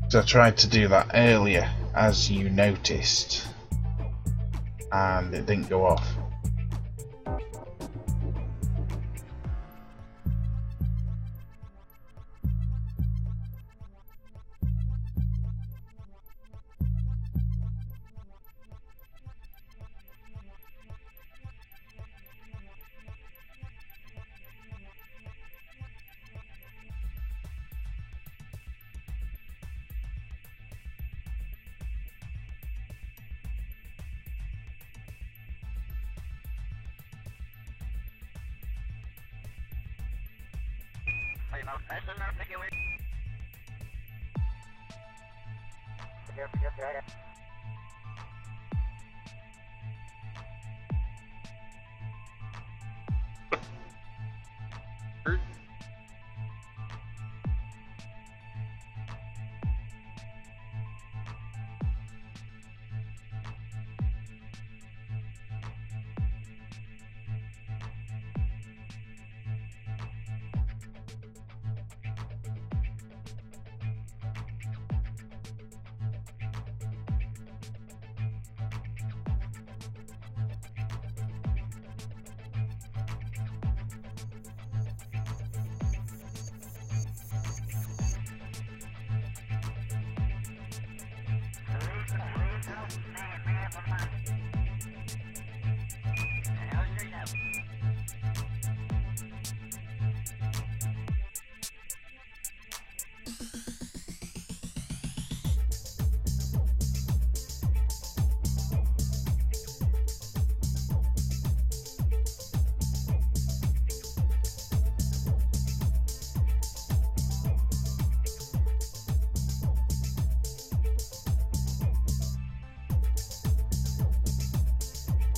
A: So I tried to do that earlier, as you noticed, and it didn't go off.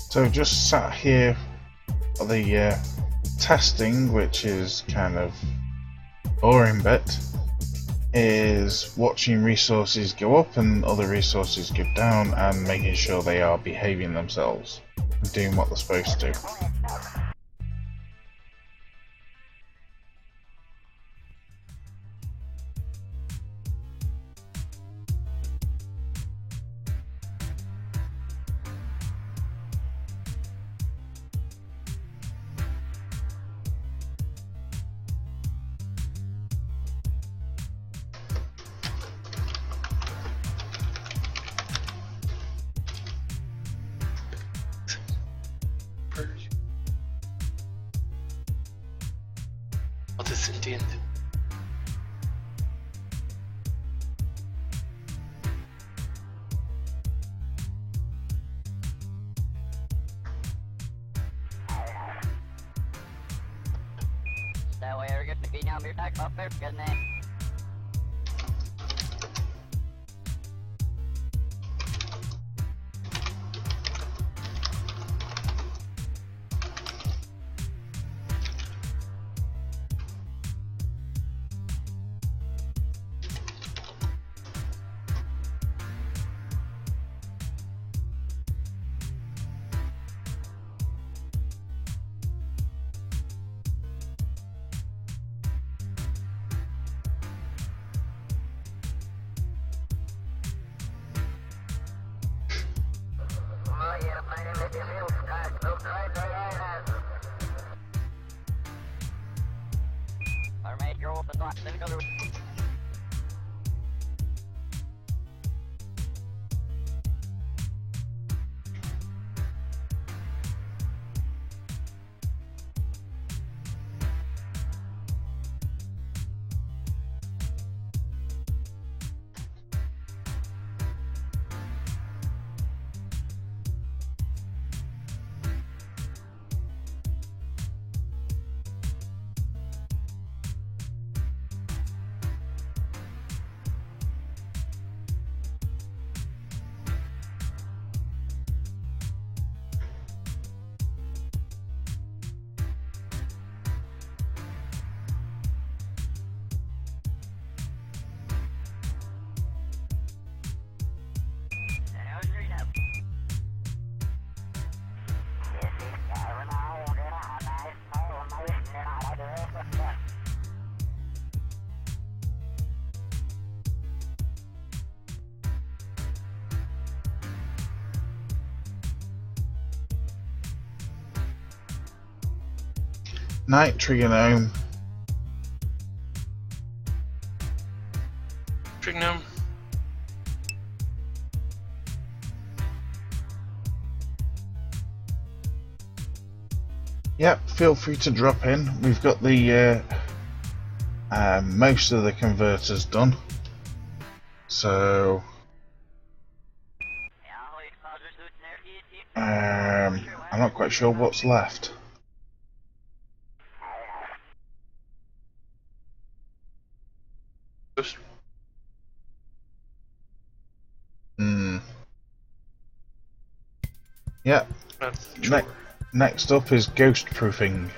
A: So just sat here for the testing, which is kind of boring bit, is watching resources go up and other resources go down and making sure they are behaving themselves and doing what they're supposed to.
D: What is sentient?
E: Så jag är mycket innan vi tackar för förskönne.
A: Night trigonome.
D: Trignum.
A: Yep, feel free to drop in. We've got the most of the converters done. So I'm not quite sure what's left. Yep.
D: That's the chore.
A: Next up is ghost proofing.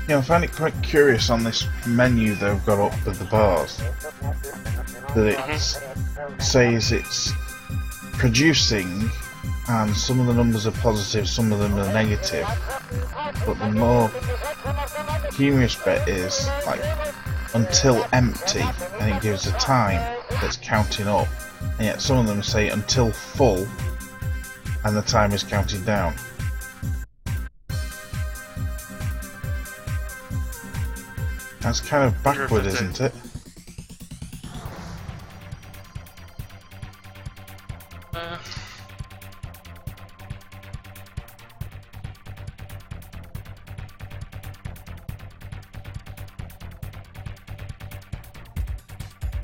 A: Yeah, I find it quite curious on this menu they've got up with the bars that it says it's producing, and some of the numbers are positive, some of them are negative. But the more humorous bit is like until empty, and it gives a time that's counting up, and yet some of them say until full, and the time is counting down. That's kind of backward, isn't it?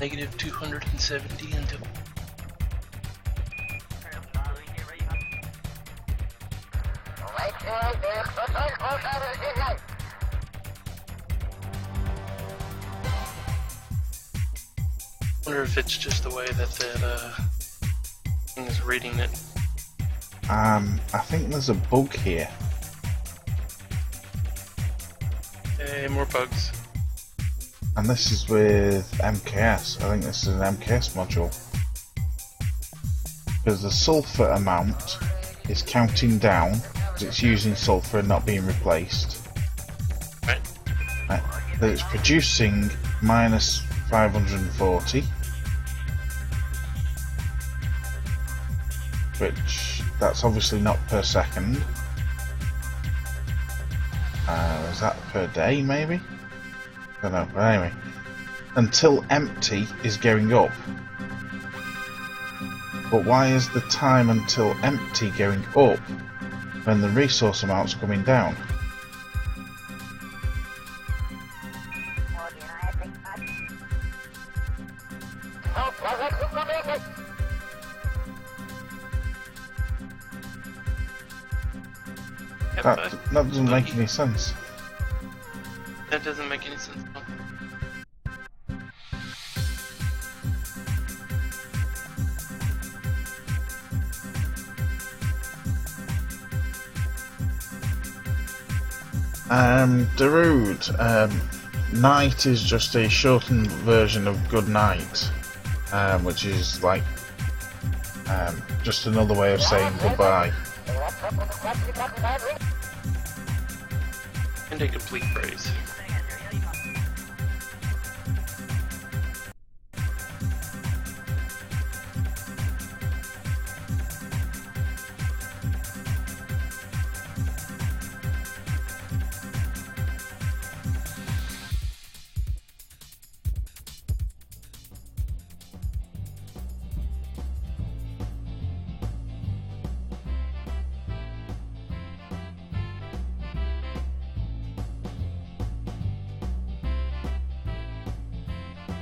D: Negative 270 until. I wonder if it's just the way that thing is reading it.
A: I think there's a bug here.
D: Hey, more bugs.
A: And this is with MKS. I think this is an MKS module. Because the sulfur amount is counting down, because it's using sulfur and not being replaced.
D: Right.
A: That it's producing minus 540. Which, that's obviously not per second. Is that per day, maybe? I don't know, but anyway. Until empty is going up. But why is the time until empty going up when the resource amount's coming down? That doesn't make any sense.
D: That doesn't make any sense.
A: Darude, night is just a shortened version of good night, which is like just another way of saying goodbye.
D: And a complete phrase.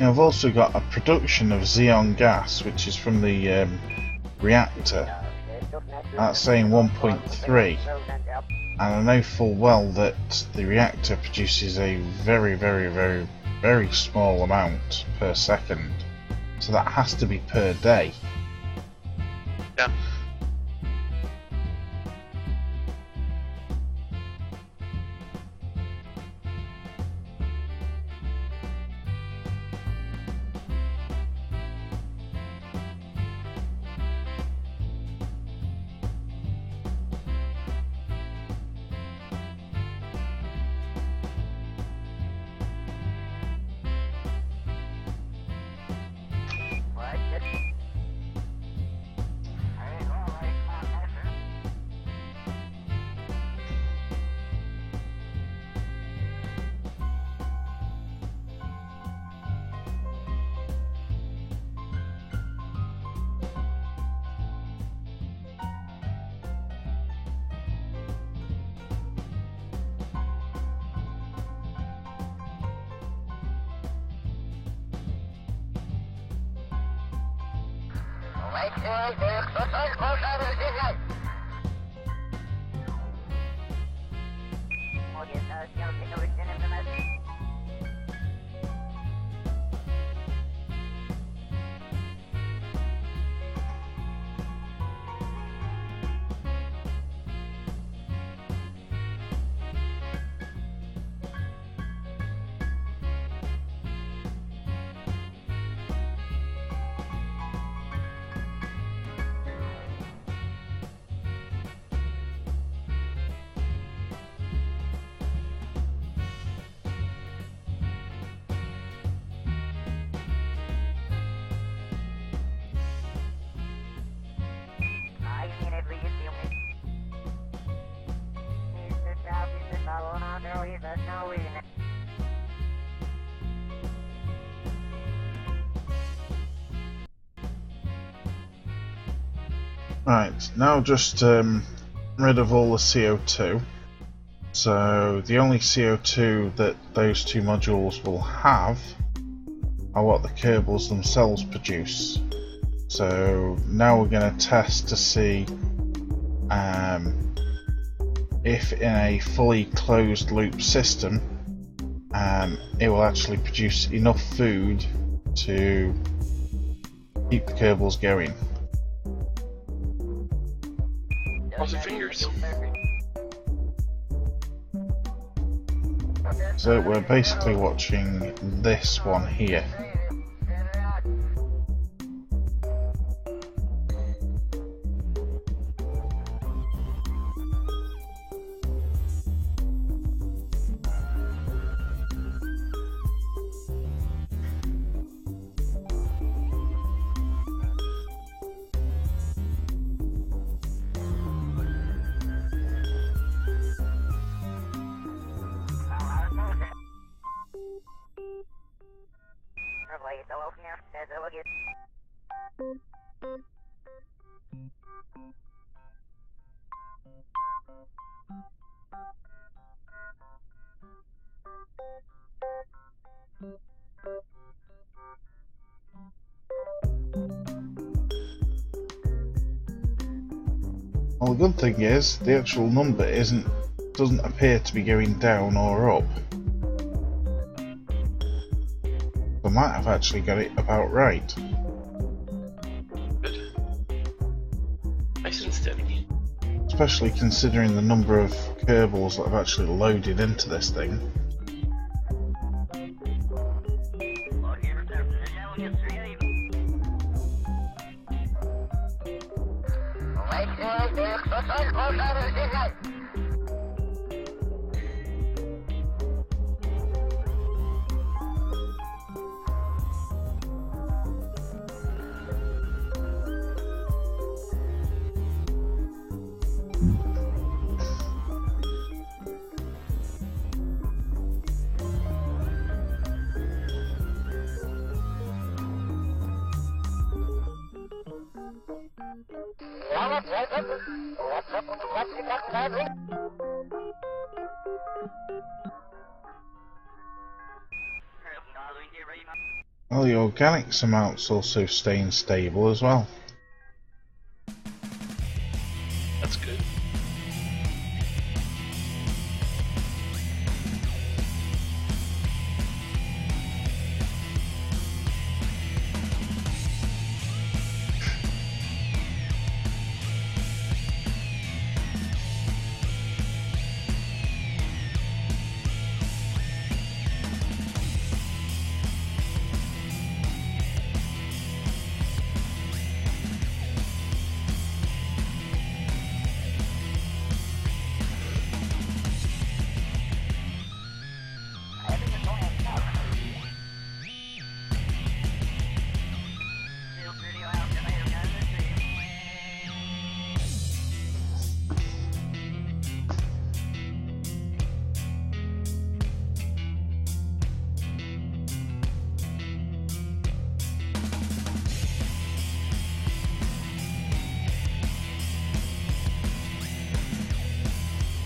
A: Now, I've also got a production of xenon gas, which is from the reactor. That's saying 1.3, and I know full well that the reactor produces a very, very, very, very small amount per second, so that has to be per day.
D: Yeah.
A: Right, now just rid of all the CO2. So the only CO2 that those two modules will have are what the Kerbals themselves produce. So now we're going to test to see if in a fully closed loop system it will actually produce enough food to keep the Kerbals going.
D: Cross your fingers.
A: So we're basically watching this one here. Well, the good thing is the actual number doesn't appear to be going down or up. I might have actually got it about right.
D: Good. Nice and steady.
A: Especially considering the number of Kerbals that have actually loaded into this thing. Well, the organics amount's also staying stable as well.
D: That's good.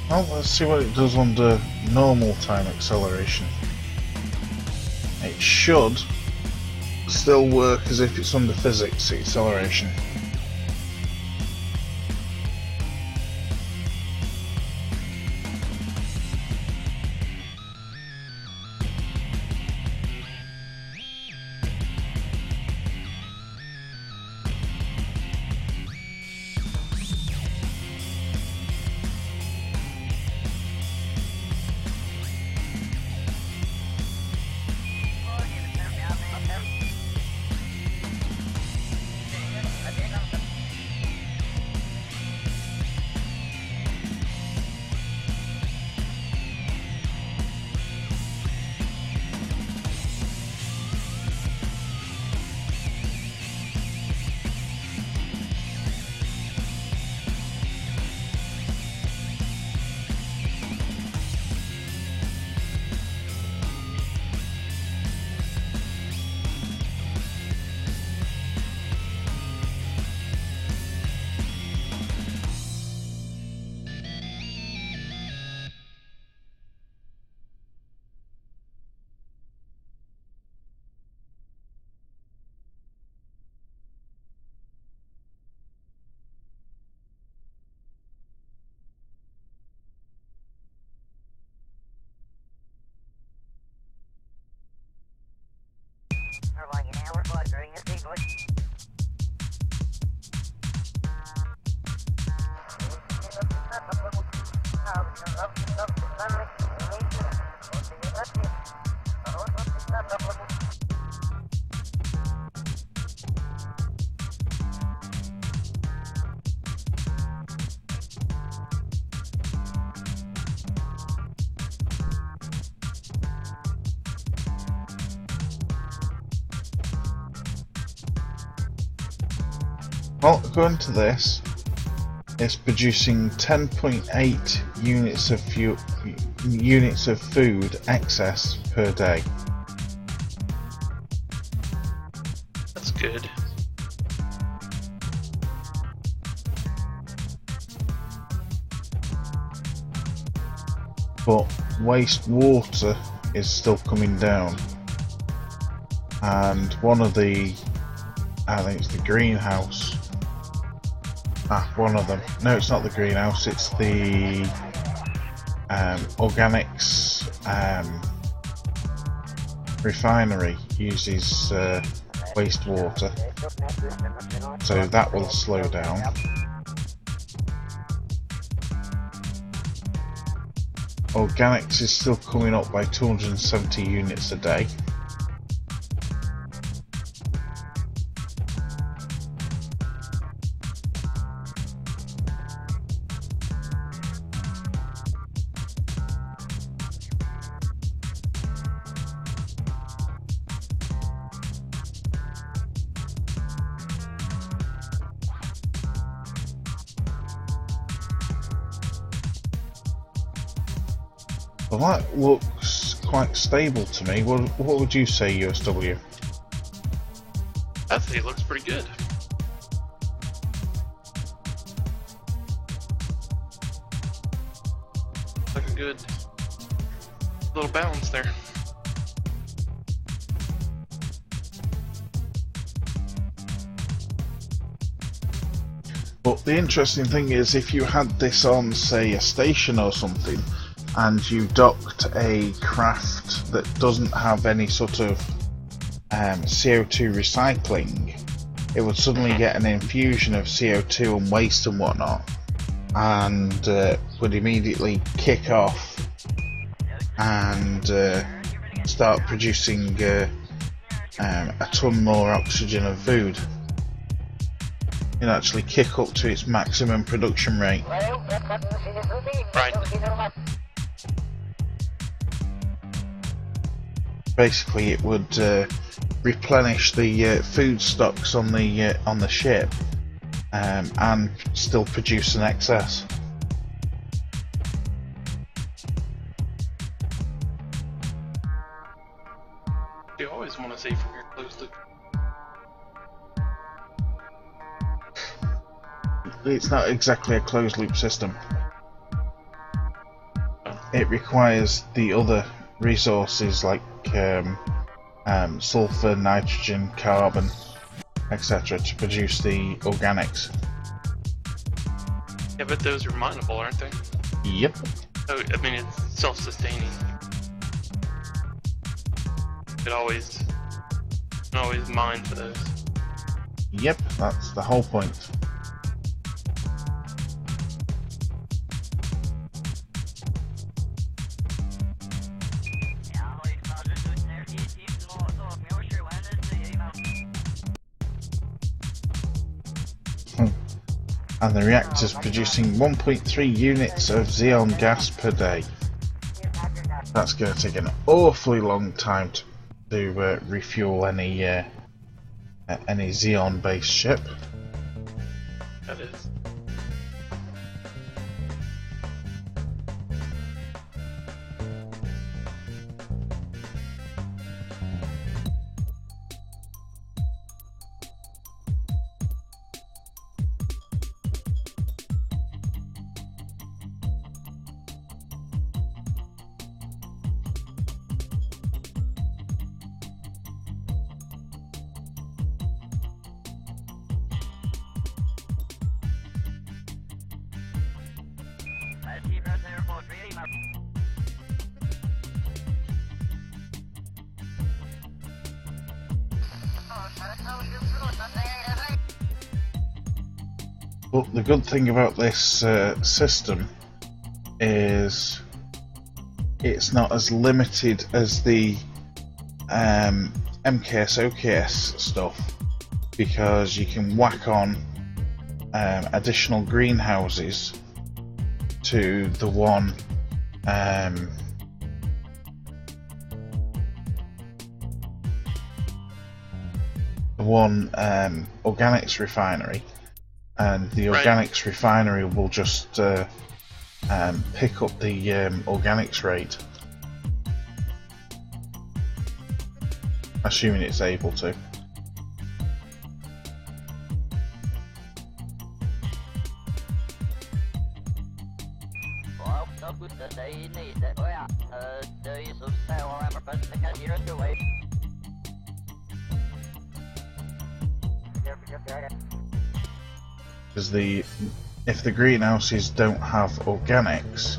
A: Well, let's see what it does under normal time acceleration. It should still work as if it's under physics acceleration. Well, according to this, it's producing 10.8 units of food excess per day.
D: That's good.
A: But wastewater is still coming down, and one of the, I think it's the greenhouse. One of them. No, it's not the greenhouse. It's the organics refinery uses wastewater, so that will slow down. Organics is still coming up by 270 units a day. Well, that looks quite stable to me. What would you say, USW?
D: I think it looks pretty good. Like a good little balance there.
A: But the interesting thing is, if you had this on, say, a station or something, and you docked a craft that doesn't have any sort of CO2 recycling, it would suddenly get an infusion of CO2 and waste and whatnot, and would immediately kick off and start producing a ton more oxygen of food. It actually kick up to its maximum production rate.
D: Right.
A: Basically, it would replenish the food stocks on the ship, and still produce an excess.
D: You always want to see from your closed loop.
A: It's not exactly a closed loop system. It requires the other resources like sulfur, nitrogen, carbon, etc. to produce the organics.
D: Yeah, but those are mineable, aren't they?
A: Yep.
D: Oh, I mean, it's self-sustaining. You can always mine for those.
A: Yep, that's the whole point. And the reactor's producing 1.3 units of xenon gas per day. That's going to take an awfully long time to refuel any xenon-based ship.
D: That is.
A: But the good thing about this system is it's not as limited as the MKS OKS stuff, because you can whack on additional greenhouses to the one organics refinery, and the organics refinery will just pick up the organics rate, assuming it's able to. Because if the greenhouses don't have organics,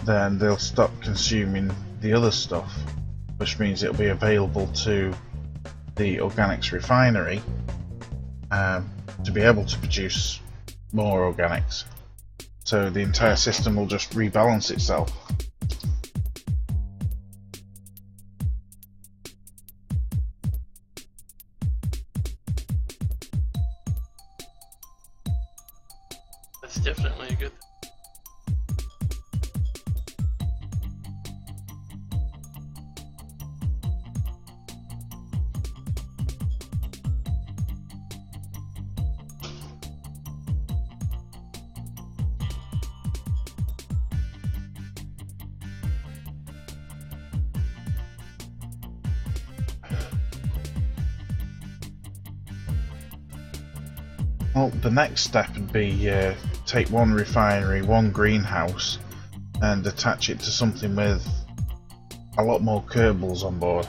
A: then they'll stop consuming the other stuff, which means it'll be available to the organics refinery to be able to produce more organics. So the entire system will just rebalance itself.
D: That's definitely a good.
A: Well, the next step would be take one refinery, one greenhouse, and attach it to something with a lot more Kerbals on board.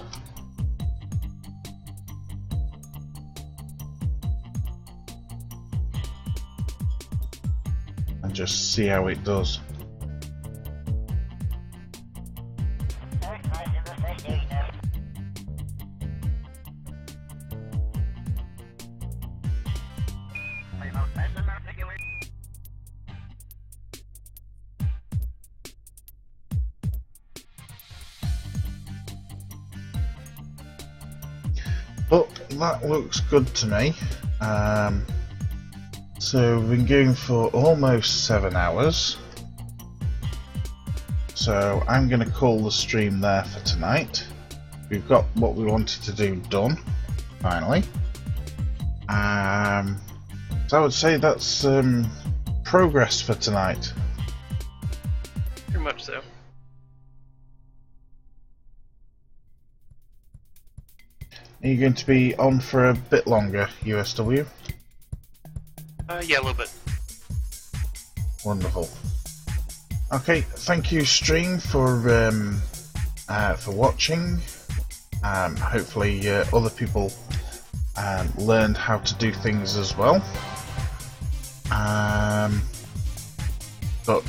A: And just see how it does. But that looks good to me. So we've been going for almost 7 hours. So I'm going to call the stream there for tonight. We've got what we wanted to do done, finally. So I would say that's progress for tonight.
D: Pretty much so.
A: Are you going to be on for a bit longer, USW?
D: Yeah, a little bit.
A: Wonderful. Okay, thank you, stream, for watching. Hopefully other people learned how to do things as well. But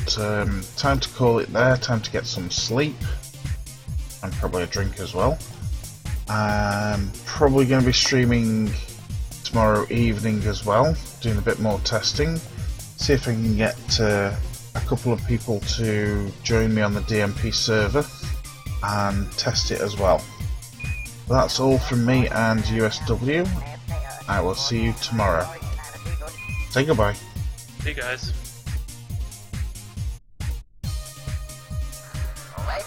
A: time to call it there, time to get some sleep and probably a drink as well. Probably going to be streaming tomorrow evening as well, doing a bit more testing, see if I can get a couple of people to join me on the DMP server and test it as well. That's all from me and USW. I will see you tomorrow. Say goodbye.
D: Hey guys.
E: Wait,